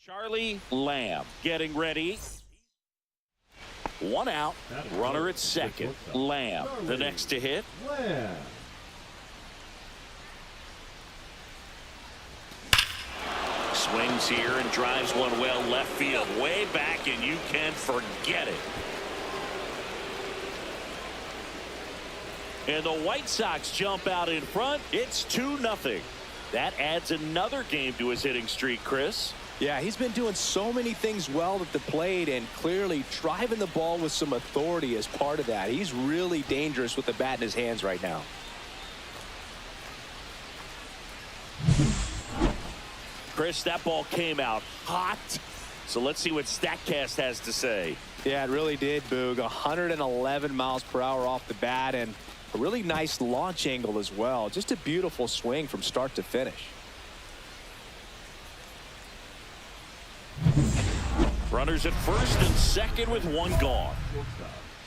Charlie Lamb getting ready. One out, runner at second. Lamb, the next to hit. Swings here and drives one well left field, way back, and you can forget it. And the White Sox jump out in front. It's 2-0. That adds another game to his hitting streak, Chris. Yeah, he's been doing so many things well at the plate and clearly driving the ball with some authority as part of that. He's really dangerous with the bat in his hands right now. Chris, that ball came out hot. So let's see what StatCast has to say. Yeah, it really did, Boog. 111 miles per hour off the bat and a really nice launch angle as well. Just a beautiful swing from start to finish. Runners at first and second with one gone.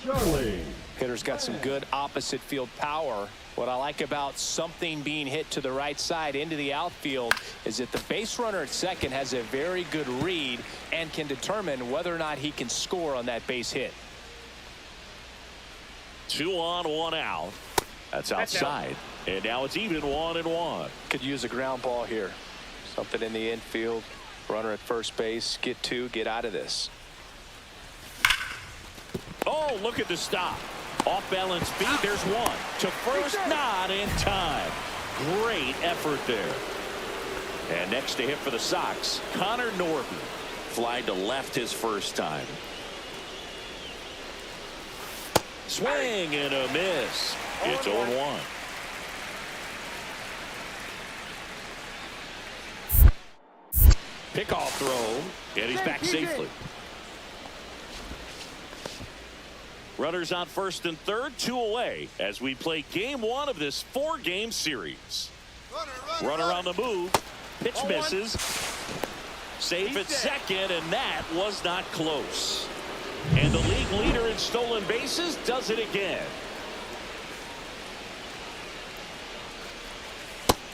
Charlie. Hitter's got some good opposite field power. What I like about something being hit to the right side into the outfield is that the base runner at second has a very good read and can determine whether or not he can score on that base hit. 2 on, 1 out. That's outside. And now it's even 1-1. Could use a ground ball here. Something in the infield. Runner at first base. Get 2. Get out of this. Oh, look at the stop. Off balance speed. There's 1. To first, not in time. Great effort there. And next to hit for the Sox, Connor Norby. Fly to left his first time. Swing and a miss. It's 0-1. Pickoff throw, and he's back safely. Runners on first and third, 2 away as we play game 1 of this 4-game series. Runner on the move. Pitch misses. Safe at second, and that was not close. And the league leader in stolen bases does it again.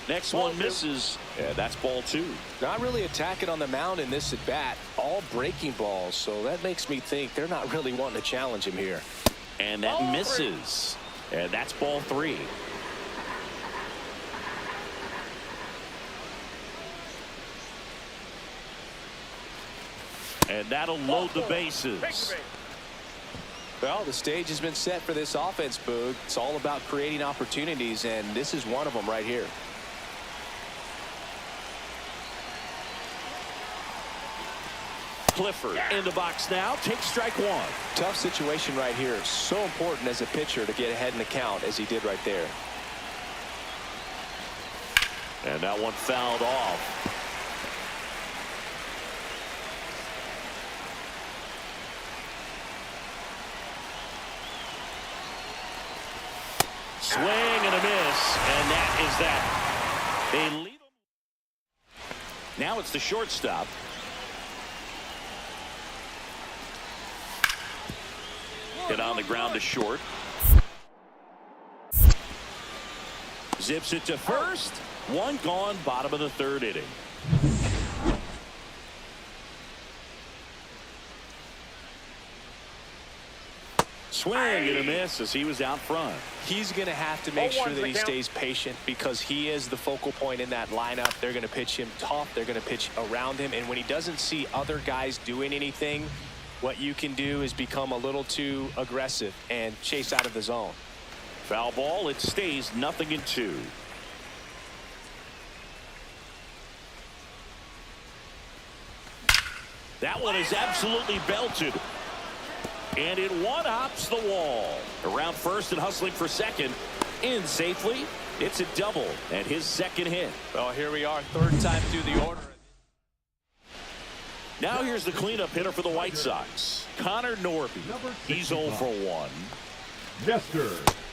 Next one misses, and that's ball 2. Not really attacking on the mound in this at bat. All breaking balls, so that makes me think they're not really wanting to challenge him here. And that misses, and that's ball 3. And that'll load the bases. Well, the stage has been set for this offense, Boog. It's all about creating opportunities, and this is one of them right here. Clifford in the box now. Takes strike 1. Tough situation right here. So important as a pitcher to get ahead in the count as he did right there. And that one fouled off. Swing and a miss, and that is that. They lead them. Now it's the shortstop. Hit on the ground to short. Zips it to first. 1 gone, bottom of the 3rd inning. Swing and a miss as he was out front. He's going to have to make sure that he stays patient because he is the focal point in that lineup. They're going to pitch him tough. They're going to pitch around him. And when he doesn't see other guys doing anything, what you can do is become a little too aggressive and chase out of the zone. Foul ball. It stays 0-2. That one is absolutely belted. And it one-hops the wall. Around first and hustling for second. In safely. It's a double and his second hit. Well, here we are, 3rd time through the order. Now here's the cleanup hitter for the White Sox. Connor Norby. He's 0 for 1. Jester.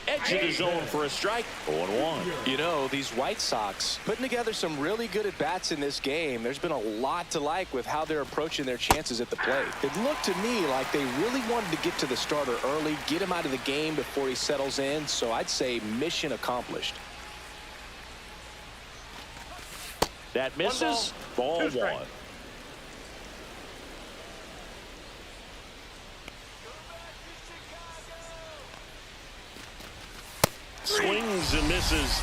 Exit his zone for a strike. 0-1. You know, these White Sox putting together some really good at-bats in this game. There's been a lot to like with how they're approaching their chances at the plate. It looked to me like they really wanted to get to the starter early, get him out of the game before he settles in. So I'd say mission accomplished. That misses. Ball 1. swings and misses.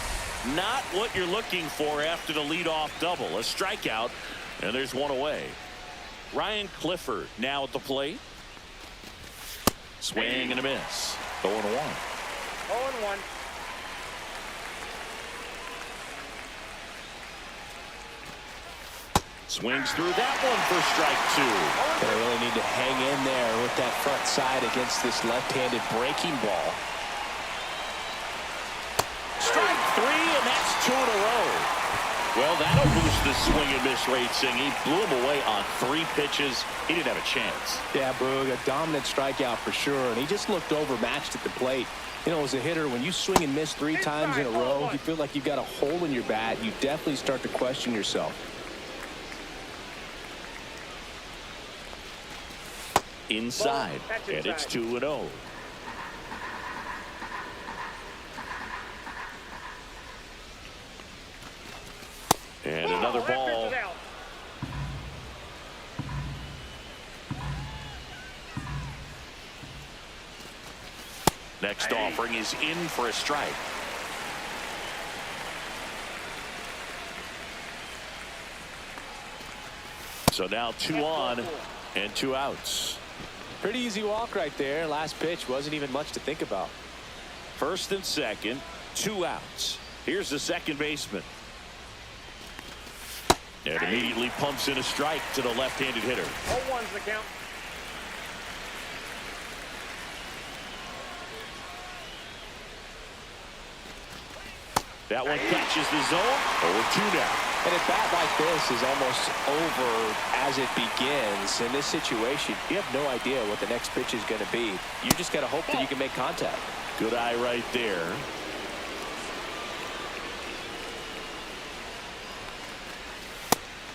Not what you're looking for after the leadoff double. A strikeout, and there's one away. Ryan Clifford now at the plate. Swing and a miss. 0-1. 0-1. Swings through that one for strike two. They really need to hang in there with that front side against this left-handed breaking ball. Strike three, and that's 2 in a row. Well, that'll boost the swing and miss rate, Singh. He blew him away on 3 pitches. He didn't have a chance. Yeah, Boog, a dominant strikeout for sure, and he just looked overmatched at the plate. You know, as a hitter, when you swing and miss 3 times in a row, you feel like you've got a hole in your bat. You definitely start to question yourself. Inside, and it's 2-0. And another ball. Next offering is in for a strike. So now 2 on and 2 outs. Pretty easy walk right there. Last pitch wasn't even much to think about. First and second, 2 outs. Here's the second baseman. And immediately pumps in a strike to the left-handed hitter. 0-1's the count. That one catches the zone. 0-2 now. And a bat like this is almost over as it begins. In this situation, you have no idea what the next pitch is going to be. You just got to hope that you can make contact. Good eye right there.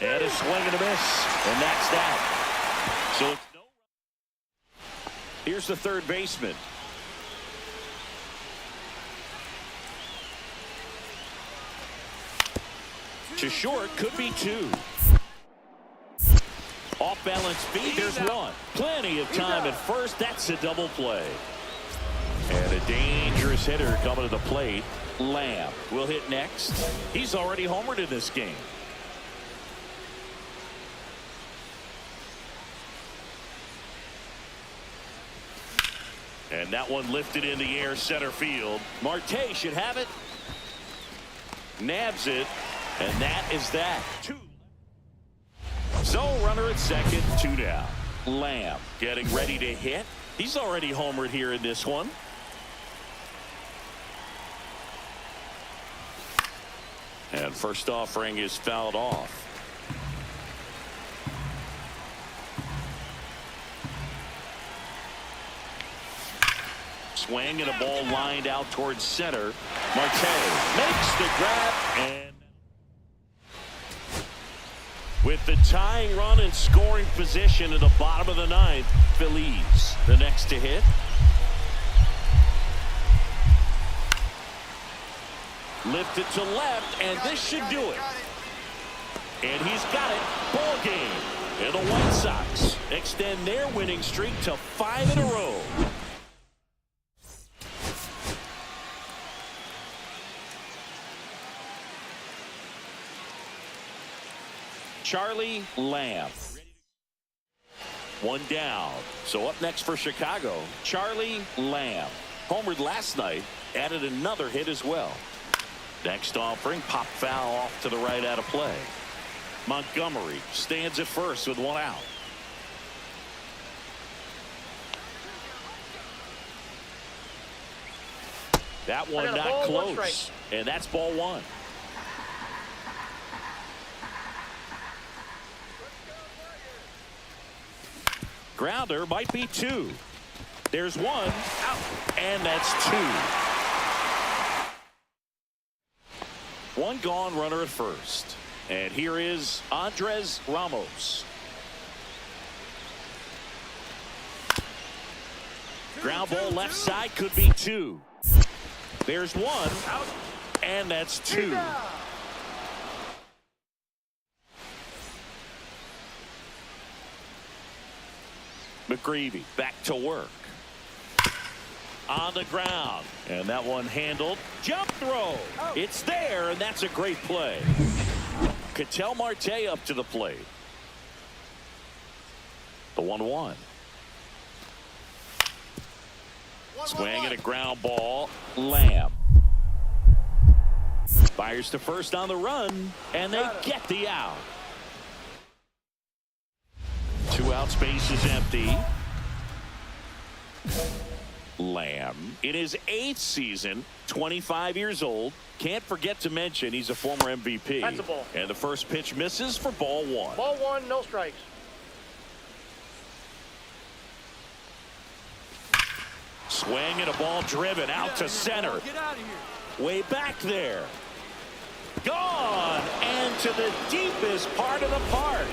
And a swing and a miss. And that's that. So it's no. Here's the third baseman. To short, could be 2. Off balance speed, there's 1. Plenty of time at first. That's a double play. And a dangerous hitter coming to the plate. Lamb will hit next. He's already homered in this game. And that one lifted in the air, center field. Marte should have it. Nabs it. And that is that. 2. So runner at second, 2 down. Lamb getting ready to hit. He's already homered here in this one. And first offering is fouled off. Swing and a ball lined out towards center. Marte makes the grab, and with the tying run in scoring position in the bottom of the 9th, Feliz the next to hit. Lifted to left, and this should do it. And he's got it. Ball game. And the White Sox extend their winning streak to 5 in a row. Charlie Lamb. 1 down. So up next for Chicago, Charlie Lamb. Homered last night, added another hit as well. Next offering, pop foul off to the right out of play. Montgomery stands at first with 1 out. That one not close, and that's ball 1. Grounder might be 2. There's 1 out, and that's 2. 1 gone, runner at first. And here is Andres Ramos. Ground ball left side, could be 2. There's 1 out, and that's 2. McGreevy back to work. on the ground. And that one handled. Jump throw. It's there, and that's a great play. Ketel Marte up to the plate. The 1-1. Swing and a ground ball. Lamb. Fires to first on the run, and they get the out. 2 outs, base is empty. Lamb in his 8th season, 25 years old. Can't forget to mention he's a former MVP. That's a ball. And the first pitch misses for ball 1. Ball 1, no strikes. Swing and a ball driven out to center. Get out of here. Way back there. Gone and to the deepest part of the park.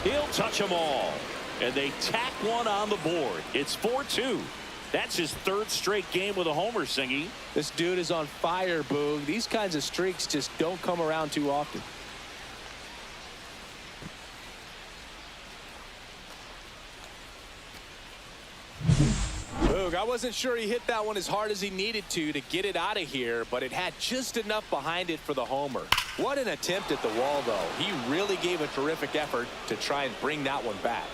He'll touch them all. And they tack one on the board. It's 4-2. That's his 3rd straight game with a homer, Singy. This dude is on fire, Boog. These kinds of streaks just don't come around too often. Boog, I wasn't sure he hit that one as hard as he needed to get it out of here, but it had just enough behind it for the homer. What an attempt at the wall, though. He really gave a terrific effort to try and bring that one back.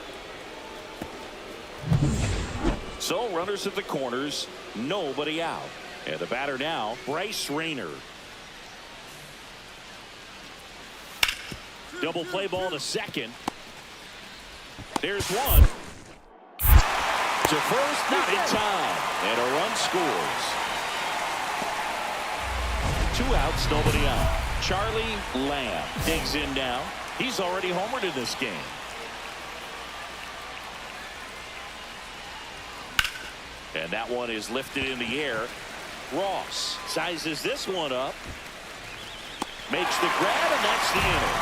So runners at the corners, nobody out. And the batter now, Bryce Rayner. Double play ball to second. There's one. To first, not in time. And a run scores. 2 outs, nobody out. Charlie Lamb digs in now. He's already homered in this game. And that one is lifted in the air. Ross sizes this one up. Makes the grab, and that's the inning.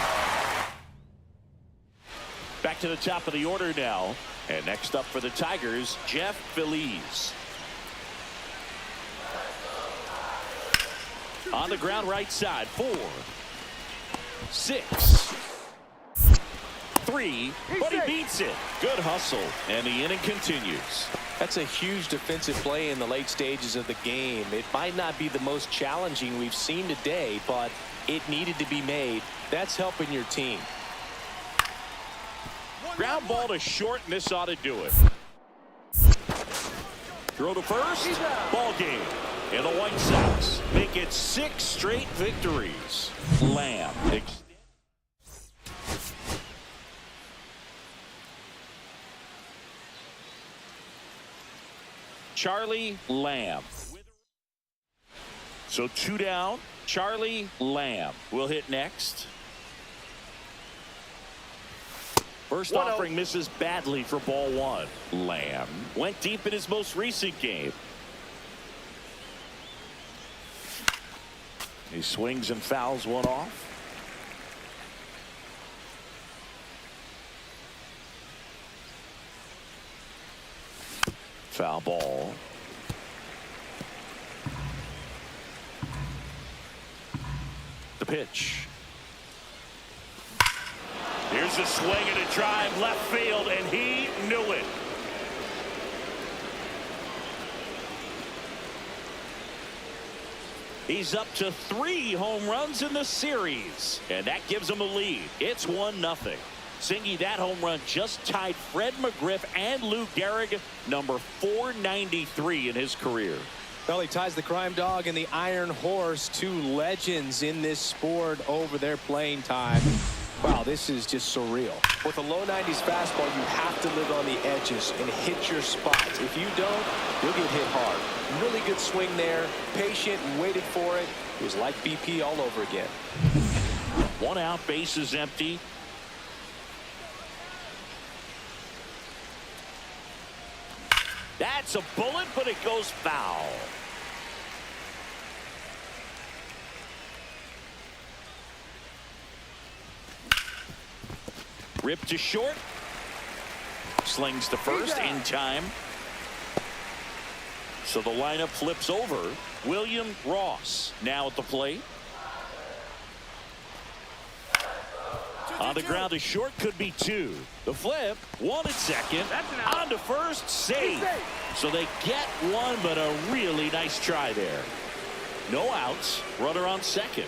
Back to the top of the order now. And next up for the Tigers, Jeff Feliz. On the ground right side. 4, 6, 3, but he beats it. Good hustle, and the inning continues. That's a huge defensive play in the late stages of the game. It might not be the most challenging we've seen today, but it needed to be made. That's helping your team. Ground ball to short, and this ought to do it. Throw to first. Ball game. And the White Sox make it 6 straight victories. Lamb. Charlie Lamb. So 2 down. Charlie Lamb will hit next. First offering misses badly for ball 1. Lamb went deep in his most recent game. He swings and fouls one off. Foul ball. The pitch. Here's a swing and a drive left field, and he knew it. He's up to 3 home runs in the series, and that gives him a lead. It's 1-0. Singy, that home run just tied Fred McGriff and Lou Gehrig, number 493 in his career. Well, he ties the Crime Dog and the Iron Horse, 2 legends in this sport over their playing time. Wow, this is just surreal. With a low 90s fastball, you have to live on the edges and hit your spots. If you don't, you'll get hit hard. Really good swing there, patient and waited for it. It was like BP all over again. 1 out, base is empty. That's a bullet, but it goes foul. Ripped to short. Slings to first in time. So the lineup flips over. William Ross now at the plate. On the ground to short, could be 2. The flip, 1 at second. On to first, save. So they get 1, but a really nice try there. No outs, runner on second.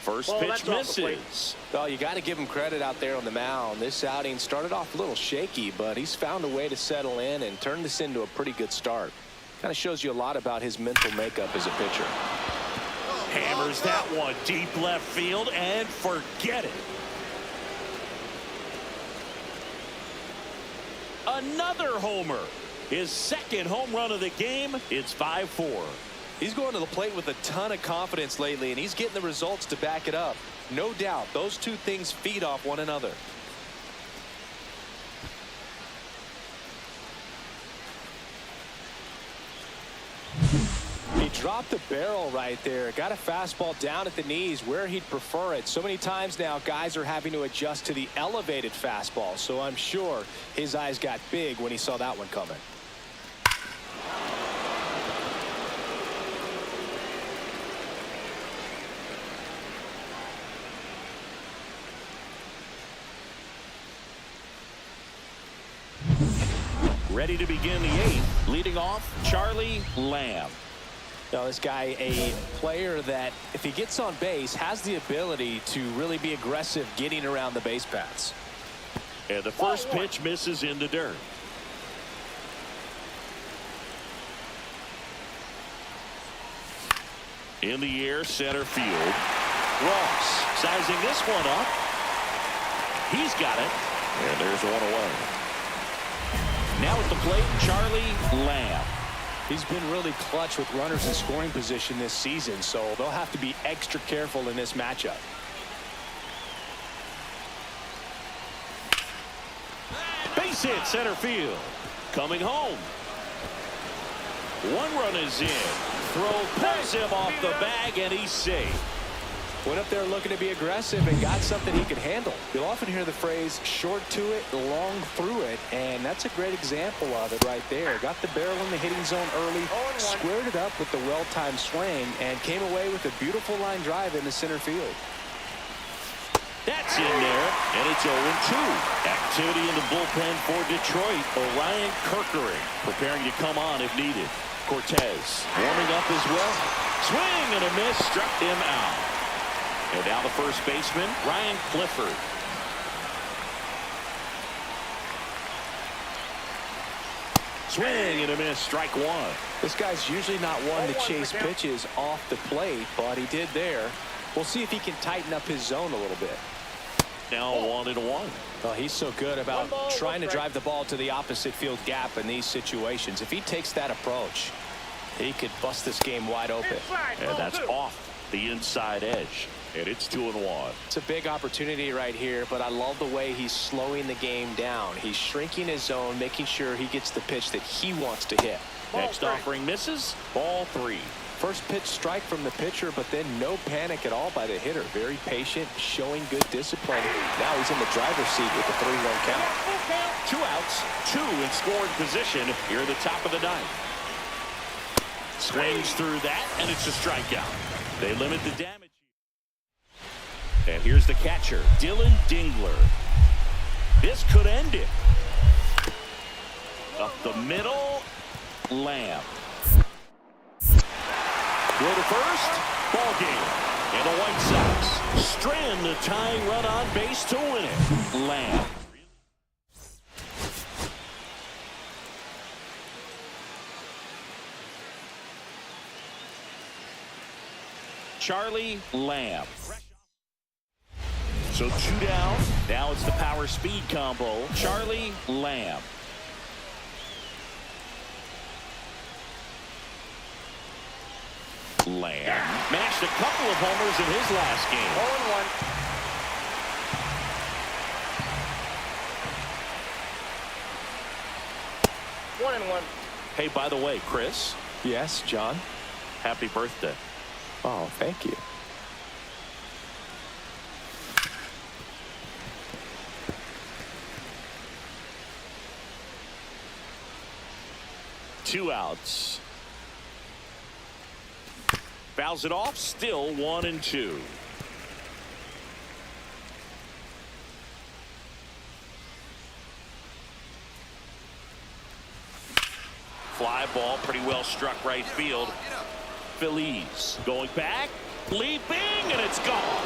First pitch misses. Well, you got to give him credit out there on the mound. This outing started off a little shaky, but he's found a way to settle in and turn this into a pretty good start. Kind of shows you a lot about his mental makeup as a pitcher. Hammers that one deep left field and forget it. Another homer. His second home run of the game. It's 5-4. He's going to the plate with a ton of confidence lately, and he's getting the results to back it up. No doubt, those two things feed off one another. He dropped the barrel right there. Got a fastball down at the knees where he'd prefer it. So many times now, guys are having to adjust to the elevated fastball. So I'm sure his eyes got big when he saw that one coming. Ready to begin the 8th. Leading off, Charlie Lamb. Now, this guy, a player that, if he gets on base, has the ability to really be aggressive getting around the base paths. And the first pitch misses in the dirt. In the air, center field. Ross sizing this one up. He's got it. And there's one away. Now at the plate, Charlie Lamb. He's been really clutch with runners in scoring position this season, so they'll have to be extra careful in this matchup. Base hit, center field. Coming home. 1 run is in. Throw pulls him off the bag, and he's safe. Went up there looking to be aggressive and got something he could handle. You'll often hear the phrase short to it, long through it, and that's a great example of it right there. Got the barrel in the hitting zone early, squared it up with the well-timed swing, and came away with a beautiful line drive into center field. That's in there, and it's 0-2. Activity in the bullpen for Detroit. Orion Kerkering preparing to come on if needed. Cortez warming up as well. Swing and a miss, struck him out. And now the first baseman, Ryan Clifford. Swing and a miss, strike 1. This guy's usually not one to chase pitches off the plate, but he did there. We'll see if he can tighten up his zone a little bit. Now 1-1. Well, he's so good about trying to drive the ball to the opposite field gap in these situations. If he takes that approach, he could bust this game wide open. And that's off the inside edge. And it's 2-1. It's a big opportunity right here, but I love the way he's slowing the game down. He's shrinking his zone, making sure he gets the pitch that he wants to hit. Next offering misses. Ball 3. First pitch strike from the pitcher, but then no panic at all by the hitter. Very patient, showing good discipline. Now he's in the driver's seat with the 3-run count. 2 outs, 2 in scoring position here at the top of the 9th. Swings through that, and it's a strikeout. They limit the damage. And here's the catcher, Dylan Dingler. This could end it. Up the middle, Lamb. Go to first, ball game. And the White Sox strand the tying run on base to win it. Lamb. Charlie Lamb. So 2 down. Now it's the power speed combo. Charlie Lamb. Lamb mashed a couple of homers in his last game. 0-1. 1-1. Hey, by the way, Chris. Yes, John. Happy birthday. Oh, thank you. Two outs. Fouls it off, still 1-2. Fly ball, pretty well struck right field. Phillies going back, leaping, and it's gone.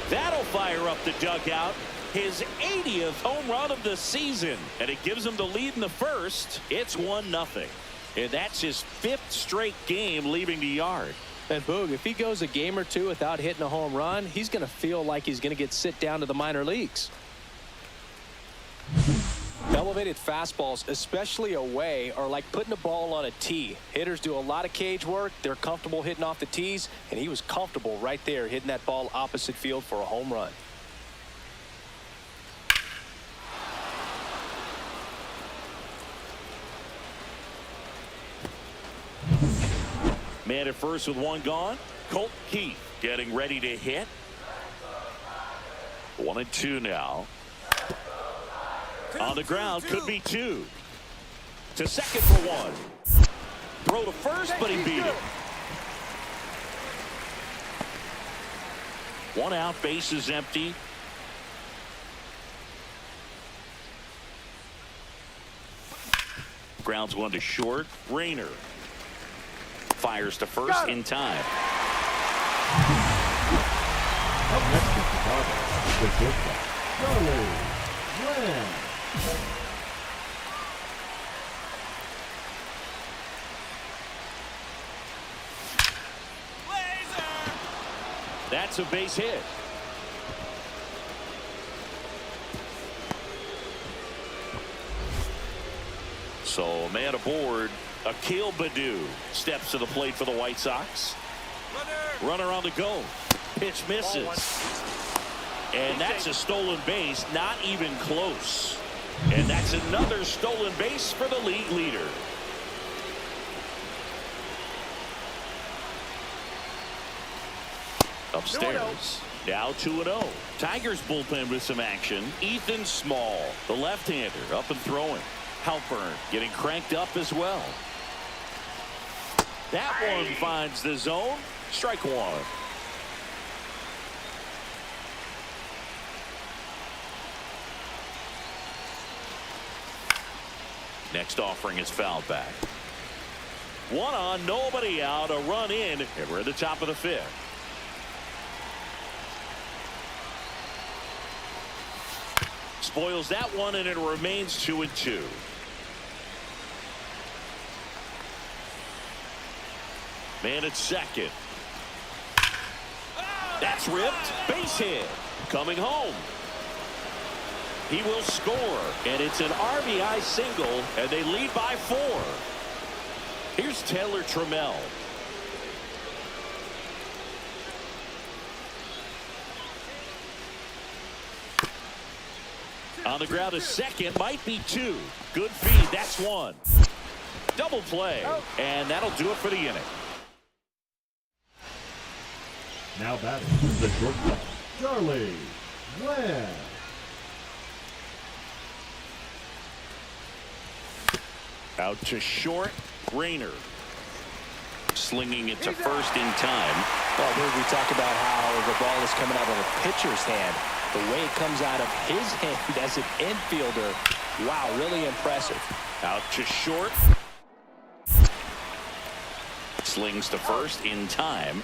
That'll fire up the dugout. His 80th home run of the season, and it gives him the lead in the first. It's 1-0, and that's his 5th straight game leaving the yard. And Boog, if he goes a game or two without hitting a home run, he's going to feel like he's going to get sit down to the minor leagues. Elevated fastballs, especially away, are like putting a ball on a tee. Hitters do a lot of cage work. They're comfortable hitting off the tees, and he was comfortable right there hitting that ball opposite field for a home run. Man at first with one gone. Colt Keith getting ready to hit. 1-2 now. On the ground, could be 2. To second for 1. Throw to first, but he beat it. 1 out, base is empty. Grounds 1 to short. Rayner fires to first in time. Up next to Chicago, the shortstop, Charlie Lamb. That's a base hit. So, man aboard. Akil Baddoo steps to the plate for the White Sox. Runner on the go. Pitch misses. And that's a stolen base, not even close. And that's another stolen base for the league leader. Upstairs. Now 2-0. Tigers bullpen with some action. Ethan Small, the left-hander, up and throwing. Halpern getting cranked up as well. That one finds the zone. Strike 1. Next offering is fouled back. 1 on, nobody out, a run in, and we're at the top of the 5th. Spoils that one, and it remains 2-2. Man at second. That's ripped. Base hit. Coming home. He will score, and it's an RBI single, and they lead by 4. Here's Taylor Trammell. On the ground, a second, might be 2. Good feed, that's 1. Double play, and that'll do it for the inning. Now batting the shortstop, Charlie Lamb. Out to short, Rayner. Slinging it to first in time. Well, here we talk about how the ball is coming out of a pitcher's hand. The way it comes out of his hand as an infielder. Wow, really impressive. Out to short. Slings to first in time.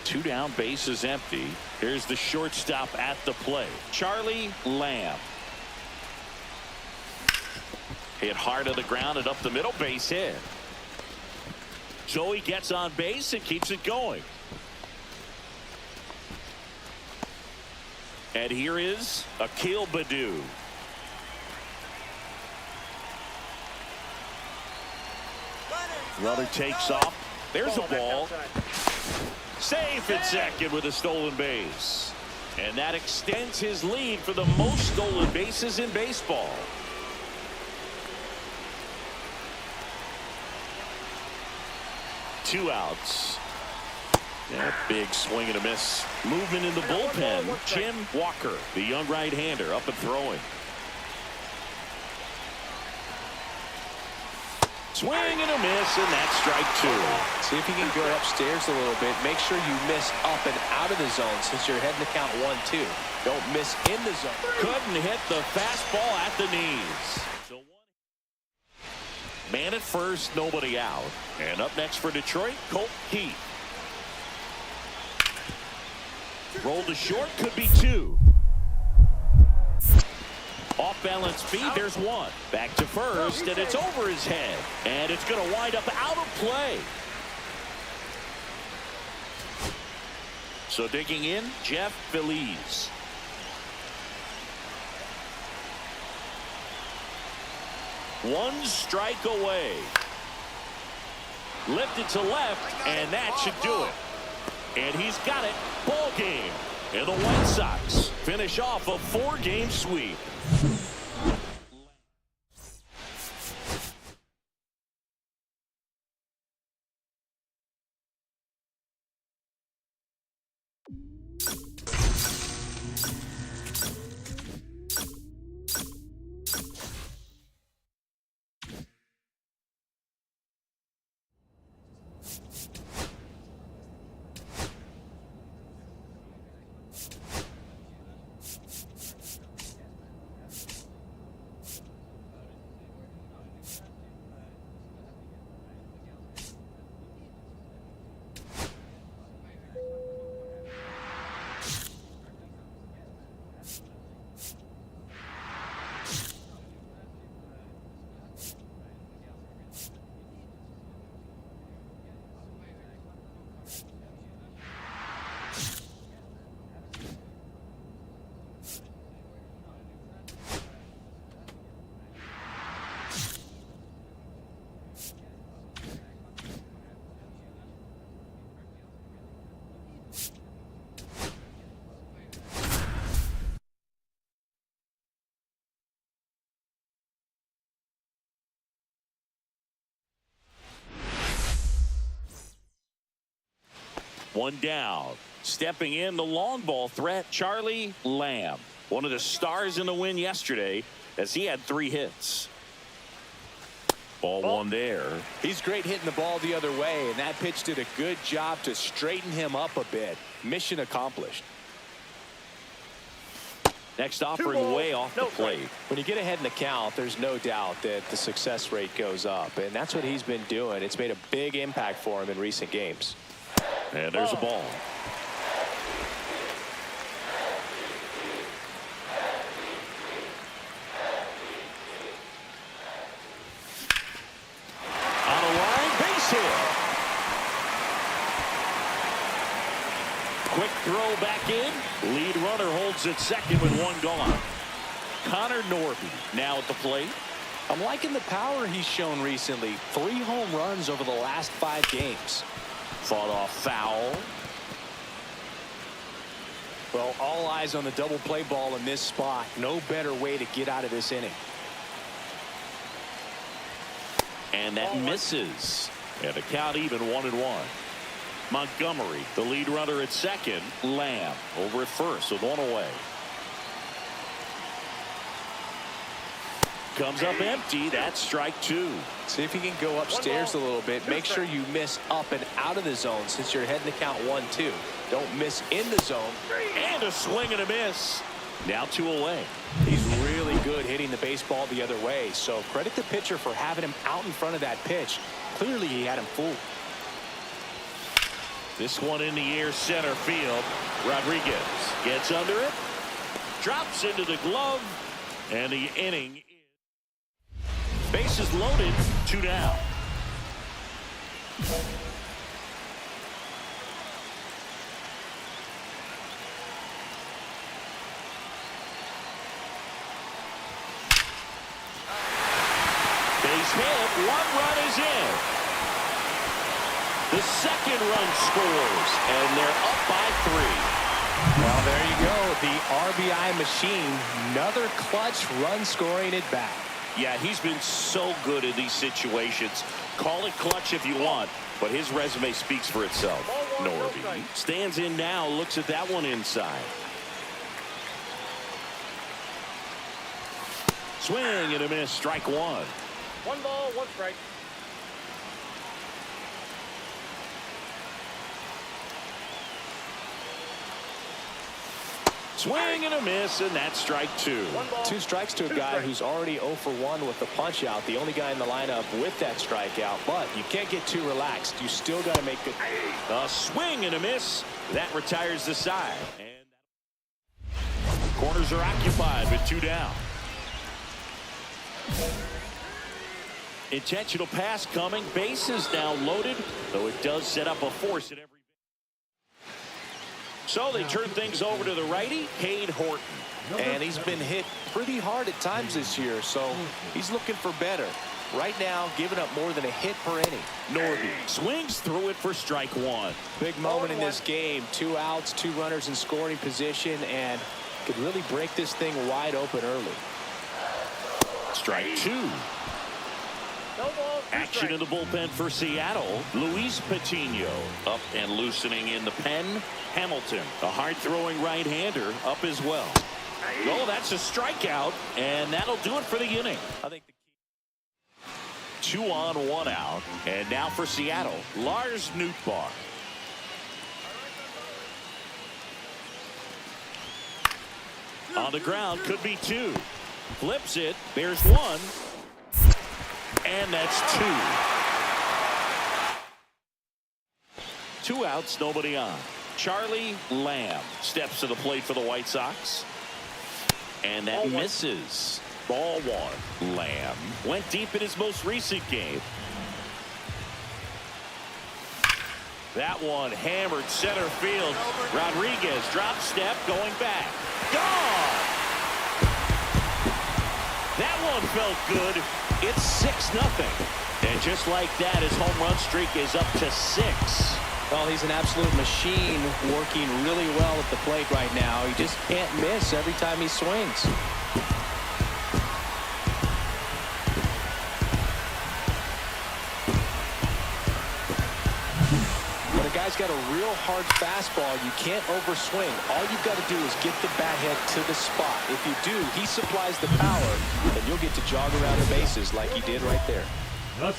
2 down, base is empty. Here's the shortstop at the plate, Charlie Lamb. Hit hard to the ground and up the middle, base hit. So he gets on base and keeps it going. And here is Akil Baddoo. Runner takes off. There's a ball. Safe at second with a stolen base. And that extends his lead for the most stolen bases in baseball. Two outs. Yeah, big swing and a miss. Movement in the bullpen. Jim Walker, the young right-hander, up and throwing. Swing and a miss, and that's strike two. See if you can go upstairs a little bit. Make sure you miss up and out of the zone since you're heading to count 1-2. Don't miss in the zone. Couldn't hit the fastball at the knees. So man at first, nobody out. And up next for Detroit, Colt Heath. Roll to short, could be two. Off balance speed, there's one. Back to first, and it's over his head. And it's going to wind up out of play. So digging in, Jeff Feliz. One strike away. Lifted to left, and that should do it. And he's got it. Ball game. And the White Sox finish off a 4-game sweep. One down. Stepping in the long ball threat, Charlie Lamb. One of the stars in the win yesterday as he had 3 hits. Ball one there. He's great hitting the ball the other way, and that pitch did a good job to straighten him up a bit. Mission accomplished. Next offering way off the plate. When you get ahead in the count, there's no doubt that the success rate goes up, and that's what he's been doing. It's made a big impact for him in recent games. And there's a ball. On a line, base hit. Quick throw back in. Lead runner holds at second with one gone. Connor Norby now at the plate. I'm liking the power he's shown recently. 3 home runs over the last 5 games. Fought off foul. Well, all eyes on the double play ball in this spot. No better way to get out of this inning. And that misses. And the count even 1-1. Montgomery, the lead runner at second. Lamb over at first with one away. Comes up empty. That's strike 2. See if you can go upstairs a little bit. Make sure you miss up and out of the zone since you're heading to count 1-2. Don't miss in the zone. And a swing and a miss. Now 2 away. He's really good hitting the baseball the other way. So credit the pitcher for having him out in front of that pitch. Clearly he had him fooled. This one in the air, center field. Rodriguez gets under it. Drops into the glove. And the inning. Bases loaded, 2 down. Base hit, 1 run is in. The second run scores, and they're up by 3. Well, there you go. The RBI machine. Another clutch run scoring at bat. Yeah, he's been so good in these situations. Call it clutch if you want, but his resume speaks for itself. Norby stands in now, looks at that one inside. Swing and a miss, strike 1. 1 ball, 1 strike. Swing and a miss, and that's strike two. 2 strikes to a guy who's already 0 for 1 with the punch out. The only guy in the lineup with that strikeout. But you can't get too relaxed. You still got to make good. A swing and a miss. That retires the side. And corners are occupied with 2 down. Intentional pass coming. Bases now loaded, though it does set up a force at every. So they turn things over to the righty, Cade Horton. And he's been hit pretty hard at times this year, so he's looking for better. Right now, giving up more than a hit per inning. Norby swings through it for strike 1. Big moment in this game. 2 outs, 2 runners in scoring position, and could really break this thing wide open early. Strike 2. Action in the bullpen for Seattle. Luis Patino up and loosening in the pen. Hamilton, a hard-throwing right-hander, up as well. Oh, that's a strikeout, and that'll do it for the inning. I think 2 on, 1 out, and now for Seattle, Lars Nootbaar. On the ground, could be 2. Flips it. There's 1. And that's 2. 2 outs, nobody on. Charlie Lamb steps to the plate for the White Sox. And that misses. Ball 1. Lamb went deep in his most recent game. That one hammered center field. Rodriguez drop step going back. Gone! That one felt good. It's 6-0. And just like that, his home run streak is up to 6. Well, he's an absolute machine, working really well at the plate right now. He just can't miss every time he swings. When a guy's got a real hard fastball, you can't overswing. All you've got to do is get the bat head to the spot. If you do, he supplies the power, and you'll get to jog around the bases like he did right there.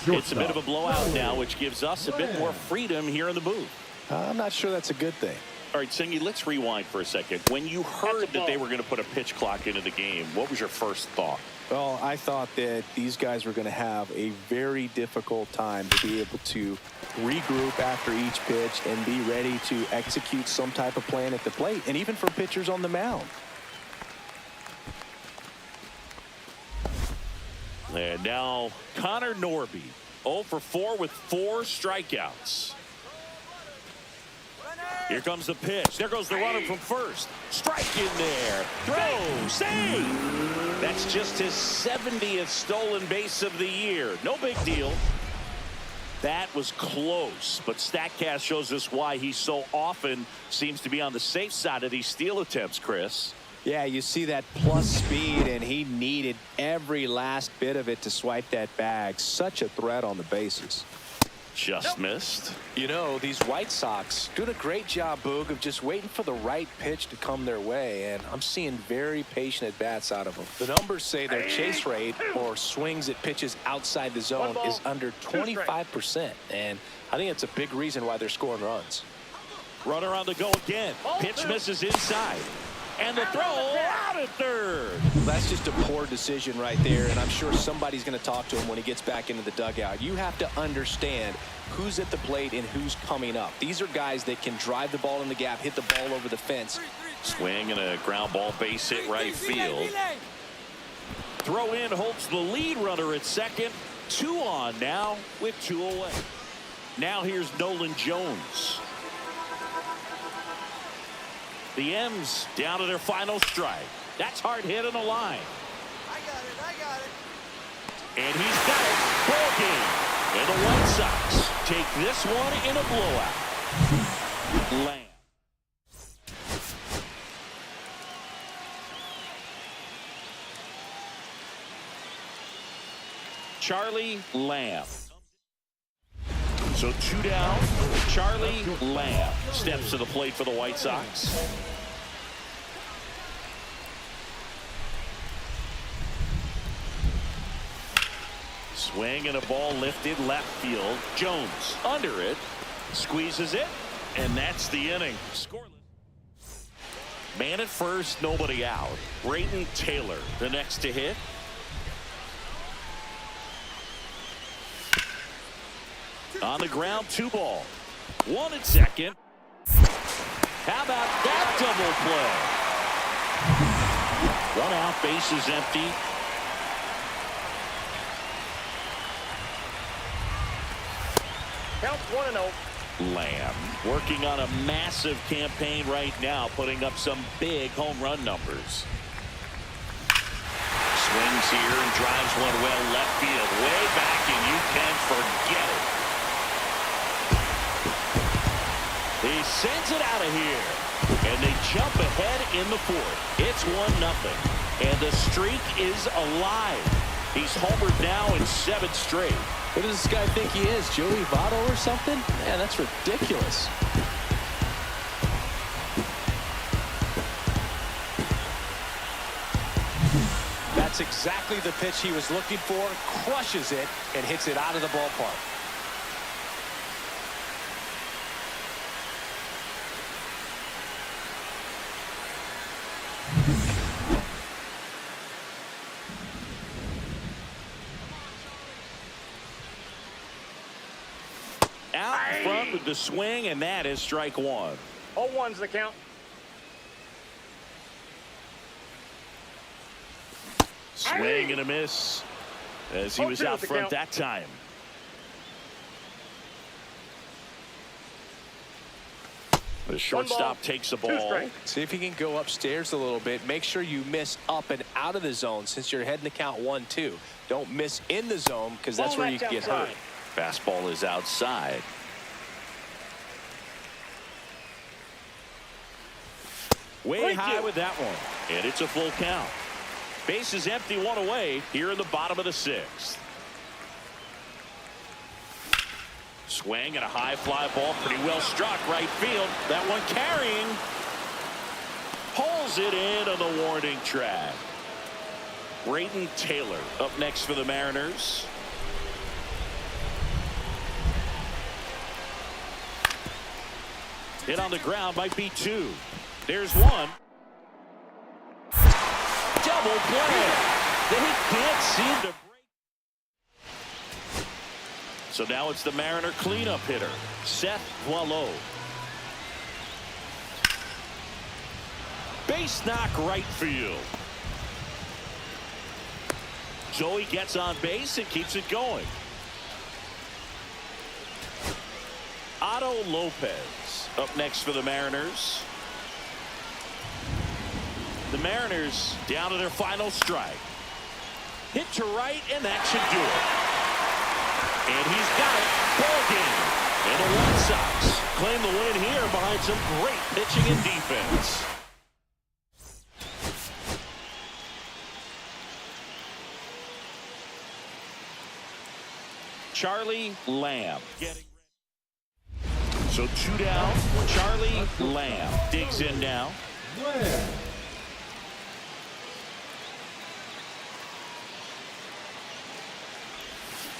It's a bit of a blowout now, which gives us a bit more freedom here in the booth. I'm not sure that's a good thing. All right, Singy, let's rewind for a second. When you heard that they were going to put a pitch clock into the game, what was your first thought? Well, I thought that these guys were going to have a very difficult time to be able to regroup after each pitch and be ready to execute some type of plan at the plate, and even for pitchers on the mound. And now Connor Norby, 0 for 4 with 4 strikeouts. Here comes the pitch. There goes the runner from first. Strike in there. Throw. Save. That's just his 70th stolen base of the year. No big deal. That was close, but StatCast shows us why he so often seems to be on the safe side of these steal attempts, Chris. Yeah, you see that plus speed, and he needed every last bit of it to swipe that bag. Such a threat on the bases. Just missed. You know, these White Sox doing a great job, Boog, of just waiting for the right pitch to come their way, and I'm seeing very patient at-bats out of them. The numbers say their chase rate or swings at pitches outside the zone is under 25%, and I think it's a big reason why they're scoring runs. Runner on the go again. Pitch misses inside. And the throw out at third. That's just a poor decision right there, and I'm sure somebody's going to talk to him when he gets back into the dugout. You have to understand who's at the plate and who's coming up. These are guys that can drive the ball in the gap, hit the ball over the fence. Swing and a ground ball base hit right field. Throw in holds the lead runner at second. 2 on now with 2 away. Now here's Nolan Jones. The M's down to their final strike. That's hard hit on the line. I got it. And he's got it. Ball game. And the White Sox take this one in a blowout. Lamb. Charlie Lamb. So 2 down. Charlie Lamb steps to the plate for the White Sox. Swing and a ball lifted left field. Jones under it. Squeezes it. And that's the inning. Scoreless. Man at first, nobody out. Brayton Taylor, the next to hit. On the ground, 2 ball. 1 at second. How about that double play? 1 out, bases empty. Count 1-0. Lamb working on a massive campaign right now, putting up some big home run numbers. Swings here and drives one well left field, way back, and you can forget it. He sends it out of here, and they jump ahead in the 4th. It's 1-0, and the streak is alive. He's homered now in 7 straight. What does this guy think he is, Joey Votto or something? Man, that's ridiculous. That's exactly the pitch he was looking for. Crushes it and hits it out of the ballpark. Out front with the swing, and that is strike 1. 0-1's the count. Swing and a miss as he was out front that time. The shortstop takes the ball. See if you can go upstairs a little bit. Make sure you miss up and out of the zone since you're heading to count 1-2. Don't miss in the zone because that's where you can get hurt. Fastball is outside. Way high with that one. And it's a full count. Base is empty, 1 away here in the bottom of the 6th. Swing and a high fly ball, pretty well struck right field. That one carrying. Pulls it in on the warning track. Brayton Taylor up next for the Mariners. Hit on the ground, might be 2. There's 1. Double play. They can't seem to break. So now it's the Mariner cleanup hitter, Seth Boileau. Base knock right field. Joey gets on base and keeps it going. Otto Lopez up next for the Mariners. The Mariners down to their final strike. Hit to right, and that should do it. And he's got it. Ball game. And the Red Sox claim the win here behind some great pitching and defense. Charlie Lamb getting ready. So 2 down. Charlie Lamb digs in now. Lamb.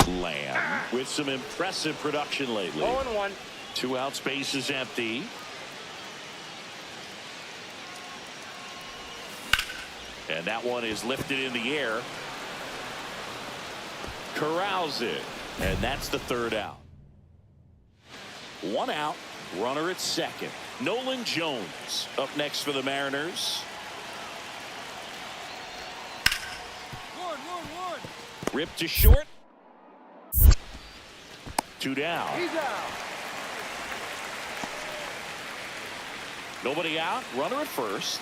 Lamb with some impressive production lately. 0-1. 2 outs, base is empty. And that one is lifted in the air. Corrals it. And that's the 3rd out. 1 out, runner at second. Nolan Jones up next for the Mariners. Ripped to short. 2 down. He's out. Nobody out. Runner at first.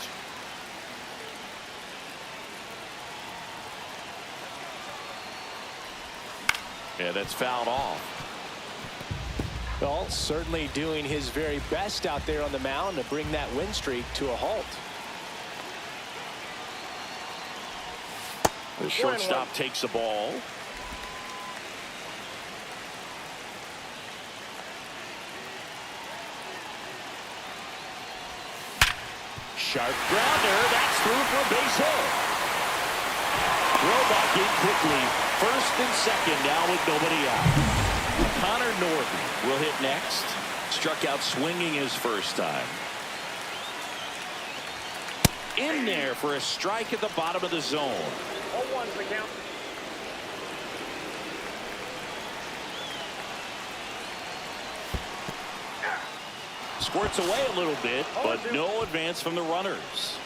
Yeah, that's fouled off. Well, certainly doing his very best out there on the mound to bring that win streak to a halt. The shortstop takes the ball. Sharp grounder. That's through for a base hit. Throw back in quickly. 1st and 2nd now with nobody out. Connor Norton will hit next. Struck out swinging his first time. in there for a strike at the bottom of the zone. 0-1's the count. Squirts away a little bit, but no advance from the runners.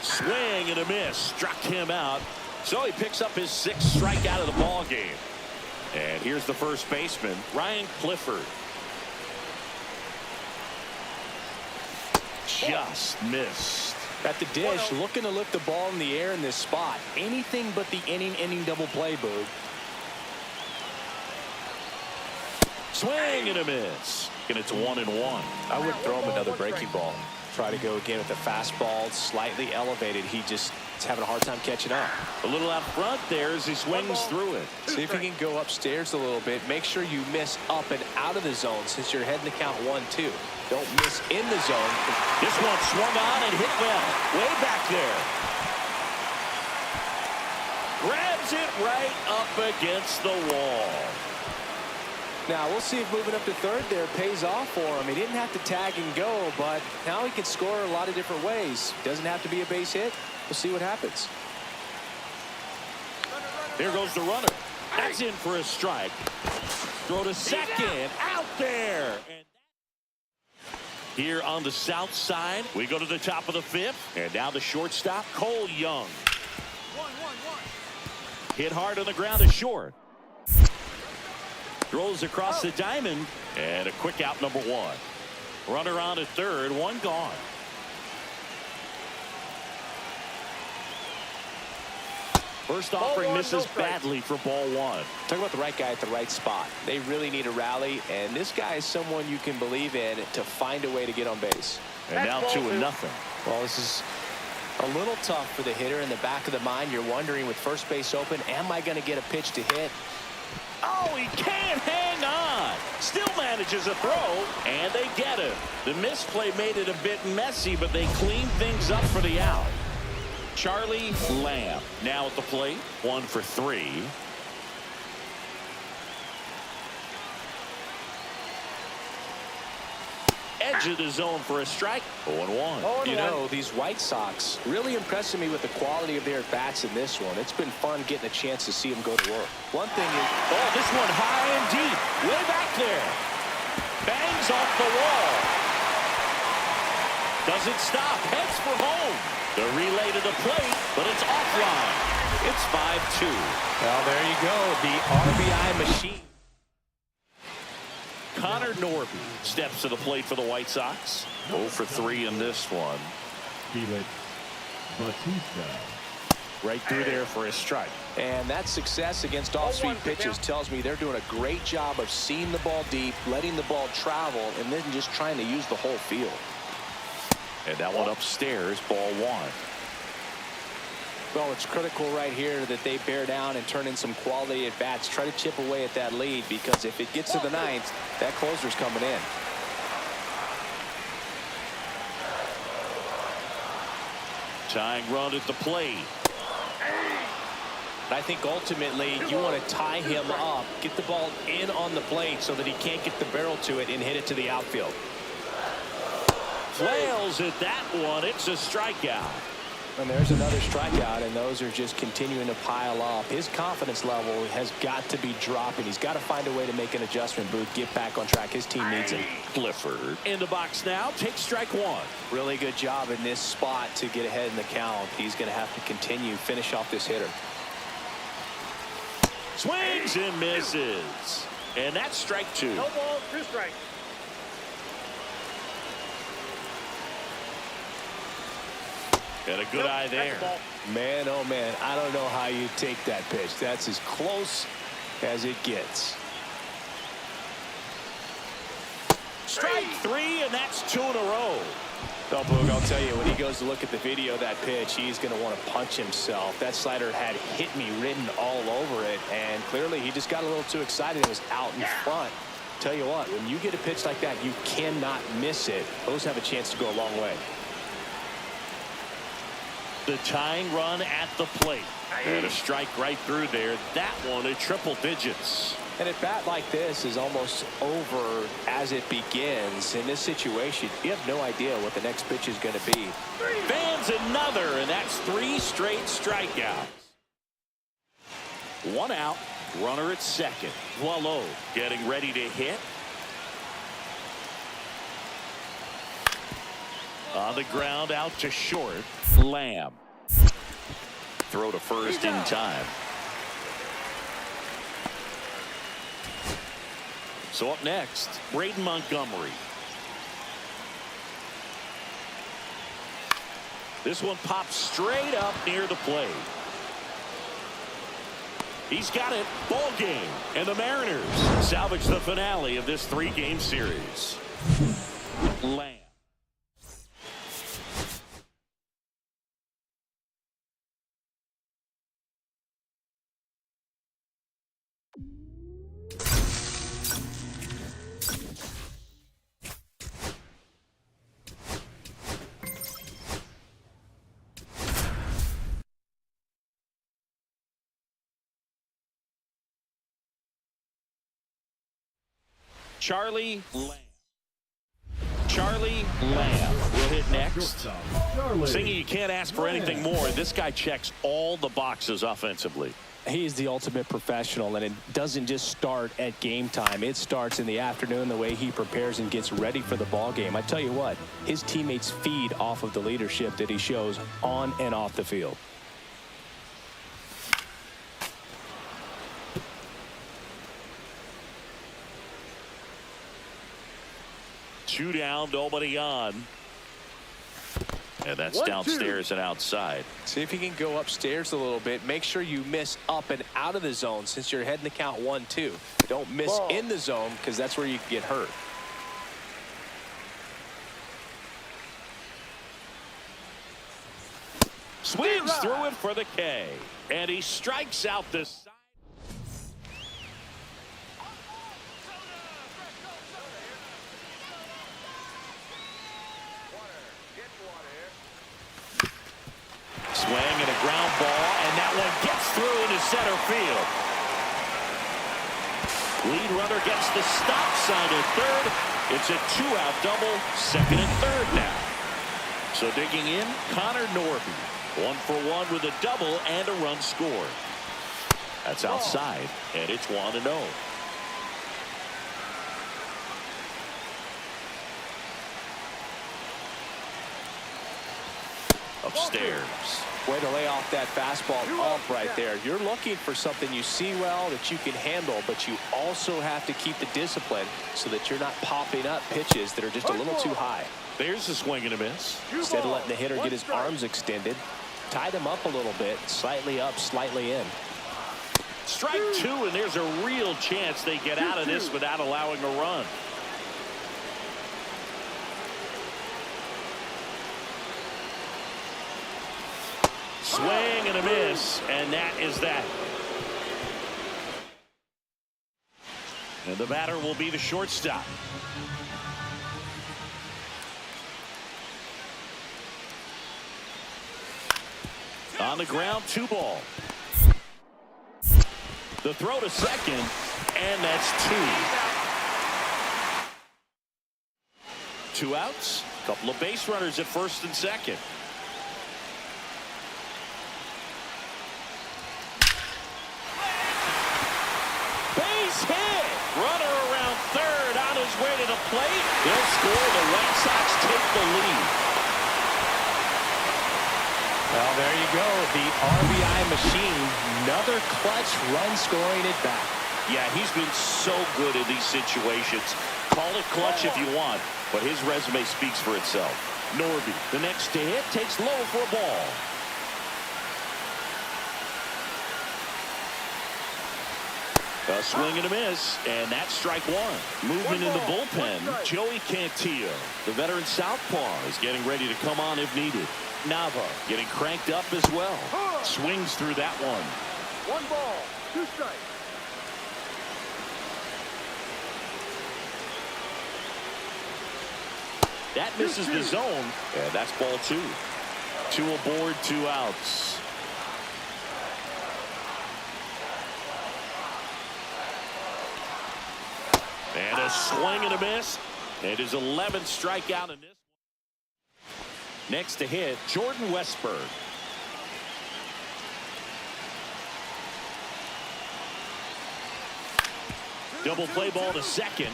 Swing and a miss. Struck him out. So he picks up his 6th strikeout of the ball game. And here's the first baseman, Ryan Clifford. Just missed. At the dish, looking to lift the ball in the air in this spot. Anything but the inning double play, Boog. Swing and a miss. And it's 1-1. I would throw him another breaking ball. Try to go again with the fastball, slightly elevated. He just is having a hard time catching up. A little out front there as he swings through it. See if he can go upstairs a little bit. Make sure you miss up and out of the zone since you're heading to count 1-2. Don't miss in the zone. This one swung on and hit well. Way back there. Grabs it right up against the wall. Now we'll see if moving up to third there pays off for him. He didn't have to tag and go, but now he can score a lot of different ways. Doesn't have to be a base hit. We'll see what happens. There goes the runner. That's in for a strike. Throw to second. Out there. And here on the south side, we go to the top of the 5th. And now the shortstop, Cole Young. 1-1-1. Hit hard on the ground to short. Throws across the diamond, and a quick out, number 1. Runner on at third, 1 gone. First offering misses badly for ball 1. Talk about the right guy at the right spot. They really need a rally, and this guy is someone you can believe in to find a way to get on base. And now 2-0. Well, this is a little tough for the hitter. In the back of the mind, you're wondering with first base open, am I going to get a pitch to hit? Oh, he can't hang on. Still manages a throw, and they get him. The misplay made it a bit messy, but they cleaned things up for the out. Charlie Lamb now at the plate, 1 for 3. Edge of the zone for a strike. 0-1. You know, these White Sox really impressing me with the quality of their bats in this one. It's been fun getting a chance to see them go to work. One thing is, oh, this one high and deep, way back there. Bangs off the wall. Doesn't stop, heads for home. The relay to the plate, but it's offline. It's 5-2. Well, there you go, the RBI machine. Connor Norby steps to the plate for the White Sox. 0 for 3 in this one. Felix Bautista. Right through there for a strike. And that success against off-speed pitches tells me they're doing a great job of seeing the ball deep, letting the ball travel, and then just trying to use the whole field. And that one upstairs, ball 1. Well, it's critical right here that they bear down and turn in some quality at bats. Try to chip away at that lead, because if it gets to the 9th, that closer's coming in. Tying run at the plate. I think ultimately you want to tie him up, get the ball in on the plate so that he can't get the barrel to it and hit it to the outfield. Flails at that one. It's a strikeout. And there's another strikeout, and those are just continuing to pile up. His confidence level has got to be dropping. He's got to find a way to make an adjustment, Booth, get back on track. His team needs him. Clifford in the box now. Takes strike 1. Really good job in this spot to get ahead in the count. He's going to have to continue, finish off this hitter. Swings and misses. And that's strike 2. No ball, 2 strikes. Got a good eye there. Man, oh man, I don't know how you take that pitch. That's as close as it gets. Strike 3, and that's 2 in a row. Oh, Boog, I'll tell you, when he goes to look at the video of that pitch, he's going to want to punch himself. That slider had hit me written all over it, and clearly he just got a little too excited and was out in front. Tell you what, when you get a pitch like that, you cannot miss it. Those have a chance to go a long way. The tying run at the plate. And a strike right through there. That one at triple digits. And a bat like this is almost over as it begins. In this situation, you have no idea what the next pitch is going to be. Fans another, and that's 3 straight strikeouts. 1 out, runner at second. Boileau getting ready to hit. On the ground, out to short. Lamb. Throw to first in time. So up next, Braden Montgomery. This one pops straight up near the plate. He's got it. Ball game. And the Mariners salvage the finale of this 3-game series. Lamb. Charlie Lamb. Charlie Lamb will hit next. Singing, you can't ask for anything more. This guy checks all the boxes offensively. He's the ultimate professional, and it doesn't just start at game time. It starts in the afternoon, the way he prepares and gets ready for the ball game. I tell you what, his teammates feed off of the leadership that he shows on and off the field. Two down, nobody on. And that's downstairs and outside. See if you can go upstairs a little bit. Make sure you miss up and out of the zone since you're heading the count 1-2. Don't miss in the zone because that's where you can get hurt. Swings through it for the K. And he strikes out this side. Swing and a ground ball, and that one gets through into center field. Lead runner gets the stop sign at third. It's a 2-out double, second and third now. So digging in, Connor Norby. 1 for 1 with a double and a run scored. That's outside, and it's 1-0. Upstairs. Way to lay off that fastball off right there. You're looking for something you see well that you can handle, but you also have to keep the discipline so that you're not popping up pitches that are just a little too high. There's a swing and a miss. Instead of letting the hitter get his arms extended, tie them up a little bit, slightly up, slightly in. Strike 2, and there's a real chance they get out of this without allowing a run. Swing and a miss, and that is that. And the batter will be the shortstop. On the ground, 2 ball. The throw to second, and that's 2. 2 outs, couple of base runners at first and second. Base hit. Runner around third on his way to the plate. They'll score. The Red Sox take the lead. Well, there you go. The RBI machine. Another clutch run scoring at bat. Yeah, he's been so good in these situations. Call it clutch if you want, but his resume speaks for itself. Norby, the next to hit, takes low for a ball. A swing and a miss, and that's strike 1. Movement in the bullpen, Joey Cantillo. The veteran southpaw is getting ready to come on if needed. Nava getting cranked up as well. Swings through that one. 1 ball, 2 strikes. That misses the zone, and that's ball 2. 2 aboard, 2 outs. And a swing and a miss. It is 11th strikeout in this. Next to hit, Jordan Westberg. Double play ball to second.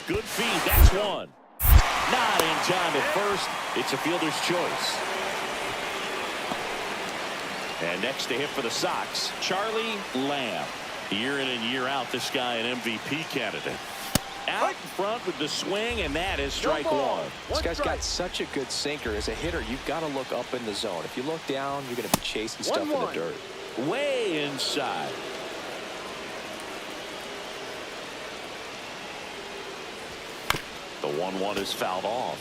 Good feed. That's one. Not in time at first. It's a fielder's choice. And next to hit for the Sox, Charlie Lamb. Year in and year out, this guy an MVP candidate. Out in front with the swing, and that is strike one. This guy's got such a good sinker. As a hitter, you've got to look up in the zone. If you look down, you're going to be chasing stuff in the dirt. Way inside. The 1-1 is fouled off.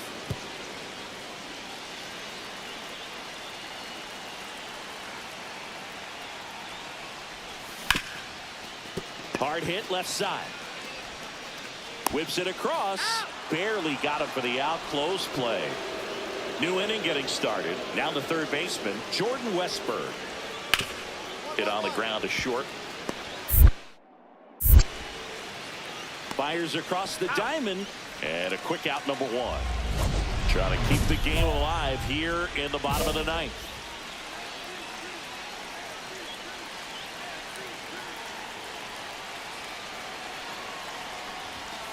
Hard hit left side. Whips it across. Barely got him for the out. Close play. New inning getting started. Now the third baseman, Jordan Westberg. Hit on the ground to short. Fires across the diamond. And a quick out, number one. Trying to keep the game alive here in the bottom of the ninth.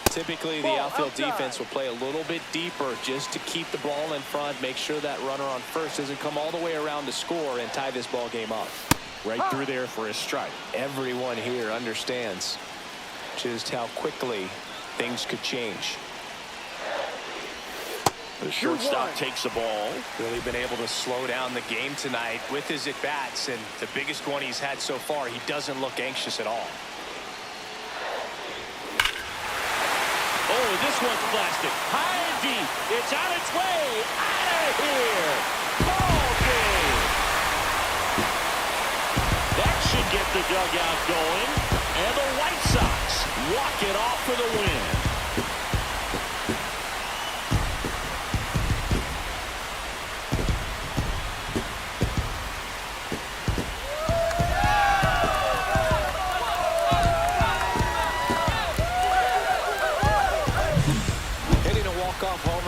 Typically, the outfield defense will play a little bit deeper just to keep the ball in front, make sure that runner on first doesn't come all the way around to score and tie this ball game up. Right through there for a strike. Everyone here understands just how quickly things could change. The shortstop takes the ball. Really been able to slow down the game tonight with his at-bats, and the biggest one he's had so far, he doesn't look anxious at all. Oh, this one's plastic. High and deep. It's on its way. Out of here. Ball game. That should get the dugout going. And the White Sox walk it off for the win.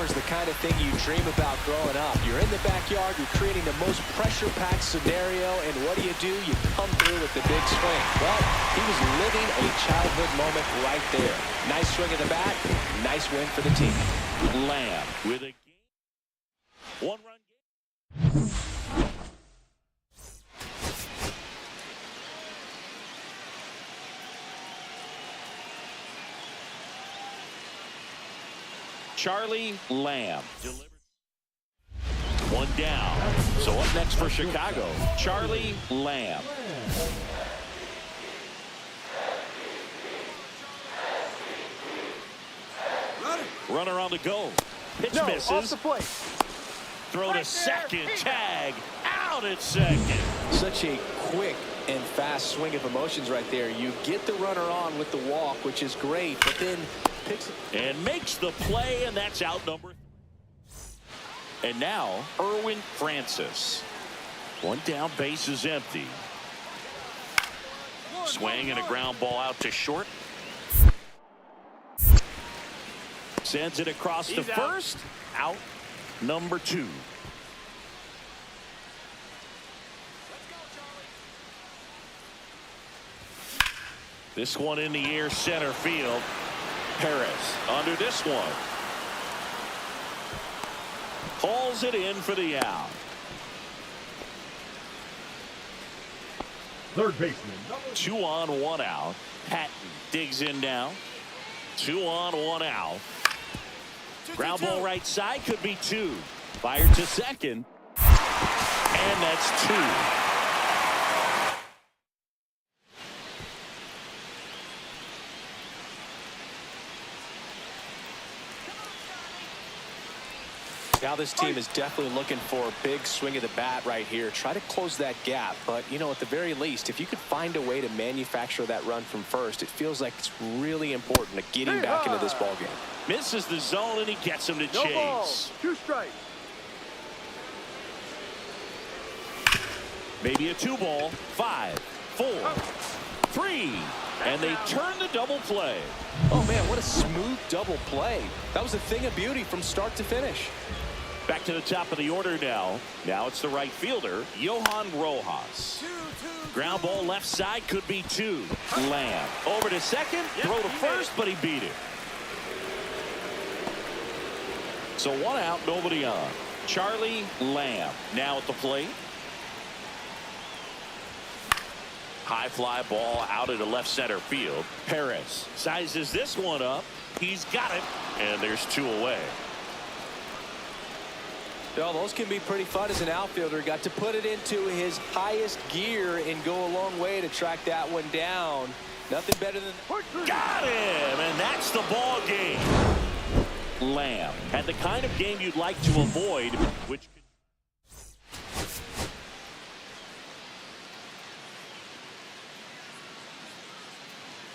The kind of thing you dream about growing up. You're in the backyard, you're creating the most pressure-packed scenario, and what do? You come through with the big swing. Well, he was living a childhood moment right there. Nice swing of the bat, nice win for the team. Lamb with a one-run game. Charlie Lamb delivered. One down. So up next for Chicago, Charlie Lamb. Runner on the go. Pitch misses. Off the plate. Throw to second. Tag. Out at second. Such a quick and fast swing of emotions right there. You get the runner on with the walk, which is great, but then picks and makes the play, and that's out number. And now Erwin Francis. One down, base is empty. Swing and a ground ball out to short. Sends it across to first. Out number 2. This one in the air, center field. Perez under this one. Calls it in for the out. Third baseman. 2 on, 1 out. Patton digs in now. 2 on, 1 out. Ground ball right side, could be 2. Fired to second. And that's 2. Now this team is definitely looking for a big swing of the bat right here. Try to close that gap. But, you know, at the very least, if you could find a way to manufacture that run from first, it feels like it's really important to getting back into this ball game. Misses the zone, and he gets him to chase. Ball. 2 strikes. Maybe a 2 ball. 5, 4, 3. And they turn the double play. Oh, man, what a smooth double play. That was a thing of beauty from start to finish. Back to the top of the order now. Now it's the right fielder, Johan Rojas. Ground ball left side, could be 2. Lamb over to second, throw to first, but he beat it. So 1 out, nobody on. Charlie Lamb now at the plate. High fly ball out into left center field. Perez sizes this one up. He's got it, and there's 2 away. Well, those can be pretty fun as an outfielder. Got to put it into his highest gear and go a long way to track that one down. Nothing better than got him, and that's the ball game. Lamb had the kind of game you'd like to avoid, which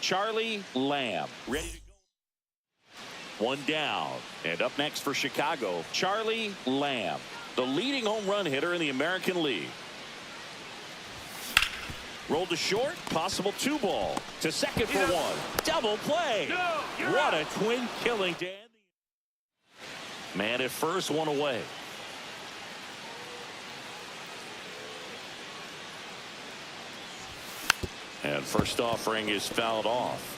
Charlie Lamb ready to go. 1 down, and up next for Chicago, Charlie Lamb, the leading home run hitter in the American League. Rolled to short, possible 2 ball to second for 1. Double play. What a twin killing, Dan. Man at first, 1 away. And first offering is fouled off.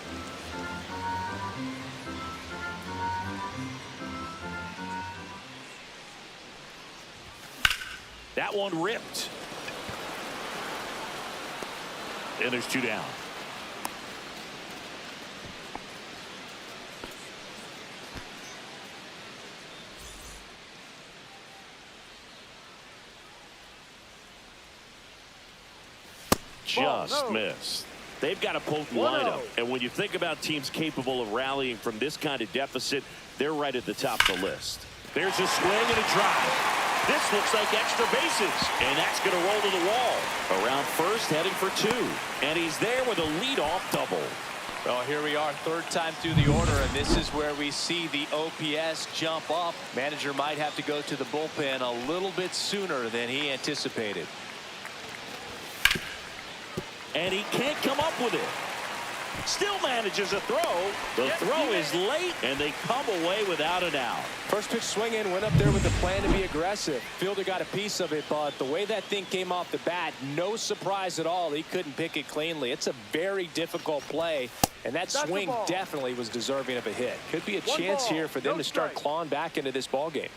That one ripped. And there's 2 down. Just missed. They've got a potent lineup. And when you think about teams capable of rallying from this kind of deficit, they're right at the top of the list. There's a swing and a drive. This looks like extra bases, and that's going to roll to the wall. Around first, heading for 2. And he's there with a leadoff double. Well, here we are, 3rd time through the order, and this is where we see the OPS jump up. Manager might have to go to the bullpen a little bit sooner than he anticipated. And he can't come up with it. Still manages a throw. The throw is late, and they come away without an out. First pitch swing in, went up there with a plan to be aggressive. Fielder got a piece of it, but the way that thing came off the bat, no surprise at all. He couldn't pick it cleanly. It's a very difficult play, and that swing definitely was deserving of a hit. Could be a chance here for them to start clawing back into this ball game.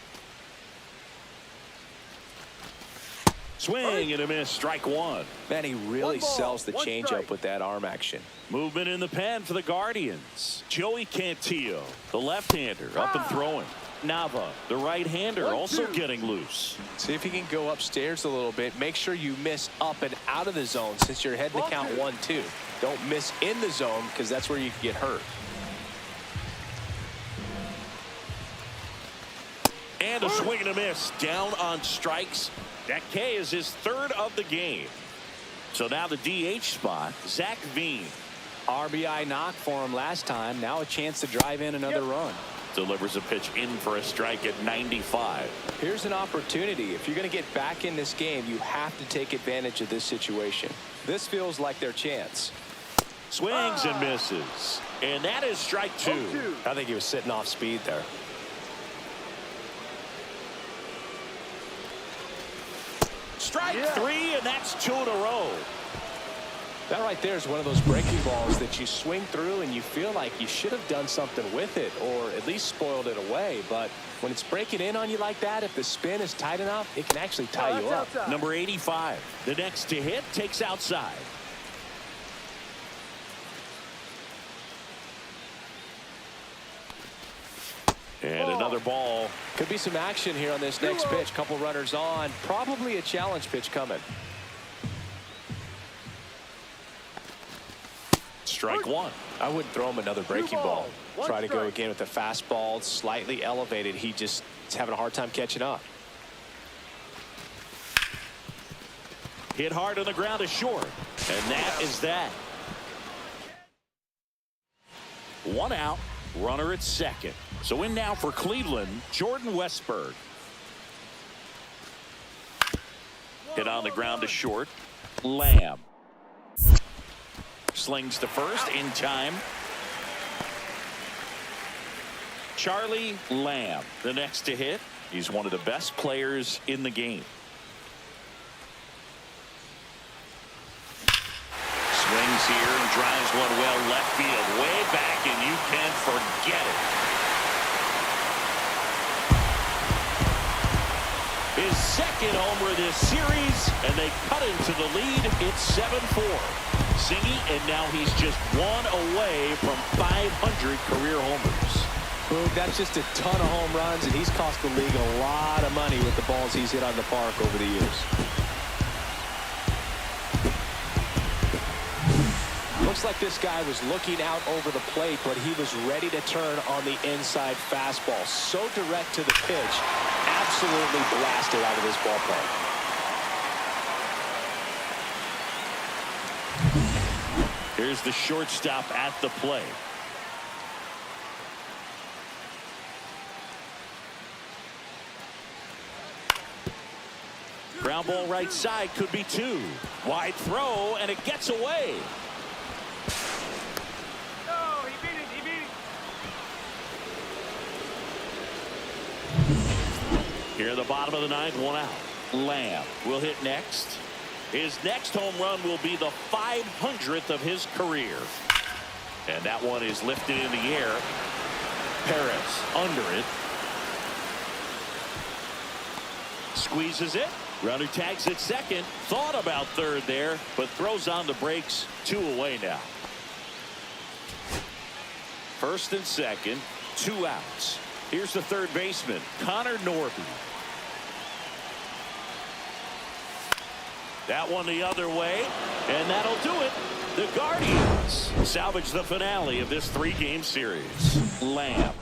Swing and a miss, strike 1. Man, he really sells the changeup with that arm action. Movement in the pen for the Guardians. Joey Cantillo, the left-hander, up and throwing. Nava, the right-hander, also getting loose. See if he can go upstairs a little bit. Make sure you miss up and out of the zone since you're heading to count 1-2. Don't miss in the zone because that's where you can get hurt. And a swing and a miss, down on strikes. That K is his 3rd of the game. So now the DH spot, Zach Veen. RBI knock for him last time. Now a chance to drive in another run. Delivers a pitch in for a strike at 95. Here's an opportunity. If you're going to get back in this game, you have to take advantage of this situation. This feels like their chance. Swings and misses. And that is strike 2. I think he was sitting off speed there. Strike 3, and that's 2 in a row. That right there is one of those breaking balls that you swing through and you feel like you should have done something with it or at least spoiled it away. But when it's breaking in on you like that, if the spin is tight enough, it can actually tie you up. Number 85, the next to hit, takes outside. And another ball. Could be some action here on this next pitch. Couple runners on. Probably a challenge pitch coming. Strike 1. I wouldn't throw him another breaking ball. Try to go again with the fastball slightly elevated. He just is having a hard time catching up. Hit hard on the ground to short. And that is that. 1 out. Runner at second. So in now for Cleveland, Jordan Westburg. Hit on the ground to short. Lamb. slings to first in time. Charlie Lamb, the next to hit. He's one of the best players in the game. Swings here and drives one well left field, way back, and you can forget it. His second homer this series, and they cut into the lead. It's 7-4. Zingy, and now he's just one away from 500 career homers. Boog, that's just a ton of home runs, and he's cost the league a lot of money with the balls he's hit on the park over the years. Looks like this guy was looking out over the plate, but he was ready to turn on the inside fastball. So direct to the pitch, absolutely blasted out of this ballpark. Here's the shortstop at the plate. Ground ball right side, could be two. Wide throw, and it gets away. No, he beat it, he beat it. Here in the bottom of the ninth, one out. Lamb will hit next. His next home run will be the 500th of his career. And that one is lifted in the air. Perez under it. Squeezes it. Runner tags at second. Thought about third there, but throws on the brakes. 2 away now. First and second, 2 outs. Here's the third baseman, Connor Norby. That one the other way, and that'll do it. The Guardians salvage the finale of this 3-game series. Lamb.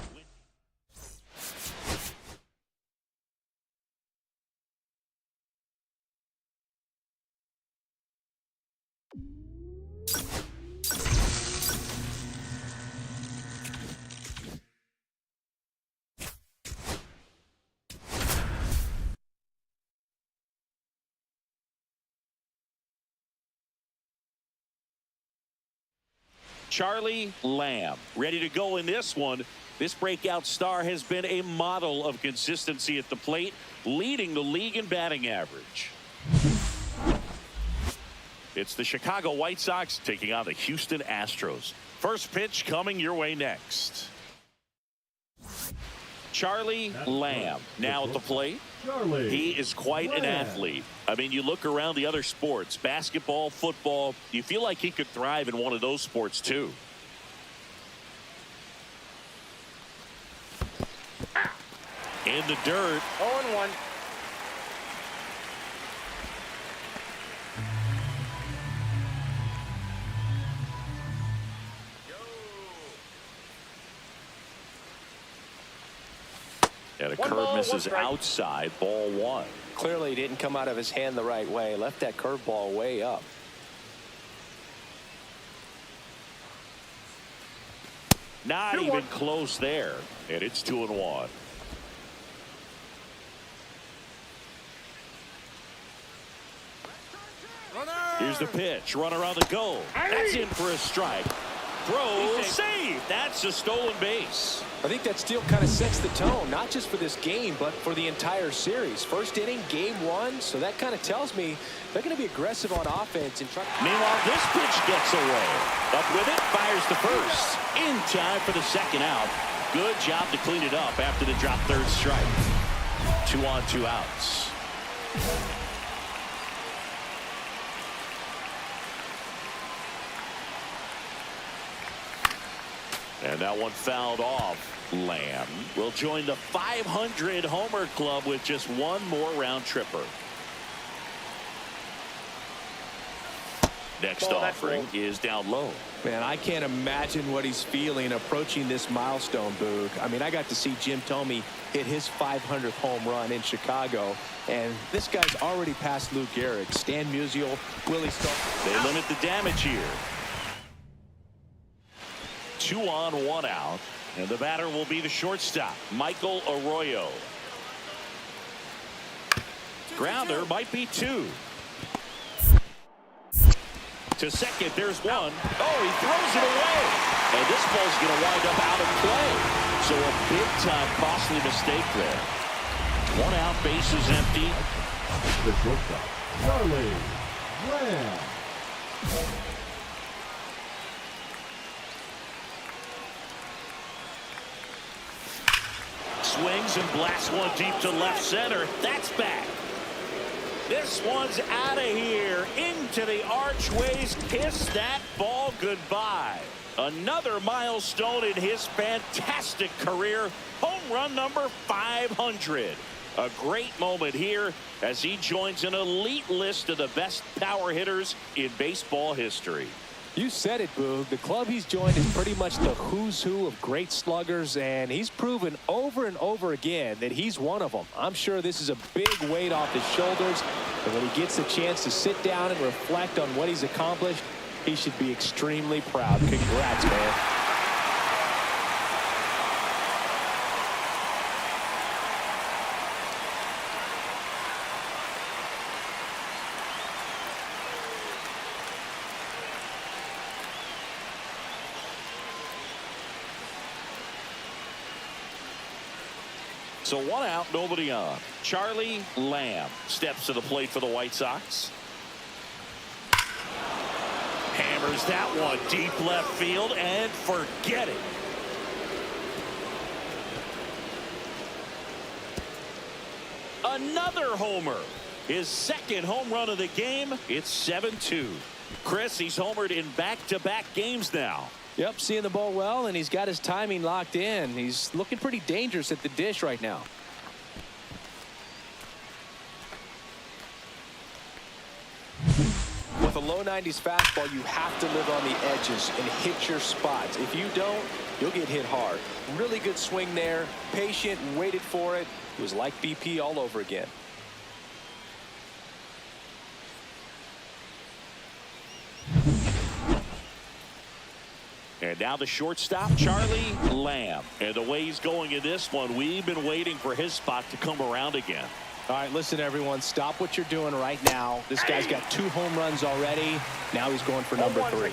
Charlie Lamb ready to go in this one. This breakout star has been a model of consistency at the plate, leading the league in batting average. It's the Chicago White Sox taking on the Houston Astros. First pitch coming your way next. Charlie Lamb now at the plate. He is quite an athlete. I mean, you look around the other sports, basketball, football, you feel like he could thrive in one of those sports too. In the dirt. 0-1. And a curve misses outside, ball 1. Clearly didn't come out of his hand the right way. Left that curveball way up. Not even close there. And it's 2-1. Here's the pitch. Runner on the go. That's in for a strike. Throw, save. That's a stolen base. I think that steal kind of sets the tone, not just for this game, but for the entire series. First inning, game 1, so that kind of tells me they're going to be aggressive on offense. And meanwhile, this pitch gets away. Up with it, fires to first. In time for the second out. Good job to clean it up after the drop third strike. 2 on, 2 outs. And that one fouled off. Lamb will join the 500 homer club with just 1 more round tripper. Next offering is down low. Man, I can't imagine what he's feeling approaching this milestone, Boog. I mean, I got to see Jim Thome hit his 500th home run in Chicago, and this guy's already passed Lou Gehrig, Stan Musial, Willie Starr. They limit the damage here. 2 on, 1 out. And the batter will be the shortstop, Michael Arroyo. Grounder might be 2. To second, there's one. Oh, he throws it away. And this ball's going to wind up out of play. So a big-time costly mistake there. One out, bases empty. The shortstop, Charlie Lamb. Swings and blasts one deep to left center. That's back. This one's out of here. Into the archways. Kiss that ball goodbye. Another milestone in his fantastic career. Home run number 500. A great moment here as he joins an elite list of the best power hitters in baseball history. You said it, Boog. The club he's joined is pretty much the who's who of great sluggers, and he's proven over and over again that he's one of them. I'm sure this is a big weight off his shoulders, and when he gets the chance to sit down and reflect on what he's accomplished, he should be extremely proud. Congrats, man. So one out, nobody on. Charlie Lamb steps to the plate for the White Sox. Hammers that one deep left field and forget it. Another homer. His second home run of the game. It's 7-2. Chris, he's homered in back-to-back games now. Yep, seeing the ball well, and he's got his timing locked in. He's looking pretty dangerous at the dish right now. With a low 90s fastball, you have to live on the edges and hit your spots. If you don't, you'll get hit hard. Really good swing there. Patient, waited for it. It was like BP all over again. And now the shortstop, Charlie Lamb. And the way he's going in this one, we've been waiting for his spot to come around again. All right, listen, everyone. Stop what you're doing right now. This guy's got 2 home runs already. Now he's going for number 3.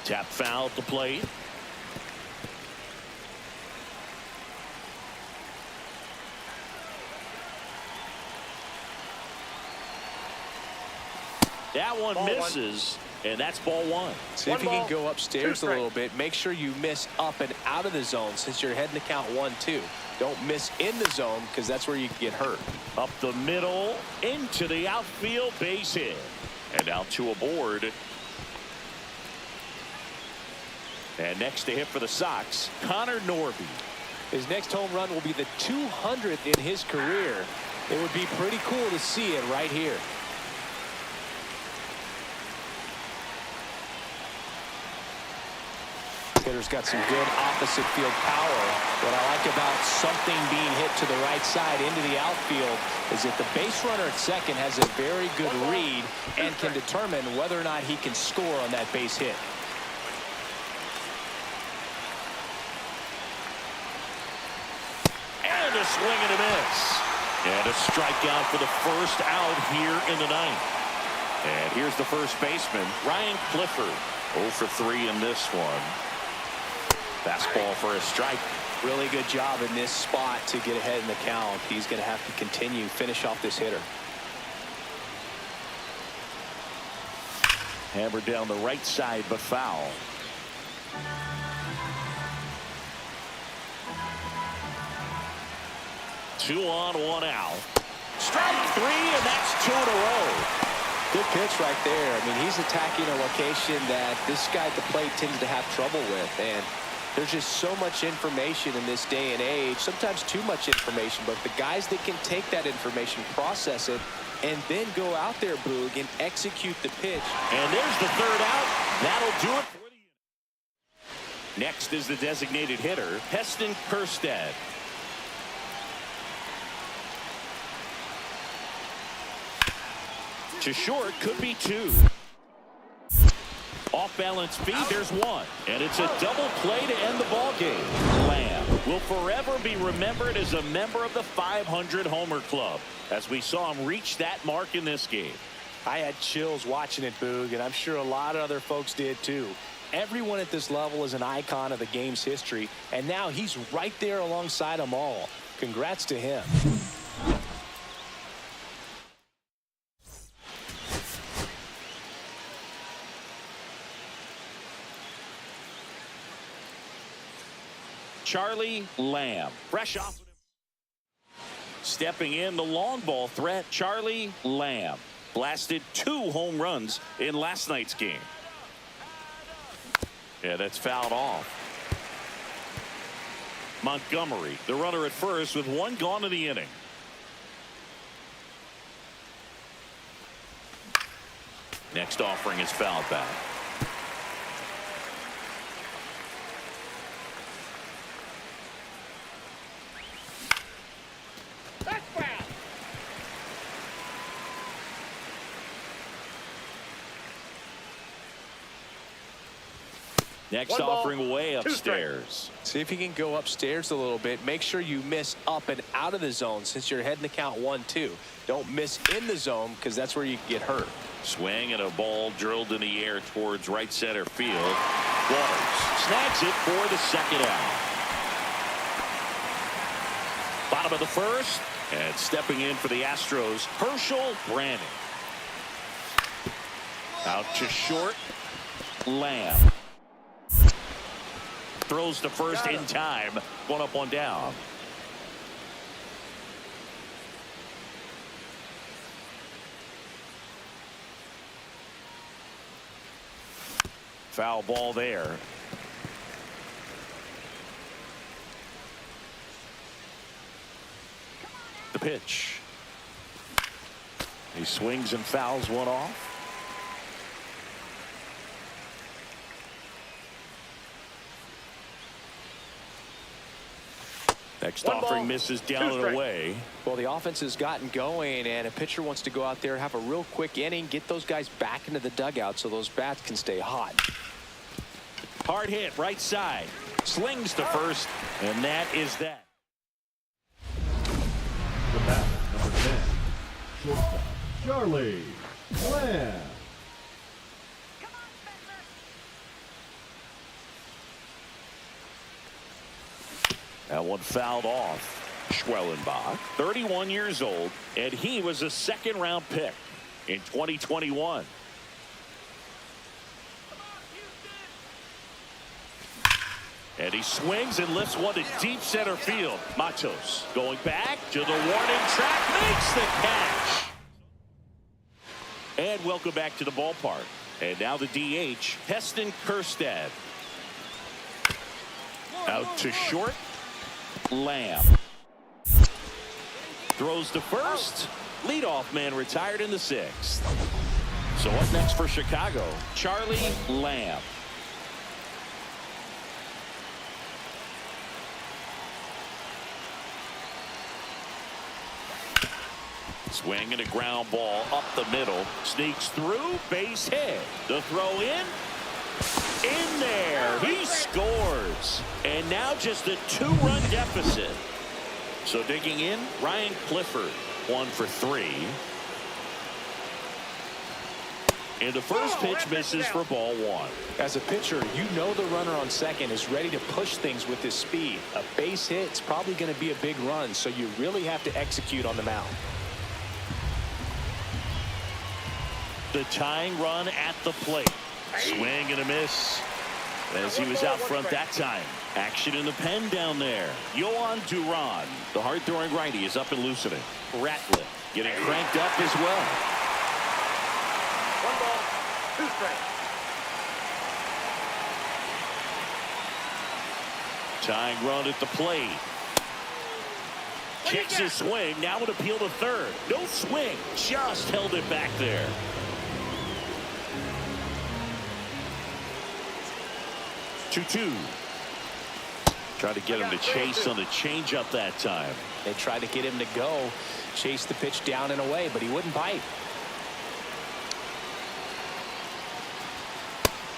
Tap foul at the plate. That one misses, and that's ball 1. See if you can go upstairs a little bit. Make sure you miss up and out of the zone since you're heading to count 1-2. Don't miss in the zone because that's where you can get hurt. Up the middle, into the outfield, base hit. And now 2 aboard. And next to hit for the Sox, Connor Norby. His next home run will be the 200th in his career. It would be pretty cool to see it right here. Hitter's got some good opposite field power. What I like about something being hit to the right side into the outfield is that the base runner at second has a very good read and can determine whether or not he can score on that base hit. And a swing and a miss. And a strikeout for the first out here in the 9th. And here's the first baseman, Ryan Clifford. 0 for 3 in this one. Fastball for a strike. Really good job in this spot to get ahead in the count. He's going to have to continue, finish off this hitter. Hammered down the right side, but foul. Two on, 1 out. Strike 3, and that's 2 in a row. Good pitch right there. I mean, he's attacking a location that this guy at the plate tends to have trouble with. And there's just so much information in this day and age, sometimes too much information, but the guys that can take that information, process it, and then go out there, Boog, and execute the pitch. And there's the 3rd out. That'll do it for the inning. Next is the designated hitter, Heston Kjerstad. To short, could be 2. Off-balance feed, there's one. And it's a double play to end the ball game. Lamb will forever be remembered as a member of the 500 homer club, as we saw him reach that mark in this game. I had chills watching it, Boog, and I'm sure a lot of other folks did too. Everyone at this level is an icon of the game's history, and now he's right there alongside them all. Congrats to him. Charlie Lamb, fresh off. Stepping in, the long ball threat, Charlie Lamb. Blasted 2 home runs in last night's game. Yeah, that's fouled off. Montgomery, the runner at first with 1 gone in the inning. Next offering is fouled back. Next offering away upstairs. See if you can go upstairs a little bit. Make sure you miss up and out of the zone since you're heading to count 1-2. Don't miss in the zone because that's where you get hurt. Swing and a ball drilled in the air towards right center field. Waters snags it for the second out. Bottom of the first, and stepping in for the Astros, Herschel Brandon. Out to short, Lamb. Throws to first in time. 1 up, 1 down. Foul ball there. The pitch. He swings and fouls one off. Next offering misses down and away. Well, the offense has gotten going, and a pitcher wants to go out there, have a real quick inning, get those guys back into the dugout so those bats can stay hot. Hard hit, right side. Slings to first, and that is that. The batter, number 10, shortstop, Charlie Lamb. That one fouled off. Schwellenbach, 31 years old, and he was a second-round pick in 2021. And he swings and lifts one to deep center field. Matos going back to the warning track, makes the catch. And welcome back to the ballpark. And now the DH, Heston Kjerstad. Out to short, Lamb. Throws to first. Leadoff man retired in the 6th. So up next for Chicago, Charlie Lamb. Swing and a ground ball up the middle. Sneaks through, base hit. The throw in there. He scores. And now just a 2-run deficit. So digging in, Ryan Clifford, 1 for 3. And the first pitch misses for ball 1. As a pitcher, you know the runner on second is ready to push things with his speed. A base hit is probably going to be a big run, so you really have to execute on the mound. The tying run at the plate. Swing and a miss as he was out front that time. Action in the pen down there. Yohan Duran, the hard-throwing righty, is up and loosening. Ratliff getting cranked up as well. 1 ball, 2 strikes. Tying run at the plate. Kicks his swing. Now an appeal to third. No swing. Just held it back there. 2-2. Tried to get him to chase on the changeup that time. They tried to get him to go, chase the pitch down and away, but he wouldn't bite.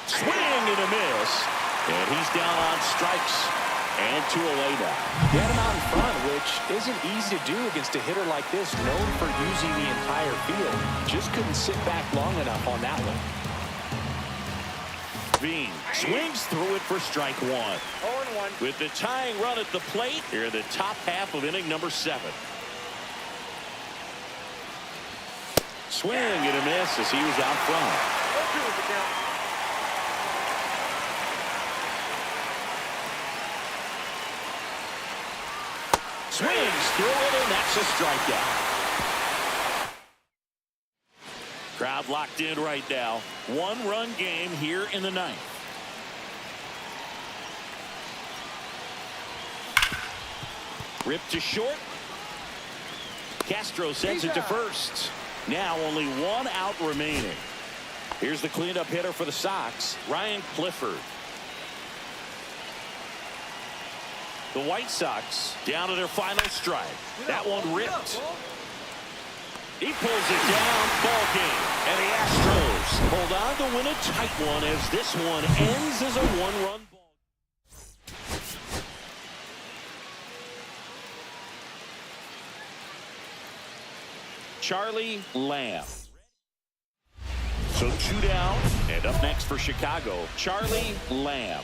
Swing and a miss. And he's down on strikes. And 2 away now. He had him out in front, which isn't easy to do against a hitter like this, known for using the entire field. Just couldn't sit back long enough on that one. Bean swings through it for strike 1. 0-1. With the tying run at the plate here in the top half of inning number 7. Swing and a miss as he was out front. 0-2 is the count. Swings through it, and that's a strikeout. Crowd locked in right now. 1-run game here in the 9th. Ripped to short. Castro sends it to first. Now only 1 out remaining. Here's the cleanup hitter for the Sox, Ryan Clifford. The White Sox down to their final strike. That one ripped. He pulls it down. Ball game. And the Astros hold on to win a tight one as this one ends as a 1-run ball. Charlie Lamb. So 2 down. And up next for Chicago, Charlie Lamb.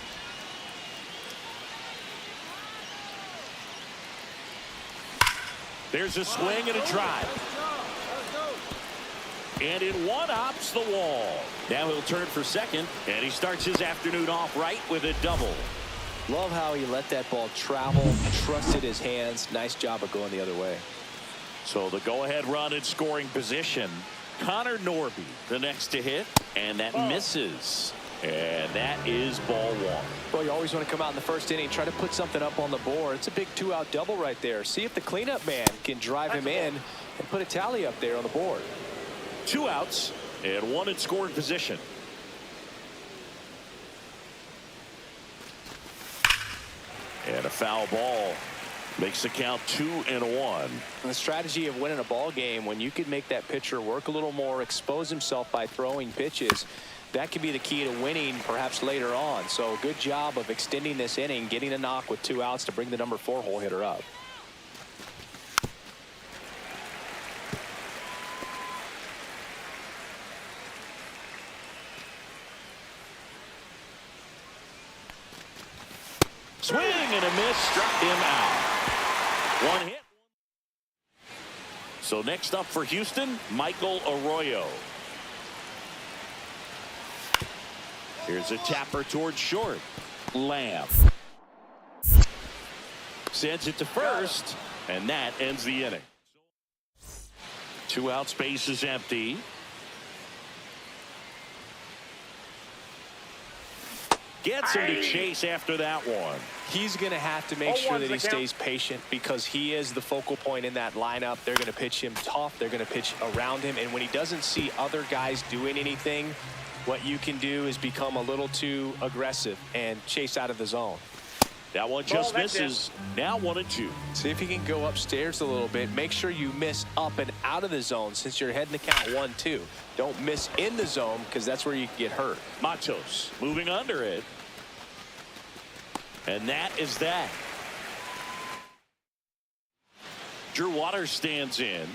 There's a swing and a drive. And in one hops the wall. Now he'll turn for second, and he starts his afternoon off right with a double. Love how he let that ball travel, trusted his hands. Nice job of going the other way. So the go-ahead run in scoring position. Connor Norby, the next to hit, and that misses. And that is ball 1. Well, you always want to come out in the first inning, try to put something up on the board. It's a big 2-out double right there. See if the cleanup man can drive him in and put a tally up there on the board. 2 outs and 1 in scoring position. And a foul ball makes the count 2-1. The strategy of winning a ball game, when you could make that pitcher work a little more, expose himself by throwing pitches, that could be the key to winning perhaps later on. So good job of extending this inning, getting a knock with 2 outs to bring the number 4 hole hitter up. Swing and a miss, struck him out. 1 hit. So next up for Houston, Michael Arroyo. Here's a tapper towards short. Lamb sends it to first, and that ends the inning. 2 outs, base is empty. Gets him to chase after that one. He's going to have to make sure that he stays patient because he is the focal point in that lineup. They're going to pitch him tough. They're going to pitch around him. And when he doesn't see other guys doing anything, what you can do is become a little too aggressive and chase out of the zone. That one just misses. Now 1-2. See if he can go upstairs a little bit. Make sure you miss up and out of the zone since you're heading to count 1-2. Don't miss in the zone because that's where you can get hurt. Matos moving under it. And that is that. Drew Waters stands in.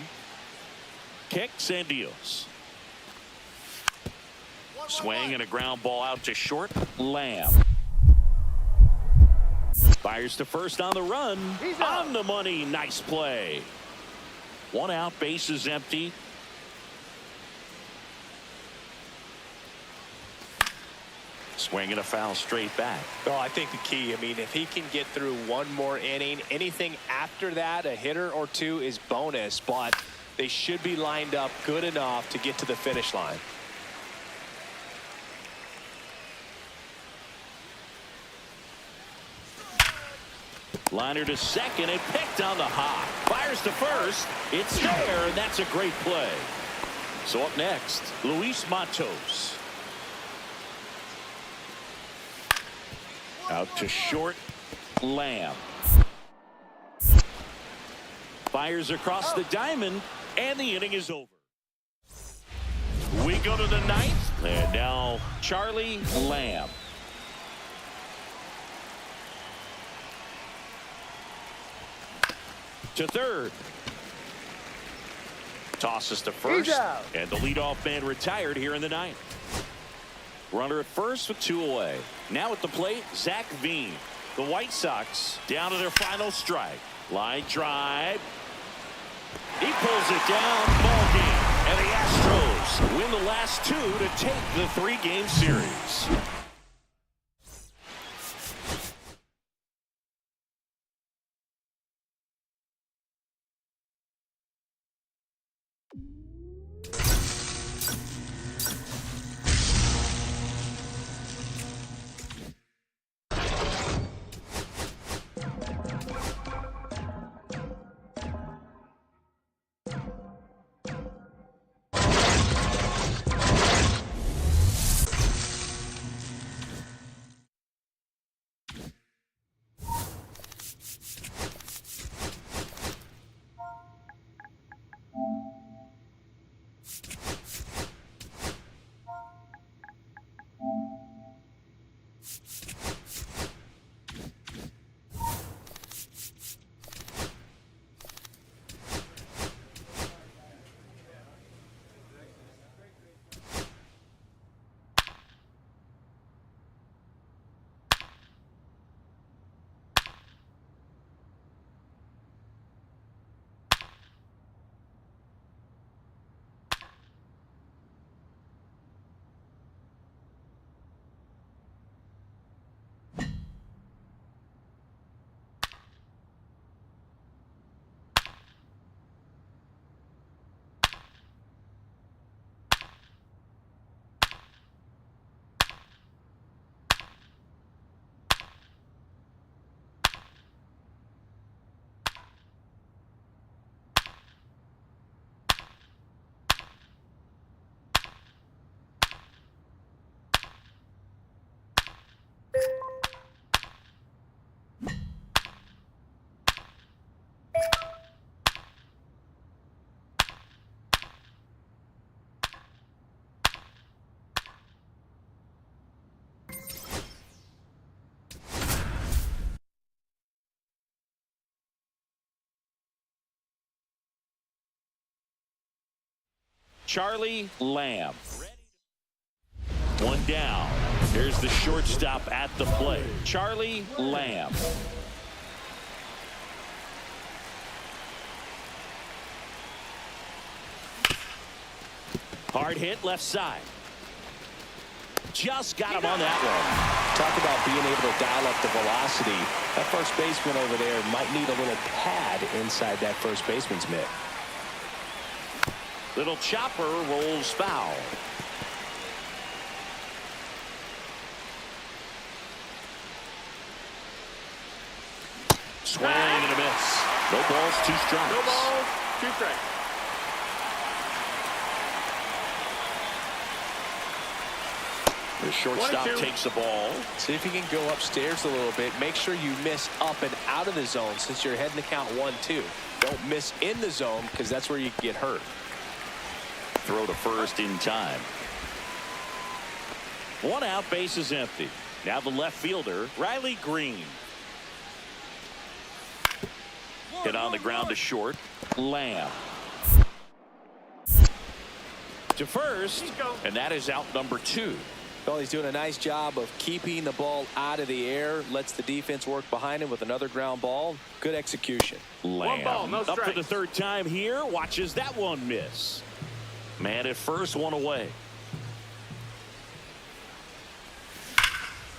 Kicks and deals. Swing and a ground ball out to short. Lamb fires to first on the run. On the money. Nice play. 1 out, base is empty. Swing and a foul straight back. Well, I think the key, I mean, if he can get through 1 more inning, anything after that, a hitter or 2 is bonus, but they should be lined up good enough to get to the finish line. Liner to second and picked on the hop. Fires to first. It's there, and that's a great play. So up next, Luis Matos. Out to short. Lamb fires across the diamond, and the inning is over. We go to the ninth. And now Charlie Lamb. To third. Tosses to first. And the leadoff man retired here in the ninth. Runner at first with 2 away. Now at the plate, Zach Veen. The White Sox down to their final strike. Line drive. He pulls it down. Ball game. And the Astros win the last 2 to take the 3-game series. Charlie Lamb. 1 down. Here's the shortstop at the plate. Charlie Lamb. Hard hit left side. Just got him on that one. Talk about being able to dial up the velocity. That first baseman over there might need a little pad inside that first baseman's mitt. Little chopper rolls foul. Swing and a miss. No balls, 2 strikes. No balls, 2 strikes. The shortstop 22. takes the ball. See if you can go upstairs a little bit. Make sure you miss up and out of the zone since you're heading to count 1-2. Don't miss in the zone because that's where you get hurt. Throw to first in time. 1 out, base is empty. Now the left fielder, Riley Green. Hit on the ground to short. Lamb. To first, and that is out number 2. Well, he's doing a nice job of keeping the ball out of the air. Lets the defense work behind him with another ground ball. Good execution. Lamb 1 ball, no up for strikes. the 3rd time here. Watches that one miss. Man at first, 1 away.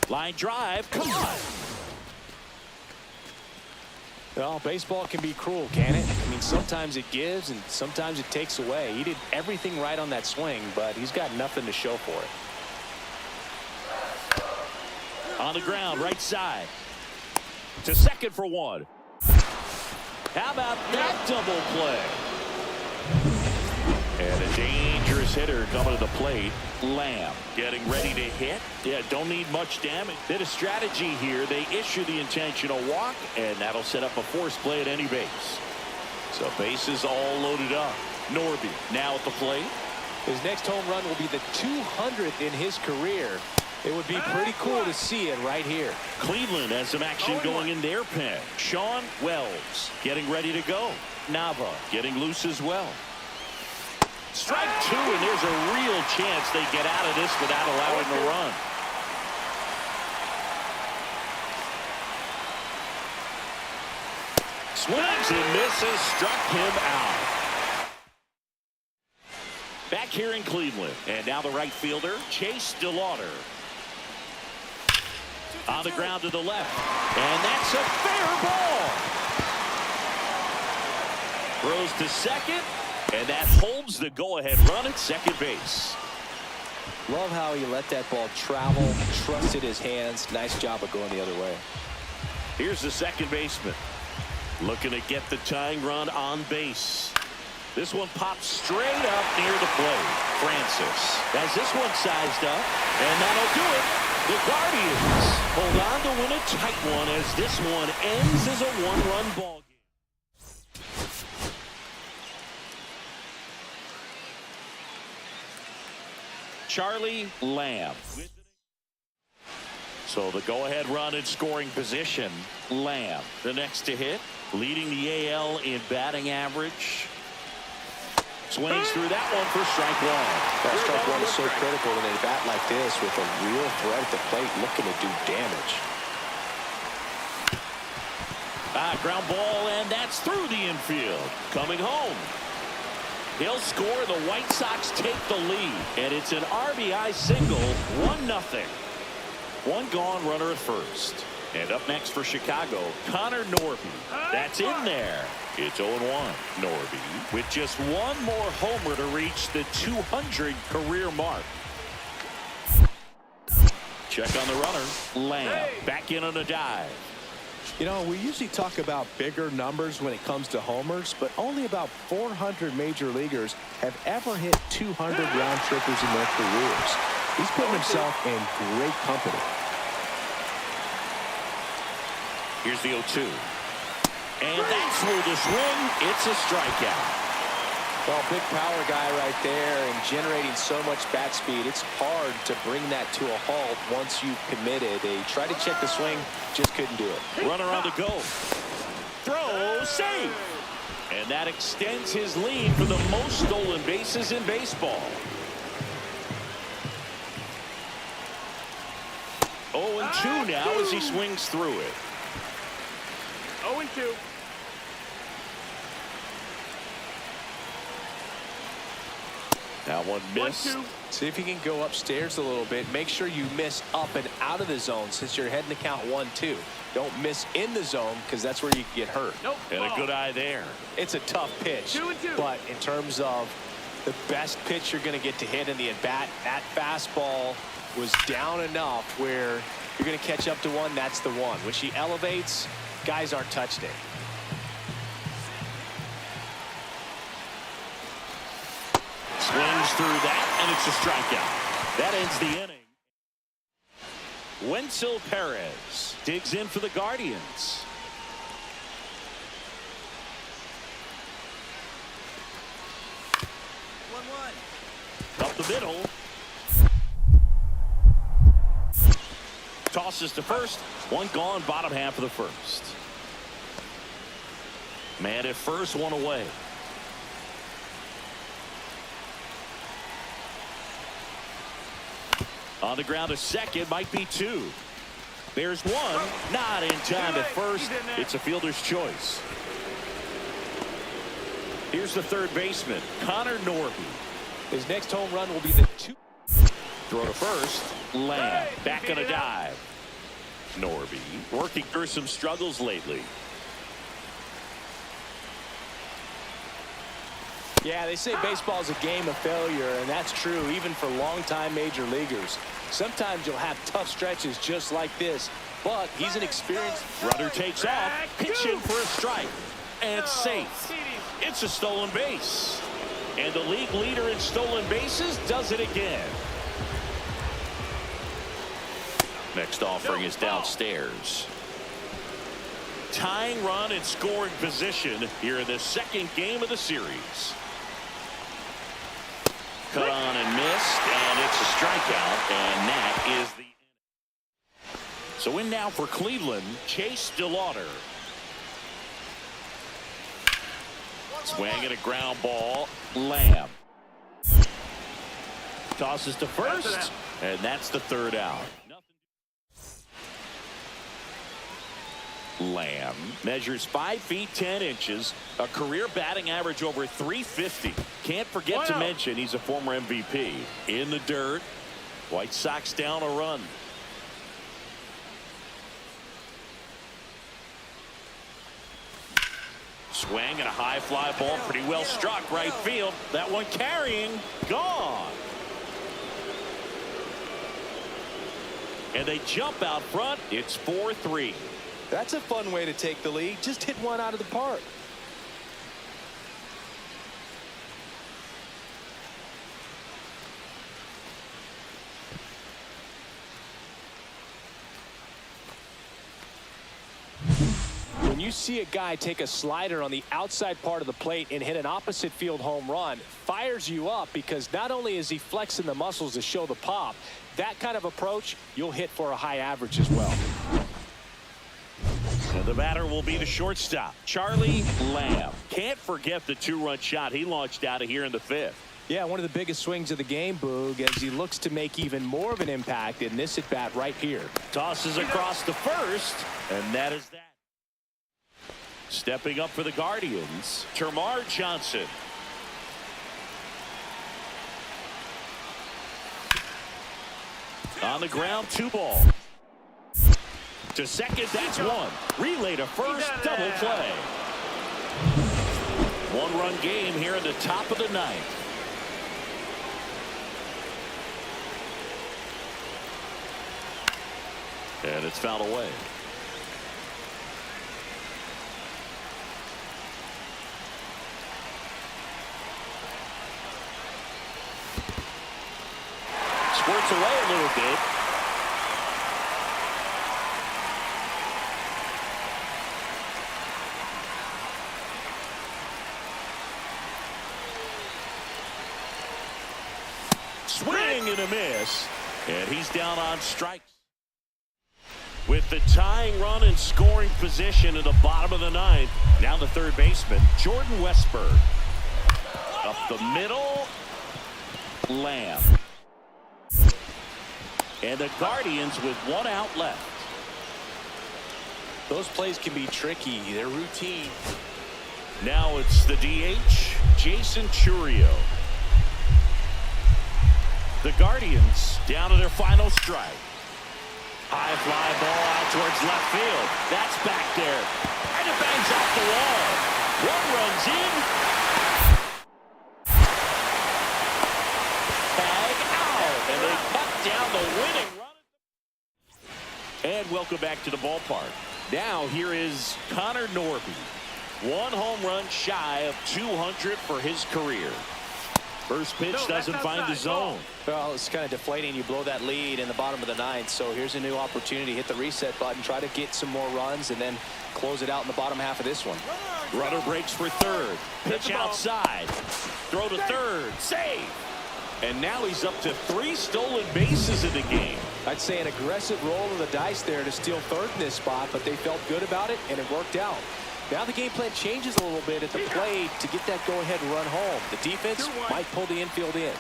Line drive, come on. Well, baseball can be cruel, can it? I mean, sometimes it gives and sometimes it takes away. He did everything right on that swing, but he's got nothing to show for it. On the ground, right side. To second for 1. How about that double play? And a dangerous hitter coming to the plate. Lamb getting ready to hit. Yeah, don't need much damage. Did a strategy here. They issue the intentional walk, and that'll set up a force play at any base. So bases all loaded up. Norby now at the plate. His next home run will be the 200th in his career. It would be pretty cool to see it right here. Cleveland has some action going in their pen. Sean Wells getting ready to go. Nava getting loose as well. Strike two, and there's a real chance they get out of this without allowing a run. Swings and misses, struck him out. Back here in Cleveland, and now the right fielder, Chase DeLauder. On the ground to the left, and that's a fair ball. Throws to second, and that holds the go-ahead run at second base. Love how he let that ball travel, trusted his hands. Nice job of going the other way. Here's the second baseman, looking to get the tying run on base. This one pops straight up near the plate. Francis has this one sized up, and that'll do it. The Guardians hold on to win a tight one as this one ends as a one-run ball game. Charlie Lamb. So the go-ahead run in scoring position. Lamb, the next to hit, leading the AL in batting average. Swings through that one for strike one. That strike one is so critical in a bat like this with a real threat at the plate looking to do damage. Ground ball, and that's through the infield. Coming home. He'll score. The White Sox take the lead, and it's an RBI single, 1-0. One gone, runner at first. And up next for Chicago, Connor Norby. That's in there. It's 0-1. Norby with just one more homer to reach the 200 career mark. Check on the runner. Lamb back in on a dive. You know, we usually talk about bigger numbers when it comes to homers, but only about 400 major leaguers have ever hit 200 round trippers in their careers. He's putting himself in great company. Here's the 0-2. And that's through the swing. It's a strikeout. Well, big power guy right there and generating so much bat speed. It's hard to bring that to a halt once you've committed. They tried to check the swing, just couldn't do it. Runner on the go. Throw, save. And that extends his lead for the most stolen bases in baseball. 0-2 now as he swings through it. 0-2. That one missed. 1-2. See if you can go upstairs a little bit. Make sure you miss up and out of the zone since you're heading to count 1-2. Don't miss in the zone because that's where you can get hurt. Nope. And a good eye there. It's a tough pitch. 2-2. But in terms of the best pitch you're going to get to hit in the at-bat, that fastball was down enough where you're going to catch up to one. That's the one. When she elevates, guys aren't touched it. Swings through that, and it's a strikeout. That ends the inning. Wenzel Perez digs in for the Guardians. Up the middle. Tosses to first. One gone, bottom half of the first. Man at first, one away. On the ground to second, might be two. There's one, not in time at first. It's a fielder's choice. Here's the third baseman, Connor Norby. His next home run will be the 2. Throw to first, Lamb, back on a dive. Norby working through some struggles lately. Yeah, they say baseball is a game of failure, and that's true even for longtime major leaguers. Sometimes you'll have tough stretches just like this, but he's an experienced Runner takes off, pitching for a strike, and safe. It's a stolen base. And the league leader in stolen bases does it again. Next offering is downstairs. Tying run and scoring position here in the second game of the series. Cut on and missed, and it's a strikeout, and that is the... So in now for Cleveland, Chase DeLauder. Swing at a ground ball. Lamb tosses to first, and that's the third out. Lamb measures 5 feet 10 inches, a career batting average over .350. Can't forget to mention he's a former MVP. In the dirt, White Sox down a run. Swing and a high fly ball, pretty well struck right field. That one carrying, gone. And they jump out front. It's 4-3. That's a fun way to take the lead. Just hit one out of the park. When you see a guy take a slider on the outside part of the plate and hit an opposite field home run, fires you up because not only is he flexing the muscles to show the pop, that kind of approach, you'll hit for a high average as well. And the batter will be the shortstop, Charlie Lamb. Can't forget the 2-run shot he launched out of here in the 5th. Yeah, one of the biggest swings of the game, Boog, as he looks to make even more of an impact in this at-bat right here. Tosses across the first, and that is that. Stepping up for the Guardians, Termarr Johnson. On the ground, 2 ball. To second, that's 1. Relay to first, double play. 1-run game here in the top of the 9th. And it's fouled away. Squirts away a little bit. Swing and a miss. And he's down on strikes. With the tying run in scoring position in the bottom of the 9th. Now the third baseman, Jordan Westberg. Up the middle, Lamb. And the Guardians with 1 out left. Those plays can be tricky. They're routine. Now it's the DH, Jason Churio. The Guardians down to their final strike. High fly ball out towards left field. That's back there. And it bangs off the wall. 1 runs in. Tag out. And they cut down the winning run. And welcome back to the ballpark. Now here is Connor Norby. 1 home run shy of 200 for his career. First pitch doesn't find the zone. Well, it's kind of deflating. You blow that lead in the bottom of the 9th. So here's a new opportunity. Hit the reset button. Try to get some more runs and then close it out in the bottom half of this one. Runner breaks for third. Pitch outside. Throw to third. Save. And now he's up to 3 stolen bases in the game. I'd say an aggressive roll of the dice there to steal third in this spot, but they felt good about it, and it worked out. Now the game plan changes a little bit at the plate to get that go-ahead run home. The defense might pull the infield in.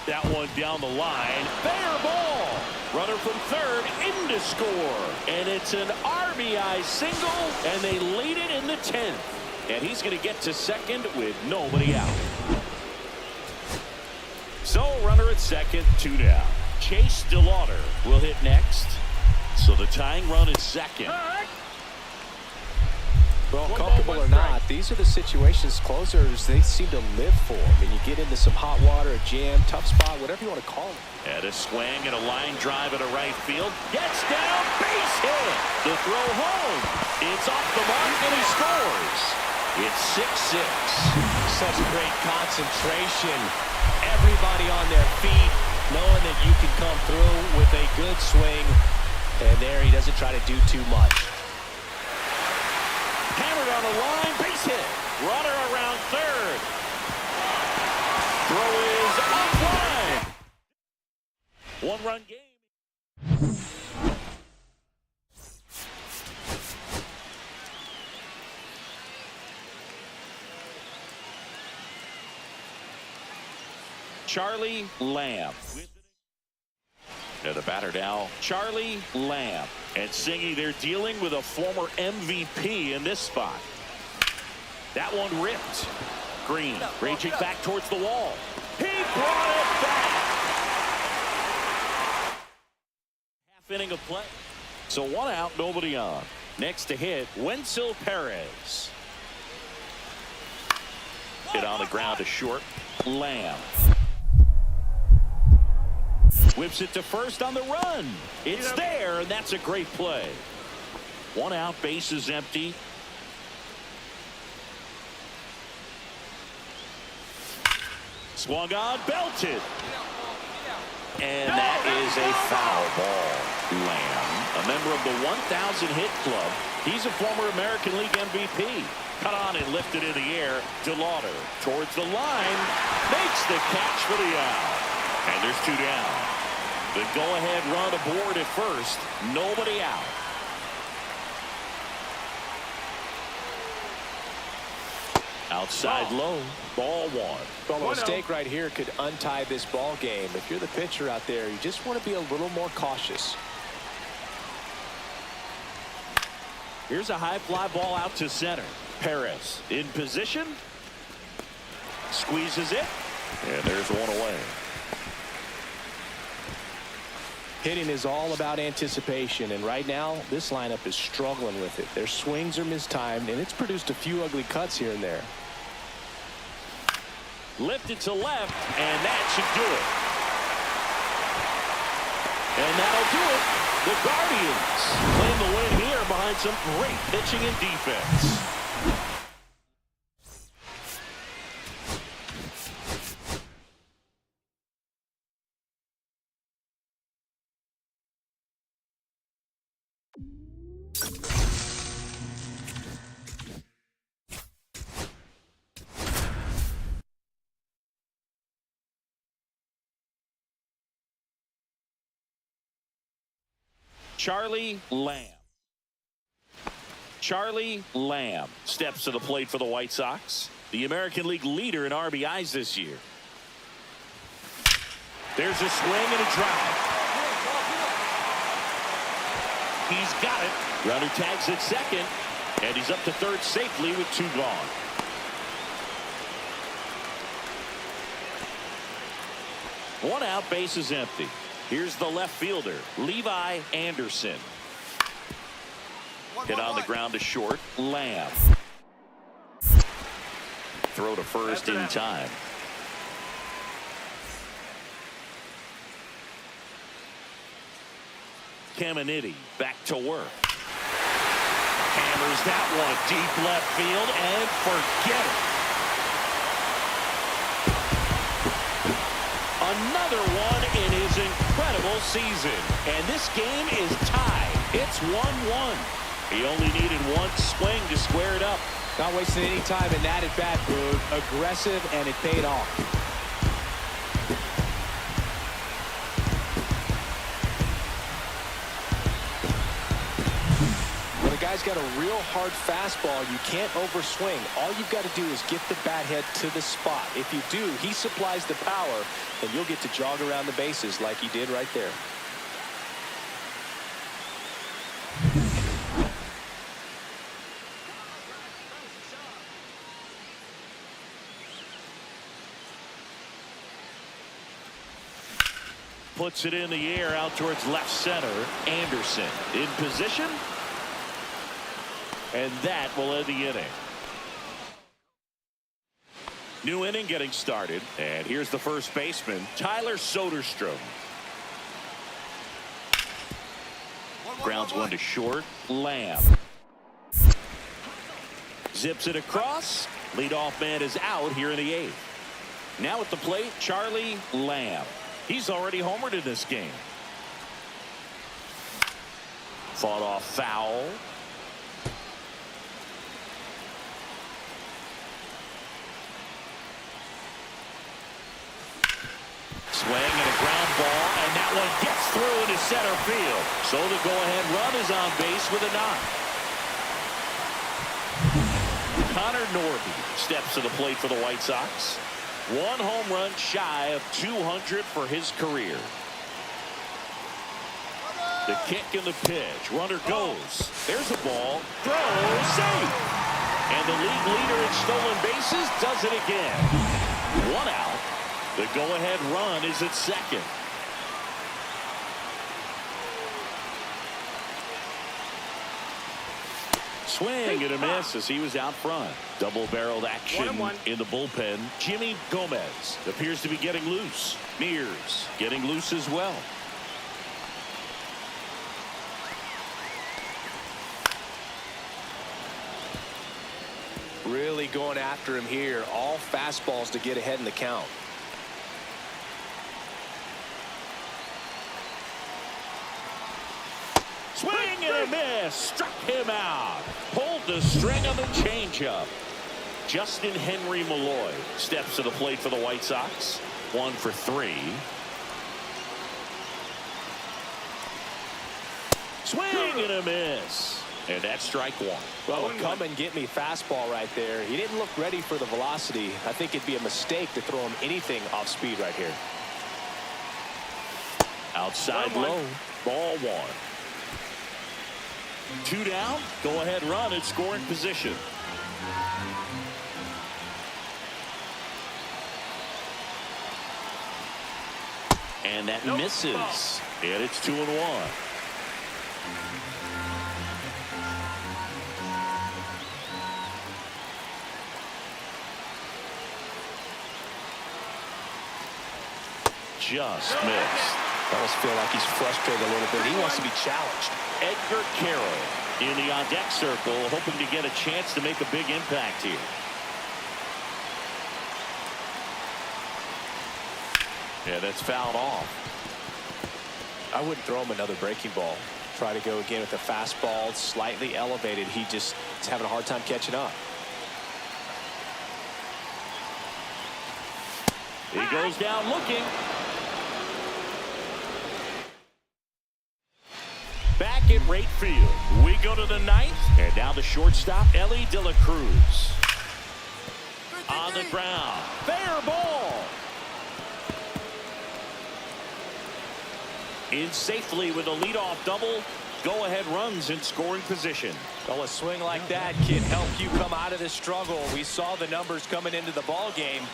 That one down the line. Fair ball. Runner from third in to score. And it's an RBI single, and they lead it in the 10th. And he's going to get to second with nobody out. So runner at second, 2 down. Chase DeLauder will hit next. So the tying run is second. Well, comfortable or not, these are the situations closers they seem to live for. I mean, you get into some hot water, a jam, tough spot, whatever you want to call it. And a swing and a line drive into right field. Gets down, base hit. The throw home. It's off the mark and he scores. It's 6-6. Such great concentration. Everybody on their feet, knowing that you can come through with a good swing. And there he doesn't try to do too much. Hammered on the line, base hit. Runner around third. Throw is offline. One-run game. Charlie Lamb. And the batter now, Charlie Lamb. And Singy, they're dealing with a former MVP in this spot. That one ripped. Green raging back towards the wall. He brought it back. Half inning of play. So one out, nobody on. Next to hit, Wenzel Perez. Hit on the ground to short. Lamb. Whips it to first on the run. It's there, and that's a great play. One out, base is empty. Swung on, belted. And that is a foul ball. Lamb, a member of the 1,000 hit club. He's a former American League MVP. Cut on and lifted in the air. DeLauder towards the line. Makes the catch for the out. And there's two down. The go-ahead run aboard at first. Nobody out. Outside low. Ball one. Well, a mistake right here could untie this ball game. If you're the pitcher out there, you just want to be a little more cautious. Here's a high fly ball out to center. Perez in position. Squeezes it. And there's one away. Hitting is all about anticipation, and right now this lineup is struggling with it. Their swings are mistimed, and it's produced a few ugly cuts here and there. Lifted to left, and that should do it. And that'll do it. The Guardians claim the win here behind some great pitching and defense. Charlie Lamb. Charlie Lamb steps to the plate for the White Sox, the American League leader in RBIs this year. There's a swing and a drive. He's got it. Runner tags at second, and he's up to third safely with two gone. One out, base is empty. Here's the left fielder, Levi Anderson. Hit on the ground to short, Lamb. Throw to first in time. Caminiti back to work. Hammers that one deep left field and forget it. Another one in his incredible season. And this game is tied. It's 1-1. He only needed one swing to square it up. Not wasting any time in that at-bat, Boog. Aggressive, and it paid off. When a guy's got a real hard fastball, you can't overswing. All you've got to do is get the bat head to the spot. If you do, he supplies the power, and you'll get to jog around the bases like he did right there. Puts it in the air out towards left center. Anderson in position. And that will end the inning. New inning getting started. And here's the first baseman, Tyler Soderstrom. Grounds one to short. Lamb. Zips it across. Leadoff man is out here in the eighth. Now at the plate, Charlie Lamb. He's already homered in this game. Fought off foul. swing and a ground ball, and that one gets through into center field. So the go-ahead run is on base with a knock. Connor Norby steps to the plate for the White Sox. One home run shy of 200 for his career. The kick and the pitch. Runner goes. There's a ball. Throw. Safe. And the league leader in stolen bases does it again. One out. The go-ahead run is at second. Swing and a miss as he was out front. Double-barreled action in the bullpen. Jimmy Gomez appears to be getting loose. Mears getting loose as well. Really going after him here. All fastballs to get ahead in the count. Swing and a miss. Struck him out. Pulled the string on the changeup. Justin Henry Malloy steps to the plate for the White Sox. 1 for 3. Swing and a miss. And that's strike one. Well, come and get me fastball right there. He didn't look ready for the velocity. I think it'd be a mistake to throw him anything off speed right here. Outside low. Ball 1. 2 down. Go ahead run in scoring position. And that misses. And it's 2-1. Just missed. I almost feel like he's frustrated a little bit. He wants to be challenged. Edgar Carroll in the on-deck circle, hoping to get a chance to make a big impact here. Yeah, that's fouled off. I wouldn't throw him another breaking ball. Try to go again with a fastball, slightly elevated. He just is having a hard time catching up. He goes down looking. Back in right field. We go to the 9th. And now the shortstop, Ellie De La Cruz. On the ground. Fair ball. In safely with a leadoff double. Go-ahead runs in scoring position. Well, a swing like that can help you come out of this struggle. We saw the numbers coming into the ball game,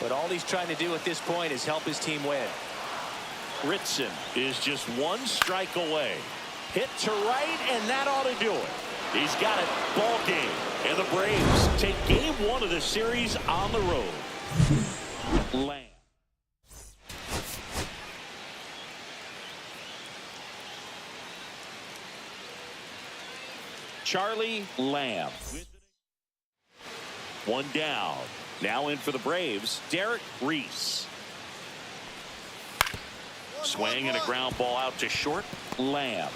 but all he's trying to do at this point is help his team win. Ritson is just 1 strike away. Hit to right, and that ought to do it. He's got it. Ball game. And the Braves take game 1 of the series on the road. Lamb. Charlie Lamb. 1 down. Now in for the Braves, Derek Reese. Swing and a ground ball out to short. Lamb.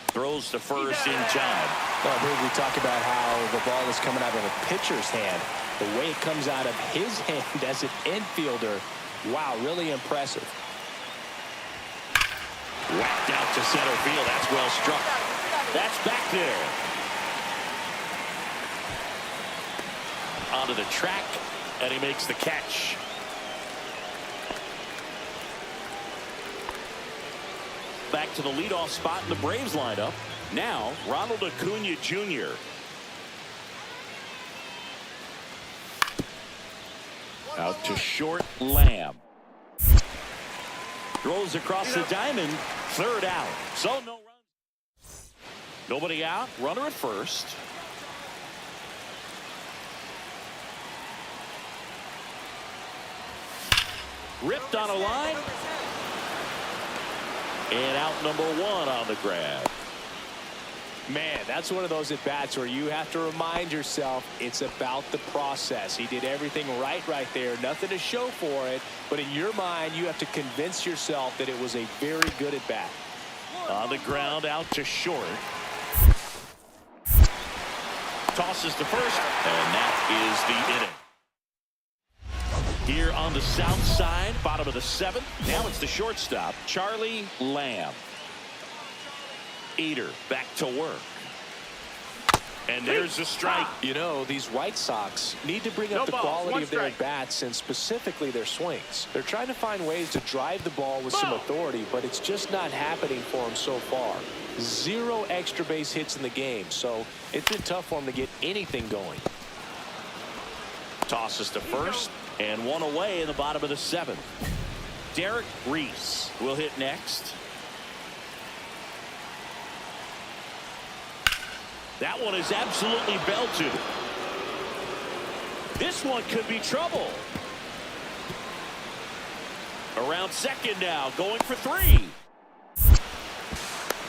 Throws to first in time. Well, I heard we talk about how the ball is coming out of a pitcher's hand. The way it comes out of his hand as an infielder, wow, really impressive. Whacked out to center field. That's well struck. That's back there. Onto the track, and he makes the catch. Back to the leadoff spot in the Braves lineup. Now, Ronald Acuna Jr. Out to short, Lamb. Throws across the diamond, 3rd out. So no runs. Nobody out, runner at first. Ripped on a line. And out number 1 on the grab. Man, that's one of those at-bats where you have to remind yourself it's about the process. He did everything right there. Nothing to show for it. But in your mind, you have to convince yourself that it was a very good at-bat. On the ground, out to short. Tosses to first, and that is the inning. Here on the south side, bottom of the 7th. Now it's the shortstop, Charlie Lamb. Eater back to work. And there's a strike. You know, these White Sox need to bring up the quality of their at-bats and specifically their swings. They're trying to find ways to drive the ball with some authority, but it's just not happening for them so far. 0 extra base hits in the game, so it's been tough for them to get anything going. Tosses to first, and 1 away in the bottom of the 7th. Derek Reese will hit next. That one is absolutely belted. This one could be trouble. Around second now, going for 3.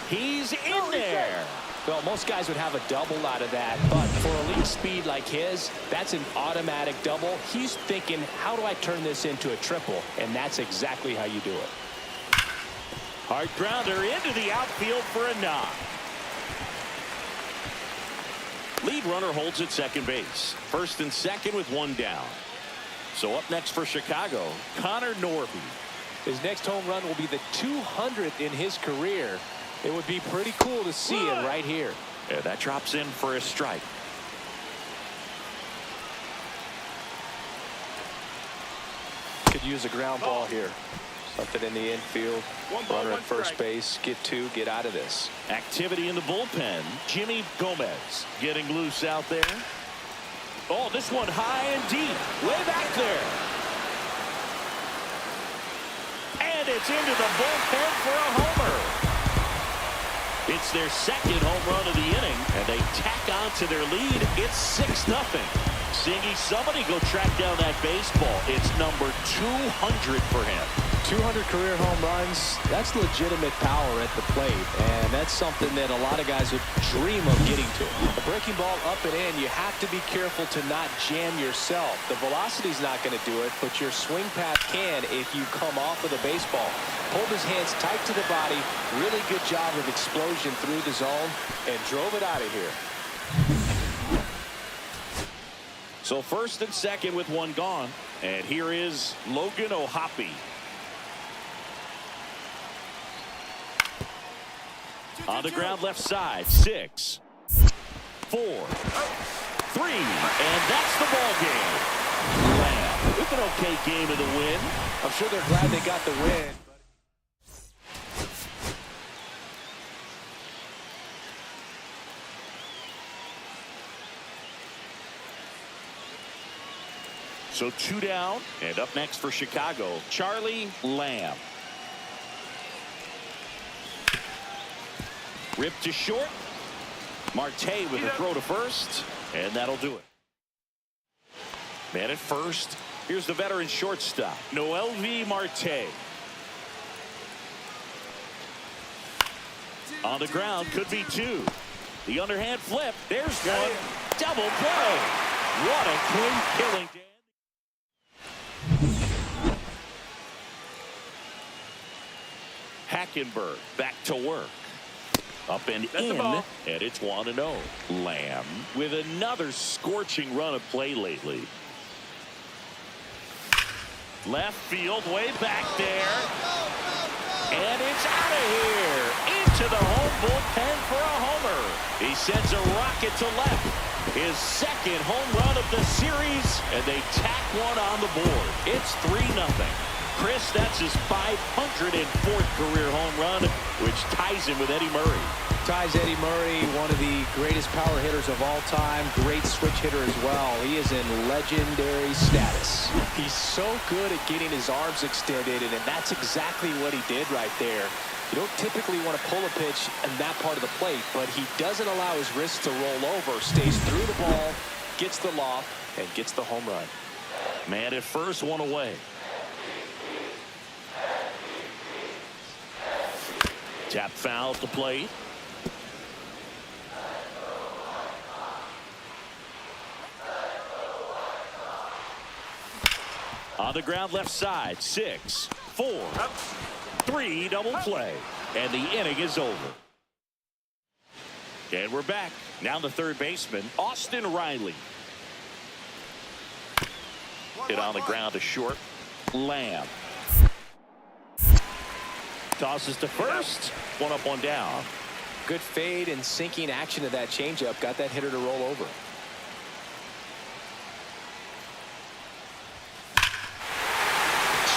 He's in there. Well, most guys would have a double out of that, but for elite speed like his, that's an automatic double. He's thinking, how do I turn this into a triple? And that's exactly how you do it. Hard grounder into the outfield for a knock. Lead runner holds at second base. First and second with 1 down. So up next for Chicago, Connor Norby. His next home run will be the 200th in his career. It would be pretty cool to see it right here. Yeah, that drops in for a strike. Could use a ground ball here. Something in the infield. Runner at first base. Get 2. Get out of this. Activity in the bullpen. Jimmy Gomez getting loose out there. Oh, this one high and deep. Way back there. And it's into the bullpen for a homer. It's their second home run of the inning, and they tack on to their lead. It's 6-0. Singy, somebody go track down that baseball. It's number 200 for him. 200 career home runs, that's legitimate power at the plate, and that's something that a lot of guys would dream of getting to. A breaking ball up and in, you have to be careful to not jam yourself. The velocity's not going to do it, but your swing path can if you come off of the baseball. Pulled his hands tight to the body, really good job of explosion through the zone, and drove it out of here. So first and second with 1 gone, and here is Logan O'Hoppe. On the ground left side, 6, 4, 3, and that's the ball game. Lamb with an okay game of the win. I'm sure they're glad they got the win. So 2 down, and up next for Chicago, Charlie Lamb. Ripped to short. Marte with a throw to first, and that'll do it. Man at first. Here's the veteran shortstop, Noel V. Marte. On the ground, could be 2. The underhand flip. There's one. Double play. What a clean killing. Hackenberg back to work. Up and in, and it's 1-0. Lamb with another scorching run of play lately. Left field, way back there. And it's out of here. Into the home bullpen for a homer. He sends a rocket to left. His second home run of the series, and they tack one on the board. It's 3-0. Chris, that's his 504th career home run, which ties him with Eddie Murray. Ties Eddie Murray, one of the greatest power hitters of all time. Great switch hitter as well. He is in legendary status. He's so good at getting his arms extended, and that's exactly what he did right there. You don't typically want to pull a pitch in that part of the plate, but he doesn't allow his wrist to roll over. Stays through the ball, gets the loft, and gets the home run. Man at first, 1 away. Tap foul at the plate. On the ground left side, 6, 4, 3, double play. And the inning is over. And we're back. Now the third baseman, Austin Riley. Hit on the ground to short. Lamb. Tosses to first. One up, one down. Good fade and sinking action of that changeup. Got that hitter to roll over.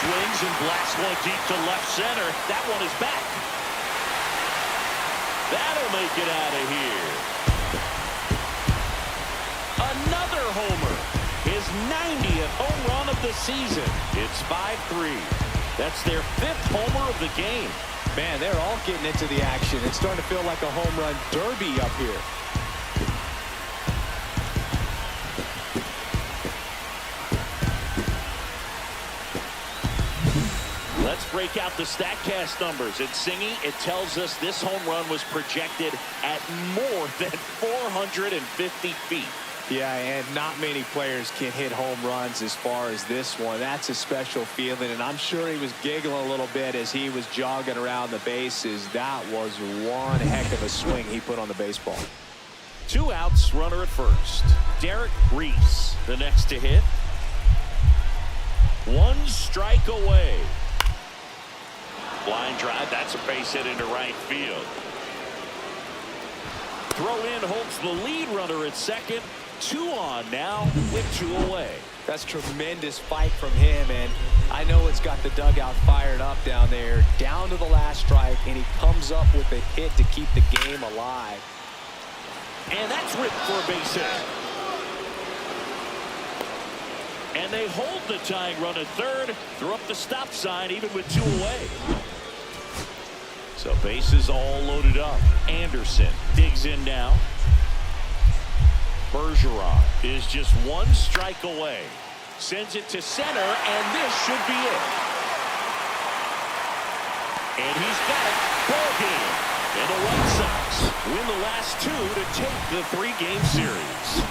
Swings and blasts one deep to left center. That one is back. That'll make it out of here. Another homer. His 90th home run of the season. It's 5-3. That's their 5th homer of the game. Man, they're all getting into the action. It's starting to feel like a home run derby up here. Let's break out the StatCast numbers. It's Singy. It tells us this home run was projected at more than 450 feet. Yeah, and not many players can hit home runs as far as this one. That's a special feeling, and I'm sure he was giggling a little bit as he was jogging around the bases. That was one heck of a swing he put on the baseball. 2 outs, runner at first. Derek Reese, the next to hit. 1 strike away. Line drive, that's a base hit into right field. Throw in holds the lead runner at second. 2 on now with 2 away. That's tremendous fight from him, and I know it's got the dugout fired up down there. Down to the last strike, and he comes up with a hit to keep the game alive. And that's ripped for a base hit. And they hold the tying run at third. Throw up the stop sign even with 2 away. So bases all loaded up. Anderson digs in now. Bergeron is just 1 strike away. Sends it to center, and this should be it. And he's got it. Ball game. And the Red Sox win the last 2 to take the 3-game series.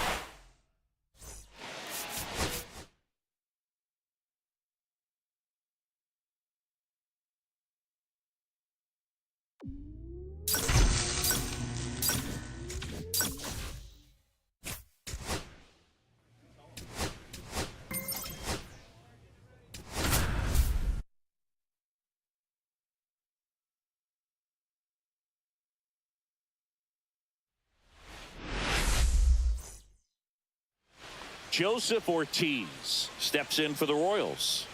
Joseph Ortiz steps in for the Royals.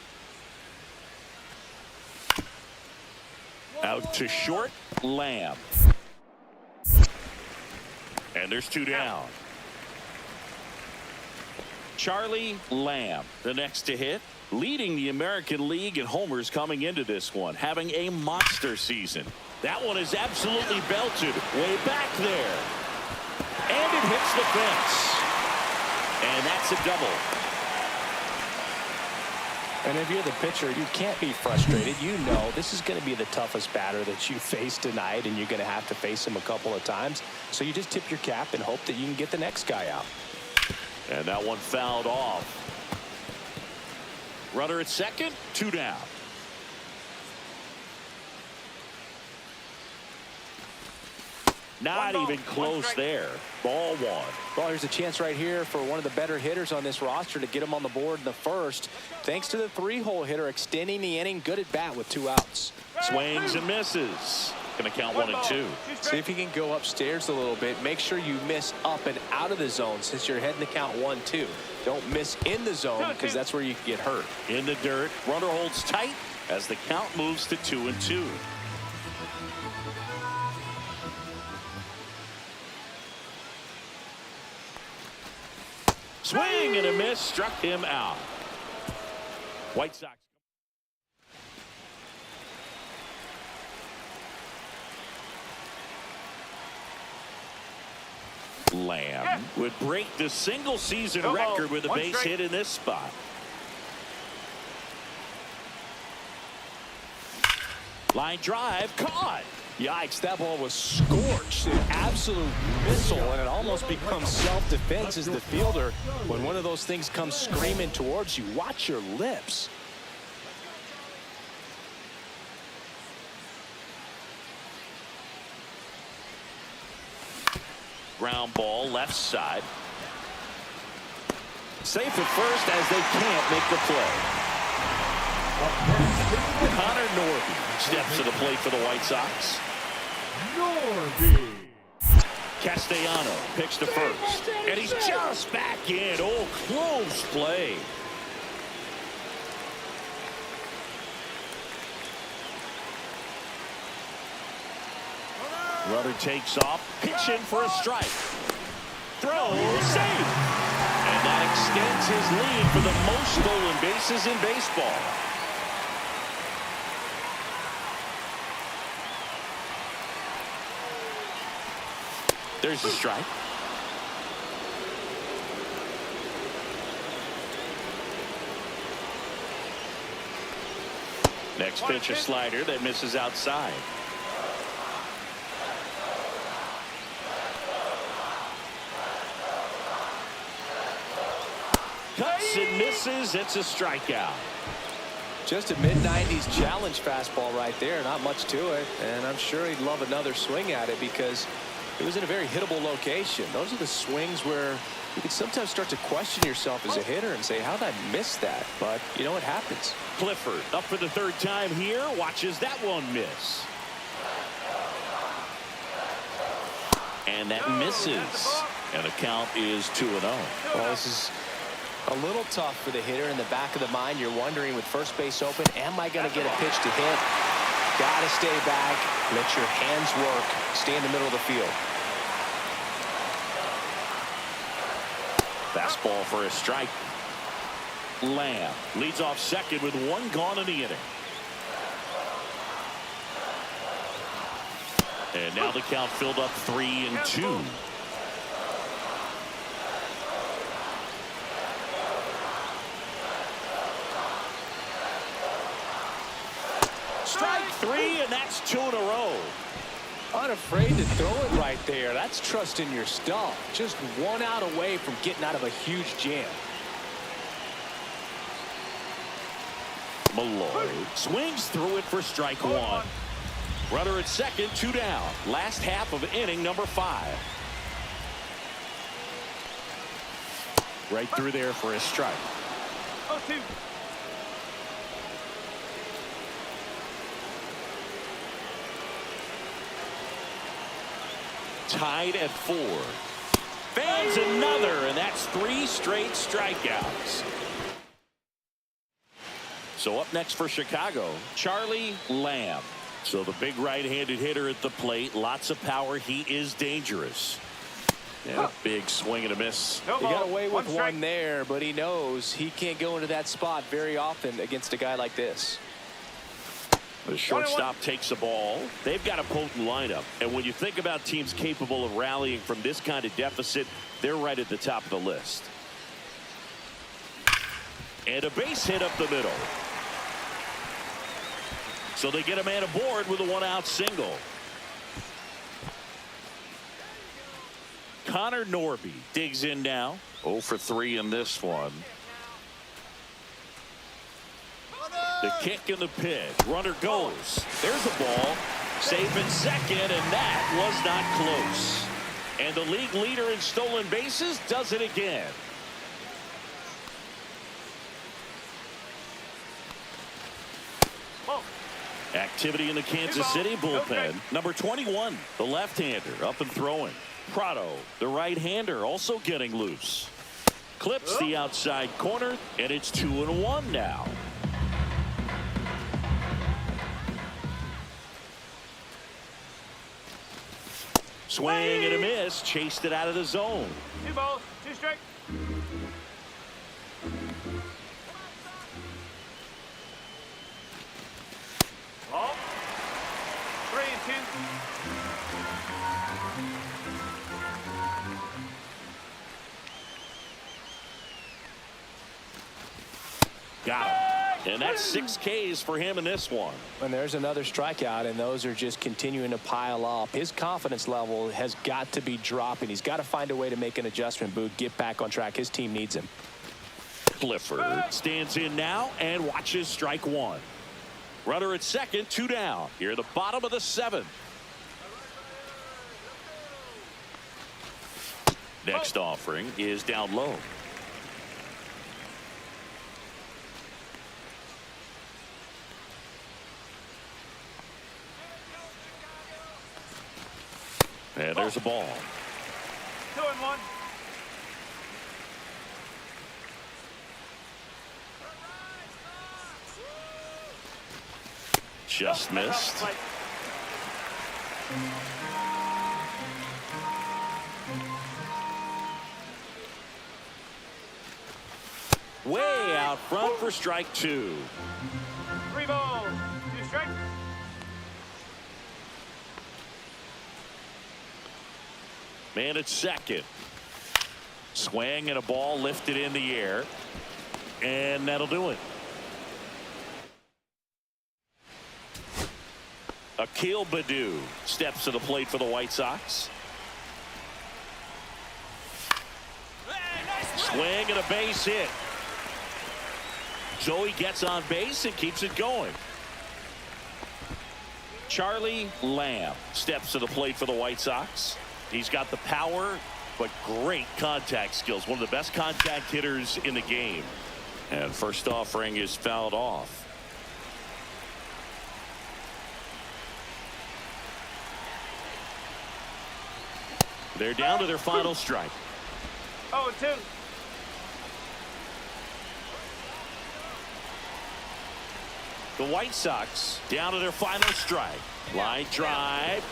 Out to short, Lamb. And there's 2 down. Charlie Lamb, the next to hit, leading the American League in homers coming into this one, having a monster season. That one is absolutely belted way back there. And it hits the fence. And that's a double. And if you're the pitcher, you can't be frustrated. You know this is going to be the toughest batter that you face tonight, and you're going to have to face him a couple of times. So you just tip your cap and hope that you can get the next guy out. And that one fouled off. Runner at second, 2 down. Not even close there. Ball 1. Well, here's a chance right here for one of the better hitters on this roster to get him on the board in the first. Thanks to the 3-hole hitter extending the inning. Good at bat with 2 outs. Swings and misses. Going to count 1 and 2. See if he can go upstairs a little bit. Make sure you miss up and out of the zone since you're heading to count 1-2. Don't miss in the zone because that's where you can get hurt. In the dirt, runner holds tight as the count moves to 2 and 2. Swing and a miss, struck him out. White Sox. Lamb would break the single season record with a base hit in this spot. Line drive caught. Yikes, that ball was scorched. An absolute missile, and it almost becomes self-defense as the fielder. When one of those things comes screaming towards you, watch your lips. Ground ball left side. Safe at first as they can't make the play. Connor Norby steps to the plate for the White Sox. Norby. Castellano picks to first. And he's just back in. Oh, close play. Runner takes off. Pitch in for a strike. Throw, safe. And that extends his lead for the most stolen bases in baseball. There's a strike. Next pitch, a slider that misses outside. Cuts and misses. It's a strikeout. Just a mid-90s challenge fastball right there. Not much to it. And I'm sure he'd love another swing at it because it was in a very hittable location. Those are the swings where you can sometimes start to question yourself as a hitter and say, how did I miss that? But, you know, it happens. Clifford up for the third time here. Watches that one miss. And that misses. And the count is 2-0. Well, this is a little tough for the hitter. In the back of the mind, you're wondering with first base open, am I going to get a pitch to hit? Got to stay back. Let your hands work. Stay in the middle of the field. Fastball for a strike. Lamb leads off second with one gone in the inning. And now the count filled up 3-2. Strike three, and that's 2 in a row. Unafraid to throw it right there. That's trusting your stuff. Just one out away from getting out of a huge jam. Malloy swings through it for strike one. Runner at second, 2 down. Last half of inning number 5. Right through there for a strike. 0-2. Tied at 4. Fans another, and that's 3 straight strikeouts. So up next for Chicago, Charlie Lamb. So the big right-handed hitter at the plate. Lots of power. He is dangerous. Yeah, big swing and a miss. He got away with one there, but he knows he can't go into that spot very often against a guy like this. The shortstop takes the ball. They've got a potent lineup. And when you think about teams capable of rallying from this kind of deficit, they're right at the top of the list. And a base hit up the middle. So they get a man aboard with a 1-out single. Connor Norby digs in now. 0 for 3 in this one. The kick and the pitch. Runner goes. There's a ball. Safe at second, and that was not close. And the league leader in stolen bases does it again. Activity in the Kansas City bullpen. Number 21, the left-hander, up and throwing. Prado, the right-hander, also getting loose. Clips the outside corner, and it's 2-1 now. Swing and a miss. Chased it out of the zone. 2 balls, 2 strikes. Ball. 3-2. Got him. And that's 6 Ks for him in this one. And there's another strikeout, and those are just continuing to pile up. His confidence level has got to be dropping. He's got to find a way to make an adjustment, Boog, get back on track. His team needs him. Clifford stands in now and watches strike 1. Runner at second, 2 down. Here at the bottom of the 7th. Next offering is down low. there's a ball. 2-1. Just missed. Way out front for strike 2. 3 balls, 2 strikes. Man at second. Swing and a ball lifted in the air. And that'll do it. Akil Baddoo steps to the plate for the White Sox. Swing and a base hit. So he gets on base and keeps it going. Charlie Lamb steps to the plate for the White Sox. He's got the power, but great contact skills. One of the best contact hitters in the game. And first offering is fouled off. They're down to their final strike. 0-2. The White Sox down to their final strike. Line drive.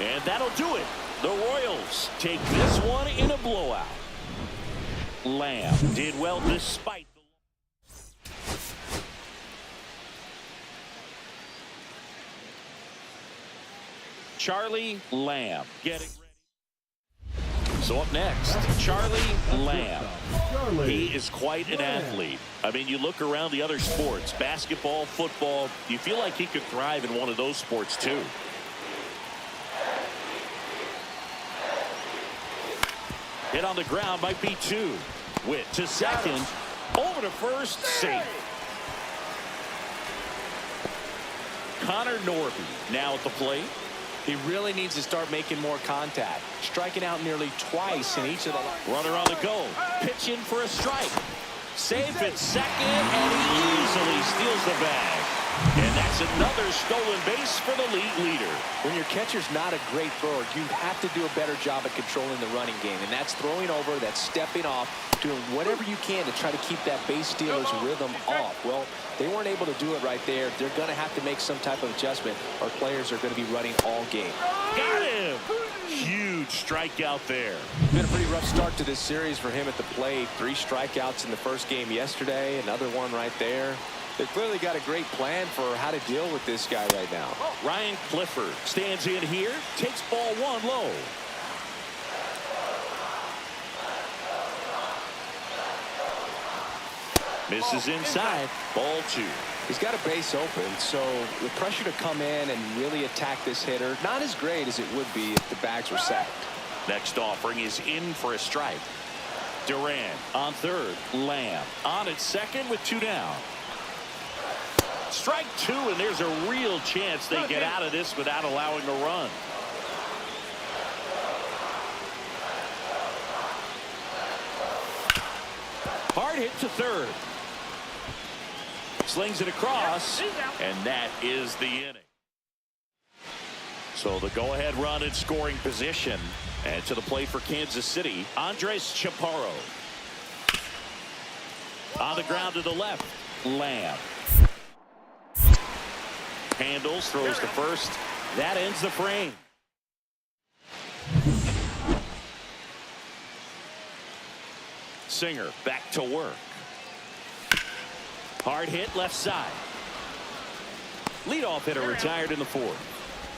And that'll do it. The Royals take this one in a blowout. Lamb did well despite the... Charlie Lamb getting ready. So up next, Charlie Lamb. He is quite an athlete. I mean, you look around the other sports, basketball, football, you feel like he could thrive in one of those sports too. Hit on the ground, might be 2. Witt to second, over to first, safe. Connor Norby now at the plate. He really needs to start making more contact, striking out nearly twice in each of the... Runner on the go, pitch in for a strike. Safe at second, and he easily steals the bag. And that's another stolen base for the league leader. When your catcher's not a great thrower, you have to do a better job at controlling the running game. And that's throwing over, that's stepping off, doing whatever you can to try to keep that base stealer's rhythm off. Well, they weren't able to do it right there. They're going to have to make some type of adjustment, or players are going to be running all game. Got him! Huge strikeout there. Been a pretty rough start to this series for him at the plate. 3 strikeouts in the first game yesterday, another one right there. They've clearly got a great plan for how to deal with this guy right now. Ryan Clifford stands in here, takes ball 1 low. Misses inside, ball 2. He's got a base open, so the pressure to come in and really attack this hitter, not as great as it would be if the bags were sacked. Next offering is in for a strike. Duran on third, Lamb on at second with 2 down. Strike 2, and there's a real chance they get out of this without allowing a run. Hard hit to third. Slings it across, and that is the inning. So the go-ahead run in scoring position. And to the plate for Kansas City, Andres Chaparro. On the ground to the left, Lamb. Handles, throws to first. That ends the frame. Singer back to work. Hard hit left side. Leadoff hitter retired in the 4th.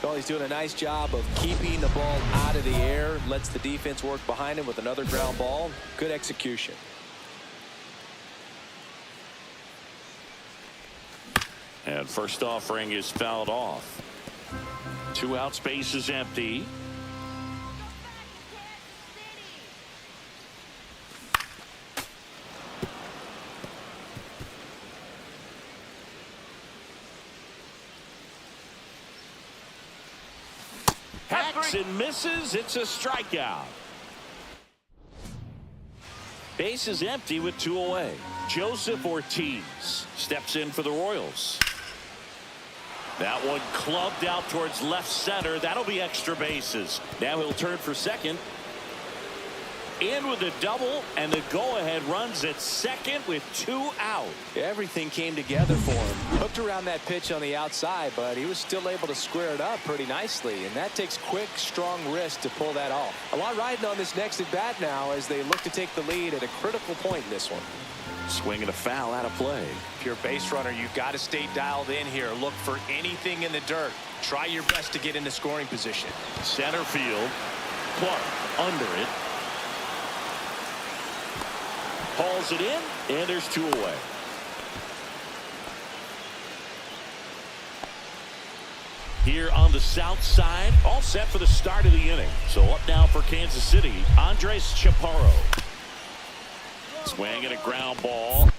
Well, he's doing a nice job of keeping the ball out of the air. Lets the defense work behind him with another ground ball. Good execution. And first offering is fouled off. 2 out, space is empty. Hacks and misses. It's a strikeout. Base is empty with 2 away. Joseph Ortiz steps in for the Royals. That one clubbed out towards left center. That'll be extra bases. Now he'll turn for second. In with a double, and the go-ahead runs at second with 2 out. Everything came together for him. Hooked around that pitch on the outside, but he was still able to square it up pretty nicely, and that takes quick, strong wrist to pull that off. A lot riding on this next at-bat now as they look to take the lead at a critical point in this one. Swinging a foul out of play. If you're a base runner, you've got to stay dialed in here. Look for anything in the dirt. Try your best to get into scoring position. Center field. Clark under it. Hauls it in, and there's 2 away. Here on the south side, all set for the start of the inning. So up now for Kansas City, Andres Chaparro. Swinging a ground ball.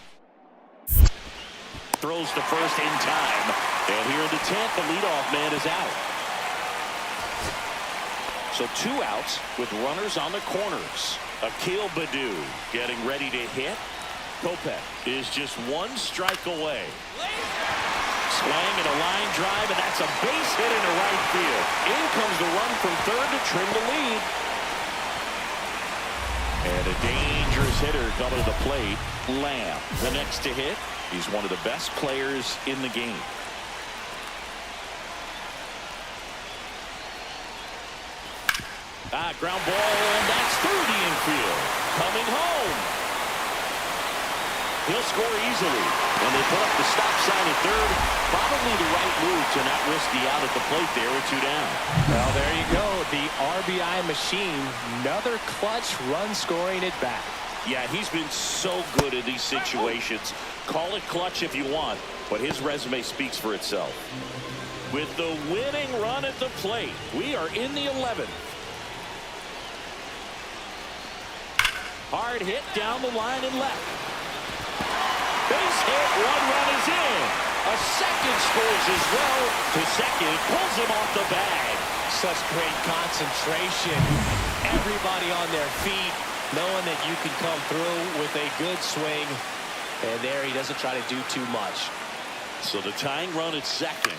Throws to first in time. And here in the 10th, the leadoff man is out. So 2 outs with runners on the corners. Akil Baddoo getting ready to hit. Kopech is just 1 strike away. Swing and a line drive, and that's a base hit into right field. In comes the run from third to trim the lead. And a dangerous hitter coming to the plate. Lamb, the next to hit. He's one of the best players in the game. Ground ball, and that's through the infield. Coming home. He'll score easily. When they put up the stop sign at third, probably the right move to not risk the out at the plate there with 2 down. Well, there you go. The RBI machine. Another clutch run scoring at bat. Yeah, he's been so good in these situations. Call it clutch if you want, but his resume speaks for itself. With the winning run at the plate, we are in the 11th. Hard hit down the line and left. Base hit, 1 run is in. A second scores as well. To second, pulls him off the bag. Such great concentration. Everybody on their feet, knowing that you can come through with a good swing. And there he doesn't try to do too much. So the tying run at second.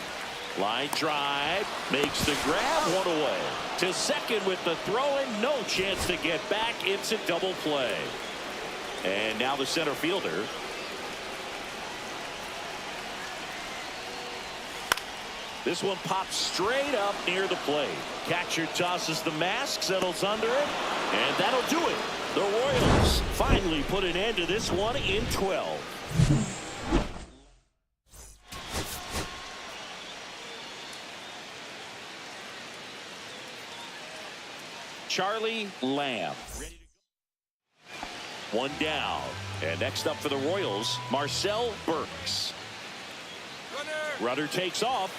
Line drive, makes the grab, 1 away. To second with the throw-in, no chance to get back. It's a double play. And now the center fielder. This one pops straight up near the plate. Catcher tosses the mask, settles under it, and that'll do it. The Royals finally put an end to this one in 12. Charlie Lamb. 1 down. And next up for the Royals, Marcel Burks. Runner takes off.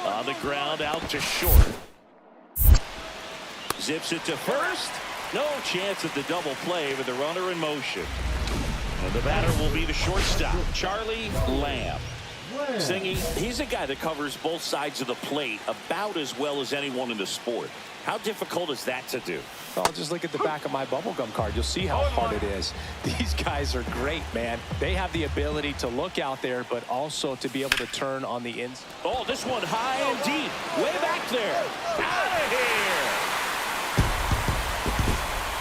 On the ground, out to short. Zips it to first. No chance at the double play with the runner in motion. And the batter will be the shortstop, Charlie Lamb. Singing, he's a guy that covers both sides of the plate about as well as anyone in the sport. How difficult is that to do? Oh, just look at the back of my bubblegum card. You'll see how hard it is. These guys are great, man. They have the ability to look out there, but also to be able to turn on the ins. Oh, this one high and deep. Way back there. Out of here.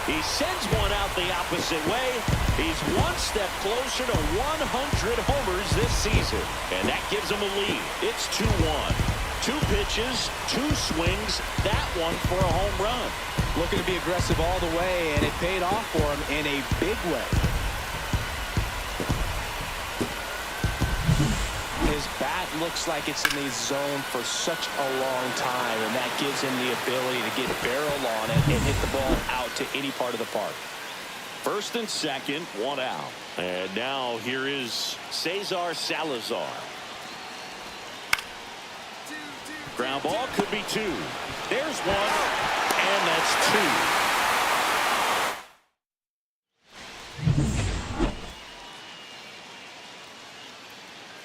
He sends one out the opposite way. He's 1 step closer to 100 homers this season. And that gives him a lead. It's 2-1. 2 pitches, 2 swings, that one for a home run. Looking to be aggressive all the way, and it paid off for him in a big way. His bat looks like it's in the zone for such a long time, and that gives him the ability to get barrel on it and hit the ball out to any part of the park. First and second, 1 out. And now here is Cesar Salazar. Ground ball could be 2. There's 1, and that's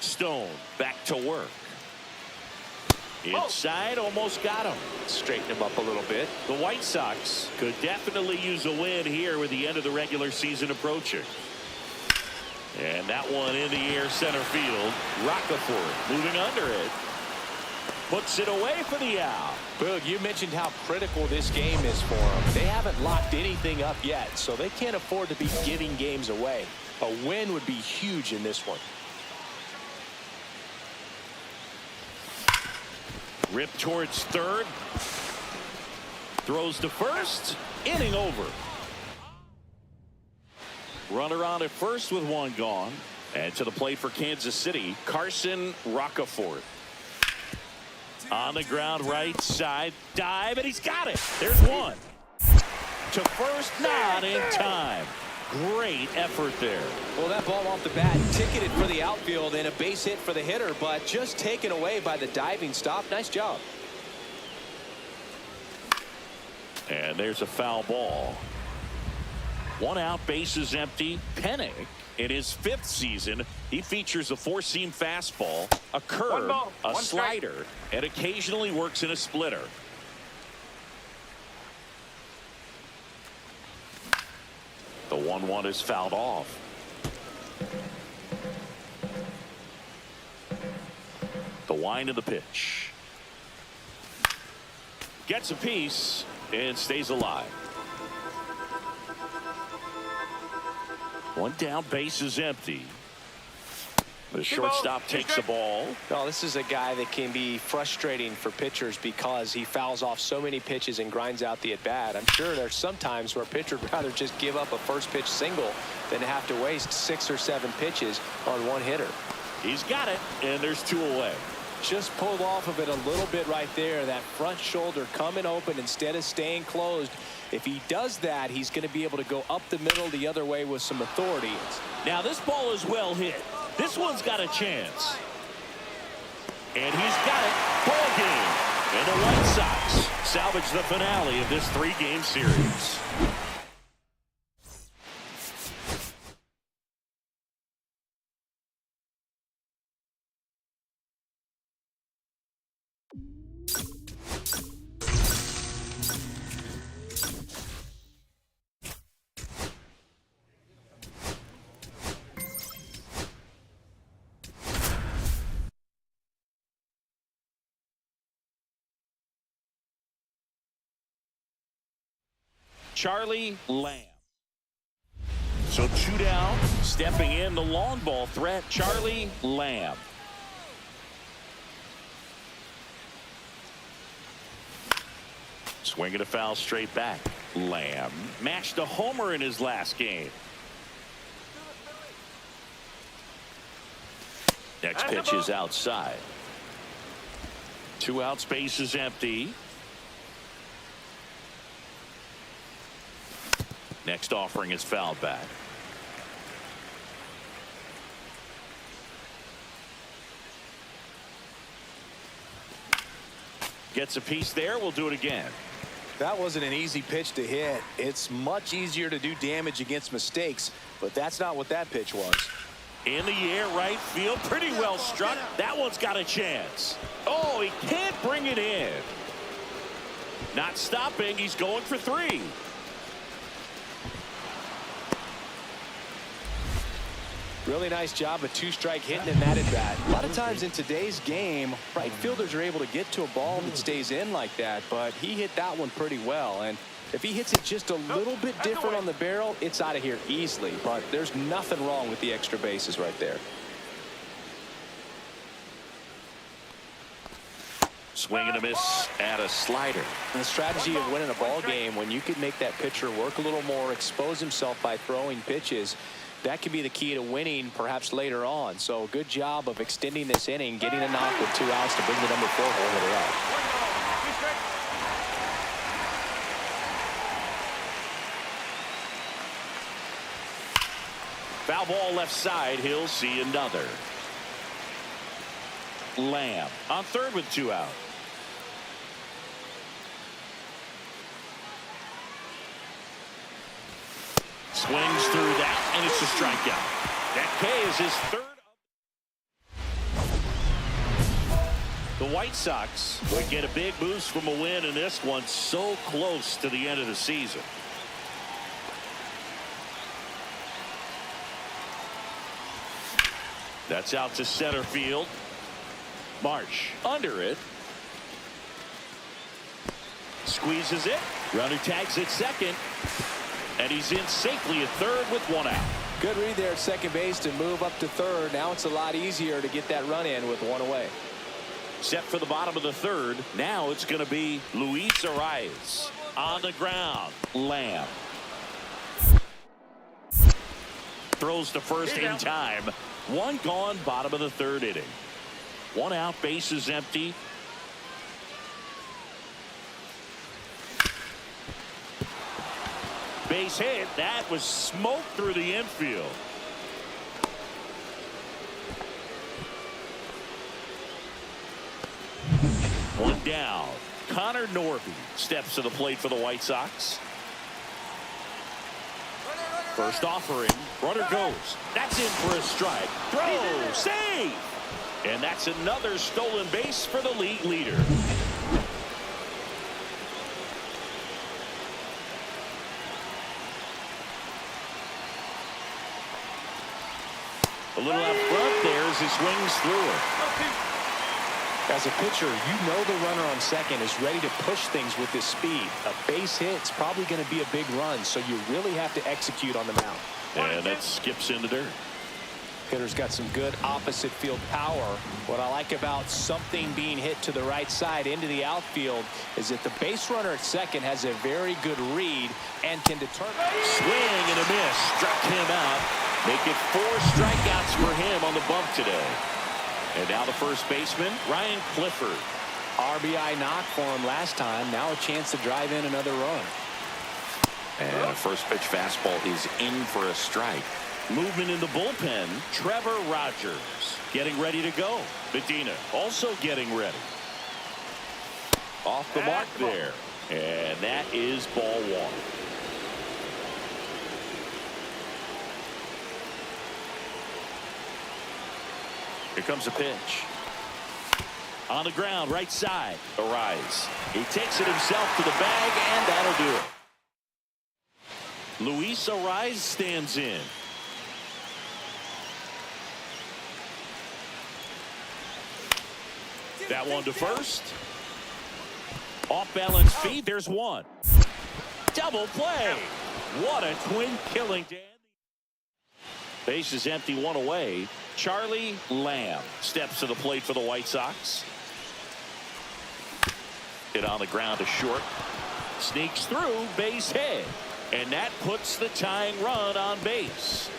2. Stone back to work. Inside, almost got him. Straighten him up a little bit. The White Sox could definitely use a win here with the end of the regular season approaching. And that one in the air center field. Roccaforte moving under it. Puts it away for the out. Boog, you mentioned how critical this game is for them. They haven't locked anything up yet, so they can't afford to be giving games away. A win would be huge in this one. Rip towards third. Throws to first. Inning over. Runner on at first with one gone. And to the plate for Kansas City, Carson Roccaforte. On the ground, right side, dive, and he's got it. There's one. To first, not in time. Great effort there. Well, that ball off the bat, ticketed for the outfield and a base hit for the hitter, but just taken away by the diving stop. Nice job. And there's a foul ball. One out, bases empty. Pennick, in his 5th season, he features a four-seam fastball, a curve, a slider, and occasionally works in a splitter. The 1-1 is fouled off. The wind of the pitch. Gets a piece and stays alive. One down, base is empty. The shortstop takes the ball. Oh, this is a guy that can be frustrating for pitchers because he fouls off so many pitches and grinds out the at-bat. I'm sure there's some times where a pitcher would rather just give up a first pitch single than have to waste 6 or 7 pitches on one hitter. He's got it, and there's 2 away. Just pulled off of it a little bit right there. That front shoulder coming open instead of staying closed. If he does that, he's going to be able to go up the middle the other way with some authority. Now this ball is well hit. This one's got a chance. And he's got it. Ball game. And the White Sox salvage the finale of this 3-game series. Charlie Lamb. So 2 down, stepping in the long ball threat, Charlie Lamb. Swinging a foul straight back. Lamb mashed a homer in his last game. Next pitch is outside. 2 outs, base is empty. Next offering is fouled back. Gets a piece there. We'll do it again. That wasn't an easy pitch to hit. It's much easier to do damage against mistakes, but that's not what that pitch was. In the air, right field. Pretty well struck. That one's got a chance. Oh, he can't bring it in. Not stopping. He's going for 3. Really nice job of 2-strike hitting in that at bat. A lot of times in today's game, right fielders are able to get to a ball that stays in like that, but he hit that one pretty well. And if he hits it just a little bit different on the barrel, it's out of here easily. But there's nothing wrong with the extra bases right there. Swing and a miss at a slider. And the strategy of winning a ball game, when you can make that pitcher work a little more, expose himself by throwing pitches, that could be the key to winning perhaps later on. So good job of extending this inning, getting a knock with 2 outs to bring the number 4 holder up. Foul ball left side. He'll see another. Lamb on third with 2 out. Swings through that, and it's a strikeout. That K is his 3rd. The White Sox would get a big boost from a win in this one, so close to the end of the season. That's out to center field. Marsh under it. Squeezes it. Runner tags at second. And he's in safely at third with one out. Good read there at second base to move up to third. Now it's a lot easier to get that run in with one away. Set for the bottom of the third. Now it's going to be Luis Arias. On the ground. Lamb. Throws to first in time. One gone, bottom of the third inning. One out, base is empty. Base hit. That was smoke through the infield. One down. Connor Norby steps to the plate for the White Sox. First offering. Runner goes. That's in for a strike. Throw. Save. And that's another stolen base for the league leader. A little out front there as he swings through it. As a pitcher, you know the runner on second is ready to push things with his speed. A base hit's probably going to be a big run, so you really have to execute on the mound. And that skips into dirt. Hitter's got some good opposite field power. What I like about something being hit to the right side into the outfield is that the base runner at second has a very good read and can determine. Swing and a miss. Struck him out. Make it 4 strikeouts for him on the bump today. And now the first baseman, Ryan Clifford. RBI knock for him last time. Now a chance to drive in another run. And a first pitch fastball is in for a strike. Movement in the bullpen. Trevor Rogers getting ready to go. Medina also getting ready. Off the mark there. And that is ball 1. Here comes a pitch. On the ground, right side. Arias. He takes it himself to the bag, and that'll do it. Luis Arias stands in. That one to first. Off balance feed. There's one. Double play. What a twin killing, Dan. Base is empty, one away. Charlie Lamb steps to the plate for the White Sox. Hit on the ground to short. Sneaks through, base hit. And that puts the tying run on base.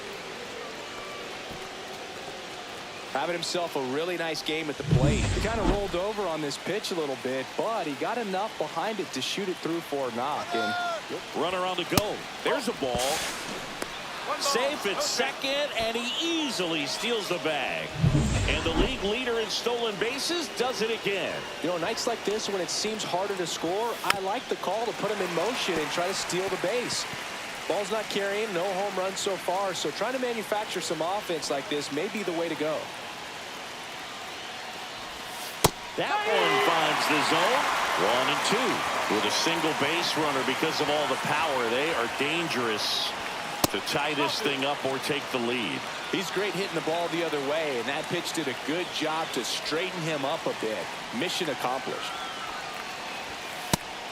Having himself a really nice game at the plate. He kind of rolled over on this pitch a little bit, but he got enough behind it to shoot it through for a knock. And runner on the go. There's a ball. Safe at second, and he easily steals the bag. And the league leader in stolen bases does it again. You know, nights like this when it seems harder to score, I like the call to put him in motion and try to steal the base. Ball's not carrying, no home runs so far, so trying to manufacture some offense like this may be the way to go. That one finds the zone. 1 and 2 with a single base runner. Because of all the power, they are dangerous to tie this thing up or take the lead. He's great hitting the ball the other way, and that pitch did a good job to straighten him up a bit. Mission accomplished.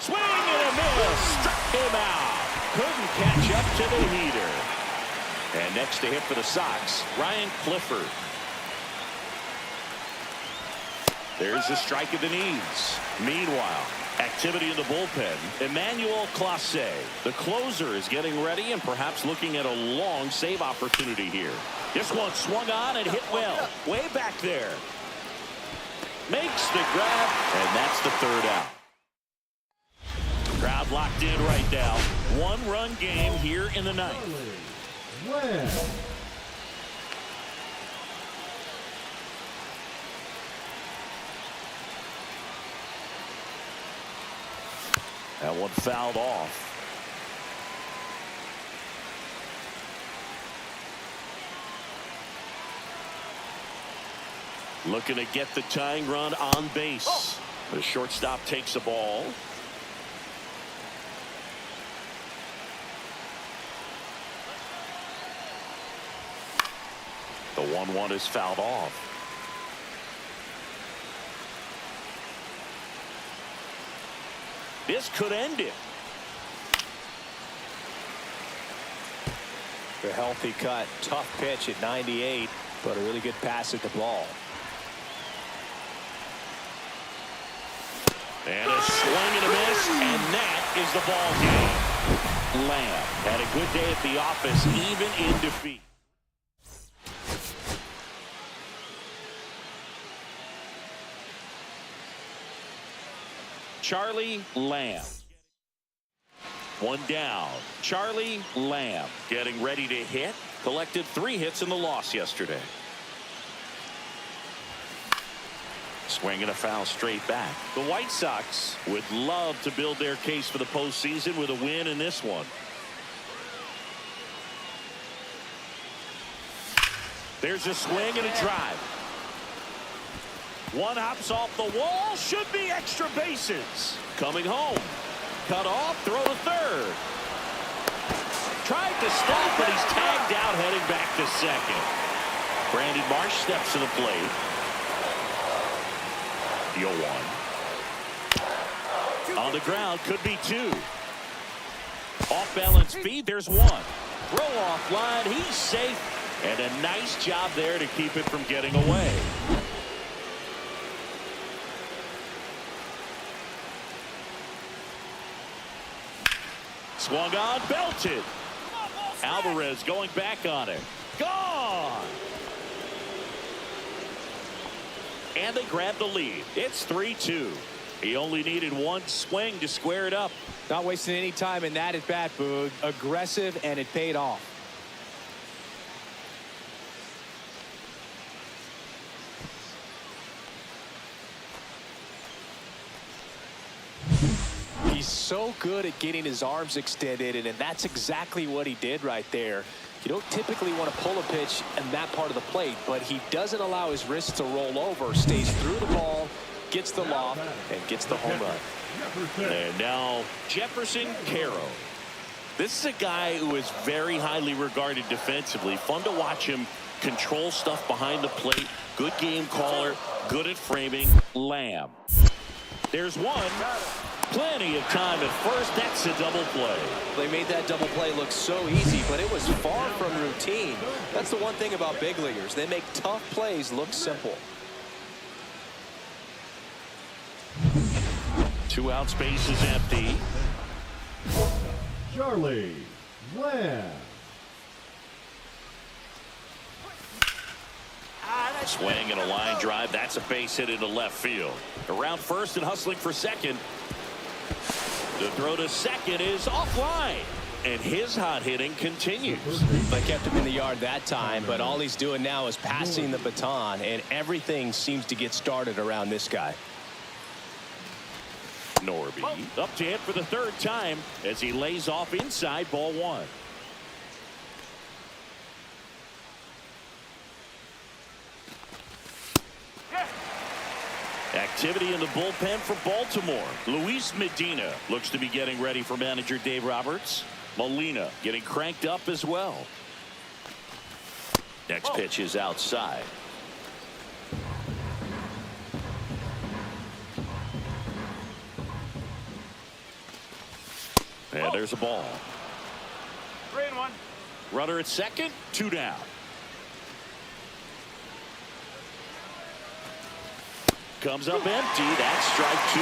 Swing and a miss. Struck him out. Couldn't catch up to the heater. And next to hit for the Sox, Ryan Clifford. There's a strike at the knees. Meanwhile, activity in the bullpen. Emmanuel Clase, the closer, is getting ready and perhaps looking at a long save opportunity here. This one swung on and hit well. Way back there. Makes the grab, and that's the third out. Crowd locked in right now. 1-run game here in the ninth. West. That one fouled off. Looking to get the tying run on base. The shortstop takes a ball. The 1-1 is fouled off. This could end it. A healthy cut. Tough pitch at 98, but a really good pass at the ball. And a swing and a miss, and that is the ball game. Lamb had a good day at the office, even in defeat. Charlie Lamb. One down. Charlie Lamb getting ready to hit. Collected 3 hits in the loss yesterday. Swing and a foul straight back. The White Sox would love to build their case for the postseason with a win in this one. There's a swing and a drive. One hops off the wall. Should be extra bases. Coming home. Cut off. Throw to third. Tried to stop, but he's tagged out heading back to second. Brandon Marsh steps to the plate. The 0-1. On the ground, could be 2. Off balance feed, there's 1. Throw off line, he's safe. And a nice job there to keep it from getting away. Swung on, belted. Alvarez going back on it. Gone! And they grab the lead. It's 3-2. He only needed 1 swing to square it up. Not wasting any time in that at bat, Boog. Aggressive, and it paid off. He's so good at getting his arms extended, and that's exactly what he did right there. You don't typically want to pull a pitch in that part of the plate, but he doesn't allow his wrists to roll over, stays through the ball, gets the loft, and gets the home run. And now Jefferson Caro. This is a guy who is very highly regarded defensively. Fun to watch him control stuff behind the plate. Good game caller, good at framing. Lamb. There's 1. Plenty of time at first. That's a double play. They made that double play look so easy, but it was far from routine. That's the one thing about big leaguers. They make tough plays look simple. 2 out, space is empty. Charlie Lamb. Swing and a line drive. That's a base hit into left field. Around first and hustling for second. The throw to second is offline. And his hot hitting continues. They kept him in the yard that time, but all he's doing now is passing the baton, and everything seems to get started around this guy. Norby up to hit for the 3rd time as he lays off inside, ball 1. Activity in the bullpen for Baltimore. Luis Medina looks to be getting ready for manager Dave Roberts. Molina getting cranked up as well. Next pitch is outside. And there's a ball. 3-1. Runner at second, 2 down. Comes up empty. That's strike 2.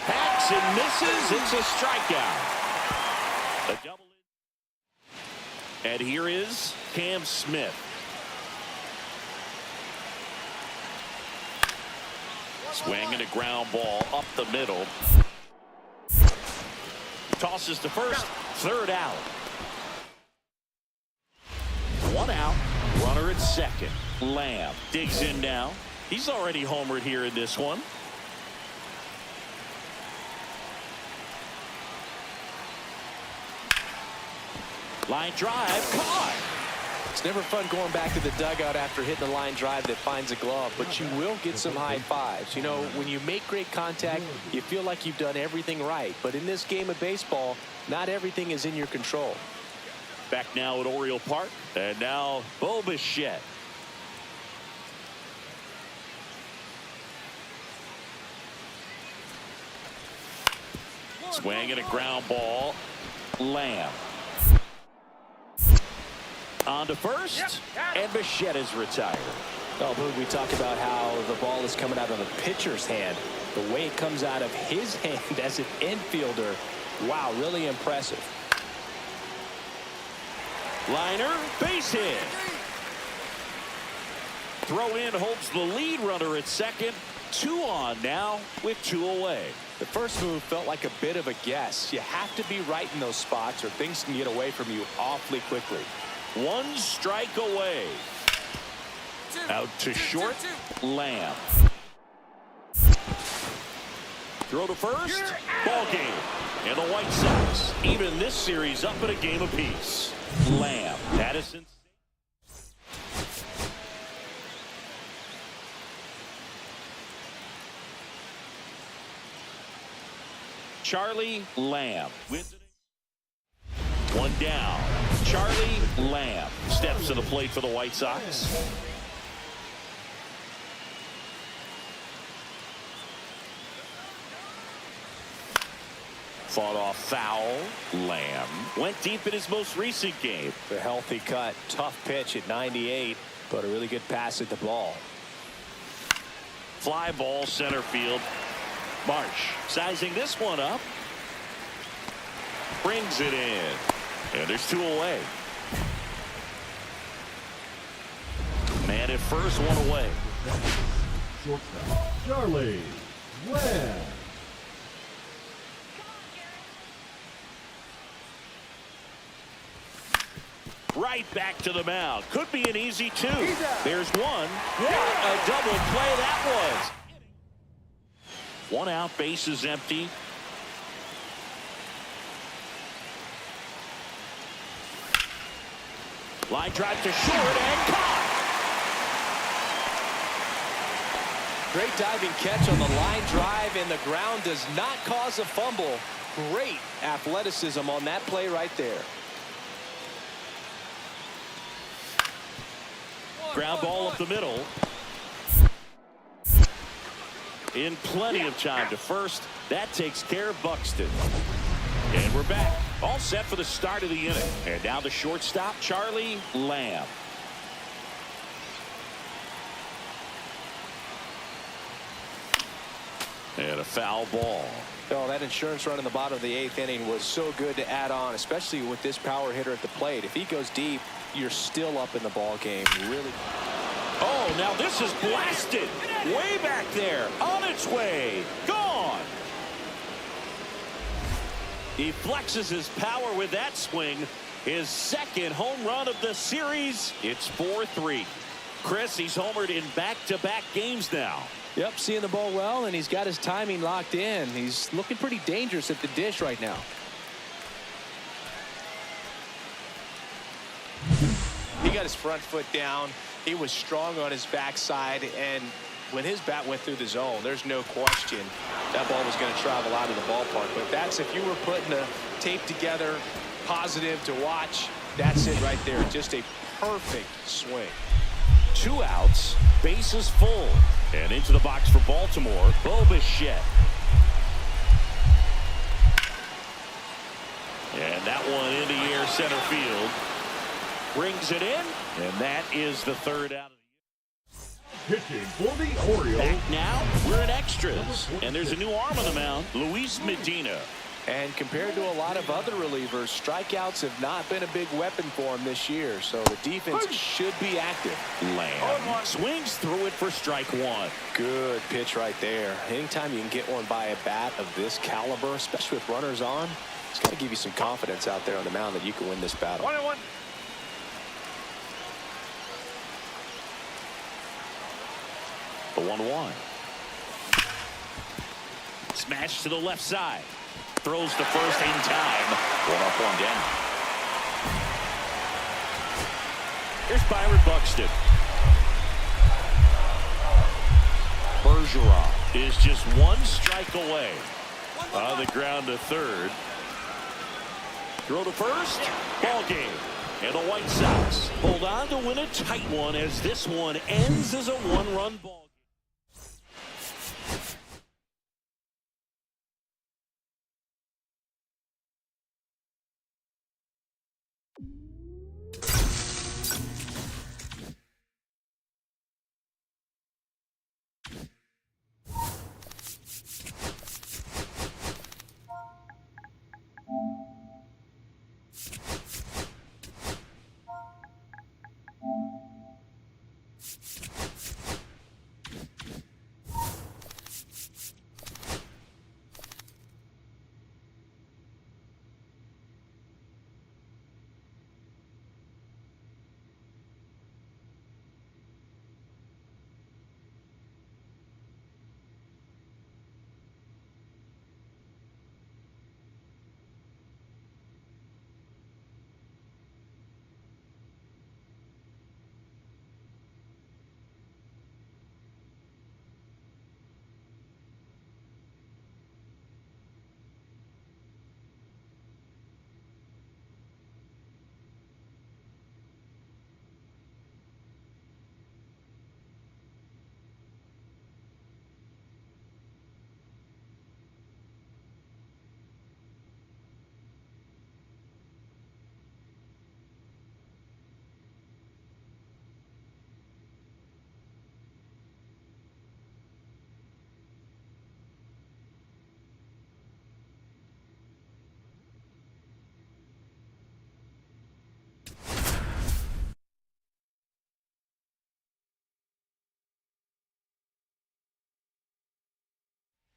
Hacks and misses. It's a strikeout. A double. And here is Cam Smith. Swing and a ground ball up the middle. Tosses to first, 3rd out. 1 out, runner at second. Lamb digs in now. He's already homered here in this one. Line drive, caught. It's never fun going back to the dugout after hitting a line drive that finds a glove, but you will get some high fives. You know, when you make great contact, you feel like you've done everything right. But in this game of baseball, not everything is in your control. Back now at Oriole Park, and now Bo Bichette. Swing and a ground ball. Lamb. On to first, and Bichette is retired. Oh, Boog, we talk about how the ball is coming out of the pitcher's hand. The way it comes out of his hand as an infielder, wow, really impressive. Liner, base hit. Throw in holds the lead runner at second. 2 on now with 2 away. The first move felt like a bit of a guess. You have to be right in those spots or things can get away from you awfully quickly. 1 strike away. Out to short, Lamb. Throw to first, ball game. And the White Sox even this series up at a game apiece. Lamb, Addison. Charlie Lamb. 1 down. Charlie Lamb steps to the plate for the White Sox. Fought off foul. Lamb went deep in his most recent game. The healthy cut. Tough pitch at 98, but a really good pass at the ball. Fly ball center field. Marsh sizing this one up. Brings it in. And there's 2 away. Man at first, 1 away. Shortstop, Charlie Lamb. Right back to the mound. Could be an easy 2. There's 1. What a double play that was. 1 out, base is empty. Line drive to short and caught. Great diving catch on the line drive, and the ground does not cause a fumble. Great athleticism on that play right there. Ground ball up the middle. In plenty of time to first. That takes care of Buxton. And we're back. All set for the start of the inning. And now the shortstop, Charlie Lamb. And a foul ball. Oh, that insurance run in the bottom of the 8th inning was so good to add on, especially with this power hitter at the plate. If he goes deep, you're still up in the ball game. Really. Oh, now this is blasted. Way back there. On its way. Gone. He flexes his power with that swing. His second home run of the series. It's 4-3. Chris, he's homered in back-to-back games now. Yep, seeing the ball well, and he's got his timing locked in. He's looking pretty dangerous at the dish right now. He got his front foot down. He was strong on his backside, and when his bat went through the zone, there's no question that ball was going to travel out of the ballpark. But that's, if you were putting a tape together, positive to watch, that's it right there. Just a perfect swing. 2 outs, bases full. And into the box for Baltimore, Bo Bichette. And that one in the air center field. Brings it in, and that is the 3rd out of the year. Pitching for the Orioles. Back now, we're in extras. And there's a new arm on the mound, Luis Medina. And compared to a lot of other relievers, strikeouts have not been a big weapon for him this year. So the defense should be active. Lamb swings through it for strike 1. Good pitch right there. Anytime you can get one by a bat of this caliber, especially with runners on, it's got to give you some confidence out there on the mound that you can win this battle. 1-1. The 1-1. Smash to the left side. Throws to first in time. 1 up, 1 down. Here's Byron Buxton. Bergeron is just one strike away. On the ground to third. Throw to first. Ball game. And the White Sox hold on to win a tight one as this one ends as a one-run ball.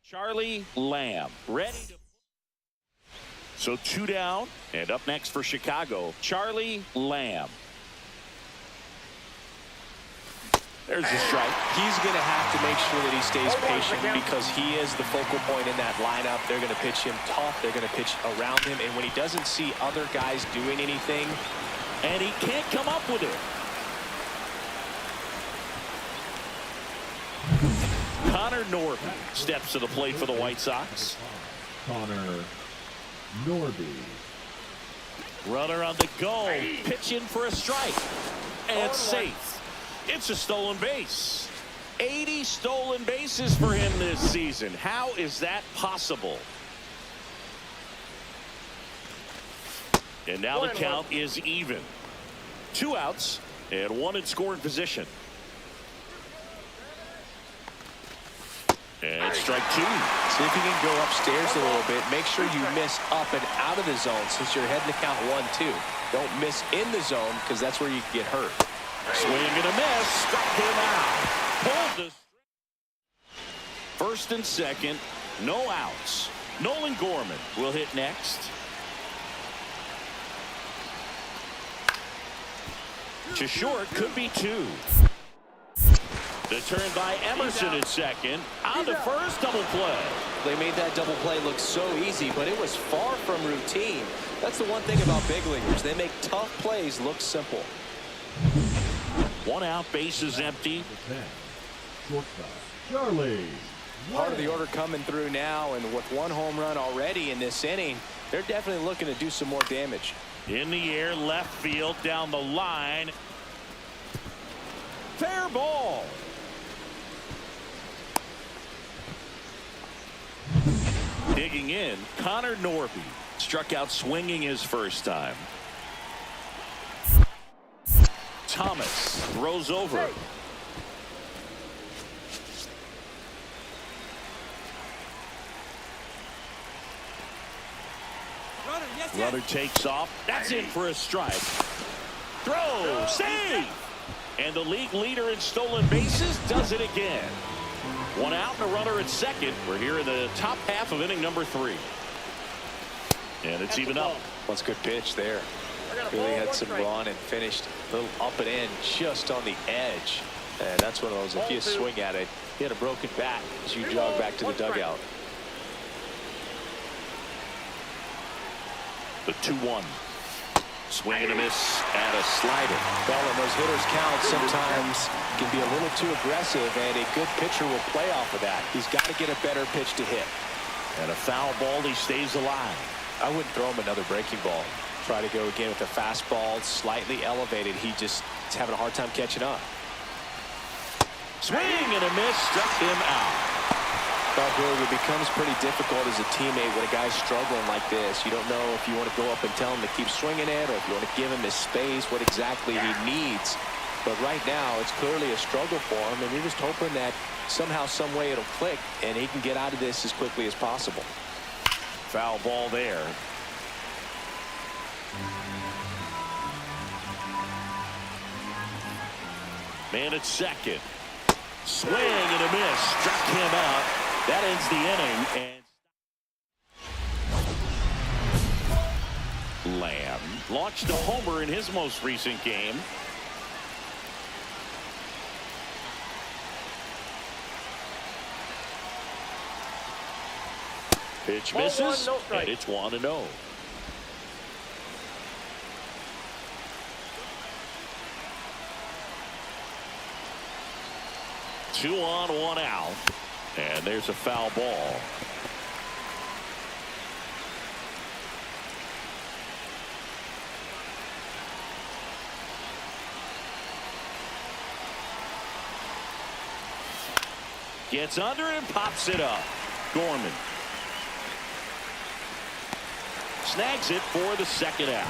Charlie Lamb ready to. So 2 down, and up next for Chicago, Charlie Lamb. There's a strike. He's going to have to make sure that he stays patient because he is the focal point in that lineup. They're going to pitch him tough. They're going to pitch around him. And when he doesn't see other guys doing anything, and he can't come up with it. Connor Norby steps to the plate for the White Sox. Connor Norby. Runner on the go. Pitch in for a strike. And safe. It's a stolen base. 80 stolen bases for him this season. How is that possible? And now the count is even. 2 outs and 1 in scoring position. And strike 2. See if you can go upstairs a little bit. Make sure you miss up and out of the zone since you're heading to count 1-2. Don't miss in the zone because that's where you can get hurt. Swing and a miss. Struck him out. Pulled the. First and second. No outs. Nolan Gorman will hit next. To short, could be 2. The turn by Emerson at second. On to first, double play. They made that double play look so easy, but it was far from routine. That's the one thing about big leaguers. They make tough plays look simple. 1 out, bases empty. Shortstop, Charlie. Part of the order coming through now, and with 1 home run already in this inning, they're definitely looking to do some more damage. In the air, left field, down the line. Fair ball. Digging in, Connor Norby. Struck out swinging his first time. Thomas throws over. Runner takes off. That's in for a strike. Throw, save. And the league leader in stolen bases does it again. 1 out and a runner at second. We're here in the top half of inning number 3. And it's even up. That's a good pitch there. Really had some run and finished a little up and in just on the edge. And that's one of those, if you swing at it, you had a broken bat as you jog back to the dugout. The 2-1. Swing and a miss and a slider. Well, when those hitters count, sometimes can be a little too aggressive, and a good pitcher will play off of that. He's got to get a better pitch to hit. And a foul ball, he stays alive. I wouldn't throw him another breaking ball. Try to go again with a fastball, slightly elevated. He just is having a hard time catching up. Swing and a miss, struck him out. Well, Boog, it becomes pretty difficult as a teammate when a guy's struggling like this. You don't know if you want to go up and tell him to keep swinging it, or if you want to give him his space, what exactly he needs. But right now, it's clearly a struggle for him, and you're just hoping that somehow, some way it'll click, and he can get out of this as quickly as possible. Foul ball there. Man at second. Swing and a miss, struck him out. That ends the inning. And Lamb launched a homer in his most recent game. Pitch misses, and it's 1-0. Two on, one out. And there's a foul ball. Gets under it and pops it up. Gorman snags it for the second out.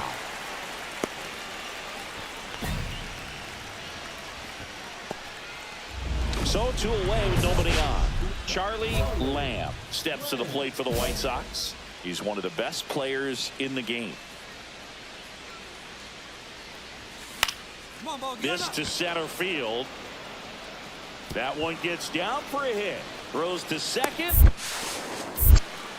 So 2 away with nobody on. Charlie Lamb steps to the plate for the White Sox. He's one of the best players in the game. This to center field. That one gets down for a hit. Throws to second.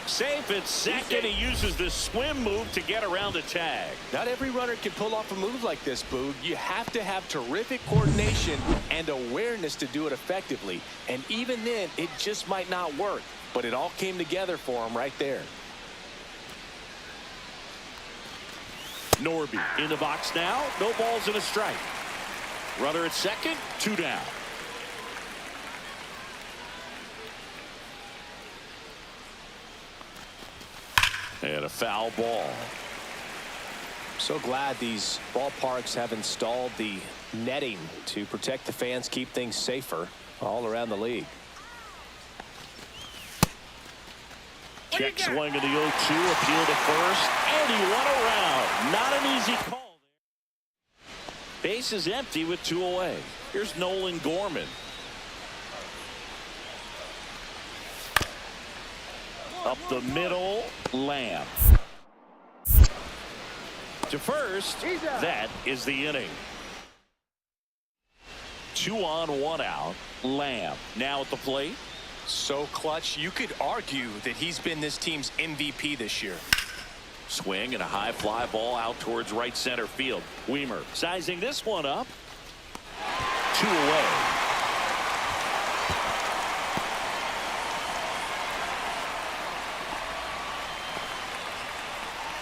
Safe at second. He uses the swim move to get around the tag. Not every runner can pull off a move like this, Boog. You have to have terrific coordination and awareness to do it effectively. And even then, it just might not work. But it all came together for him right there. Norby in the box now. No balls and a strike. Runner at second. 2 down. And a foul ball. So glad these ballparks have installed the netting to protect the fans, keep things safer all around the league. Check swing of the 0-2, appeal to first, and he went around. Not an easy call there. Base is empty with 2 away. Here's Nolan Gorman. Up the middle, Lamb. To first, that is the inning. 2 on, 1 out. Lamb now at the plate. So clutch, you could argue that he's been this team's MVP this year. Swing and a high fly ball out towards right center field. Weimer sizing this one up. 2 away.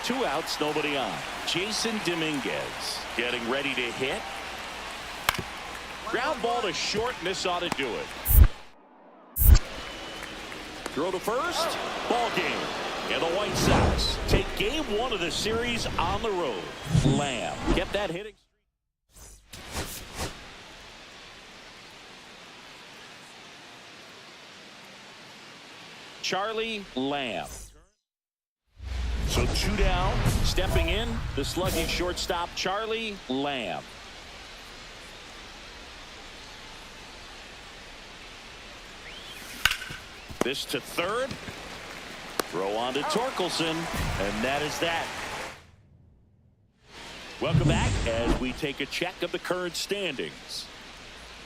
Two outs, nobody on. Jason Dominguez getting ready to hit. Ground ball to short, and this ought to do it. Throw to first. Ball game. And the White Sox take game 1 of the series on the road. Lamb get that hitting. Charlie Lamb. So 2 down, stepping in, the slugging shortstop, Charlie Lamb. This to third. Throw on to Torkelson, and that is that. Welcome back as we take a check of the current standings.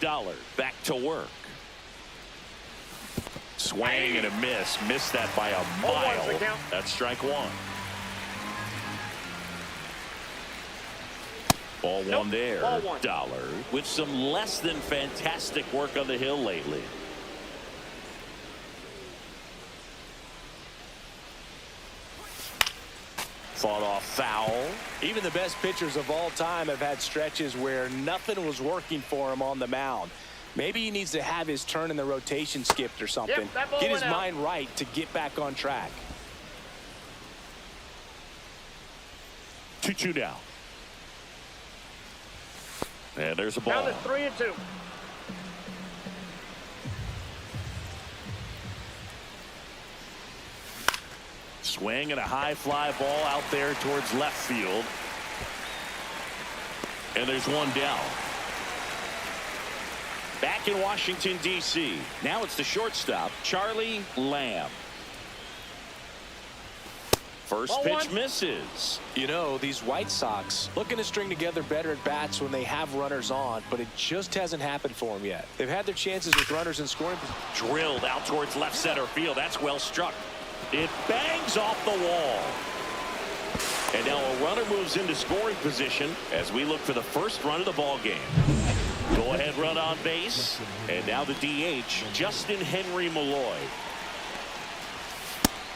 Dollar back to work. Swing and a miss. Missed that by a mile. That's strike 1. Ball 1 there. Ball 1. Dollar with some less than fantastic work on the hill lately. fought off foul. Even the best pitchers of all time have had stretches where nothing was working for him on the mound. Maybe he needs to have his turn in the rotation skipped or something. Get his mind right to get back on track. 2-2 now. And there's a ball. Down to 3-2. Swing and a high fly ball out there towards left field. And there's one down. Back in Washington, D.C. Now it's the shortstop, Charlie Lamb. First pitch misses. You know, these White Sox looking to string together better at bats when they have runners on, but it just hasn't happened for them yet. They've had their chances with runners in scoring. Drilled out towards left center field. That's well struck. It bangs off the wall. And now a runner moves into scoring position as we look for the first run of the ball game. Go ahead run on base. And now the DH, Justin Henry Malloy.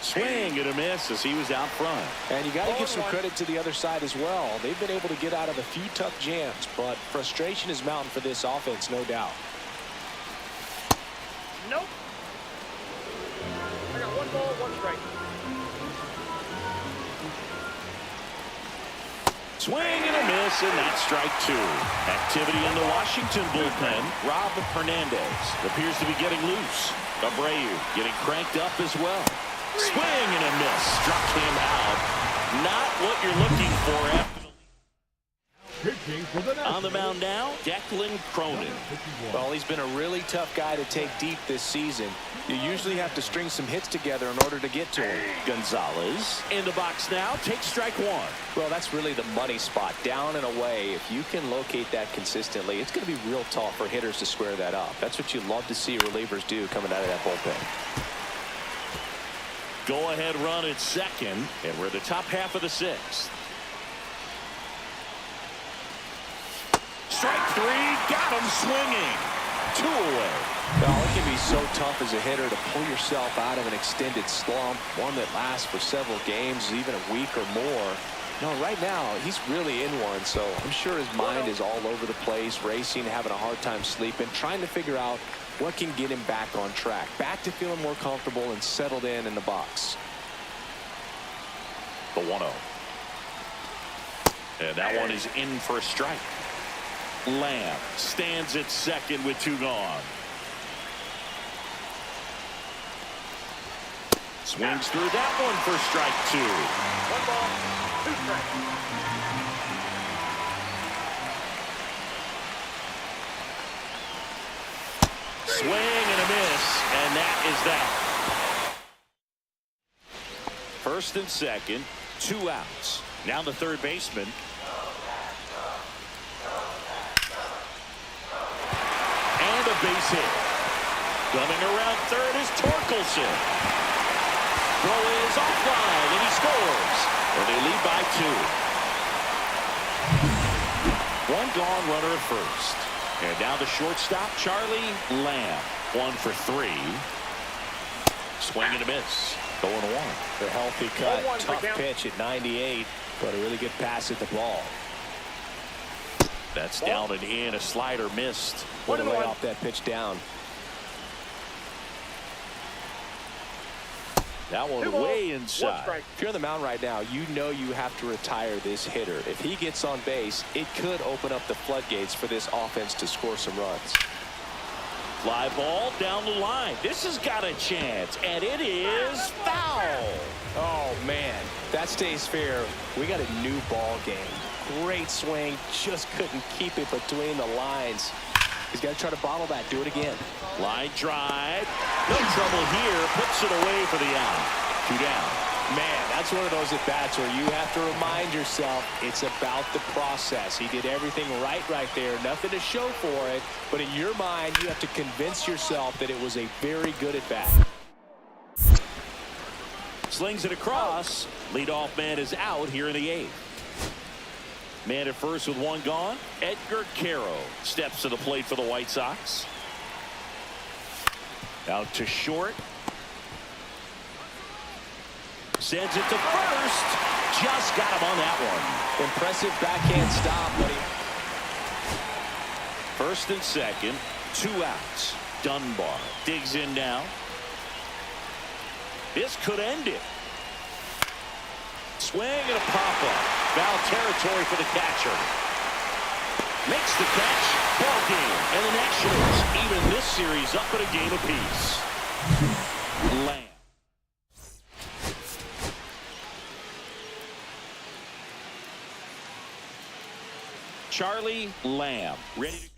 Swing and a miss as he was out front. And you got to give some credit to the other side as well. They've been able to get out of a few tough jams, but frustration is mounting for this offense, no doubt. Nope. I got 1 ball, 1 strike. Swing and a miss, and that's strike 2. Activity in the Washington bullpen. Rob Hernandez appears to be getting loose. Abreu getting cranked up as well. Swing and a miss. Struck him out. Not what you're looking for after Pitching for the on the mound now, Declan Cronin. Well, he's been a really tough guy to take deep this season. You usually have to string some hits together in order to get to him. Gonzalez in the box now. Takes strike 1. Well, that's really the money spot, down and away. If you can locate that consistently, it's going to be real tough for hitters to square that up. That's what you love to see relievers do coming out of that bullpen. Go ahead run at second, and we're in the top half of the 6th. Strike 3, got him swinging. 2 away. Well, it can be so tough as a hitter to pull yourself out of an extended slump, one that lasts for several games, even a week or more. No, right now, he's really in one, so I'm sure his mind is all over the place, racing, having a hard time sleeping, trying to figure out what can get him back on track, back to feeling more comfortable and settled in the box. The 1-0. And that one is in for a strike. Lamb stands at second with 2 gone. Swings through that one for strike 2. 1 ball, 2 strikes. Swing and a miss, and that is that. First and second, 2 outs. Now the third baseman. And a base hit. Coming around third is Torkelson. Throw is offline, and he scores. And they lead by 2. 1 gone runner at first. And now the shortstop, Charlie Lamb. 1 for 3. Swing and a miss. 0-1. The healthy cut, tough pitch at 98, but a really good pass at the ball. That's down and in. A slider missed. Put away off that pitch down. That one way inside. If you're on the mound right now, you know you have to retire this hitter. If he gets on base, it could open up the floodgates for this offense to score some runs. Fly ball down the line. This has got a chance, and it is foul. Oh, man. That stays fair. We got a new ball game. Great swing. Just couldn't keep it between the lines. He's got to try to bottle that. Do it again. Line drive. No trouble here. Puts it away for the out. 2 down. Man, that's one of those at-bats where you have to remind yourself it's about the process. He did everything right there. Nothing to show for it. But in your mind, you have to convince yourself that it was a very good at-bat. Slings it across. Leadoff man is out here in the 8th. Man at first with 1 gone. Edgar Caro steps to the plate for the White Sox. Out to short. Sends it to first. Just got him on that one. Impressive backhand stop, buddy. First and second, 2 outs. Dunbar digs in now. This could end it. Swing and a pop-up. Foul territory for the catcher. Makes the catch. Ball game. And the Nationals even this series up at a game apiece. Lamb. Charlie Lamb ready to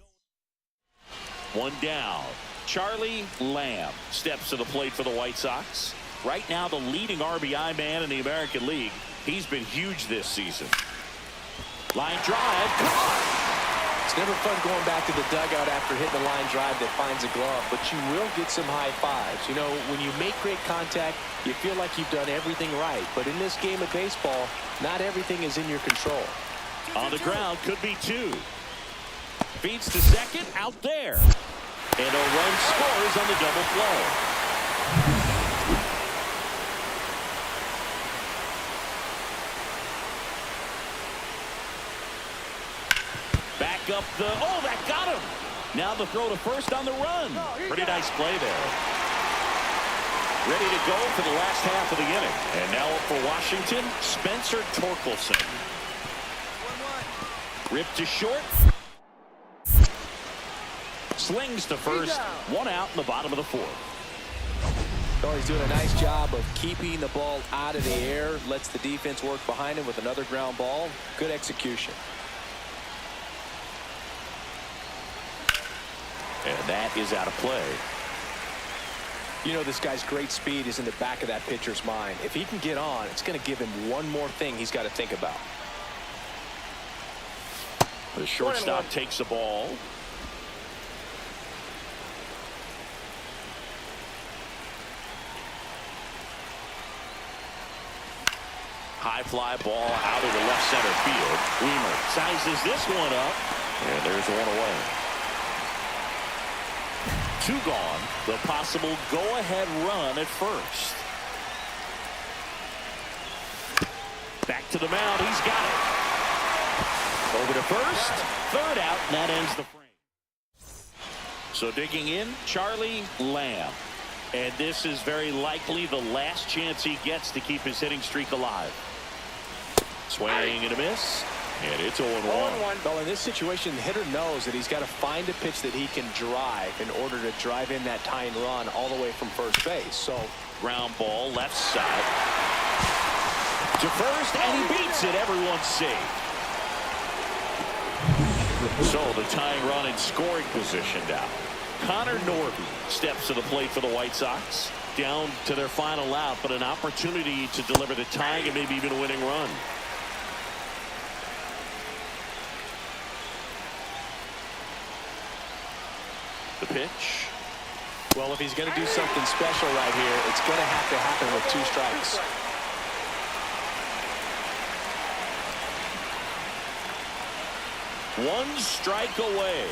go. One down. Charlie Lamb steps to the plate for the White Sox. Right now the leading RBI man in the American League. He's been huge this season. Line drive. It's never fun going back to the dugout after hitting a line drive that finds a glove, but you will get some high fives. You know, when you make great contact, you feel like you've done everything right. But in this game of baseball, not everything is in your control. On the ground, could be 2. Feeds to second, out there. And a run scores on the double play. Back up the, oh, that got him. Now the throw to first on the run. Pretty nice play there. Ready to go for the last half of the inning. And now up for Washington, Spencer Torkelson. Ripped to short. Slings to first. 1 out in the bottom of the 4th. Oh, he's doing a nice job of keeping the ball out of the air. Lets the defense work behind him with another ground ball. Good execution. And that is out of play. You know, this guy's great speed is in the back of that pitcher's mind. If he can get on, it's going to give him one more thing he's got to think about. The shortstop takes the ball. High fly ball out of the left center field. Weimer sizes this one up. And there's one away. 2 gone. The possible go-ahead run at first. Back to the mound. He's got it. Over to first. 3rd out. And that ends the frame. So digging in, Charlie Lamb. And this is very likely the last chance he gets to keep his hitting streak alive. Swing and a miss. And it's 0-1. Well, in this situation, the hitter knows that he's got to find a pitch that he can drive in order to drive in that tying run all the way from first base. So ground ball left side to first, and he beats it. Everyone's safe. So the tying run in scoring position now. Connor Norby steps to the plate for the White Sox. Down to their final out, but an opportunity to deliver the tying and maybe even a winning run. The pitch. Well, if he's going to do something special right here, it's going to have to happen with 2 strikes. One strike away.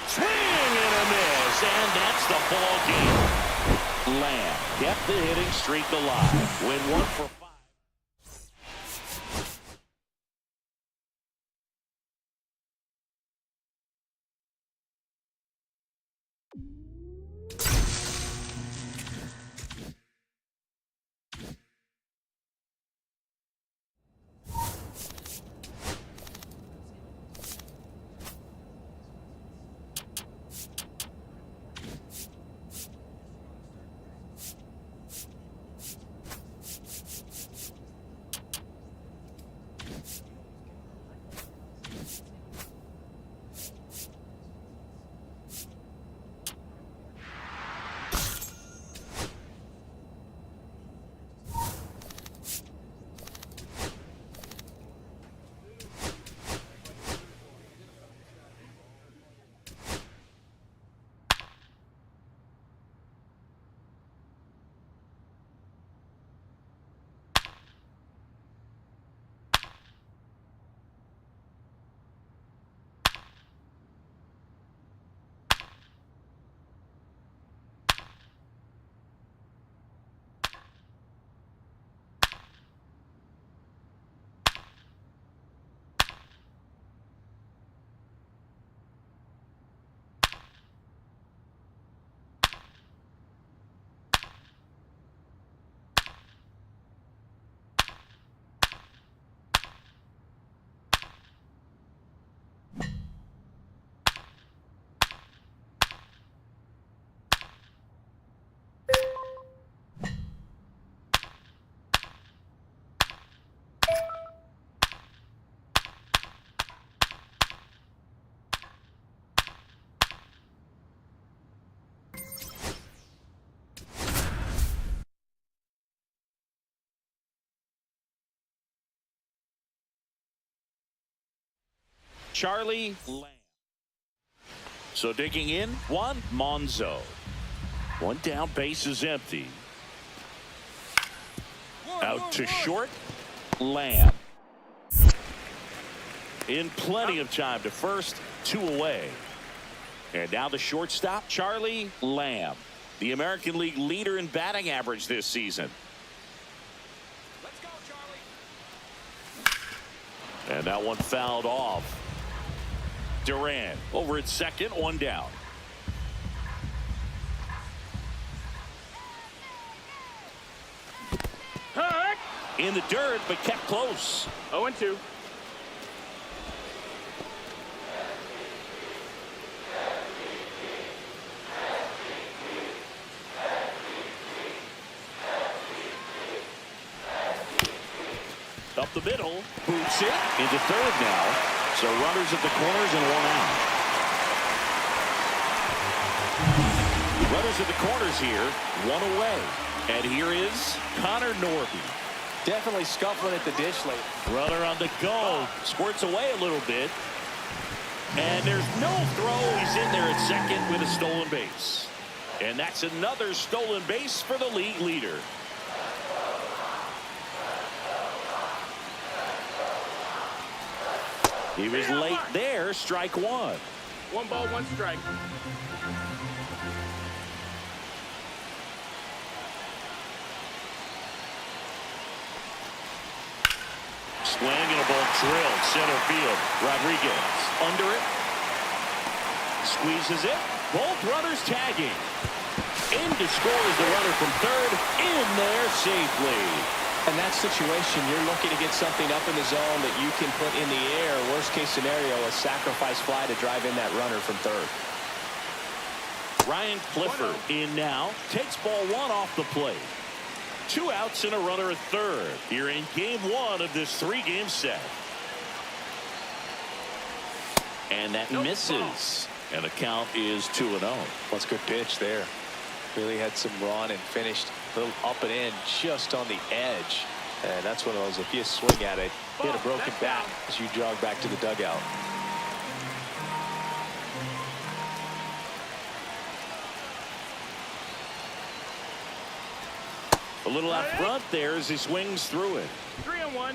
Swing and a miss, and that's the ball game. Lamb kept the hitting streak alive. Win 1 for 5. Charlie Lamb. So digging in, Juan Monzo. One down, base is empty. Out to short, Lamb. In plenty of time to first, 2 away. And now the shortstop, Charlie Lamb, the American League leader in batting average this season. Let's go, Charlie. And that one fouled off. Duran over at second, 1 down. In the dirt, but kept close. 0-2. Up the middle, boots it into third now. So runners at the corners and 1 out. Runners at the corners here, 1 away. And here is Connor Norby. Definitely scuffling at the ditch late. Runner on the go. Squirts away a little bit. And there's no throw. He's in there at second with a stolen base. And that's another stolen base for the league leader. He was late there. Strike 1. 1 ball, 1 strike. Swing and a ball drilled center field. Rodriguez under it. Squeezes it. Both runners tagging. In to score is the runner from third. In there safely. In that situation, you're looking to get something up in the zone that you can put in the air. Worst case scenario, a sacrifice fly to drive in that runner from third. Ryan Clifford in now. Takes ball 1 off the plate. 2 outs and a runner at third. Here in game 1 of this 3-game set. And that misses. And the count is 2-0. That's a good pitch there. Really had some run and finished a little up and in just on the edge. And that's one of those, if you swing at it, hit a broken bat as you jog back to the dugout. A little out front there as he swings through it. 3-1.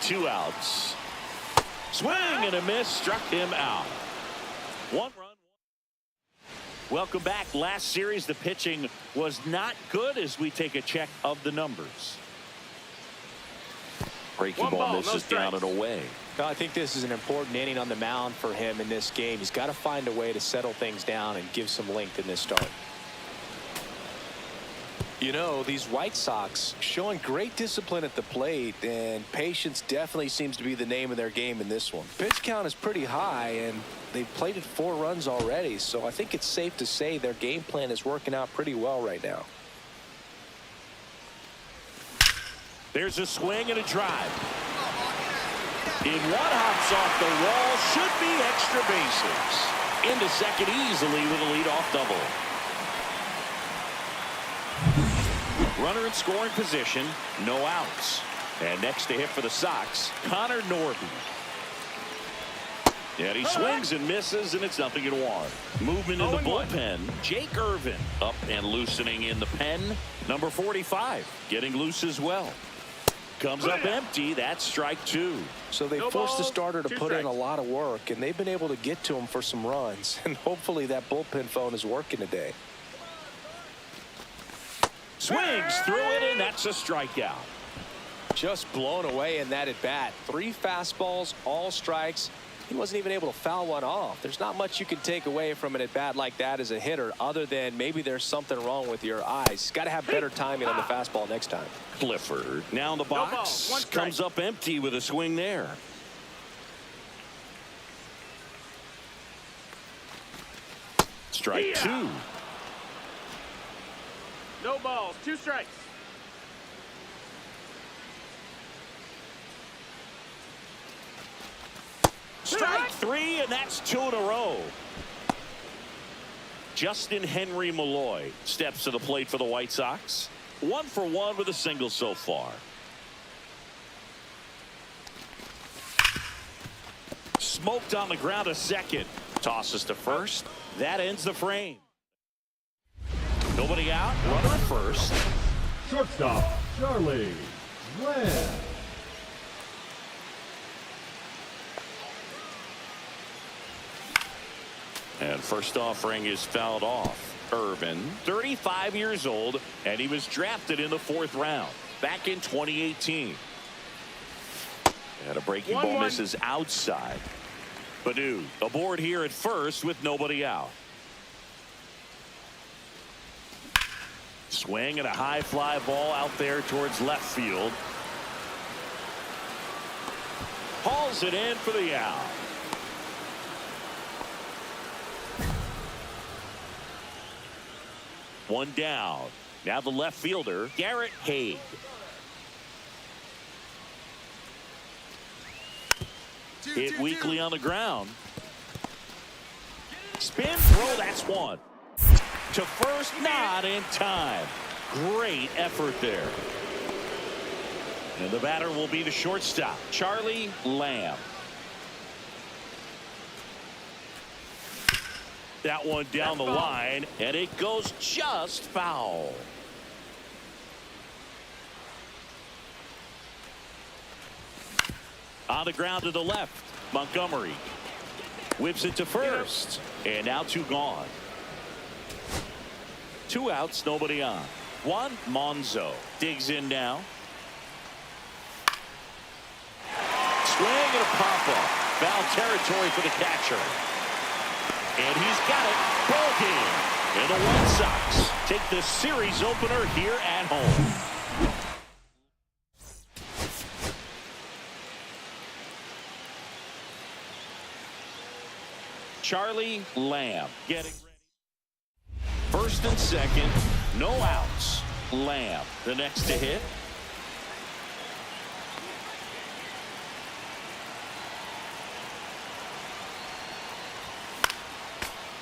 Two outs. Swing and a miss, struck him out. 1 run. Welcome back. Last series, the pitching was not good as we take a check of the numbers. Breaking ball misses down and away. I think this is an important inning on the mound for him in this game. He's got to find a way to settle things down and give some length in this start. You know, these White Sox showing great discipline at the plate, and patience definitely seems to be the name of their game in this one. Pitch count is pretty high, and they've plated 4 runs already, so I think it's safe to say their game plan is working out pretty well right now. There's a swing and a drive. In 1, hops off the wall, should be extra bases. Into second easily with a leadoff double. Runner in scoring position, no outs. And next to hit for the Sox, Connor Norby. And he swings and misses, and it's 0-1. Movement in the bullpen. Jake Irvin up and loosening in the pen. Number 45 getting loose as well. Comes up empty. That's strike 2. So they forced the starter to put in a lot of work, and they've been able to get to him for some runs. And hopefully that bullpen phone is working today. Swings through it, and that's a strikeout. Just blown away in that at bat. 3 fastballs, all strikes. He wasn't even able to foul one off. There's not much you can take away from an at bat like that as a hitter, other than maybe there's something wrong with your eyes. Got to have better timing on the fastball next time. Clifford now in the box. Comes up empty with a swing there. Strike two. No balls. 2 strikes. Strike three, and that's 2 in a row. Justin Henry Malloy steps to the plate for the White Sox. 1 for 1 with a single so far. Smoked on the ground to second. Tosses to first. That ends the frame. Nobody out. Runner at first. Shortstop, Charlie Lamb. And first offering is fouled off. Irvin, 35 years old, and he was drafted in the 4th round back in 2018. And a breaking ball misses outside. Badu aboard here at first with nobody out. Swing and a high fly ball out there towards left field. Hauls it in for the out. One down. Now the left fielder, Garrett Haig. Hit weakly on the ground. Spin throw, that's one. To first, not in time. Great effort there. And the batter will be the shortstop, Charlie Lamb. That one down the line, and it goes just foul. On the ground to the left, Montgomery whips it to first, and now 2 gone. 2 outs, nobody on. Juan Monzo digs in now. Swing and a pop-up. Foul territory for the catcher. And he's got it. Ball game. And the White Sox take the series opener here at home. Charlie Lamb getting ready. First and second, no outs. Lamb, the next to hit.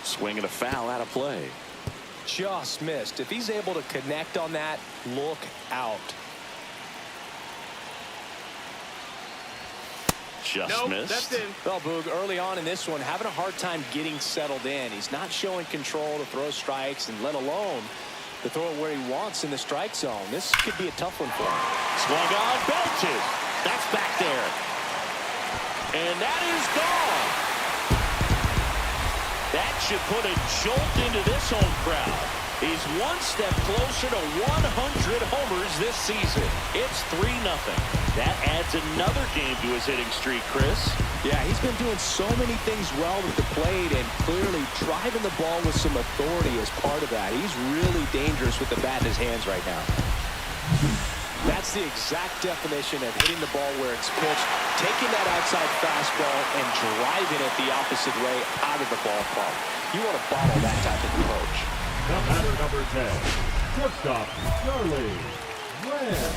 Swing and a foul out of play. Just missed. If he's able to connect on that, look out. Just missed. That's in. Well, Boog, early on in this one, having a hard time getting settled in. He's not showing control to throw strikes, and let alone to throw it where he wants in the strike zone. This could be a tough one for him. Swung on, belted. That's back there. And that is gone. That should put a jolt into this home crowd. He's one step closer to 100 homers this season. It's 3-0. That adds another game to his hitting streak, Chris. Yeah, he's been doing so many things well at the plate, and clearly driving the ball with some authority as part of that. He's really dangerous with the bat in his hands right now. That's the exact definition of hitting the ball where it's pitched, taking that outside fastball and driving it the opposite way out of the ballpark. You want to bottle that type of approach. The batter number 10, shortstop, Charlie Lamb.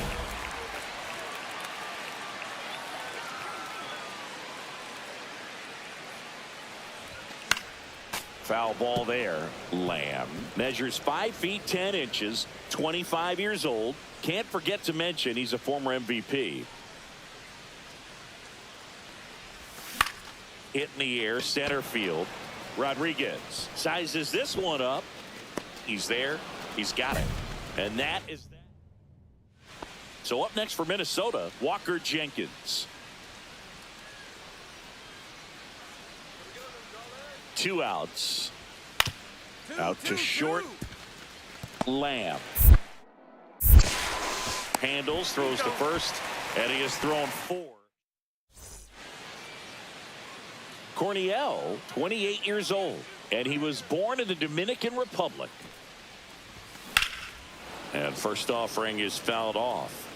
Foul ball there. Lamb measures 5 feet 10 inches, 25 years old. Can't forget to mention he's a former MVP. Hit in the air, center field. Rodriguez sizes this one up. He's there. He's got it. And that is that. So up next for Minnesota, Walker Jenkins. 2 outs. Out to short. Lamb. Handles, throws to first, and he has thrown 4. Corniel, 28 years old, and he was born in the Dominican Republic. And first offering is fouled off.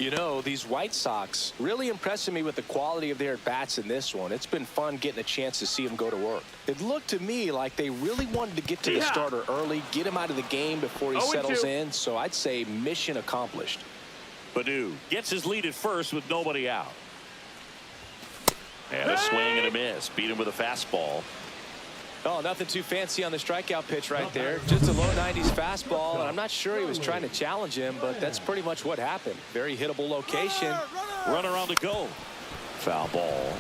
You know, these White Sox really impressing me with the quality of their at-bats in this one. It's been fun getting a chance to see them go to work. It looked to me like they really wanted to get to the starter early, get him out of the game before he settles in. So I'd say mission accomplished. Baду gets his lead at first with nobody out. And a swing and a miss. Beat him with a fastball. Oh, nothing too fancy on the strikeout pitch right there. Just a low 90s fastball, and I'm not sure he was trying to challenge him, but that's pretty much what happened. Very hittable location. Runner on the go. Foul ball.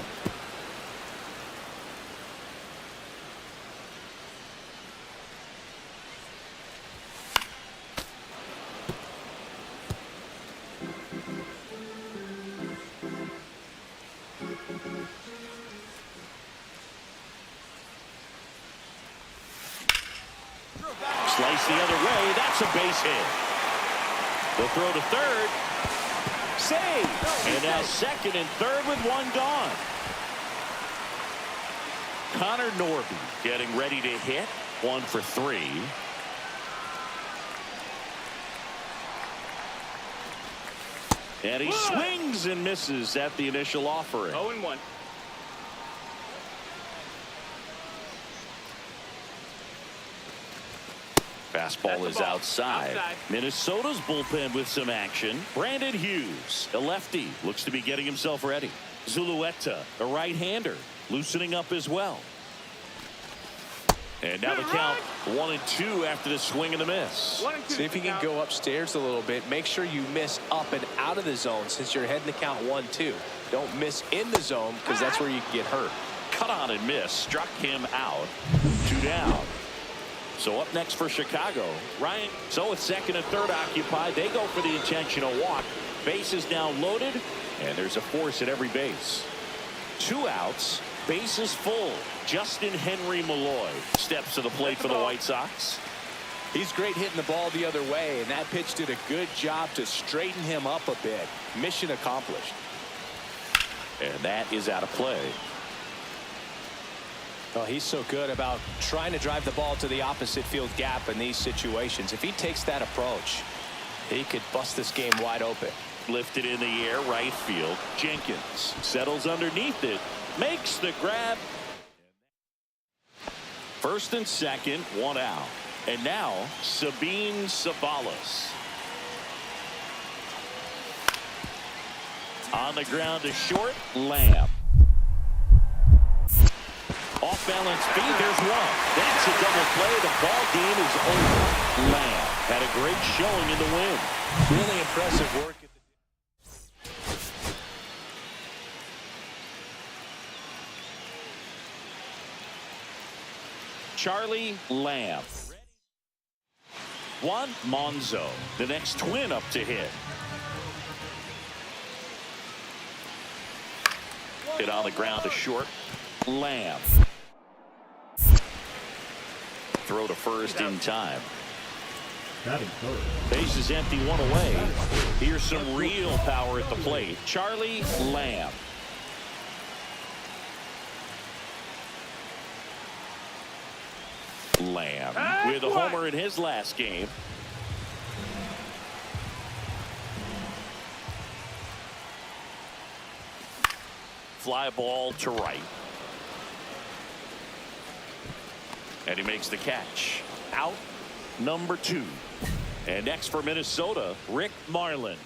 Slice the other way. That's a base hit. The throw to third. Save. And now second and third with one gone. Connor Norby getting ready to hit. 1 for 3. And he swings and misses at the initial offering. 0-1. Fastball is outside. Minnesota's bullpen with some action. Brandon Hughes, a lefty, looks to be getting himself ready. Zulueta, a right-hander, loosening up as well. And now the count 1-2 after the swing and the miss. See if you can go upstairs a little bit. Make sure you miss up and out of the zone since you're heading to count 1-2. Don't miss in the zone because that's where you can get hurt. Cut on and miss. Struck him out. 2 down. So up next for Chicago, Ryan. So with second and third occupied, they go for the intentional walk. Base is now loaded, and there's a force at every base. 2 outs, bases full. Justin Henry Malloy steps to the plate for the White Sox. He's great hitting the ball the other way, and that pitch did a good job to straighten him up a bit. Mission accomplished. And that is out of play. Well, he's so good about trying to drive the ball to the opposite field gap in these situations. If he takes that approach, he could bust this game wide open. Lifted in the air, right field. Jenkins settles underneath it, makes the grab. First and second, 1 out. And now Sabine Sabalas. On the ground to short, Lamb. Off balance feed, there's one. That's a double play. The ball game is over. Lamb had a great showing in the win. Really impressive work. Charlie Lamb. Juan Monzo, the next twin up to hit. Hit on the ground to short. Lamb. Throw to first in time. Base is empty, 1 away. Here's some real power at the plate. Charlie Lamb. Lamb with a homer in his last game. Fly ball to right. And he makes the catch. Out number 2. And next for Minnesota, Rick Marlin.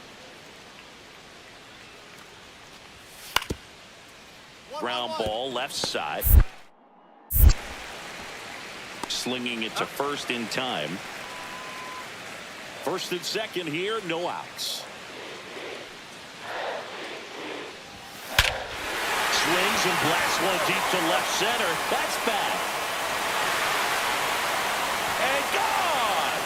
Ground ball left side. Slinging it to first in time. First and second here, no outs. Swings and blasts one deep to left center. That's bad. And gone.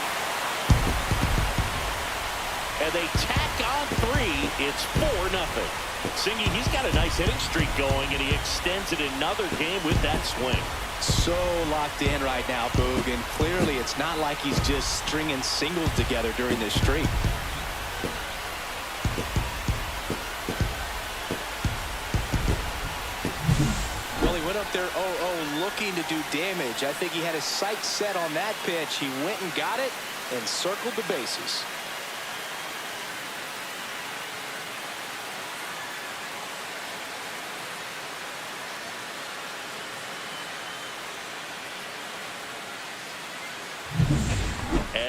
And they tack on 3. It's 4-0. Singy, he's got a nice hitting streak going, and he extends it another game with that swing. So locked in right now, Boog, and clearly it's not like he's just stringing singles together during this streak. Well, he went up there 0-0 looking to do damage. I think he had his sights set on that pitch. He went and got it and circled the bases.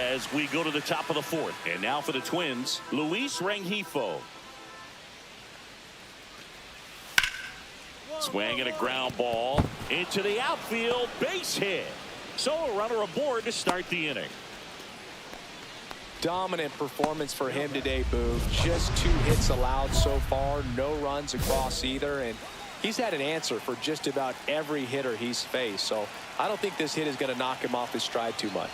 as we go to the top of the fourth. And now for the Twins, Luis Rengifo. Swing and a ground ball into the outfield, base hit. So a runner aboard to start the inning. Dominant performance for him today, Boo. Just 2 hits allowed so far, no runs across either, and he's had an answer for just about every hitter he's faced. So I don't think this hit is going to knock him off his stride too much.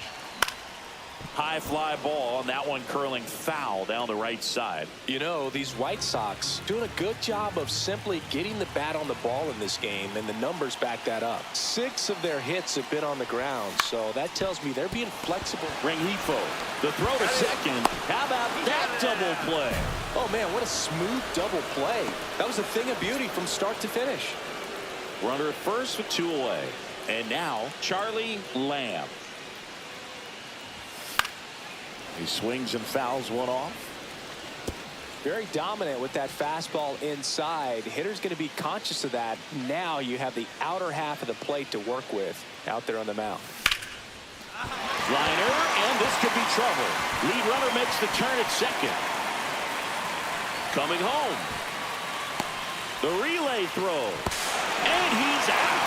High fly ball, and that one curling foul down the right side. You know, these White Sox doing a good job of simply getting the bat on the ball in this game, and the numbers back that up. 6 of their hits have been on the ground, so that tells me they're being flexible. Rengifo, the throw to second. How about that double play? Oh, man, what a smooth double play. That was a thing of beauty from start to finish. Runner at first with 2 away. And now, Charlie Lamb. He swings and fouls one off. Very dominant with that fastball inside. Hitter's going to be conscious of that. Now you have the outer half of the plate to work with out there on the mound. Liner, and this could be trouble. Lead runner makes the turn at second. Coming home. The relay throw. And he's out.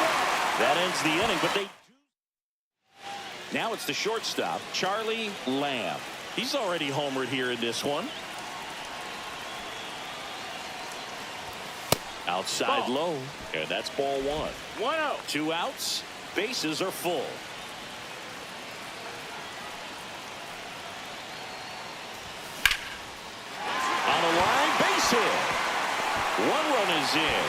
That ends the inning, but they... Now it's the shortstop, Charlie Lamb. He's already homered here in this one. Outside Ball. low, and that's ball 1. 1-0. 2 outs, bases are full. On the line, base hit. 1 run is in.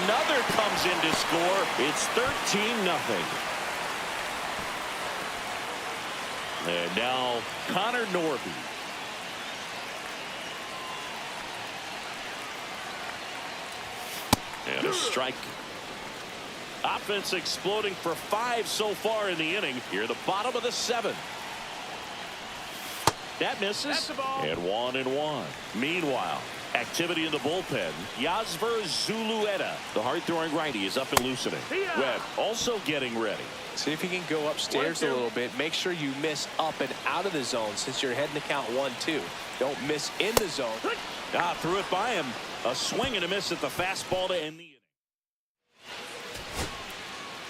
Another comes in to score. It's 13-0. And now Connor Norby. And a strike. Offense exploding for 5 so far in the inning. Here, the bottom of the 7th. That misses. That's the ball. And 1-1. Meanwhile, activity in the bullpen. Yasver Zulueta, the hard-throwing righty, is up and loosening. Webb also getting ready. See if you can go upstairs a little bit. Make sure you miss up and out of the zone since you're heading to count 1-2. Don't miss in the zone. Threw it by him. A swing and a miss at the fastball to end the inning.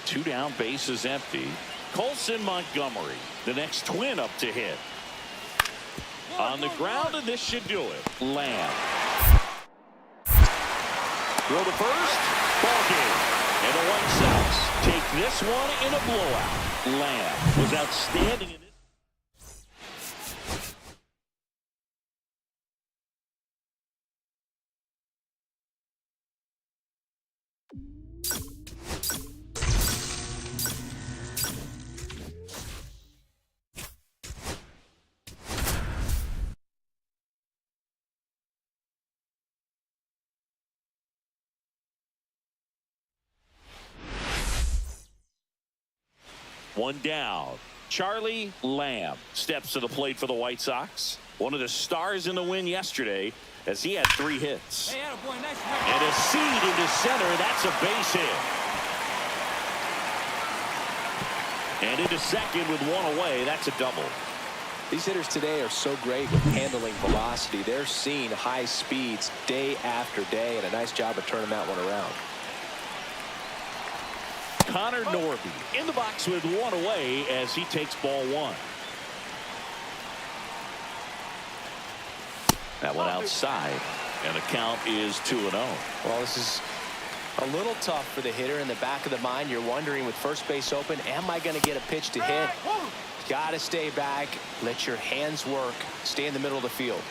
2 down, bases empty. Colson Montgomery, the next Twin up to hit. On the ground, and this should do it. Lamb. Throw to first. Ball game. And the White Sox take this one in a blowout. Lamb was outstanding in it. One down. Charlie Lamb steps to the plate for the White Sox. One of the stars in the win yesterday as he had 3 hits. Hey, boy, nice and a seed into center. That's a base hit. And into second with 1 away. That's a double. These hitters today are so great with handling velocity. They're seeing high speeds day after day, and a nice job of turning that one around. Connor Norby in the box with 1 away as he takes ball 1. That one outside, and the count is 2-0. Well, this is a little tough for the hitter. In the back of the mind, you're wondering with first base open, am I going to get a pitch to hit? Got to stay back, let your hands work, stay in the middle of the field.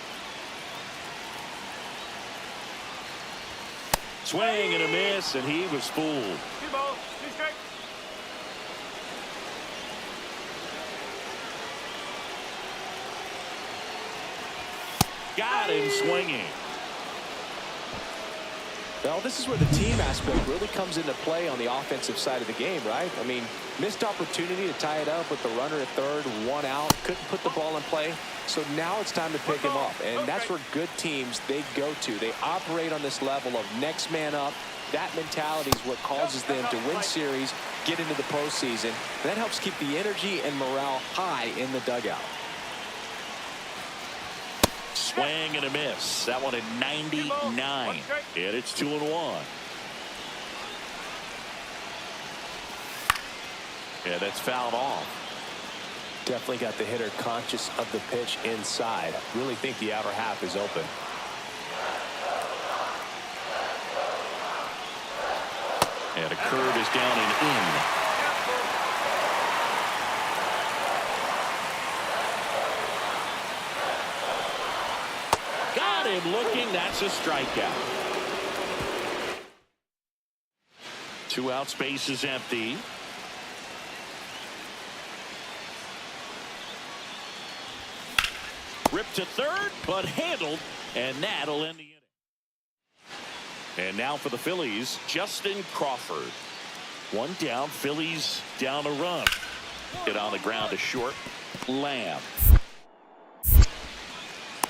Swing and a miss, and he was fooled. 2 balls, 2 strikes. Got him swinging. Well, this is where the team aspect really comes into play on the offensive side of the game, right? I mean, missed opportunity to tie it up with the runner at third, 1 out, couldn't put the ball in play. So now it's time to pick him up, and that's where good teams, they go to. They operate on this level of next man up. that mentality is what causes them to win series, get into the postseason. And that helps keep the energy and morale high in the dugout. Swing and a miss. That one at 99. And it's 2-1. Yeah, that's fouled off. Definitely got the hitter conscious of the pitch inside. Really think the outer half is open. And a curve is down and in. Got him looking. That's a strikeout. 2 out, space is empty. Ripped to third, but handled, and that'll end the inning. And now for the Phillies, Justin Crawford. 1 down, Phillies down a run. Hit on the ground to short. Lamb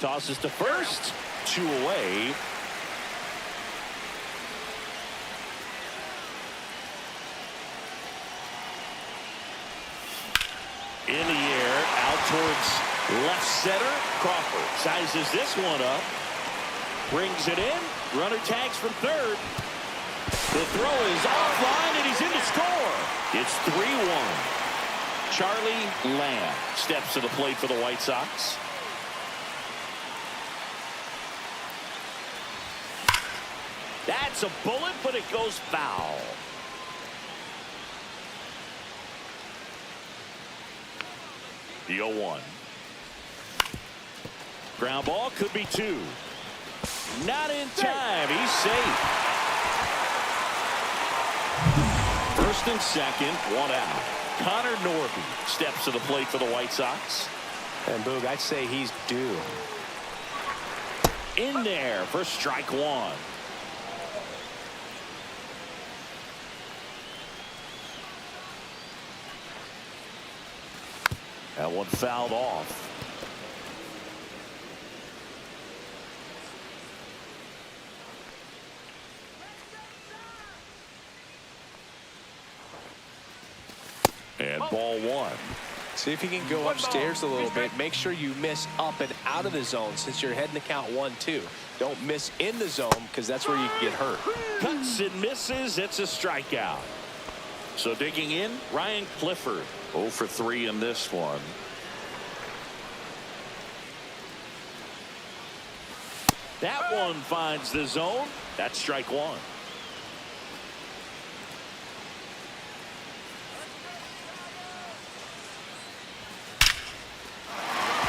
tosses to first. 2 away. In the air, out towards left center. Crawford sizes this one up. Brings it in. Runner tags from third. The throw is offline, and he's in to score. It's 3-1. Charlie Lamb steps to the plate for the White Sox. That's a bullet, but it goes foul. The 0-1. Ground ball, could be 2. Not in time. He's safe. First and second, 1 out. Connor Norby steps to the plate for the White Sox. And Boog, I'd say he's due. In there for strike 1. That one fouled off. And ball 1. See if you can go upstairs a little bit. Make sure you miss up and out of the zone since you're heading to count 1-2. Don't miss in the zone because that's where you can get hurt. Cuts and misses. It's a strikeout. So digging in, Ryan Clifford. 0 for 3 in this one. That one finds the zone. That's strike 1.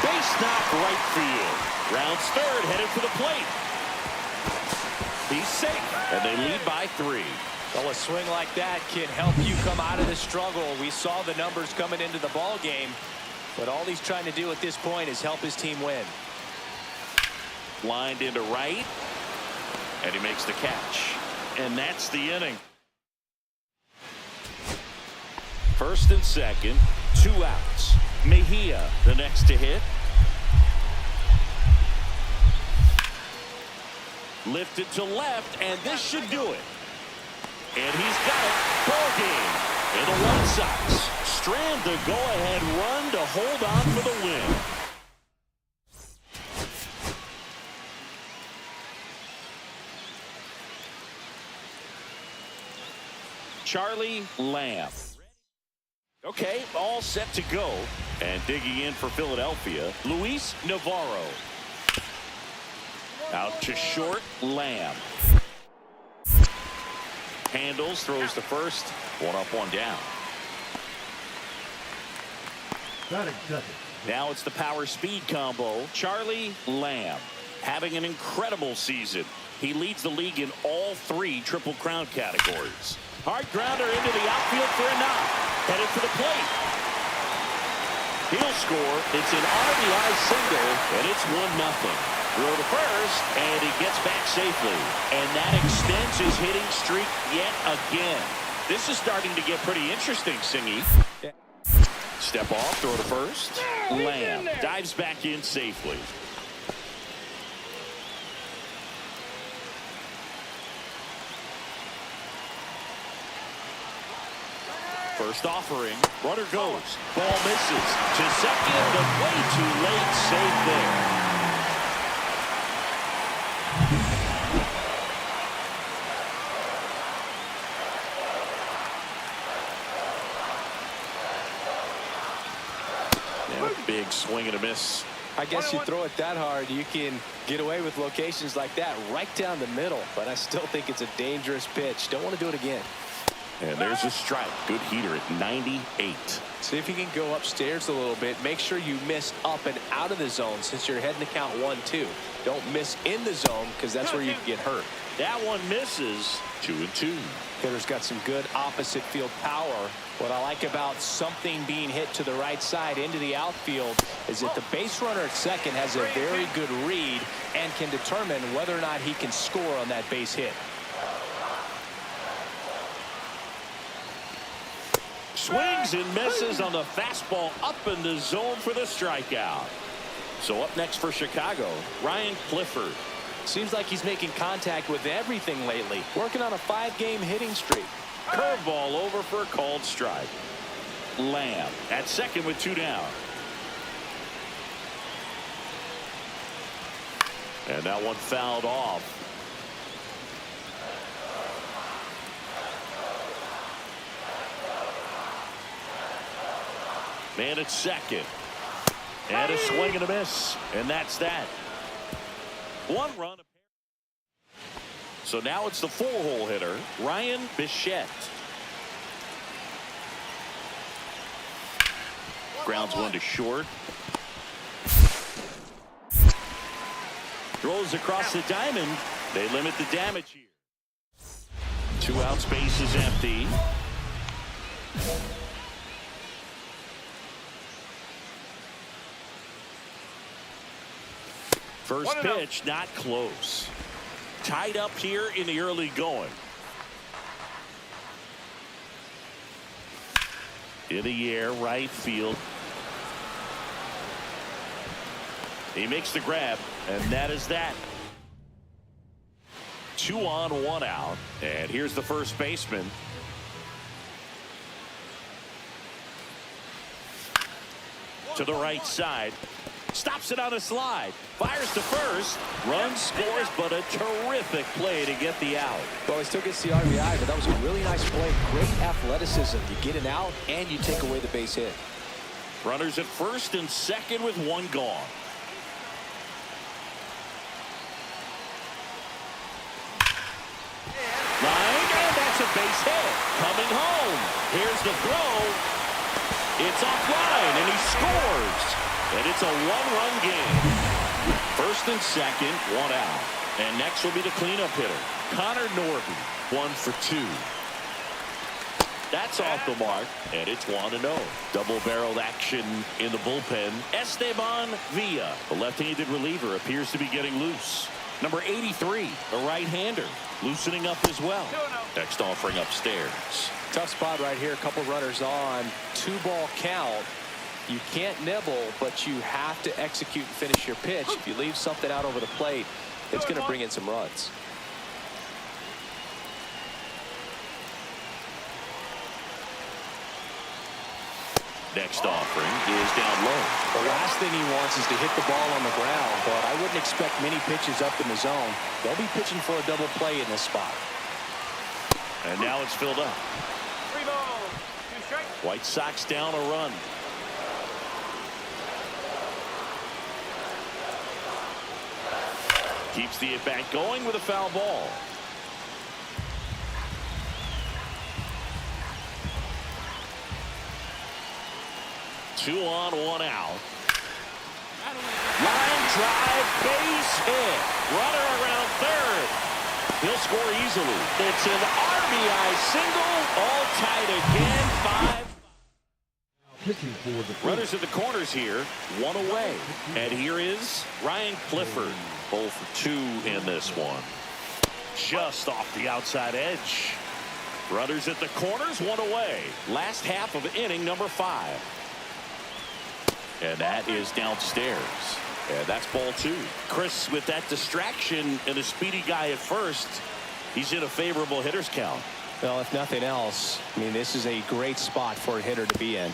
Base knock right field. Rounds third, headed for the plate. He's safe, and they lead by 3. Well, a swing like that can help you come out of the struggle. We saw the numbers coming into the ball game, but all he's trying to do at this point is help his team win. Lined into right, and he makes the catch. And that's the inning. First and second, 2 outs. Mejia, the next to hit. Lifted to left, and this should do it. And he's got it. Ball game. And the White Sox strand the go-ahead run to hold on for the win. Charlie Lamb. Okay, all set to go. And digging in for Philadelphia, Luis Navarro. Out to short, Lamb. Handles, throws to first. 1 up, 1 down. Batting second. Now it's the power speed combo. Charlie Lamb having an incredible season. He leads the league in all 3 Triple Crown categories. Hard grounder into the outfield for a knock. Headed for the plate. He'll score. It's an RBI single, and it's 1-0. Throw to first, and he gets back safely. And that extends his hitting streak yet again. This is starting to get pretty interesting, Singy. Step off, throw to first. Lamb dives back in safely. First offering. Runner goes. Ball misses. To second, but way too late. Safe there. Big swing and a miss. I guess you throw it that hard, you can get away with locations like that right down the middle. But I still think it's a dangerous pitch. Don't want to do it again. And there's a strike. Good heater at 98. See if you can go upstairs a little bit. Make sure you miss up and out of the zone since you're heading to count 1-2. Don't miss in the zone because that's where you can get hurt. That one misses. 2-2. Hitter's got some good opposite field power. What I like about something being hit to the right side into the outfield is that the base runner at second has a very good read and can determine whether or not he can score on that base hit. Swings and misses on the fastball up in the zone for the strikeout. So up next for Chicago, Ryan Clifford. Seems like he's making contact with everything lately. Working on a 5-game hitting streak. Curveball over for a called strike. Lamb at second with 2 down. And that one fouled off. Man at second. And a swing and a miss. And that's that. 1 run. So now it's the 4-hole hitter, Ryan Bichette. Grounds one to short. Throws across the diamond. They limit the damage here. 2 out, space is empty. First pitch, not close. Tied up here in the early going. In the air, right field. He makes the grab, and that is that. 2 on, 1 out. And here's the first baseman. To the right side. Stops it on a slide. Fires to first. Runs, scores, but a terrific play to get the out. Well, he still gets the RBI, but that was a really nice play. Great athleticism. You get an out, and you take away the base hit. Runners at first and second with 1 gone. Line, and that's a base hit. Coming home. Here's the throw. It's offline, and he scores. And it's a 1-run game. First and second, 1 out. And next will be the cleanup hitter, Connor Norton, 1 for 2. That's off the mark, and it's 1-0. Double-barreled action in the bullpen. Esteban Villa, the left-handed reliever, appears to be getting loose. Number 83, a right-hander, loosening up as well. Next offering upstairs. Tough spot right here. A couple runners on. 2-ball count. You can't nibble, but you have to execute and finish your pitch. If you leave something out over the plate, it's going to bring in some runs. Next offering is down low. The last thing he wants is to hit the ball on the ground, but I wouldn't expect many pitches up in the zone. They'll be pitching for a double play in this spot. And now it's filled up. 3 balls, 2 strikes. White Sox down a run. Keeps the at-bat going with a foul ball. Two on, 1 out. Line drive, base hit. Runner around third. He'll score easily. It's an RBI single. All tied again. 5. Pitching for the Runners at the corners here. 1 away. And here is Ryan Clifford. 0 for 2 in this one. Just off the outside edge. Runners at the corners, 1 away. Last half of inning number 5. And that is downstairs. And that's ball 2. Chris, with that distraction and a speedy guy at first, he's in a favorable hitter's count. Well, if nothing else, I mean, this is a great spot for a hitter to be in.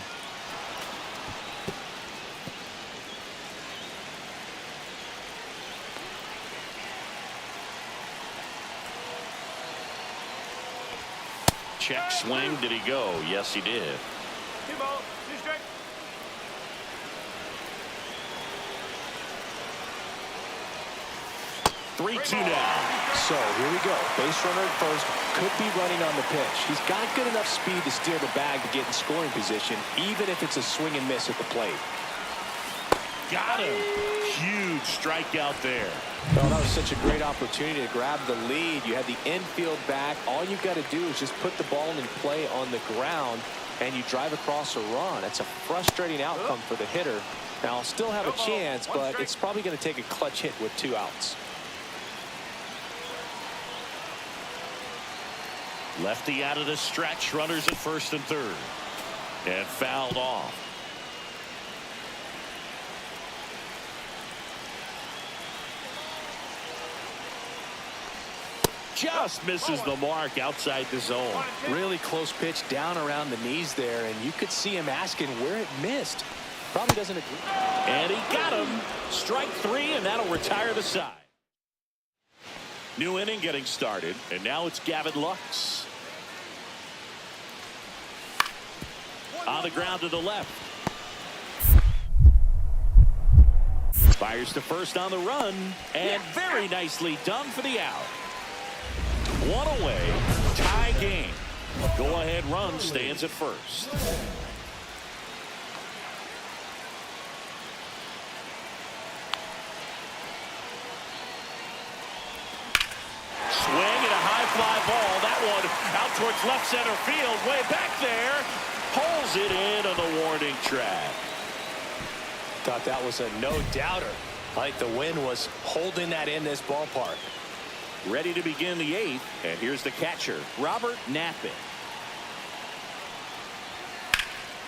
Check swing. Did he go? Yes, he did. 2 balls, 2 strikes. 3-2 now. So here we go. Base runner at first. Could be running on the pitch. He's got good enough speed to steal the bag to get in scoring position, even if it's a swing and miss at the plate. Got him. Huge strikeout there. Well, that was such a great opportunity to grab the lead. You had the infield back. All you've got to do is just put the ball in play on the ground, and you drive across a run. That's a frustrating outcome for the hitter. Now, I'll still have a chance, but it's probably going to take a clutch hit with 2 outs. Lefty out of the stretch. Runners at first and third. And fouled off. Just misses the mark outside the zone. Really close pitch down around the knees there, and you could see him asking where it missed. Probably doesn't agree. And he got him. Strike 3, and that'll retire the side. New inning getting started, and now it's Gavin Lux. On the ground to the left. Fires to first on the run, and very nicely done for the out. 1 away, tie game. Go-ahead run stands at first. Swing and a high fly ball. That one out towards left center field. Way back there. Pulls it in on the warning track. Thought that was a no-doubter. I think the wind was holding that in this ballpark. Ready to begin the 8th, and here's the catcher, Robert Knappin.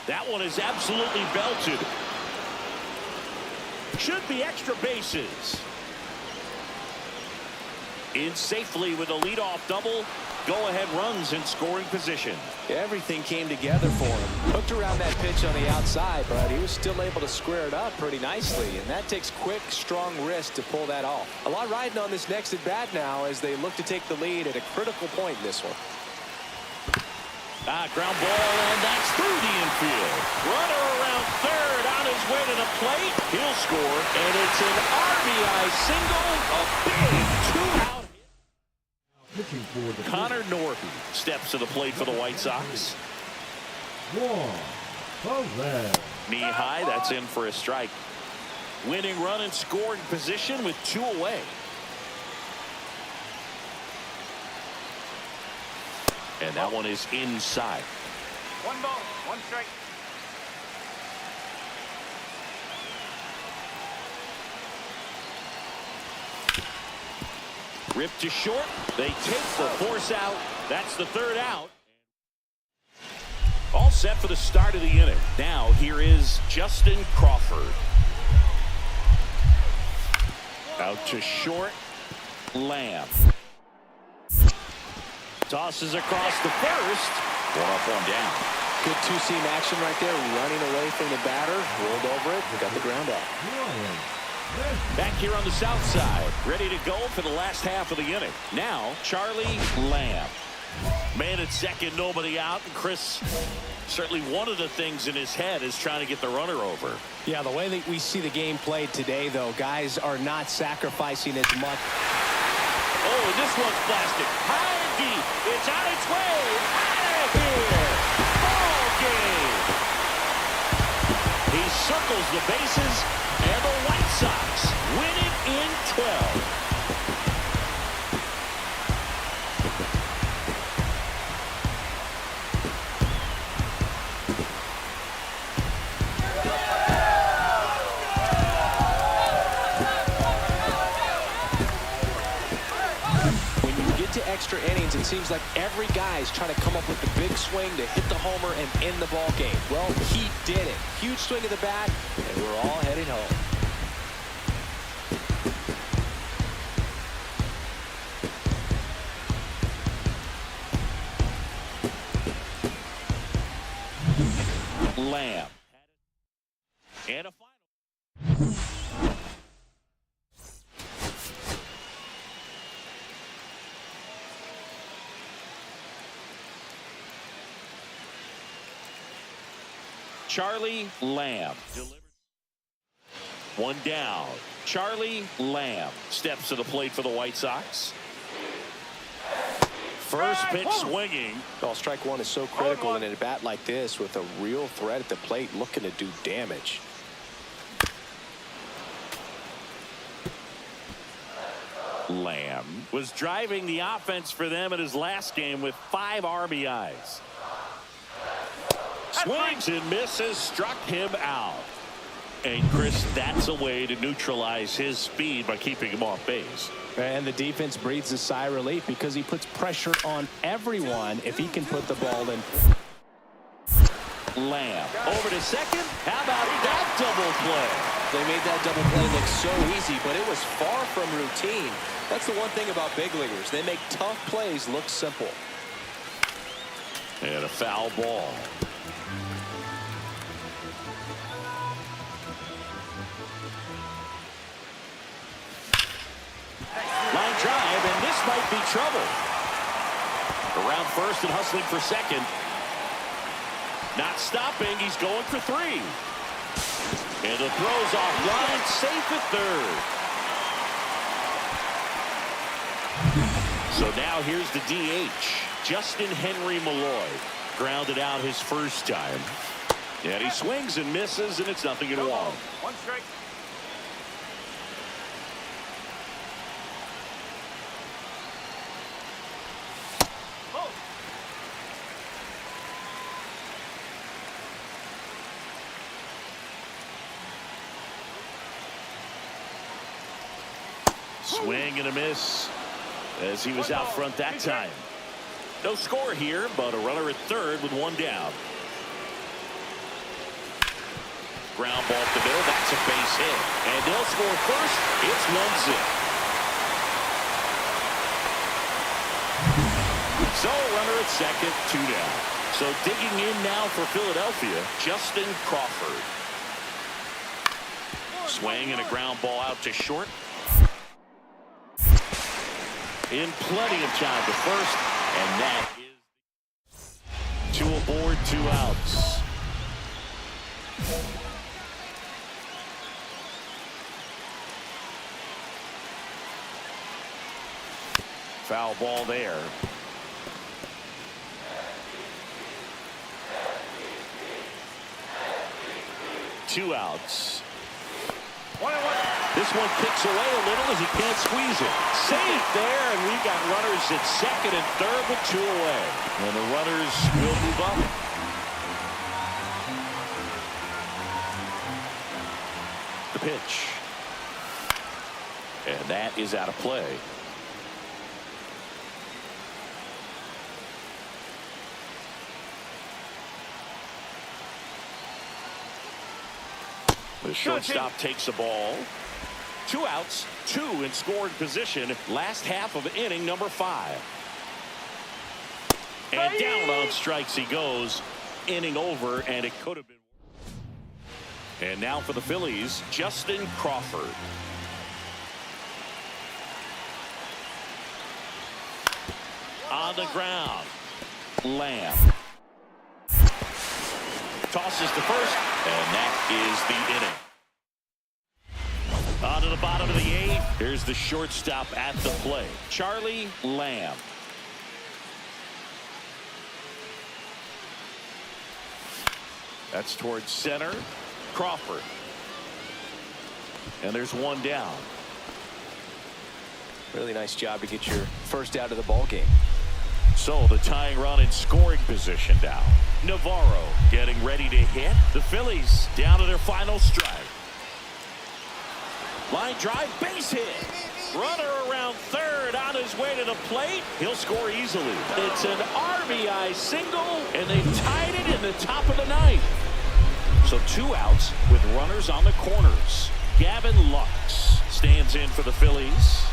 That one is absolutely belted. Should be extra bases. In safely with a leadoff double. Go-ahead runs in scoring position. Everything came together for him. Hooked around that pitch on the outside, but he was still able to square it up pretty nicely, and that takes quick, strong wrist to pull that off. A lot riding on this next at-bat now as they look to take the lead at a critical point in this one. Ground ball, and that's through the infield. Runner around third on his way to the plate. He'll score, and it's an RBI single, a big 2-out. Connor Norton steps to the plate for the White Sox. 1, OVER. Knee high, that's in for a strike. Winning run in scoring position with 2 away. And that one is inside. 1 ball, 1 strike. Ripped to short. They take the force out. That's the 3rd out. All set for the start of the inning. Now here is Justin Crawford. Out to short. Lamb. Tosses across the first. 1 up, 1 down. Good two-seam action right there, running away from the batter, rolled over it, and got the ground out. Back here on the south side, ready to go for the last half of the inning. Now, Charlie Lamb. Man at second, nobody out. And Chris, certainly one of the things in his head is trying to get the runner over. Yeah, the way that we see the game played today, though, guys are not sacrificing as much. Oh, and this one's plastic. High and deep. It's on its way. Out of here. Ball game. He circles the bases, and the White Sox win it in 12. Extra innings, it seems like every guy is trying to come up with the big swing to hit the homer and end the ball game. Well, he did it. Huge swing of the bat, and we're all heading home. Lamb. And a final. Charlie Lamb. One down. Charlie Lamb steps to the plate for the White Sox. First pitch swinging. Well, strike one is so critical in a bat like this with a real threat at the plate looking to do damage. Lamb was driving the offense for them in his last game with 5 RBIs. Swings and misses, struck him out. And Chris, that's a way to neutralize his speed by keeping him off base. And the defense breathes a sigh of relief because he puts pressure on everyone if he can put the ball in. Lamb over to second. How about that double play? They made that double play look so easy, but it was far from routine. That's the one thing about big leaguers. They make tough plays look simple. And a foul ball. Line drive, and this might be trouble. Around first and hustling for second. Not stopping, he's going for 3. And the throw's offline, safe at third. So now here's the DH, Justin Henry Malloy. Grounded out his first time. And he swings and misses, and it's 0-1. 1 strike. Swing and a miss as he was out front that time. No score here, but a runner at third with 1 down. Ground ball up the middle. That's a base hit. And they'll score first. It's 1-0. So runner at second, 2 down. So digging in now for Philadelphia, Justin Crawford. Swing and a ground ball out to short. In plenty of time to first, and that is 2 aboard, 2 outs. Foul ball there. Two outs. 1-1. This one kicks away a little as he can't squeeze it. Safe there, and we've got runners at second and third with 2 away. And the runners will move up. The pitch. And that is out of play. The shortstop takes the ball. 2 outs, 2 in scoring position. Last half of inning number 5. And down on strikes he goes. Inning over, and it could have been. And now for the Phillies, Justin Crawford. On the ground, Lamb. Tosses to first, and that is the inning. On to the bottom of the 8th. Here's the shortstop at the plate, Charlie Lamb. That's towards center. Crawford. And there's 1 down. Really nice job to get your first out of the ball game. So the tying run in scoring position now. Navarro getting ready to hit. The Phillies down to their final strike. Line drive, base hit. Runner around third on his way to the plate. He'll score easily. It's an RBI single, and they've tied it in the top of the 9th. So 2 outs with runners on the corners. Gavin Lux stands in for the Phillies.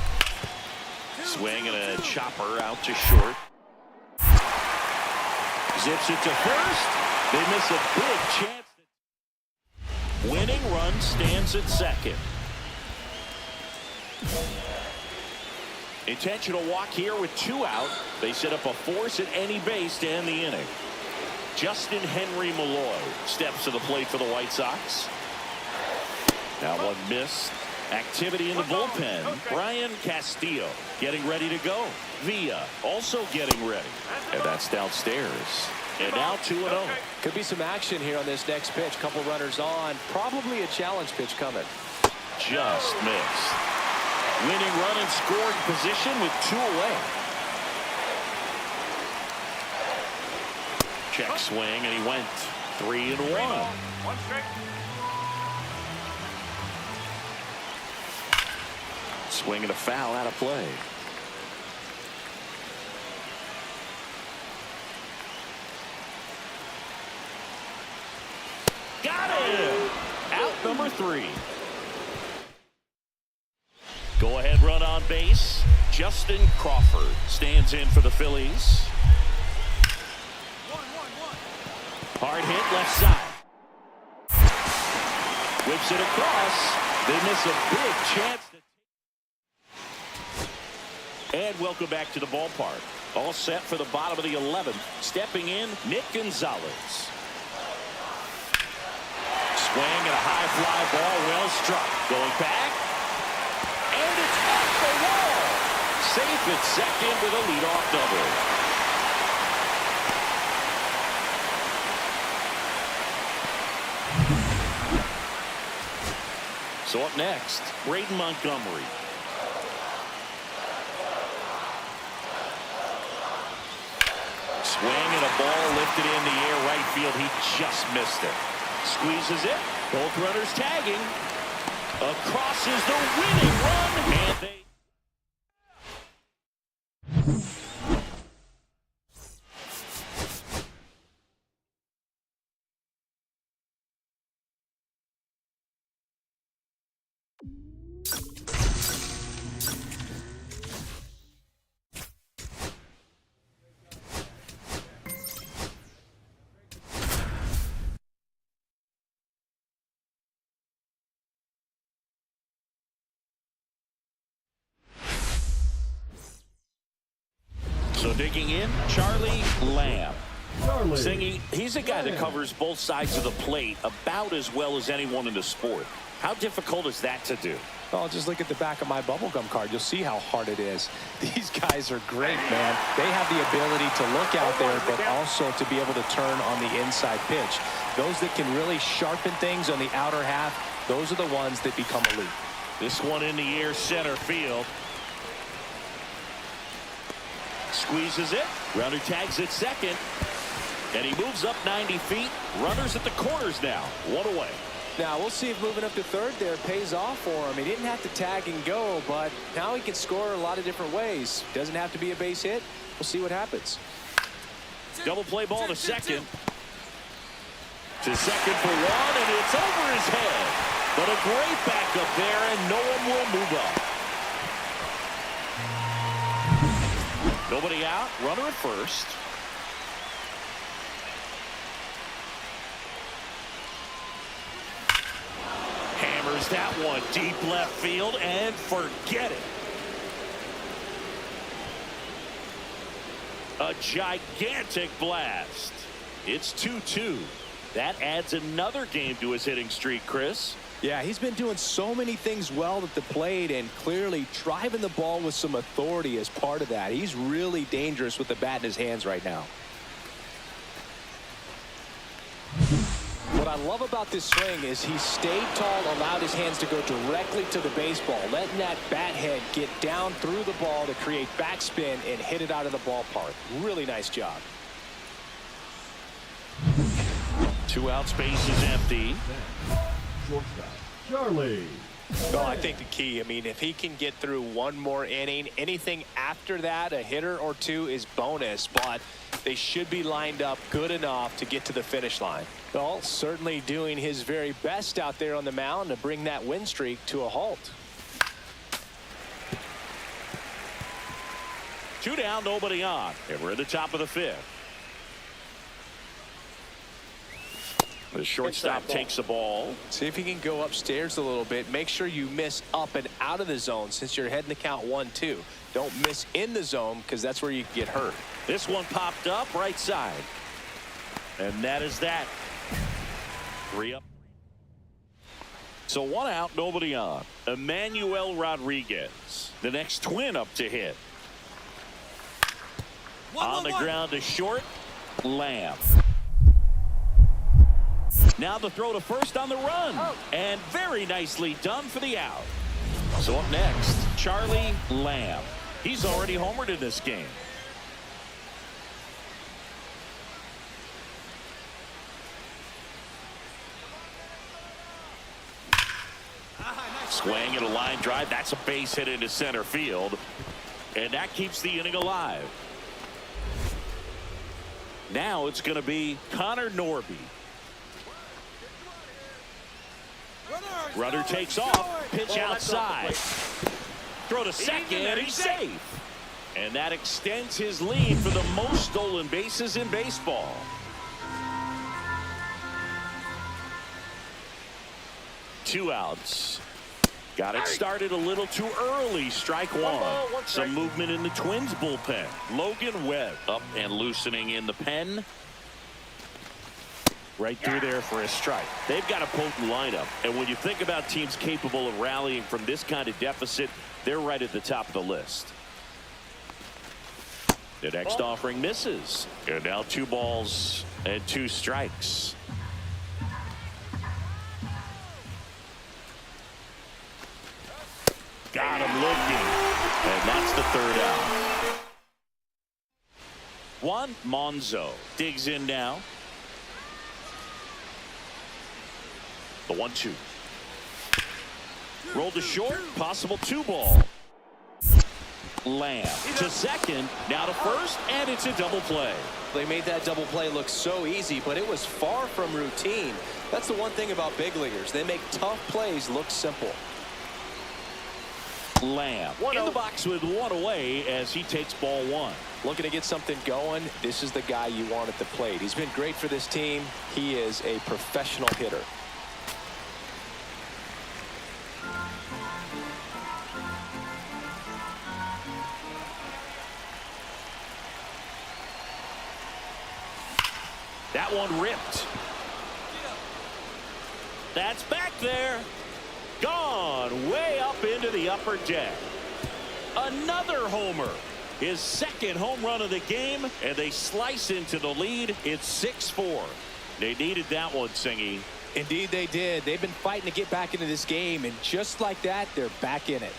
Swing and a chopper out to short. Zips it to first. They miss a big chance. Winning run stands at second. Intentional walk here with 2 out. They set up a force at any base to end the inning. Justin Henry Malloy steps to the plate for the White Sox. Now one missed. Activity in the bullpen. Brian Castillo getting ready to go. Villa also getting ready. And that's downstairs. And now 2-0. Could be some action here on this next pitch. Couple runners on. Probably a challenge pitch coming. Just missed. Winning run in scoring position with 2 away. Check swing, and he went 3-1. One strike. Swing and a foul out of play. Got him! Out number 3. Go ahead run on base. Justin Crawford stands in for the Phillies. Hard hit left side. Whips it across. They miss a big chance. And welcome back to the ballpark. All set for the bottom of the 11th. Stepping in, Nick Gonzalez. Swing and a high fly ball, well struck. Going back. And it's off the wall. Safe at second with a leadoff double. So up next, Braden Montgomery. Swing and a ball lifted in the air right field. He just missed it. Squeezes it. Both runners tagging. Across is the winning run. And they... So digging in, Charlie Lamb. Singy, he's a guy that covers both sides of the plate about as well as anyone in the sport. How difficult is that to do? Well, just look at the back of my bubblegum card. You'll see how hard it is. These guys are great, man. They have the ability to look out there, but also to be able to turn on the inside pitch. Those that can really sharpen things on the outer half, those are the ones that become elite. This one in the air, center field. Squeezes it. Runner tags at second. And he moves up 90 feet. Runners at the corners now. 1 away. Now, we'll see if moving up to third there pays off for him. He didn't have to tag and go, but now he can score a lot of different ways. Doesn't have to be a base hit. We'll see what happens. Double play ball to second. To second for 1, and it's over his head. But a great backup there, and no one will move up. Nobody out. Runner at first. Hammers that one deep left field and forget it. A gigantic blast. It's 2-2. That adds another game to his hitting streak, Chris. Yeah, he's been doing so many things well at the plate and clearly driving the ball with some authority as part of that. He's really dangerous with the bat in his hands right now. What I love about this swing is he stayed tall, allowed his hands to go directly to the baseball, letting that bat head get down through the ball to create backspin and hit it out of the ballpark. Really nice job. 2 outs, base is empty. Shortstop, Charlie. Well, I think the key, I mean, if he can get through one more inning, anything after that, a hitter or two is bonus, but they should be lined up good enough to get to the finish line. Well, certainly doing his very best out there on the mound to bring that win streak to a halt. 2 down, nobody on. And we're at the top of the 5th. The shortstop takes the ball. See if you can go upstairs a little bit. Make sure you miss up and out of the zone since you're heading to count 1-2. Don't miss in the zone because that's where you get hurt. This one popped up right side. And that is that. 3 up. So 1 out, nobody on. Emmanuel Rodriguez, the next twin up to hit. On the ground to short, Lamb. Now the throw to first on the run. And very nicely done for the out. So up next, Charlie Lamb. He's already homered in this game. Swing and a line drive. That's a base hit into center field. And that keeps the inning alive. Now it's going to be Connor Norby. Runner takes off. Pitch outside. Throw to second, and he's safe. And that extends his lead for the most stolen bases in baseball. Two outs. Got it started a little too early. Strike one. Some movement in the Twins bullpen. Logan Webb up and loosening in the pen. Right through there for a strike. They've got a potent lineup. And when you think about teams capable of rallying from this kind of deficit, they're right at the top of the list. The next offering misses. And now 2 balls and 2 strikes. Got him looking. And that's the 3rd out. Juan Monzo digs in now. The 1-2. Rolled to short. Possible 2 ball. Lamb to second. Now to first. And it's a double play. They made that double play look so easy, but it was far from routine. That's the one thing about big leaguers. They make tough plays look simple. Lamb in the box with 1 away as he takes ball 1. Looking to get something going. This is the guy you want at the plate. He's been great for this team. He is a professional hitter. That one ripped. That's back there. Gone way up into the upper deck. Another homer. His 2nd home run of the game, and they slice into the lead. It's 6-4. They needed that one, Singy. Indeed they did. They've been fighting to get back into this game, and just like that, they're back in it.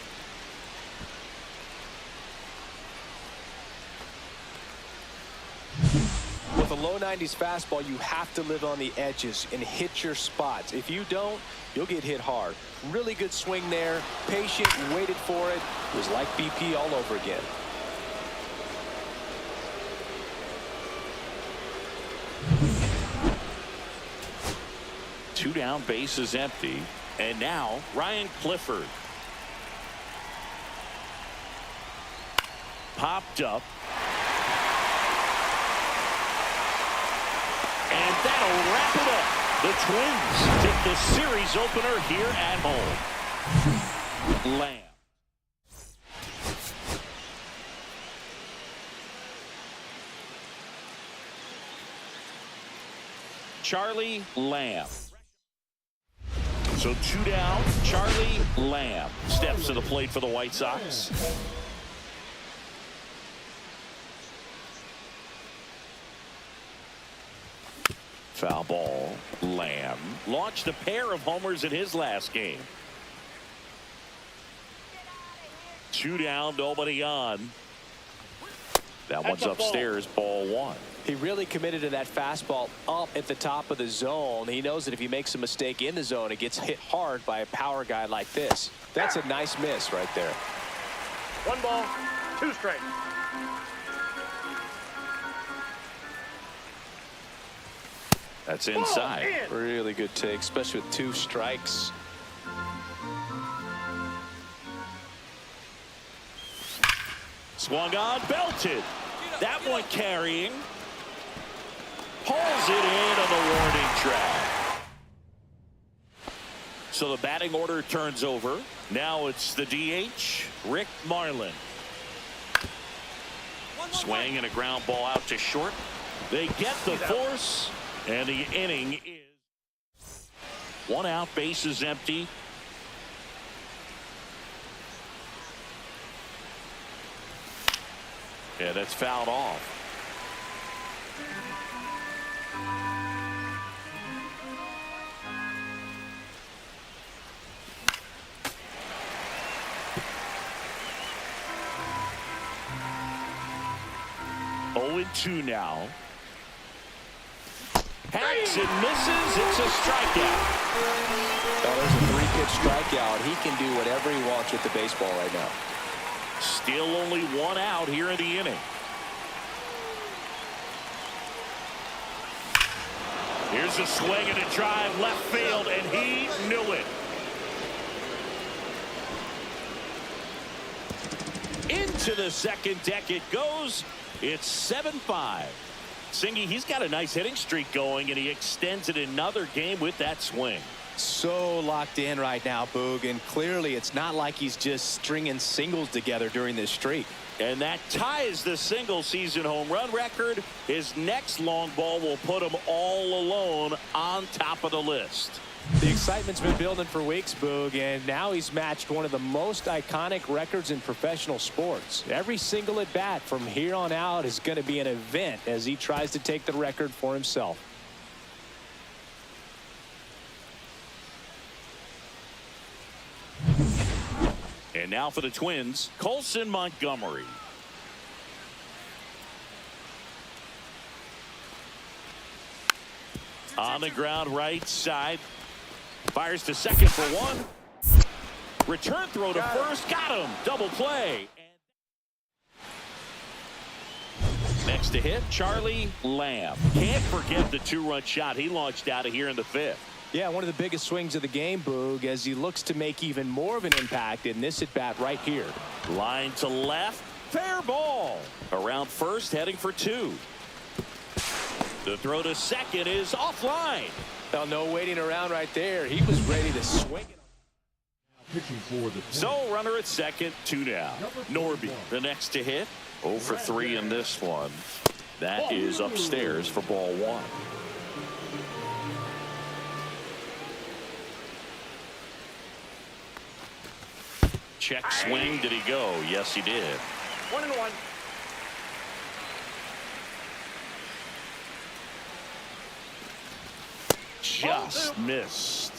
With a low 90s fastball, you have to live on the edges and hit your spots. If you don't, you'll get hit hard. Really good swing there. Patient, waited for it. It was like BP all over again. Two down, bases empty. And now Ryan Clifford. Popped up. And that'll wrap it up. The Twins take the series opener here at home. Lamb. Charlie Lamb. So 2 down. Charlie Lamb steps to the plate for the White Sox. Foul ball. Lamb launched a pair of homers in his last game. 2 down, nobody on. That one's upstairs, ball 1. He really committed to that fastball up at the top of the zone. He knows that if he makes a mistake in the zone, it gets hit hard by a power guy like this. That's a nice miss right there. 1 ball, 2 strikes. That's inside. Really good take, especially with 2 strikes. Swung on, belted. That one carrying. Pulls it in on the warning track. So the batting order turns over. Now it's the DH, Rick Marlin. Swing and a ground ball out to short. They get the force, and the inning is 1 out, bases empty. Yeah, that's fouled off. Oh, 2 now. Hacks and misses. It's a strikeout. Well, there's a 3-pitch strikeout. He can do whatever he wants with the baseball right now. Still only 1 out here in the inning. Here's a swing and a drive left field, and he knew it. Into the second deck it goes. It's 7-5. Singy, he's got a nice hitting streak going, and he extends it another game with that swing. So locked in right now, Boog, and clearly it's not like he's just stringing singles together during this streak. And that ties the single season home run record. His next long ball will put him all alone on top of the list. The excitement's been building for weeks, Boog, and now he's matched one of the most iconic records in professional sports. Every single at bat from here on out is going to be an event as he tries to take the record for himself. And now for the Twins, Colson Montgomery. On the ground, right side. Fires to second for 1. Return throw to first. Got him. Double play. Next to hit, Charlie Lamb. Can't forget the 2-run shot he launched out of here in the 5th. Yeah, one of the biggest swings of the game, Boog, as he looks to make even more of an impact in this at-bat right here. Line to left. Fair ball. Around first, heading for 2. The throw to second is offline. Well, no waiting around right there. He was ready to swing it. Pitching for the So runner at second, 2 down. Norby, the next to hit. 0 for 3 in this one. That is upstairs for ball 1. Check swing. Did he go? Yes, he did. 1-1. Just missed.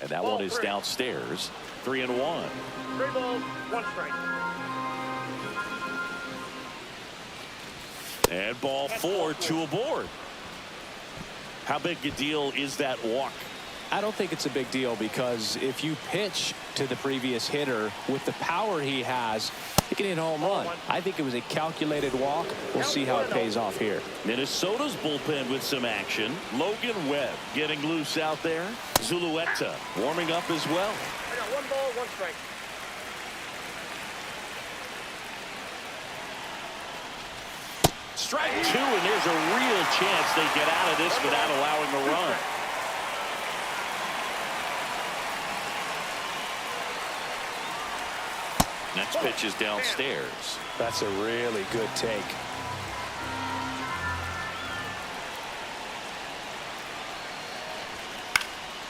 And that one is downstairs. 3-1. 3 balls, 1 strike. And ball 4, 2 aboard. How big a deal is that walk? I don't think it's a big deal because if you pitch to the previous hitter with the power he has, he can hit a home run. I think it was a calculated walk. We'll see how it pays off here. Minnesota's bullpen with some action. Logan Webb getting loose out there. Zulueta warming up as well. I got 1 ball, 1 strike. Strike 2, and there's a real chance they get out of this without allowing a run. Next pitch is downstairs. That's a really good take.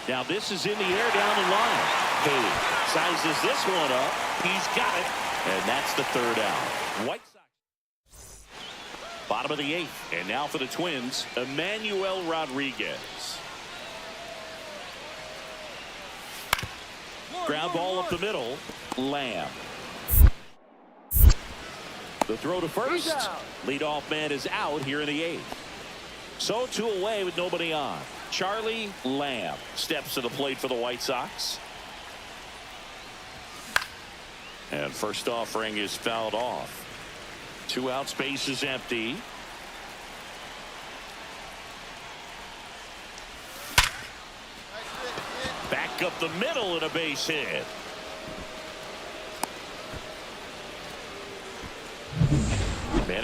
Now this is in the air down the line. Hayes sizes this one up. He's got it. And that's the 3rd out. White Sox. Bottom of the 8th. And now for the Twins, Emmanuel Rodriguez. Ground ball up the middle. Lamb. The throw to first. Leadoff man is out here in the 8th. So 2 away with nobody on. Charlie Lamb steps to the plate for the White Sox. And first offering is fouled off. 2 outs, base is empty. Back up the middle and a base hit.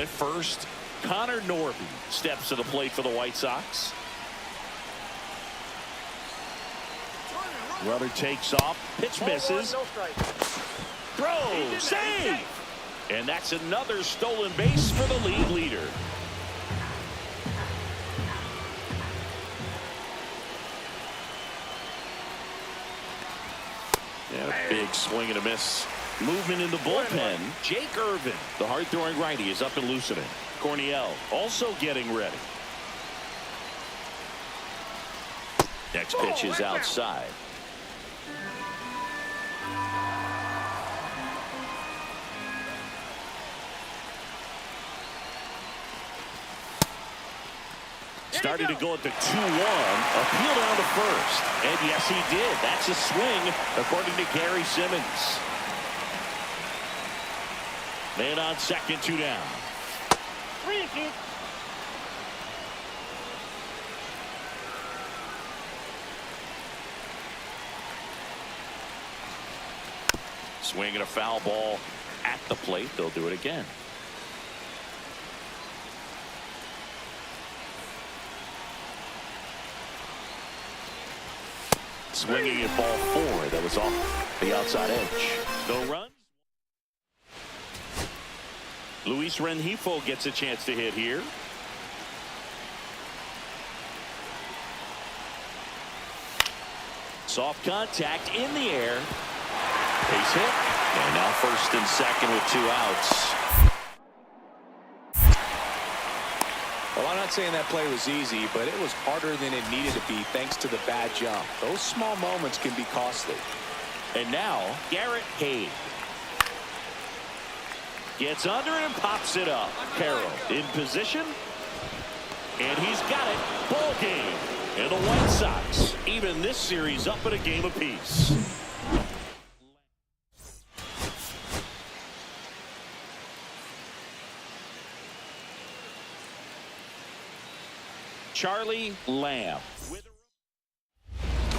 And at first, Connor Norby steps to the plate for the White Sox. Runner takes off. Pitch misses. No strike. Throw. Save. And that's another stolen base for the league leader. And a big swing and a miss. Movement in the bullpen. Jake Irvin, the hard-throwing righty, is up and loosening. Corniel also getting ready. Next pitch is outside. Started to go at the 2-1. Appeal down to first. And yes, he did. That's a swing, according to Gary Simmons. Man on second, 2 down. 3 feet. Swinging a foul ball at the plate. They'll do it again. Swinging at ball 4. That was off the outside edge. No runs. Luis Rengifo gets a chance to hit here. Soft contact in the air. Base hit. And now first and second with 2 outs. Well, I'm not saying that play was easy, but it was harder than it needed to be thanks to the bad jump. Those small moments can be costly. And now Garrett Hayes gets under it and pops it up. Carroll in position, and he's got it. Ball game. And the White Sox even this series up at a game apiece. Charlie Lamb.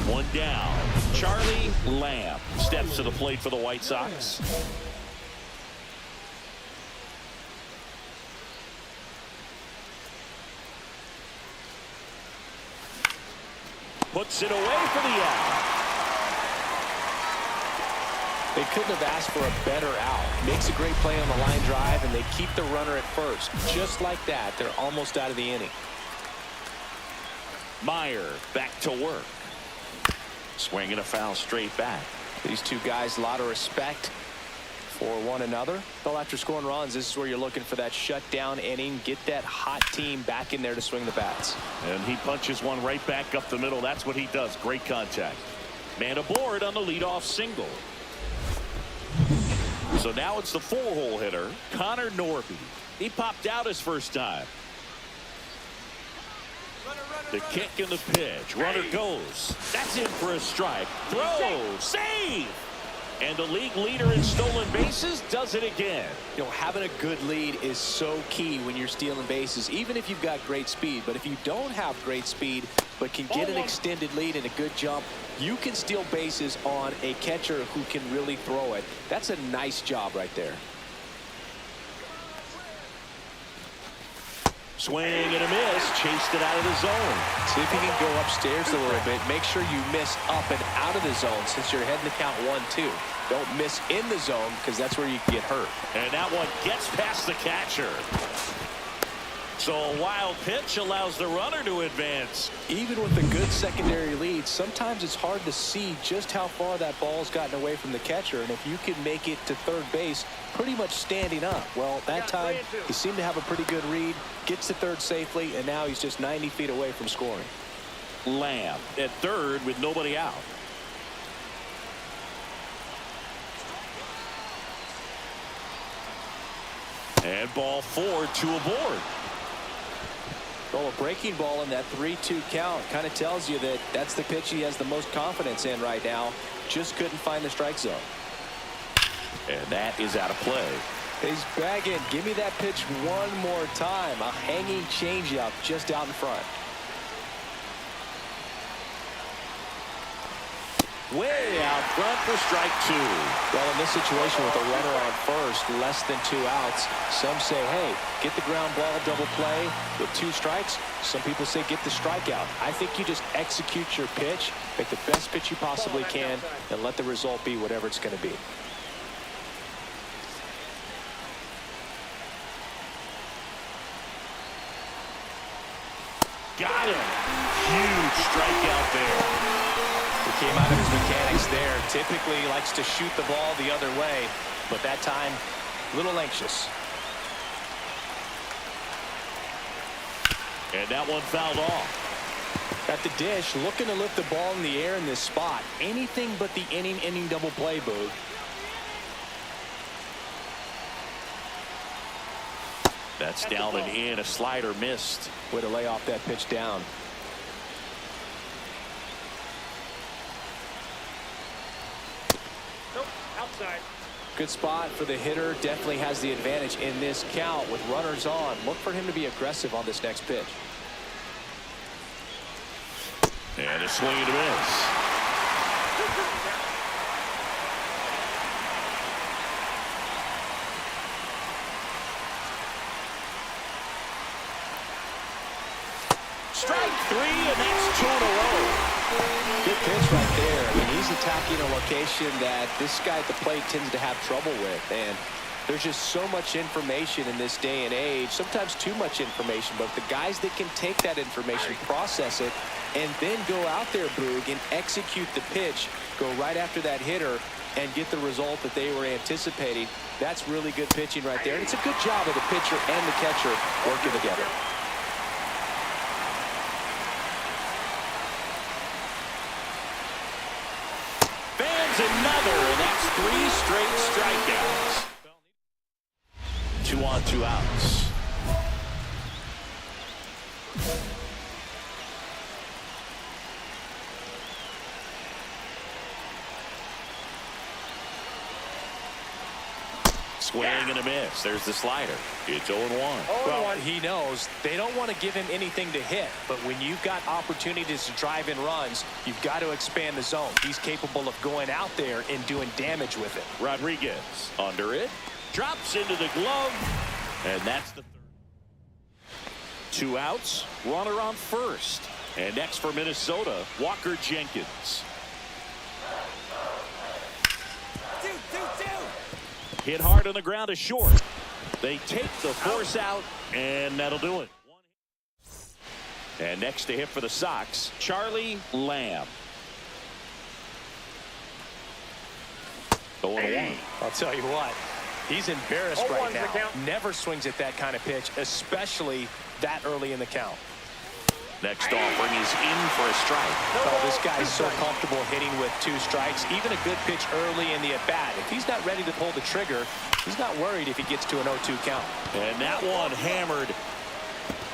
1 down. Charlie Lamb steps to the plate for the White Sox. Puts it away for the out. They couldn't have asked for a better out. Makes a great play on the line drive, and they keep the runner at first. Just like that, they're almost out of the inning. Meyer back to work. Swinging a foul straight back. These two guys, a lot of respect for one another. Well, after scoring runs, this is where you're looking for that shutdown inning. Get that hot team back in there to swing the bats. And he punches one right back up the middle. That's what he does. Great contact. Man aboard on the leadoff single. So now it's the 4-hole hitter, Connor Norby. He popped out his first time. The kick and the pitch. Runner goes. That's in for a strike. Throw. Save. And the league leader in stolen bases does it again. You know, having a good lead is so key when you're stealing bases, even if you've got great speed. But if you don't have great speed but can get an extended lead and a good jump, you can steal bases on a catcher who can really throw it. That's a nice job right there. Swing and a miss. Chased it out of the zone. See if you can go upstairs a little bit. Make sure you miss up and out of the zone since you're heading to count 1-2. Don't miss in the zone because that's where you can get hurt. And that one gets past the catcher. So a wild pitch allows the runner to advance. Even with a good secondary lead, sometimes it's hard to see just how far that ball's gotten away from the catcher. And if you can make it to third base pretty much standing up, well, that time he seemed to have a pretty good read, gets to third safely, and now he's just 90 feet away from scoring. Lamb at third with nobody out. And ball 4, 2 aboard. Well, a breaking ball in that 3-2 count kind of tells you that that's the pitch he has the most confidence in right now. Just couldn't find the strike zone. And that is out of play. He's bagging. Give me that pitch one more time. A hanging changeup just out in front. Way out front for strike 2. Well, in this situation with a runner on first, less than 2 outs, some say, hey, get the ground ball, double play with 2 strikes. Some people say get the strikeout. I think you just execute your pitch, make the best pitch you possibly can, and let the result be whatever it's going to be. Got him. Huge strikeout there. He came out of his mechanics there. Typically he likes to shoot the ball the other way, but that time a little anxious. And that one fouled off. At the dish, looking to lift the ball in the air in this spot. Anything but the inning double play, Boog. That's down and in. A slider missed. Way to lay off that pitch down. Nope, outside. Good spot for the hitter. Definitely has the advantage in this count with runners on. Look for him to be aggressive on this next pitch. And a swing and a miss. Strike 3, and that's 2 in a row. Good pitch right there. I mean, he's attacking a location that this guy at the plate tends to have trouble with. And there's just so much information in this day and age, sometimes too much information. But the guys that can take that information, process it, and then go out there, Boog, and execute the pitch, go right after that hitter, and get the result that they were anticipating, that's really good pitching right there. And it's a good job of the pitcher and the catcher working together. Another, and that's 3 straight strikeouts. 2 on, 2 outs. Swing and a miss. There's the slider. It's 0-1. Well, he knows they don't want to give him anything to hit, but when you've got opportunities to drive in runs, you've got to expand the zone. He's capable of going out there and doing damage with it. Rodriguez under it, drops into the glove, and that's the 3rd. 2 outs, runner on first. And next for Minnesota, Walker Jenkins. Hit hard on the ground to short. They take the force out, and that'll do it. And next to hit for the Sox, Charlie Lamb. 0-1. I'll tell you what, he's embarrassed right now. Never swings at that kind of pitch, especially that early in the count. Next offering is in for a strike. Oh, this guy's so comfortable hitting with 2 strikes. Even a good pitch early in the at-bat. If he's not ready to pull the trigger, he's not worried if he gets to an 0-2 count. And that one hammered.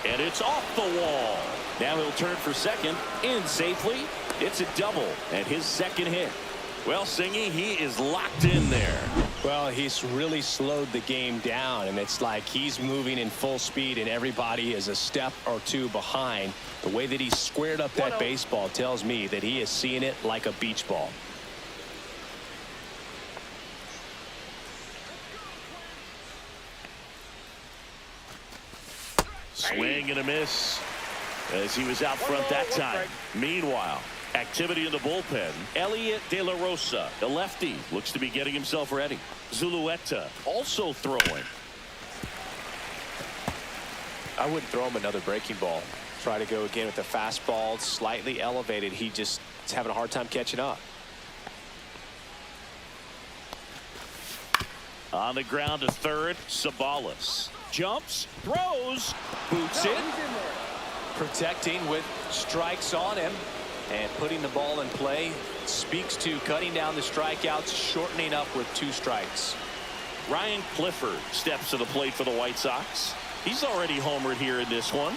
And it's off the wall. Now he'll turn for second. In safely. It's a double. And his second hit. Well, Singy, he is locked in there. Well, he's really slowed the game down, and it's like he's moving in full speed, and everybody is a step or 2 behind. The way that he squared up that baseball tells me that he is seeing it like a beach ball. Swing and a miss as he was out front that time. Meanwhile, activity in the bullpen. Elliot De La Rosa, the lefty, looks to be getting himself ready. Zulueta also throwing. I wouldn't throw him another breaking ball. Try to go again with the fastball, slightly elevated. He just is having a hard time catching up. On the ground to third, Sabalas. Jumps, throws, boots it. Protecting with strikes on him. And putting the ball in play speaks to cutting down the strikeouts, shortening up with 2 strikes. Ryan Clifford steps to the plate for the White Sox. He's already homered here in this one.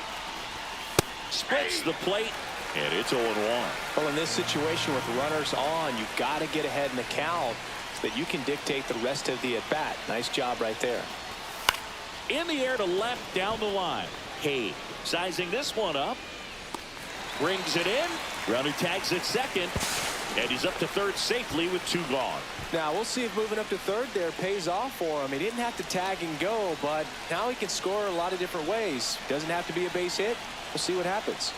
Splits the plate, and it's 0-1. Well, in this situation with runners on, you've got to get ahead in the count so that you can dictate the rest of the at-bat. Nice job right there. In the air to left, down the line. Hay sizing this one up. Brings it in. Runner tags at second. And he's up to third safely with 2 gone. Now, we'll see if moving up to third there pays off for him. He didn't have to tag and go, but now he can score a lot of different ways. Doesn't have to be a base hit. We'll see what happens.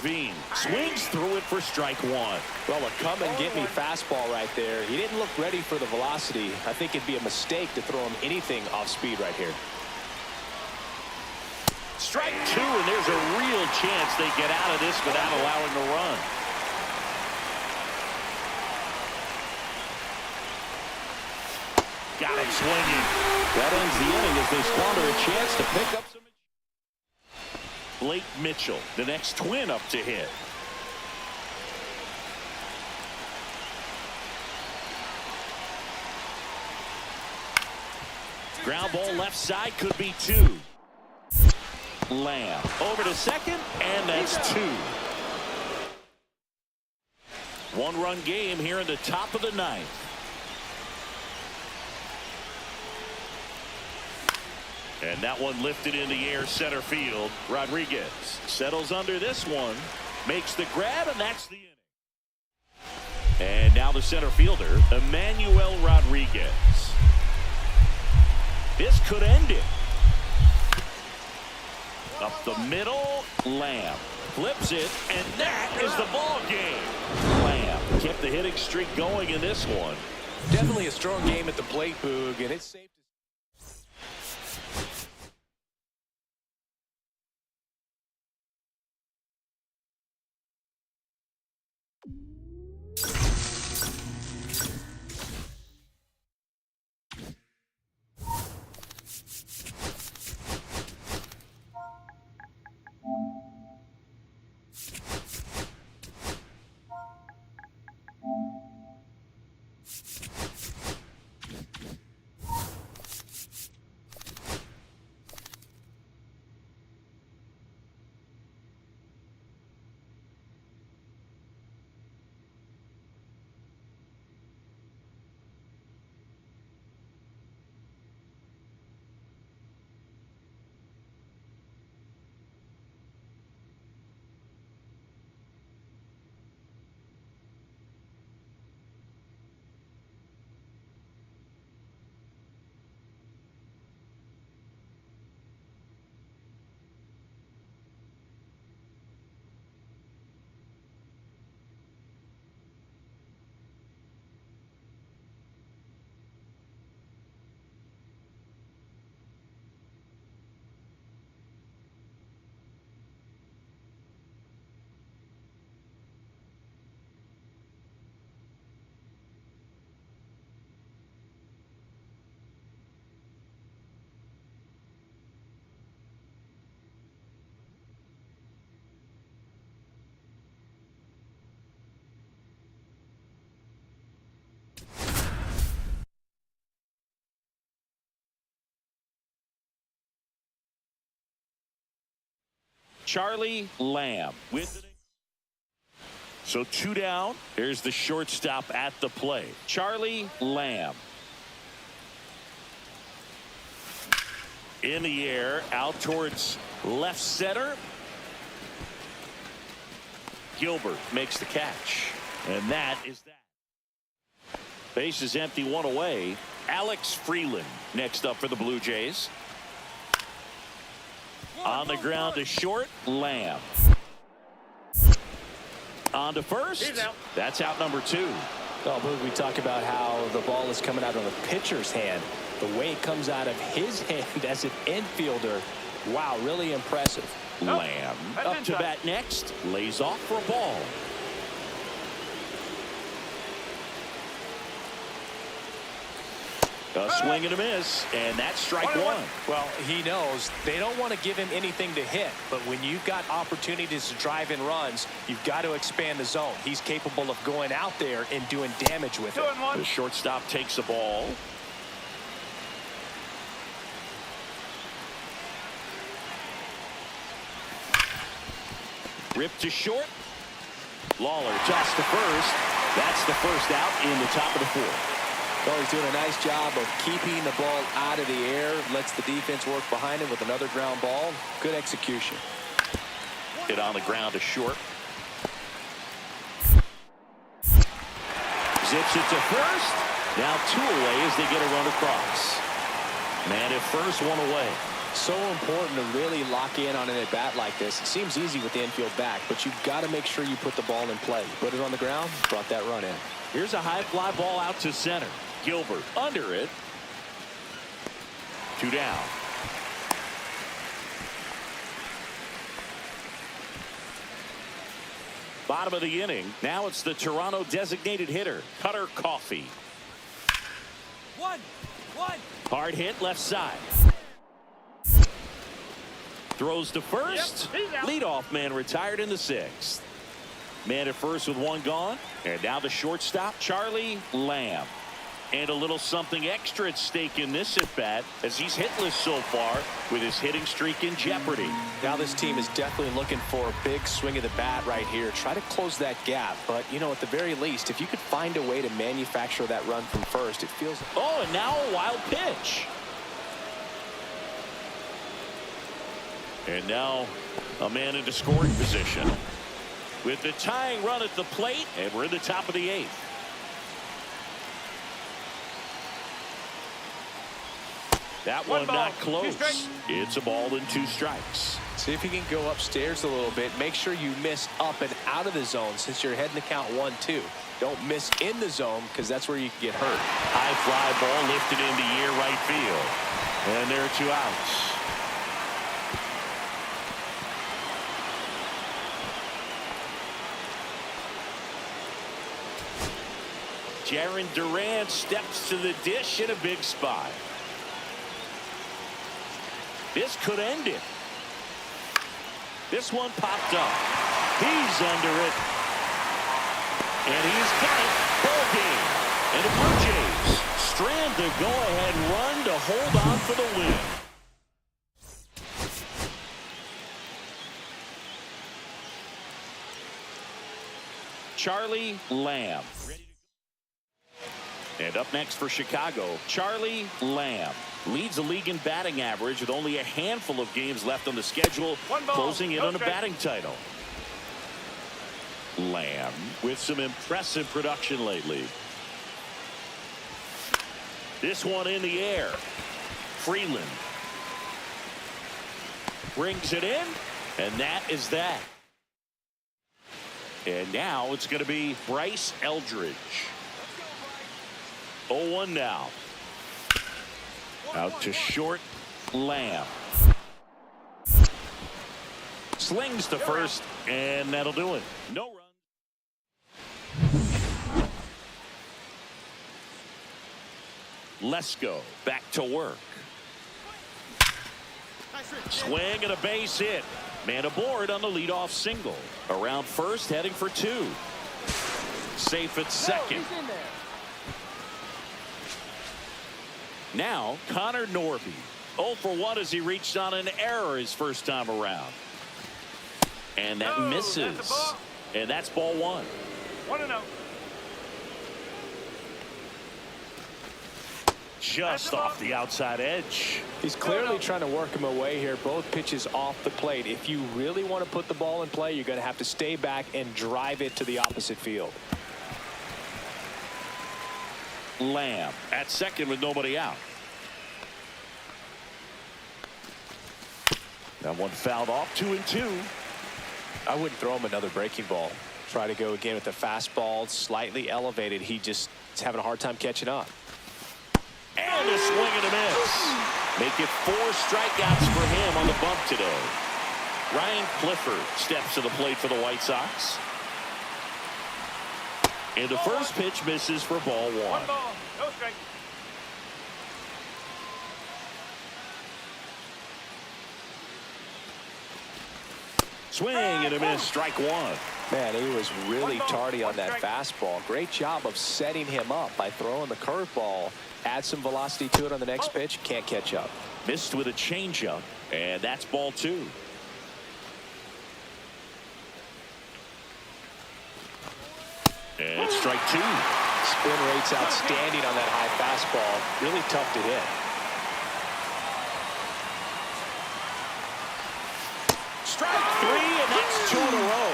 Veen swings through it for strike 1. Well, a come-and-get-me fastball right there. He didn't look ready for the velocity. I think it'd be a mistake to throw him anything off speed right here. Strike 2, and there's a real chance they get out of this without allowing a run. Got him swinging. That ends the inning as they squander a chance to pick up some. Blake Mitchell, the next twin up to hit. Ground ball left side, could be 2. Lamb over to second, and that's 2. 1-run game here in the top of the 9th. And that one lifted in the air center field. Rodriguez settles under this one, makes the grab, and that's the inning. And now the center fielder, Emmanuel Rodriguez. This could end it. Up the middle, Lamb flips it, and that is the ball game. Lamb kept the hitting streak going in this one. Definitely a strong game at the plate, Boog, and it's safe. Charlie Lamb with it. So 2 down. Here's the shortstop at the plate. Charlie Lamb. In the air, out towards left center. Gilbert makes the catch. And that is that. Base is empty, 1 away. Alex Freeland next up for the Blue Jays. On the ground to short, Lamb. On to first. That's out number 2. Oh, Boog, we talk about how the ball is coming out of the pitcher's hand. The way it comes out of his hand as an infielder. Wow, really impressive. Lamb up to bat next. Lays off for a ball. A swing and a miss, and that's strike 1. Well, he knows they don't want to give him anything to hit, but when you've got opportunities to drive in runs, you've got to expand the zone. He's capable of going out there and doing damage with it. The shortstop takes the ball. Ripped to short. Lawler tossed to first. That's the first out in the top of the 4th. Well, he's doing a nice job of keeping the ball out of the air. Lets the defense work behind him with another ground ball. Good execution. Hit on the ground to short. Zips it to first. Now 2 away as they get a run across. Man at first, 1 away. So important to really lock in on an at-bat like this. It seems easy with the infield back, but you've got to make sure you put the ball in play. Put it on the ground, brought that run in. Here's a high fly ball out to center. Gilbert under it. 2 down. Bottom of the inning. Now it's the Toronto designated hitter, Cutter Coffey. 1-1. Hard hit left side. Throws to first. Yep, Leadoff man retired in the 6th. Man at first with 1 gone. And now the shortstop, Charlie Lamb. And a little something extra at stake in this at bat as he's hitless so far with his hitting streak in jeopardy. Now this team is definitely looking for a big swing of the bat right here. Try to close that gap. But, you know, at the very least, if you could find a way to manufacture that run from first, it feels... Oh, and now a wild pitch. And now a man into scoring position with the tying run at the plate, and we're in the top of the 8th. That one not close. It's a ball and 2 strikes. See if you can go upstairs a little bit. Make sure you miss up and out of the zone since you're heading to count 1-2. Don't miss in the zone because that's where you can get hurt. High fly ball lifted into near right field. And there are 2 outs. Jarren Duran steps to the dish in a big spot. This could end it. This one popped up. He's under it. And he's got it. Ball game. And the Blue Jays strand the go-ahead run to hold on for the win. Charlie Lamb. And up next for Chicago, Charlie Lamb. Leads the league in batting average with only a handful of games left on the schedule, closing in on a batting title. Lamb with some impressive production lately. This one in the air. Freeland brings it in, and that is that. And now it's going to be Bryce Eldridge. 0-1 now. Out to short, Lamb. Slings to first, and that'll do it. No run. Lesko back to work. Swing and a base hit. Man aboard on the leadoff single. Around first, heading for 2. Safe at second. Now, Connor Norby. 0 for 1 as he reached on an error his first time around. And that misses. And that's ball 1. 1-0. Just off the outside edge. He's clearly trying to work him away here. Both pitches off the plate. If you really want to put the ball in play, you're going to have to stay back and drive it to the opposite field. Lamb at second with nobody out. That one fouled off. 2-2. I wouldn't throw him another breaking ball. Try to go again with the fastball slightly elevated. He just is having a hard time catching up. And a swing and a miss. Make it 4 strikeouts for him on the bump today. Ryan Clifford steps to the plate for the White Sox. And the first pitch misses for ball 1. 1 ball, no strike. Swing and a miss, strike 1. Man, he was really tardy on that fastball. Great job of setting him up by throwing the curveball. Add some velocity to it on the next pitch. Can't catch up. Missed with a changeup, and that's ball 2. And it's strike 2. Spin rate's outstanding on that high fastball. Really tough to hit. Strike 3, and that's 2 in a row.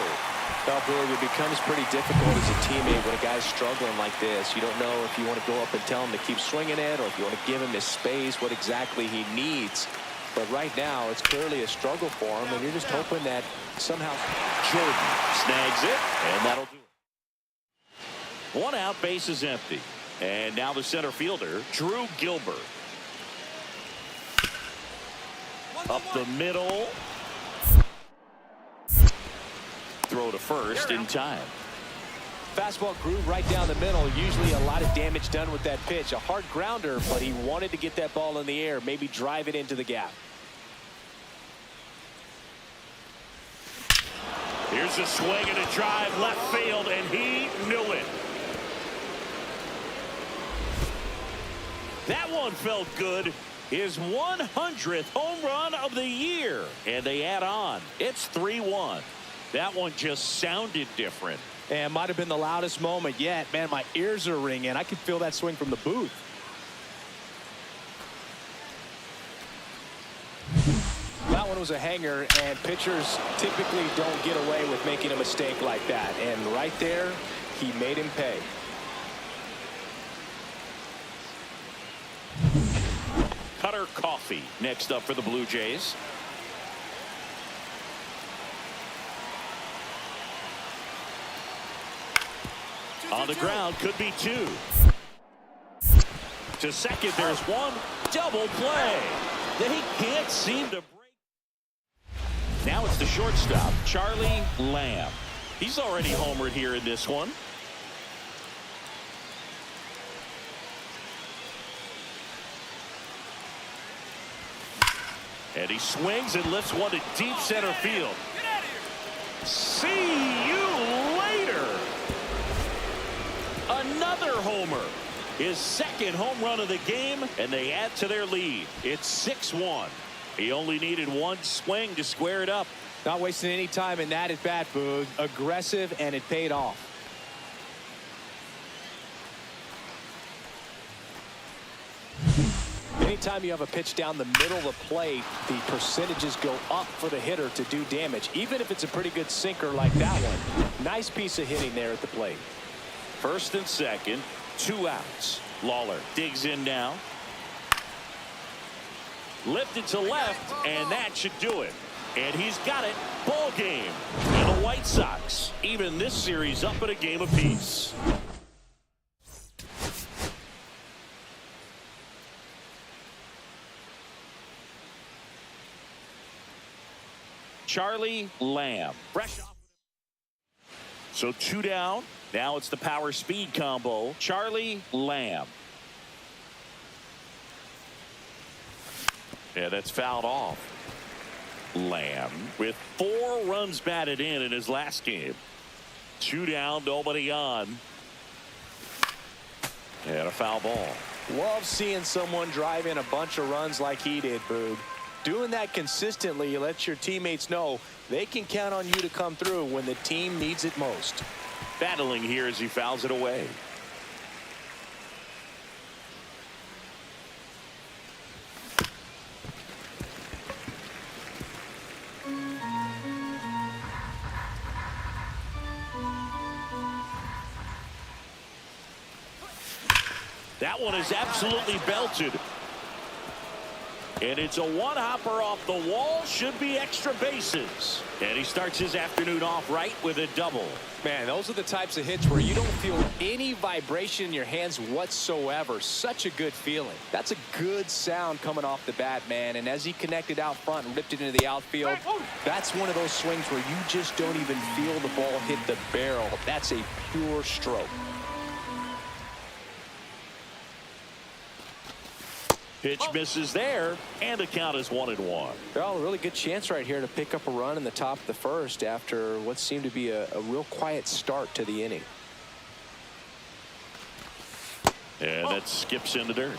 Well, Boog, it becomes pretty difficult as a teammate when a guy's struggling like this. You don't know if you want to go up and tell him to keep swinging it or if you want to give him his space, what exactly he needs. But right now, it's clearly a struggle for him, and you're just hoping that somehow Jordan snags it, and that'll do it. One out, base is empty. And now the center fielder, Drew Gilbert. Up the middle. Throw to first in time. fastball groove right down the middle. Usually a lot of damage done with that pitch. A hard grounder, but he wanted to get that ball in the air, maybe drive it into the gap. Here's a swing and a drive left field, and he knew it. That one felt good. His 100th home run of the year. And they add on. It's 3-1. That one just sounded different. And might have been the loudest moment yet. Man, my ears are ringing. I could feel that swing from the booth. That one was a hanger, and pitchers typically don't get away with making a mistake like that. And right there, he made him pay. Cutter Coffee next up for the Blue Jays. On the ground, could be two. To second, there's one. Double play. They can't seem to break. Now it's the shortstop, Charlie Lamb. He's already homered here in this one. And he swings and lifts one to deep center field. See you later. Another homer. His second home run of the game, and they add to their lead. It's 6-1. He only needed one swing to square it up. Not wasting any time in that at bat, Boog. Aggressive, and it paid off. Anytime you have a pitch down the middle of the plate, the percentages go up for the hitter to do damage, even if it's a pretty good sinker like that one. Nice piece of hitting there at the plate. First and second, 2 outs. Lawler digs in now. Lifted to left, and that should do it. And he's got it. Ball game. And the White Sox even this series up at a game apiece. Charlie Lamb. Fresh off. So 2 down. Now it's the power speed combo. Charlie Lamb. Yeah, that's fouled off. Lamb with 4 runs batted in his last game. 2 down, nobody on. And a foul ball. Love seeing someone drive in a bunch of runs like he did, Boog. Doing that consistently lets your teammates know they can count on you to come through when the team needs it most. Battling here as he fouls it away. That one is absolutely belted. And it's a one-hopper off the wall. Should be extra bases. And he starts his afternoon off right with a double. Man, those are the types of hits where you don't feel any vibration in your hands whatsoever. Such a good feeling. That's a good sound coming off the bat, man. And as he connected out front and ripped it into the outfield, that's one of those swings where you just don't even feel the ball hit the barrel. That's a pure stroke. Pitch misses there, and the count is 1-1. Well, a really good chance right here to pick up a run in the top of the first after what seemed to be a real quiet start to the inning. And that skips in the dirt.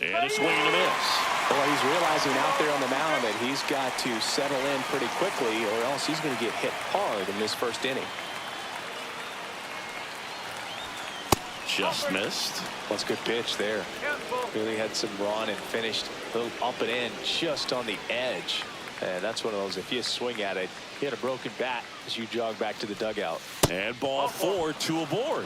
And a swing and a miss. Well, he's realizing out there on the mound that he's got to settle in pretty quickly or else he's going to get hit hard in this first inning. Just missed. That's a good pitch there. Really had some run and finished a little up and in just on the edge. And that's one of those, if you swing at it, hit a broken bat as you jog back to the dugout. And ball 4, 2 aboard.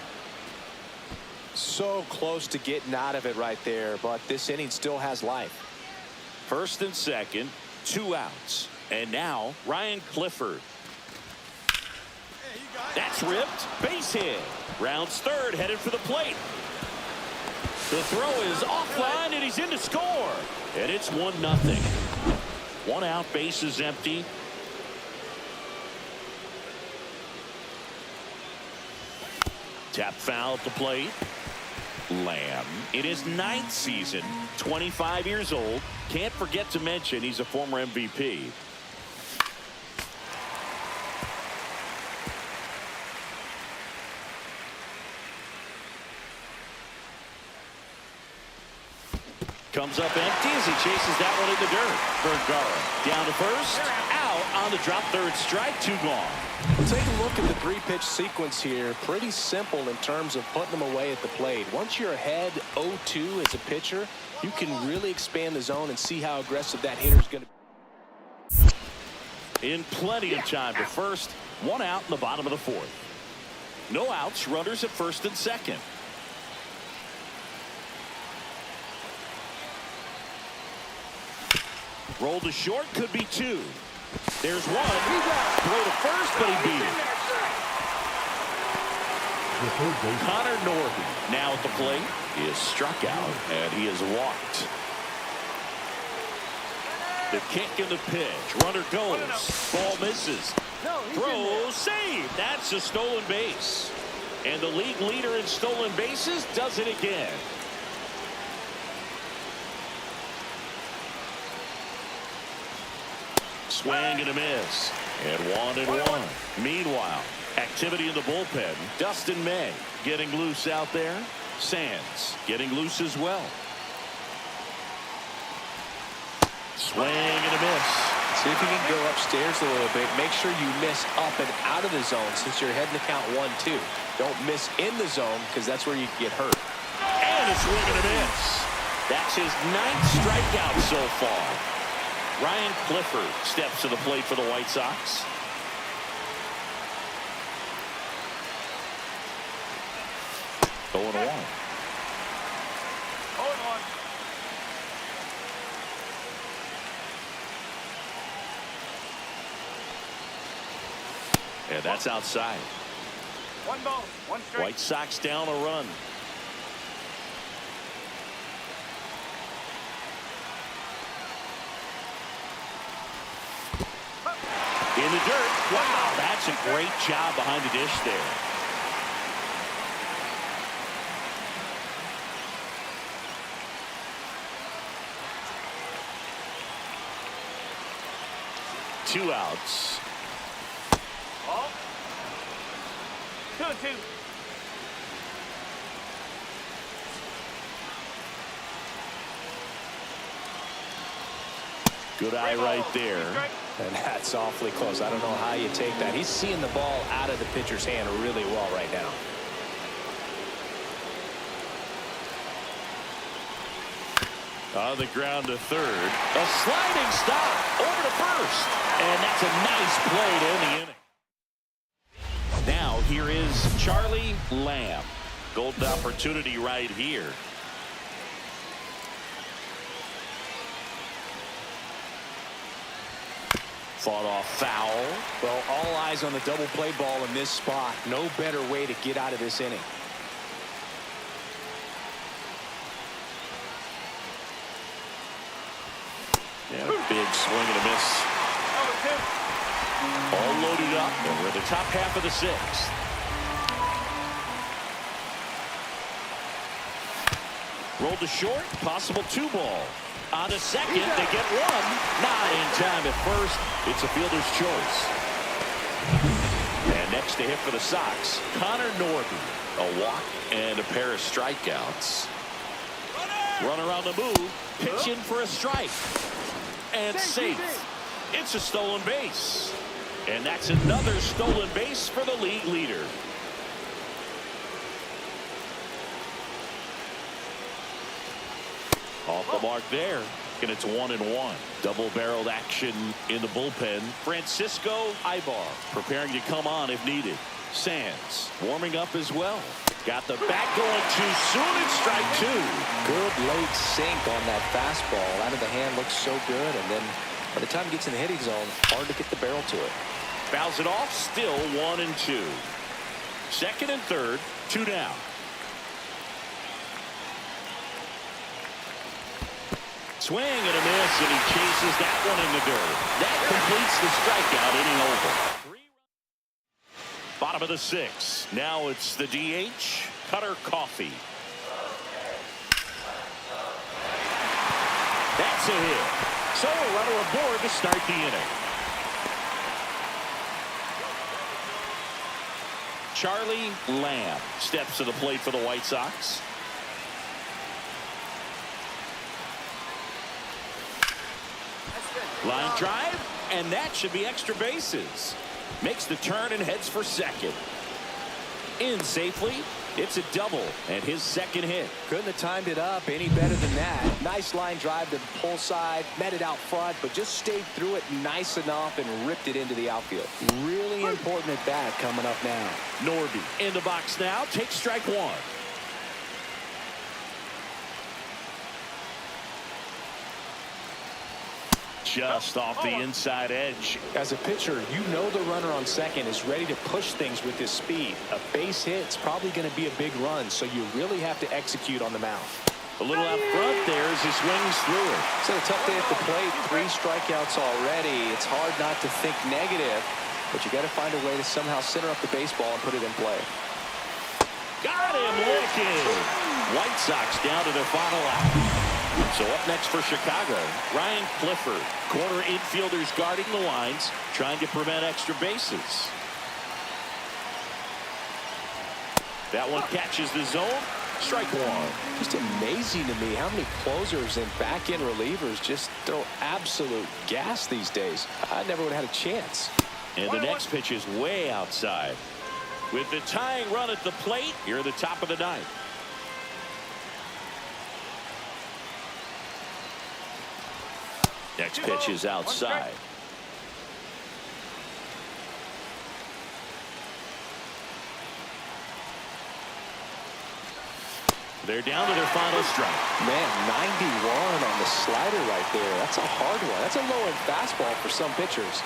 So close to getting out of it right there, but this inning still has life. First and second, 2 outs. And now Ryan Clifford. That's ripped. Base hit. Rounds third, headed for the plate. The throw is offline, and he's in to score. And it's 1-0. 1 out, base is empty. Tap foul at the plate. Lamb in his 9th season, 25 years old. Can't forget to mention he's a former MVP. Comes up empty as he chases that one in the dirt. Vergara down to first, out on the drop, third strike, 2 gone. We'll take a look at the 3-pitch sequence here. Pretty simple in terms of putting them away at the plate. Once you're ahead 0-2 as a pitcher, you can really expand the zone and see how aggressive that hitter's going to be. In plenty of time to first, 1 out in the bottom of the 4th. No outs, runners at first and second. Roll to short, could be 2. There's 1. Throw to first, but he beat it. Connor Norton now at the plate. He is struck out, and he is walked. The kick and the pitch. Runner goes. Ball misses. Throw, save. That's a stolen base. And the league leader in stolen bases does it again. Swing and a miss. And 1-1. Meanwhile, activity in the bullpen. Dustin May getting loose out there. Sands getting loose as well. Swing and a miss. See if you can go upstairs a little bit. Make sure you miss up and out of the zone since you're heading to count 1-2. Don't miss in the zone because that's where you get hurt. And a swing and a miss. That's his 9th strikeout so far. Ryan Clifford steps to the plate for the White Sox. Going 1. 0-1. And that's outside. 1 ball, 1 strike. White Sox down a run. In the dirt. Wow, that's a great job behind the dish there. Two outs. Ball. 2-2. Good eye right there. And that's awfully close. I don't know how you take that. He's seeing the ball out of the pitcher's hand really well right now. On the ground to third. A sliding stop over to first. And that's a nice play to end the inning. Now here is Charlie Lamb. Golden opportunity right here. Fought off foul. Well, all eyes on the double play ball in this spot. No better way to get out of this inning. And a big swing and a miss. All loaded up, and we're in the top half of the 6th. Rolled to short, possible 2 ball. On to second, they get 1. Not in time at first. It's a fielder's choice. And next to hit for the Sox, Connor Norton. A walk and a pair of strikeouts. Runner on the move, pitching for a strike. And safe. It's a stolen base. And that's another stolen base for the league leader. the mark there, and it's 1-1. Double-barreled action in the bullpen. Francisco Ibar preparing to come on if needed. Sands warming up as well. Got the bat going too soon and strike two. Good late sink on that fastball. Out of the hand looks so good, and then by the time it gets in the hitting zone, hard to get the barrel to it. Fouls it off, still 1-2. Second and third, 2 down. Swing and a miss, and he chases that one in the dirt. That completes the strikeout, inning over. Bottom of the 6th. Now it's the DH, Cutter Coffee. That's a hit. So a runner aboard to start the inning. Charlie Lamb steps to the plate for the White Sox. Line drive, and that should be extra bases. Makes the turn and heads for second. In safely, it's a double and his second hit. Couldn't have timed it up any better than that. Nice line drive to the pull side, met it out front, but just stayed through it nice enough and ripped it into the outfield. Really important at bat coming up now. Norby in the box now, takes strike one. Just off the inside edge. As a pitcher, you know the runner on second is ready to push things with his speed. A base hit's probably going to be a big run, so you really have to execute on the mound. A little out front there as he swings through it. It's a tough day at the plate. 3 strikeouts already. It's hard not to think negative, but you got to find a way to somehow center up the baseball and put it in play. Got him looking. White Sox down to their final out. So up next for Chicago, Ryan Clifford. Corner infielders guarding the lines, trying to prevent extra bases. That one catches the zone. Strike one. Just amazing to me how many closers and back-end relievers just throw absolute gas these days. I never would have had a chance. And the next pitch is way outside. With the tying run at the plate, here at the top of the 9th. Next pitch is outside. They're down to their final strike. Man, 91 on the slider right there. That's a hard one. That's a low-end fastball for some pitchers.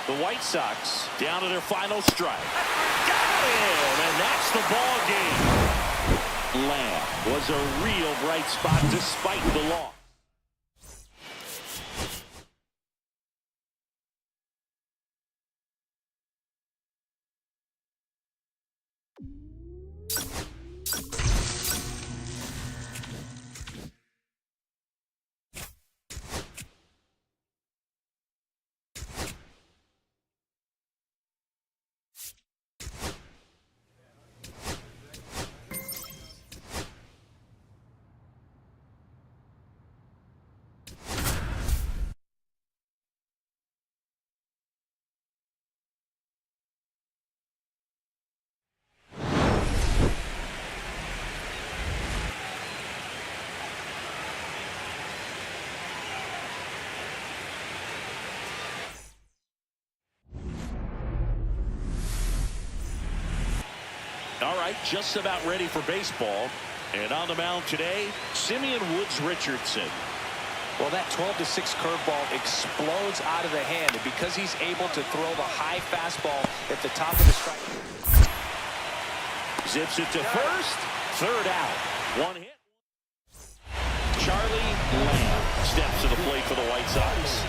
The White Sox down to their final strike. Got him, and that's the ball game. Lamb was a real bright spot despite the loss. All right, just about ready for baseball. And on the mound today, Simeon Woods Richardson. Well, that 12-6 curveball explodes out of the hand, and because he's able to throw the high fastball at the top of the strike. Zips it to first. Third out. One hit. Charlie Lamb steps to the plate for the White Sox.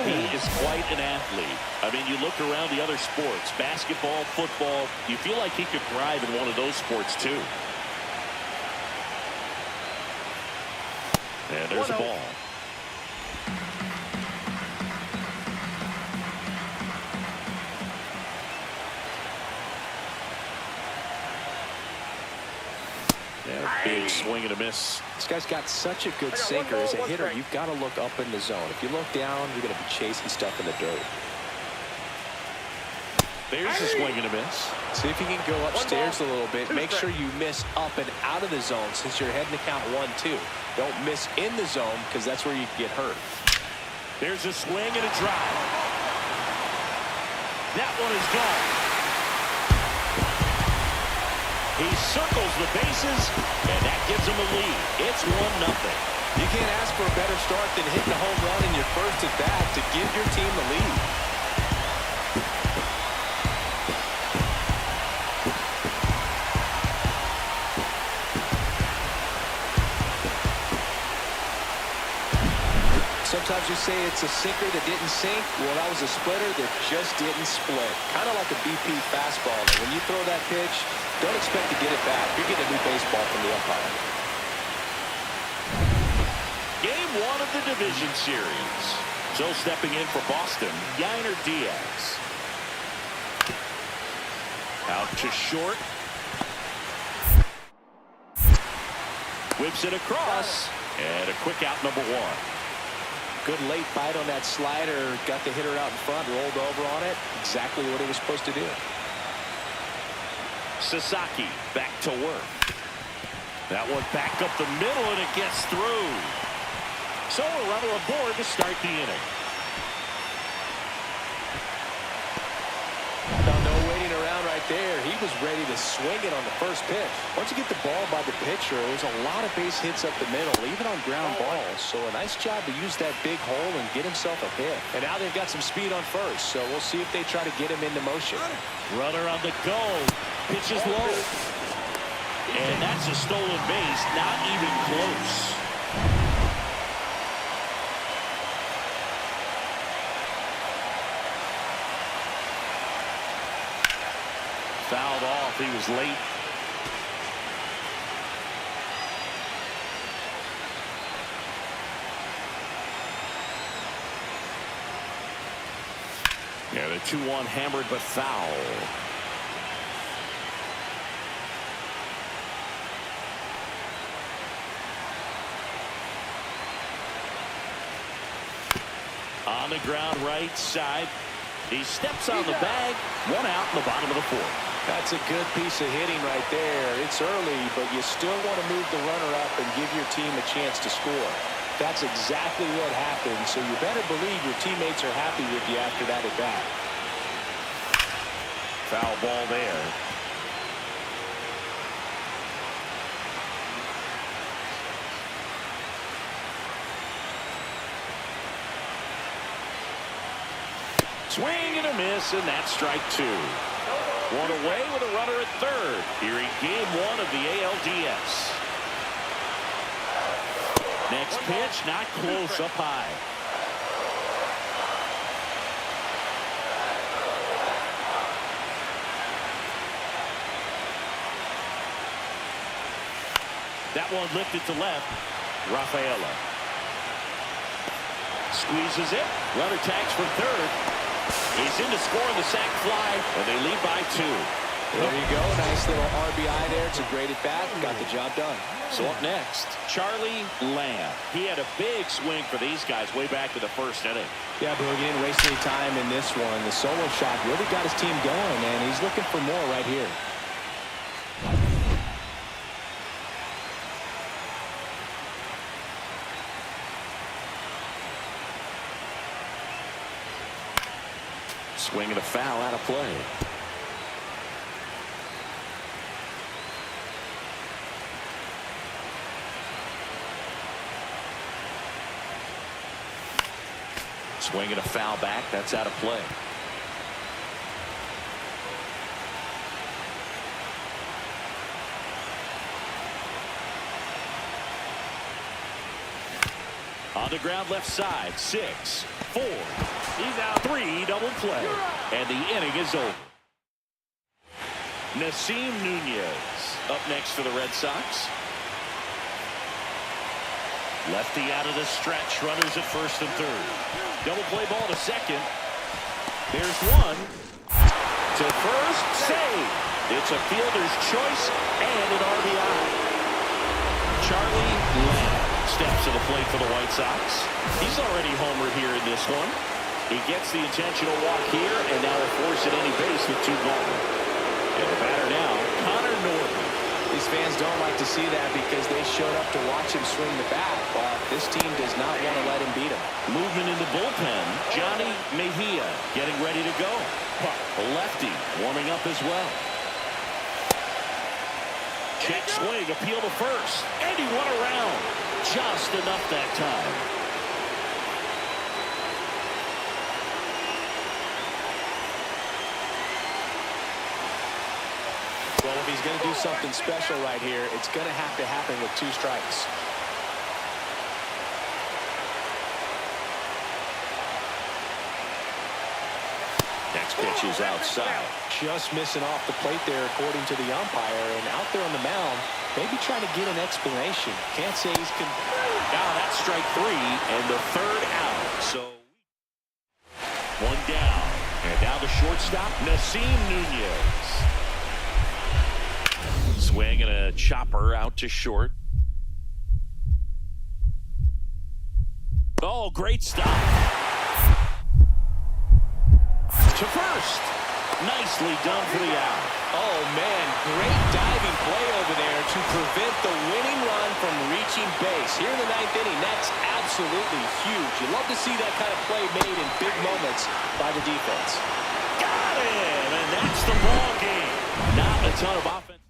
He is quite an athlete. I mean, you look around the other sports, basketball, football, you feel like he could thrive in one of those sports too. And there's a ball. Big swing and a miss. This guy's got such a good sinker. As a hitter, you've got to look up in the zone. If you look down, you're going to be chasing stuff in the dirt. There's a swing and a miss. See if you can go upstairs a little bit. Make sure you miss up and out of the zone since you're heading to count 1-2. Don't miss in the zone because that's where you get hurt. There's a swing and a drive. That one is gone. He circles the bases, and that gives him a lead. It's 1-0. You can't ask for a better start than hitting a home run in your first at bat to give your team the lead. Sometimes you say it's a sinker that didn't sink. Well, that was a splitter that just didn't split. Kind of like a BP fastball. And when you throw that pitch, don't expect to get it back. You're getting a new baseball from the umpire. Game 1 of the division series. So stepping in for Boston, Yainer Diaz. Out to short. Whips it across. And a quick out, number 1. Good late bite on that slider. Got the hitter out in front, rolled over on it. Exactly what he was supposed to do. Sasaki back to work. That one back up the middle, and it gets through. So a runner aboard to start the inning. No waiting around right there. He was ready to swing it on the first pitch. Once you get the ball by the pitcher, there's a lot of base hits up the middle, even on ground balls. So a nice job to use that big hole and get himself a hit. And now they've got some speed on first, so we'll see if they try to get him into motion. Runner on the go. Pitches low. And that's a stolen base, not even close. Fouled off. He was late. Yeah, the 2-1 hammered but foul. On the ground right side. He steps on the bag. 1 out in the bottom of the 4th. That's a good piece of hitting right there. It's early, but you still want to move the runner up and give your team a chance to score. That's exactly what happened, so you better believe your teammates are happy with you after that at bat. Foul ball there. Swing and a miss, and that's strike 2. One away with a runner at third here in game 1 of the ALDS. Next pitch, not close, up high. That one lifted to left. Rafaela squeezes it. Runner tags from third. He's in to score on the sac fly, and they lead by 2. There you go. Nice little RBI there. It's a great at bat. Got the job done. So up next, Charlie Lamb. He had a big swing for these guys way back in the first inning. Yeah, but he didn't waste any time in this one. The solo shot really got his team going, and he's looking for more right here. Swing and a foul out of play. Swing and a foul back. That's out of play. On the ground left side. 6, 4. He's out. 3 double play. And the inning is over. Nasim Nunez up next for the Red Sox. Lefty out of the stretch. Runners at first and third. Double play ball to second. There's one. To first. Save. It's a fielder's choice and an RBI. Charlie Lamb steps to the plate for the White Sox. He's already homered here in this one. He gets the intentional walk here, and now will force at any base with 2 gone. And the batter now, Connor Norton. These fans don't like to see that because they showed up to watch him swing the bat, but this team does not want to let him beat him. Movement in the bullpen. Johnny Mejia getting ready to go. A lefty warming up as well. Check swing, appeal to first, and he went around. Just enough that time. Well, if he's going to do something special right here, it's going to have to happen with 2 strikes. Next pitch is outside. Just missing off the plate there, according to the umpire, and out there on the mound, maybe trying to get an explanation. Can't say he's Now that's strike 3 and the 3rd out. So 1 down. And now the shortstop, Nasim Nunez. Swing and a chopper out to short. Oh, great stop. To first. Nicely done for the out. Oh, man, great diving play over there to prevent the winning run from reaching base. Here in the 9th inning, that's absolutely huge. You love to see that kind of play made in big moments by the defense. Got it, and that's the ball game. Not a ton of offense.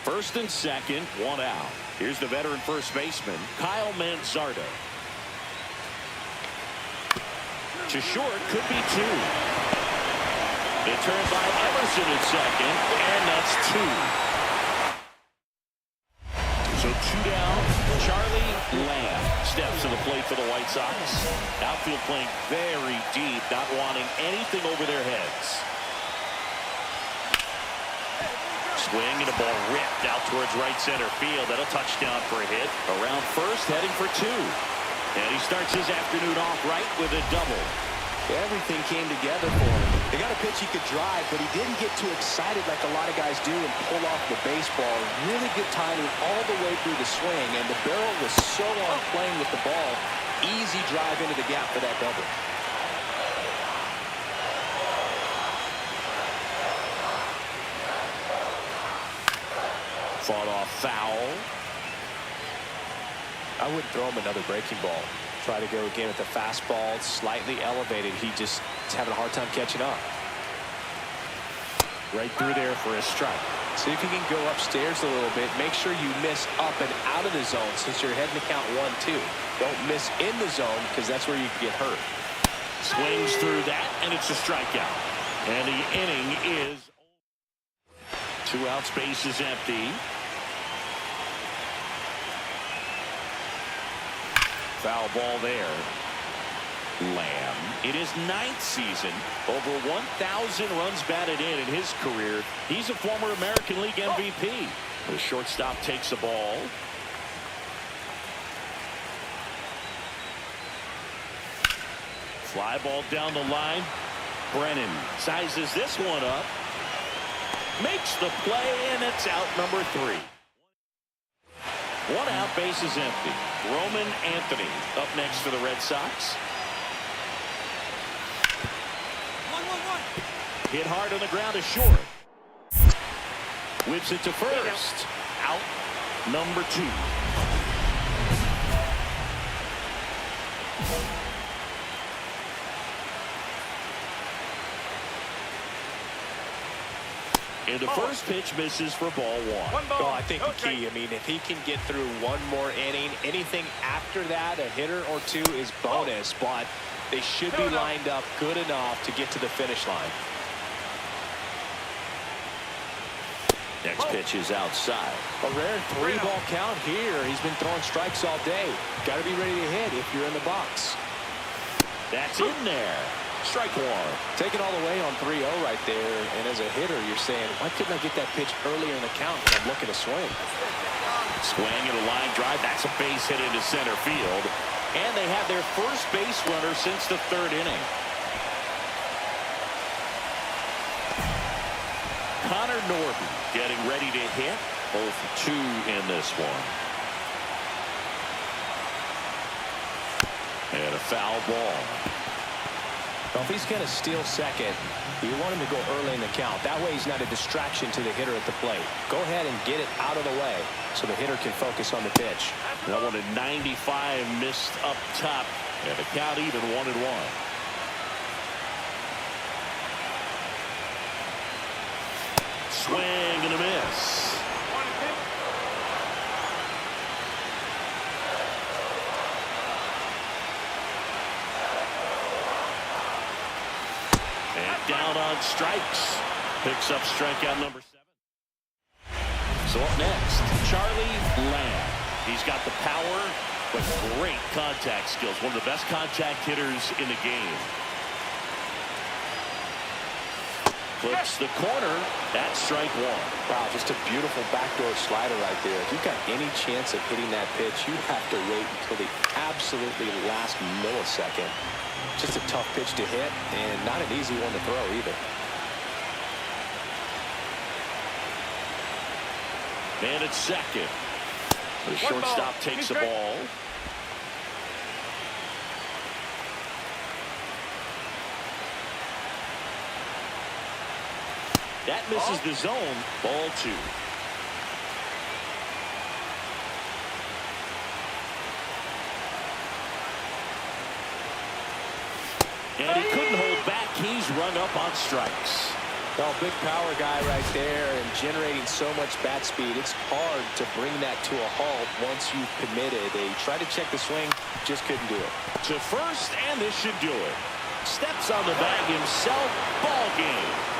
First and second, 1 out. Here's the veteran first baseman, Kyle Manzardo. To short, could be 2. It turned by Emerson at second, and that's 2. So 2 down. Charlie Lamb steps to the plate for the White Sox. Outfield playing very deep, not wanting anything over their heads. Swing and a ball ripped out towards right center field. That'll touchdown for a hit. Around first, heading for 2. And he starts his afternoon off right with a double. Everything came together for him. They got a pitch he could drive, but he didn't get too excited like a lot of guys do and pull off the baseball. Really good timing all the way through the swing, and the barrel was so on playing with the ball. Easy drive into the gap for that double. Fought off foul. I wouldn't throw him another breaking ball. Try to go again with the fastball, slightly elevated. He just is having a hard time catching up. Right through there for a strike. See if you can go upstairs a little bit. Make sure you miss up and out of the zone since you're heading to count 1-2. Don't miss in the zone because that's where you can get hurt. Swings through that, and it's a strikeout. And the inning is 2 outs, base is empty. Foul ball there. Lamb in his 9th season, over 1,000 runs batted in his career. He's a former American League MVP. The shortstop takes the ball. Fly ball down the line. Brennan sizes this one up. Makes the play, and it's out number 3. 1 out, base is empty. Roman Anthony up next for the Red Sox. 1-1-1. Hit hard on the ground is short. Whips it to first. Out number 2. And the first pitch misses for ball 1. Well, I think the key, I mean, if he can get through one more inning, anything after that, a hitter or 2 is bonus, but they should be lined up good enough to get to the finish line. Next pitch is outside. A rare 3-ball count here. He's been throwing strikes all day. Got to be ready to hit if you're in the box. That's in there. Strike 1. Taking all the way on 3-0 right there. And as a hitter, you're saying, why couldn't I get that pitch earlier in the count when I'm looking to swing? Swing and a line drive. That's a base hit into center field. And they have their first base runner since the 3rd inning. Connor Norton getting ready to hit. 0 for 2 in this one. And a foul ball. Well, if he's going to steal second, you want him to go early in the count. That way he's not a distraction to the hitter at the plate. Go ahead and get it out of the way so the hitter can focus on the pitch. That one at 95 missed up top. And the count even 1-1. Swing and a miss. And down on strikes. Picks up strikeout number 7. So up next, Charlie Lamb. He's got the power, but great contact skills. One of the best contact hitters in the game. Flips the corner. That's strike 1. Wow, just a beautiful backdoor slider right there. If you've got any chance of hitting that pitch, you have to wait until the absolutely last millisecond. Just a tough pitch to hit, and not an easy one to throw either. And it's second. The shortstop takes the ball. That misses the zone. Ball 2. And he couldn't hold back. He's rung up on strikes. Well, big power guy right there and generating so much bat speed. It's hard to bring that to a halt once you've committed. They tried to check the swing, just couldn't do it. To first, and this should do it. Steps on the bag himself. Ball game.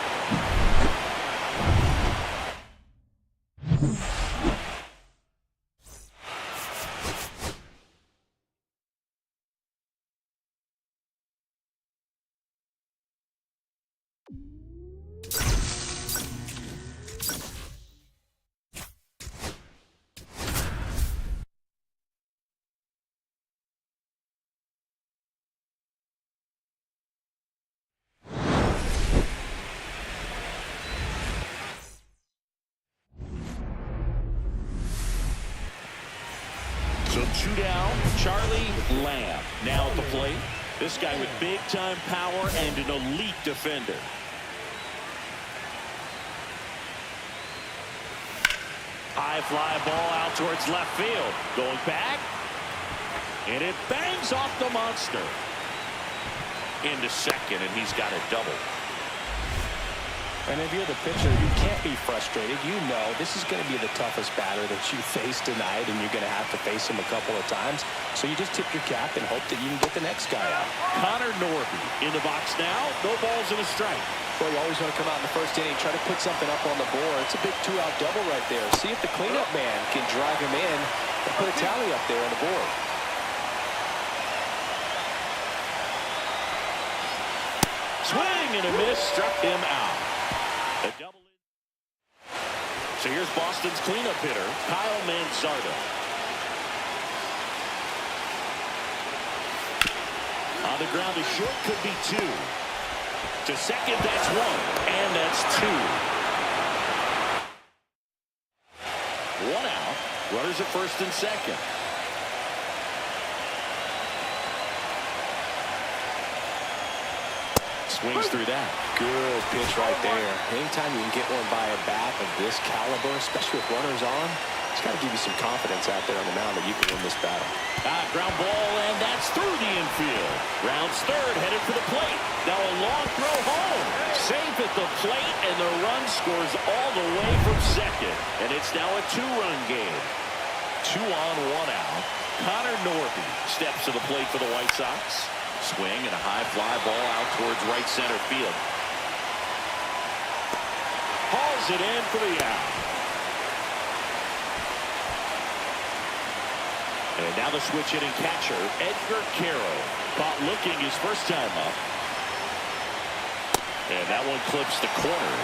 So 2 down, Charlie Lamb now at the plate. This guy with big-time power and an elite defender. High fly ball out towards left field. Going back. And it bangs off the monster. Into second, and he's got a double. And if you're the pitcher, you can't be frustrated. You know this is going to be the toughest batter that you face tonight, and you're going to have to face him a couple of times. So you just tip your cap and hope that you can get the next guy out. Connor Norton in the box now. No balls and a strike. Well, you always want to come out in the first inning, try to put something up on the board. It's a big 2-out double right there. See if the cleanup man can drive him in and put a tally up there on the board. Swing and a miss. Struck him out. A double. So here's Boston's cleanup hitter, Kyle Manzardo. On the ground to short could be 2. To second, that's 1. And that's 2. 1 out. Runners at first and second. Swings through that. Good pitch right there. Anytime you can get one by a bat of this caliber, especially with runners on, it's got to give you some confidence out there on the mound that you can win this battle. Ground ball, and that's through the infield. Rounds third, headed for the plate. Now a long throw home. Safe at the plate, and the run scores all the way from second. And it's now a 2-run game. 2 on, 1 out. Connor Norby steps to the plate for the White Sox. Swing and a high fly ball out towards right center field. Hauls it in for the out. And now the switch hitting catcher, Edgar Carroll. Caught looking his first time up. And that one clips the corner.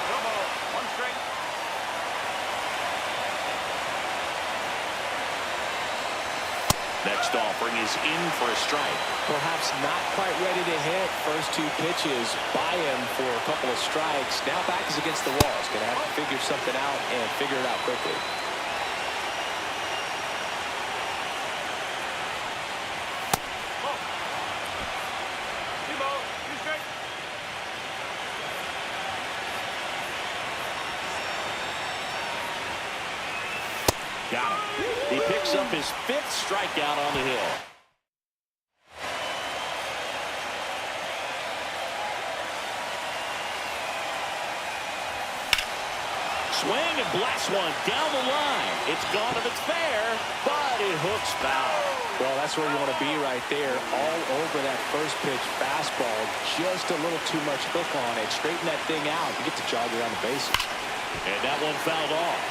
No ball. 1 strike. Next offering is in for a strike. Perhaps not quite ready to hit. First 2 pitches by him for a couple of strikes. Now back is against the wall. He's going to have to figure something out and figure it out quickly. Got him. He picks up his 5th strikeout on the hill. Swing and blast one down the line. It's gone if it's fair, but it hooks foul. Well, that's where you want to be right there. All over that first pitch fastball. Just a little too much hook on it. Straighten that thing out. You get to jog around the bases. And that one fouled off.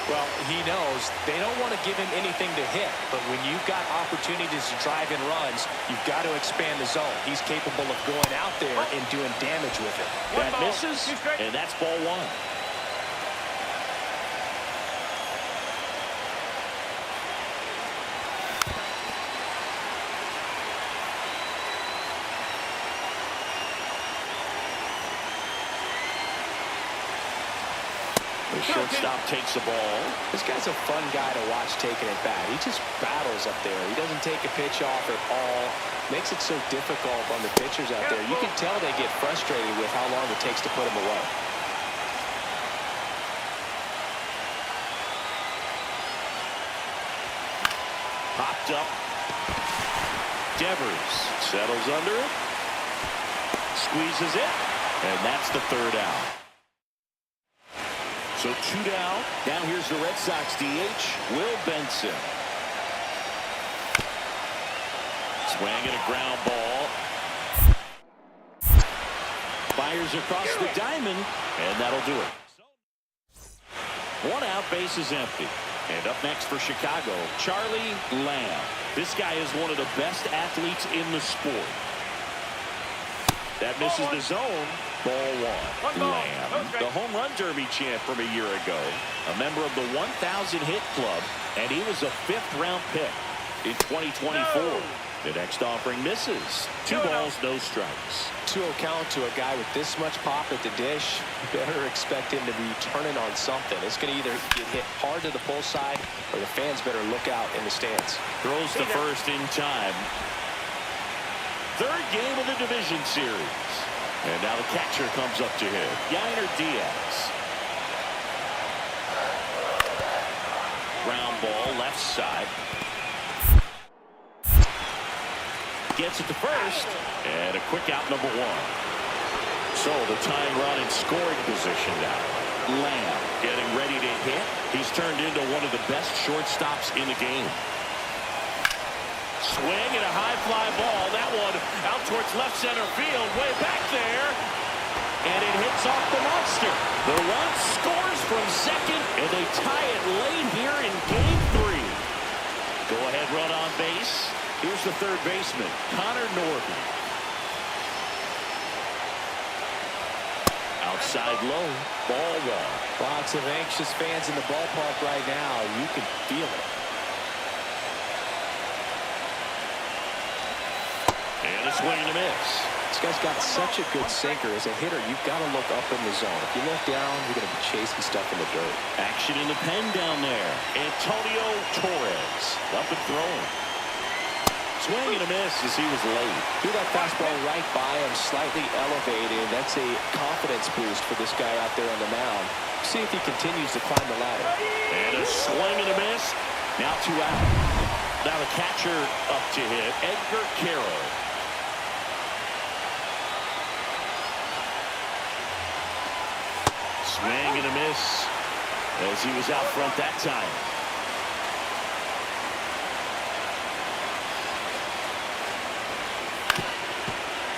Well, he knows they don't want to give him anything to hit, but when you've got opportunities to drive in runs, you've got to expand the zone. He's capable of going out there and doing damage with it. That misses, and that's ball 1. The shortstop takes the ball. This guy's a fun guy to watch taking it back. He just battles up there. He doesn't take a pitch off at all. Makes it so difficult on the pitchers out there. You can tell they get frustrated with how long it takes to put him away. Popped up. Devers settles under it. Squeezes it. And that's the 3rd out. So 2 down. Now here's the Red Sox DH, Will Benson. Swing and a ground ball. Fires across the diamond, and that'll do it. 1 out, base is empty. And up next for Chicago, Charlie Lamb. This guy is one of the best athletes in the sport. That misses the zone. Ball 1. Lamb, the home run derby champ from a year ago. A member of the 1,000 hit club, and he was a 5th-round pick in 2024. The next offering misses. 2 balls, no strikes. 2-0 count to a guy with this much pop at the dish. You better expect him to be turning on something. It's going to either get hit hard to the pull side, or the fans better look out in the stands. Throws to first in time. 3rd game of the division series. And now the catcher comes up to him. Yainer Diaz. Ground ball, left side. Gets it to first. And a quick out, number 1. So the tying run in scoring position now. Lamb getting ready to hit. He's turned into one of the best shortstops in the game. Swing and a high fly ball. That one out towards left center field. Way back there. And it hits off the monster. The run scores from second. And they tie it late here in game 3. Go ahead run on base. Here's the 3rd baseman, Connor Norby. Outside low. Ball 1. Lots of anxious fans in the ballpark right now. You can feel it. a swing and a miss. This guy's got such a good sinker. As a hitter, you've got to look up in the zone. If you look down, you're going to be chasing stuff in the dirt. Action in the pen down there. Antonio Torres up and throwing. Swing and a miss as he was late. Threw that fastball right by him, slightly elevated. That's a confidence boost for this guy out there on the mound. See if he continues to climb the ladder. And a swing and a miss. Now 2 out. Now the catcher up to hit, Edgar Caro. Swing and a miss as he was out front that time.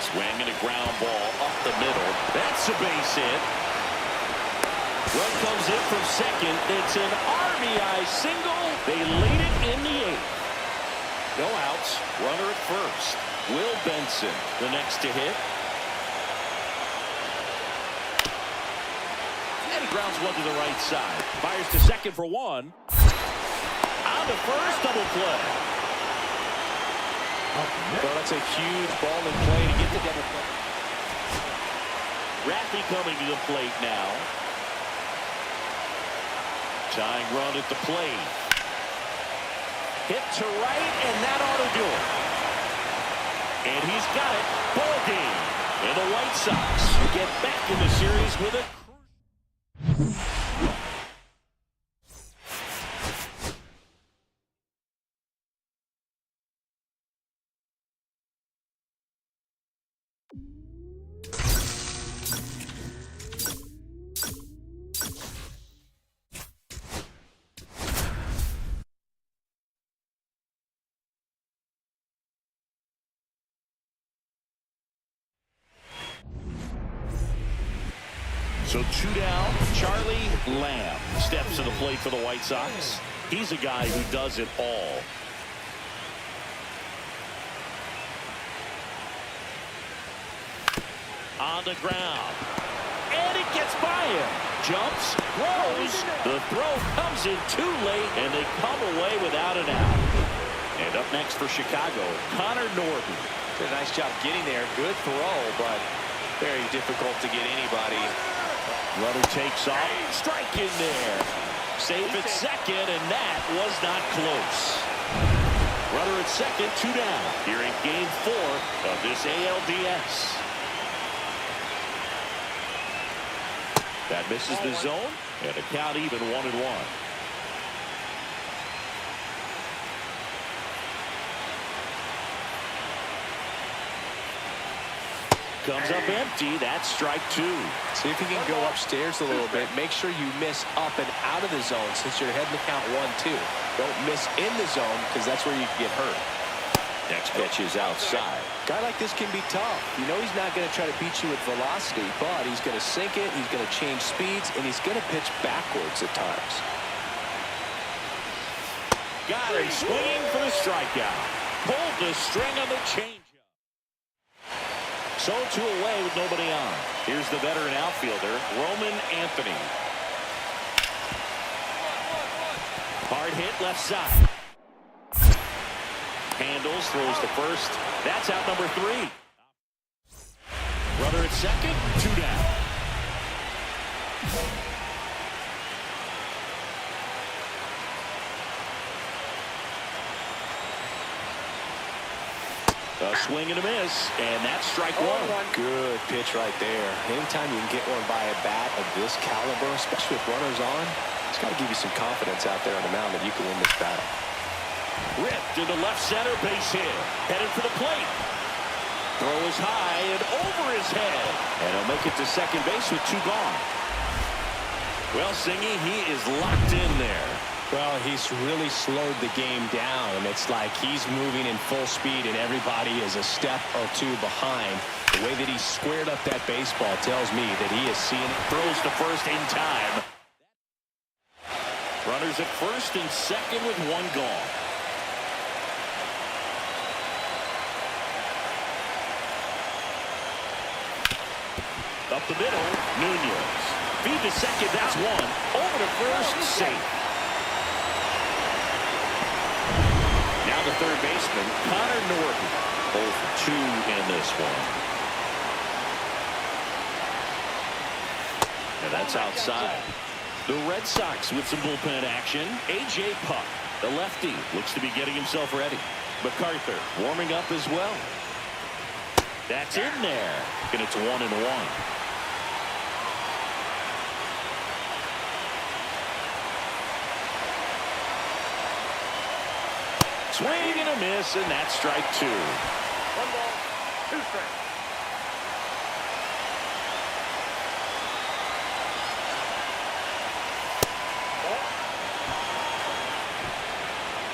Swing and a ground ball up the middle. That's a base hit. Run comes in from second. It's an RBI single. They lead it in the 8th. No outs. Runner at first. Will Benson, the next to hit. And he grounds one to the right side. Fires to second for 1. On to first, double play. Well, that's a huge ball in play to get the double play. Raffy coming to the plate now. Tying run at the plate. Hit to right, and that ought to do it. And he's got it. Ball game. And the White Sox get back in the series with a So 2 down. Charlie Lamb steps to the plate for the White Sox. He's a guy who does it all. On the ground. And it gets by him. Jumps, throws. The throw comes in too late, and they come away without an out. And up next for Chicago, Connor Norton. Did a nice job getting there. Good throw, but very difficult to get anybody. Runner takes off. Strike in there. Safe at second, and that was not close. Runner at second, 2 down. Here in Game 4 of this ALDS. That misses the zone, and a count even 1-1. Comes up empty. That's strike 2. See if you can go upstairs a little bit. Make sure you miss up and out of the zone since you're heading to count 1-2. Don't miss in the zone because that's where you can get hurt. Next pitch is outside. Guy like this can be tough. You know he's not going to try to beat you with velocity, but he's going to sink it, he's going to change speeds, and he's going to pitch backwards at times. Got him swinging for the strikeout. Pulled the string on the changeup. So 2 away with nobody on. Here's the veteran outfielder, Roman Anthony. Hard hit left side. Handles, throws to first. That's out number 3. Runner at second, 2 down. A swing and a miss, and that's strike 1. Good pitch right there. Anytime you can get one by a bat of this caliber, especially with runners on, it's got to give you some confidence out there on the mound that you can win this battle. Ripped into left center, base hit. Headed for the plate. Throw is high and over his head. And he'll make it to second base with 2 gone. Well, Singy, he is locked in there. Well, he's really slowed the game down. It's like he's moving in full speed and everybody is a step or 2 behind. The way that he squared up that baseball tells me that he is seeing it. Throws to first in time. Runners at first and second with 1 gone. Up the middle, Nunez. Feed to second, that's 1. Over to first, safe. Now the third baseman, Connor Norton. 0 for 2 in this one. And that's outside. The Red Sox with some bullpen action. A.J. Puck, the lefty, looks to be getting himself ready. MacArthur warming up as well. That's in there. And it's 1-1. Swing and a miss, and that's strike 2. 1 ball, 2 strikes.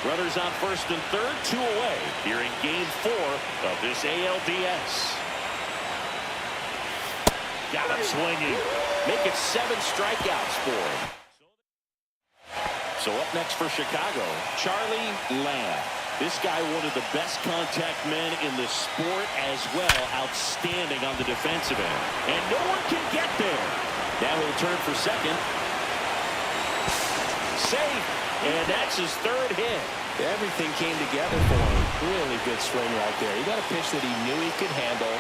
Runners on first and third, 2 away here in game 4 of this ALDS. Got him swinging. Make it 7 strikeouts for him. So up next for Chicago, Charlie Lamb. This guy, one of the best contact men in the sport as well. Outstanding on the defensive end. And no one can get there. Now he'll turn for second. Safe. And that's his 3rd hit. Everything came together for him. Really good swing right there. He got a pitch that he knew he could handle,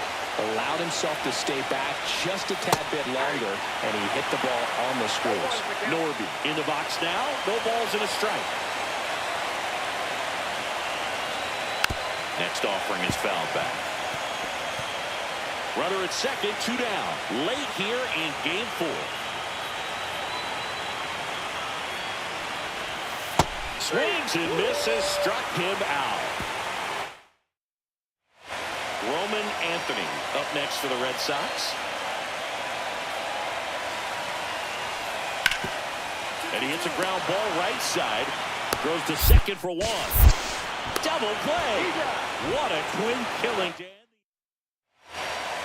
allowed himself to stay back just a tad bit longer, and he hit the ball on the screws. Norby in the box now. No balls and a strike. Next offering is fouled back. Runner at second, 2 down. Late here in game 4. Swings and misses, struck him out. Roman Anthony up next for the Red Sox. And he hits a ground ball right side. Throws to second for 1. Double play. What a clean killing.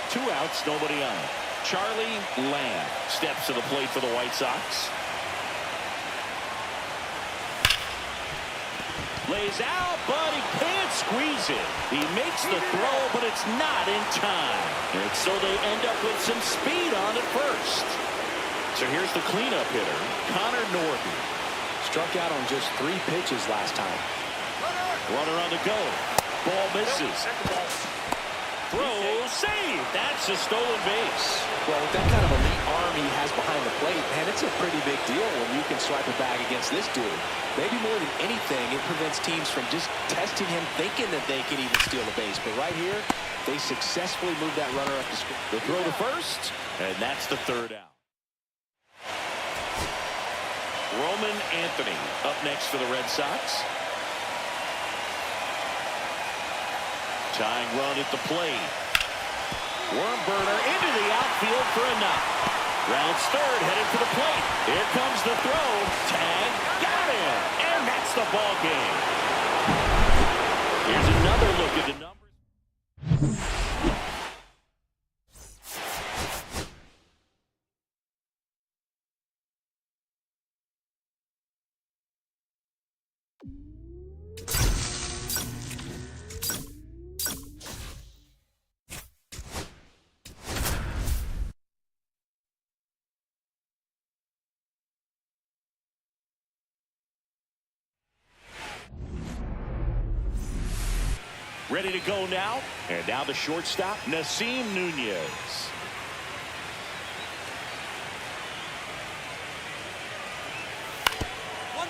2 outs, nobody on. Charlie Lamb steps to the plate for the White Sox. Lays out, but he can't squeeze it. He makes the throw, but it's not in time. And so they end up with some speed on at first. So here's the cleanup hitter, Connor Norby. Struck out on just 3 pitches last time. Runner on the go. Ball misses. Throw, save. That's a stolen base. Well, with that kind of elite arm he has behind the plate, man, it's a pretty big deal when you can swipe it back against this dude. Maybe more than anything, it prevents teams from just testing him, thinking that they can even steal the base. But right here, they successfully moved that runner up the score. The throw to first, and that's the 3rd out. Roman Anthony up next for the Red Sox. Tying run at the plate. Worm burner into the outfield for a knock. Rounds 3rd, headed for the plate. Here comes the throw. Tag, got him. And that's the ball game. Here's another look at the numbers. Ready to go now. And now the shortstop, Nasim Nunez.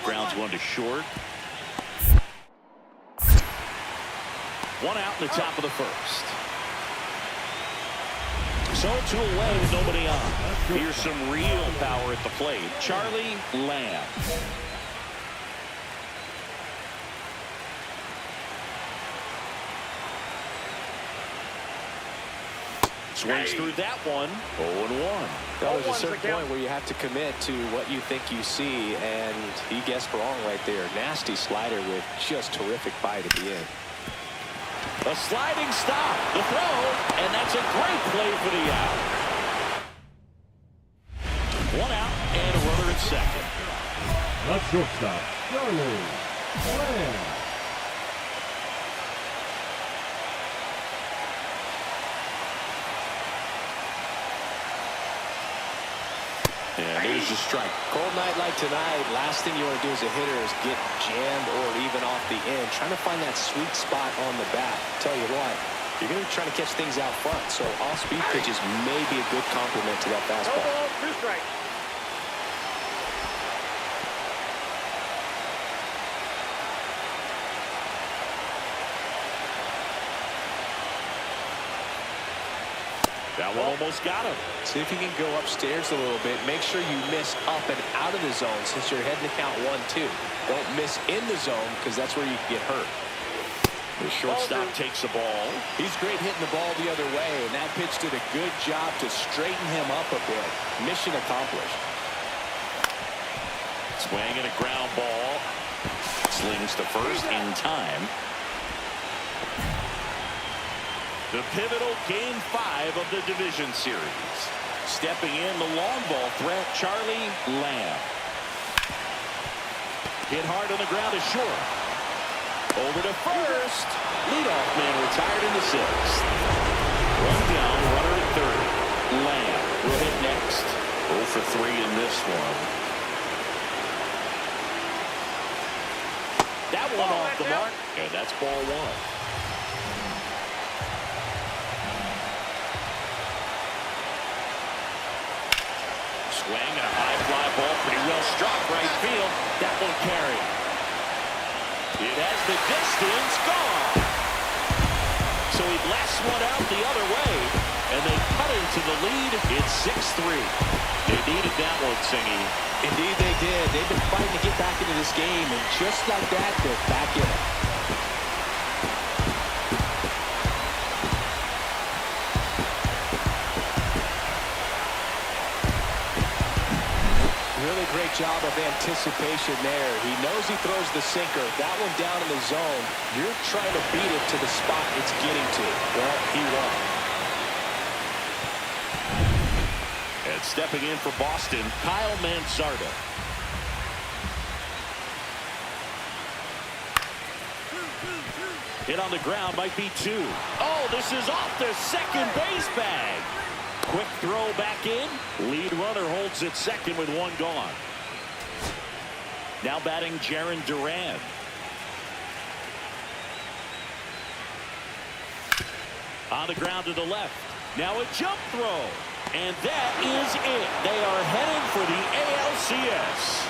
Grounds 1 to short. 1 out in the top of the first. So 2 away with nobody on. Here's some real power at the plate. Charlie Lamb. Swings through that one. 0-1. There's a certain point where you have to commit to what you think you see, and he guessed wrong right there. Nasty slider with just terrific bite at the end. A sliding stop. The throw, and that's a great play for the out. 1 out and a runner at second. The shortstop, Charlie Lamb. And there's the strike. Cold night like tonight, last thing you want to do as a hitter is get jammed or even off the end. Trying to find that sweet spot on the bat. Tell you what, You're going to be trying to catch things out front, so off-speed pitches may be a good complement to that No fastball. ball, 2 strikes. That one almost got him. See if you can go upstairs a little bit. Make sure you miss up and out of the zone since you're heading to count 1-2. Don't miss in the zone because that's where you can get hurt. The shortstop takes the ball. He's great hitting the ball the other way, and that pitch did a good job to straighten him up a bit. Mission accomplished. Swing and a ground ball. Slings to first in time. The pivotal Game 5 of the division series. Stepping in, the long ball threat, Charlie Lamb. Hit hard on the ground to short. Over to first. Leadoff man retired in the 6th. One down, runner at third. Lamb will hit next. 0 for 3 in this one. That one off the mark, and that's ball 1. Swing and a high fly ball, pretty well struck right field. That one carried. It has the distance, gone. So he blasts one out the other way, and they cut into the lead. It's 6-3. They needed that one, Singy. Indeed they did. They've been fighting to get back into this game, and just like that, they're back in it. Really great job of anticipation there. He knows he throws the sinker. That one down in the zone. You're trying to beat it to the spot it's getting to. Well, he won. And stepping in for Boston, Kyle Mansarda. Hit on the ground, might be 2. Oh, this is off the second base bag. Quick throw back in. Lead runner holds at second with 1 gone. Now batting Jarren Duran. On the ground to the left. Now a jump throw. And that is it. They are headed for the ALCS.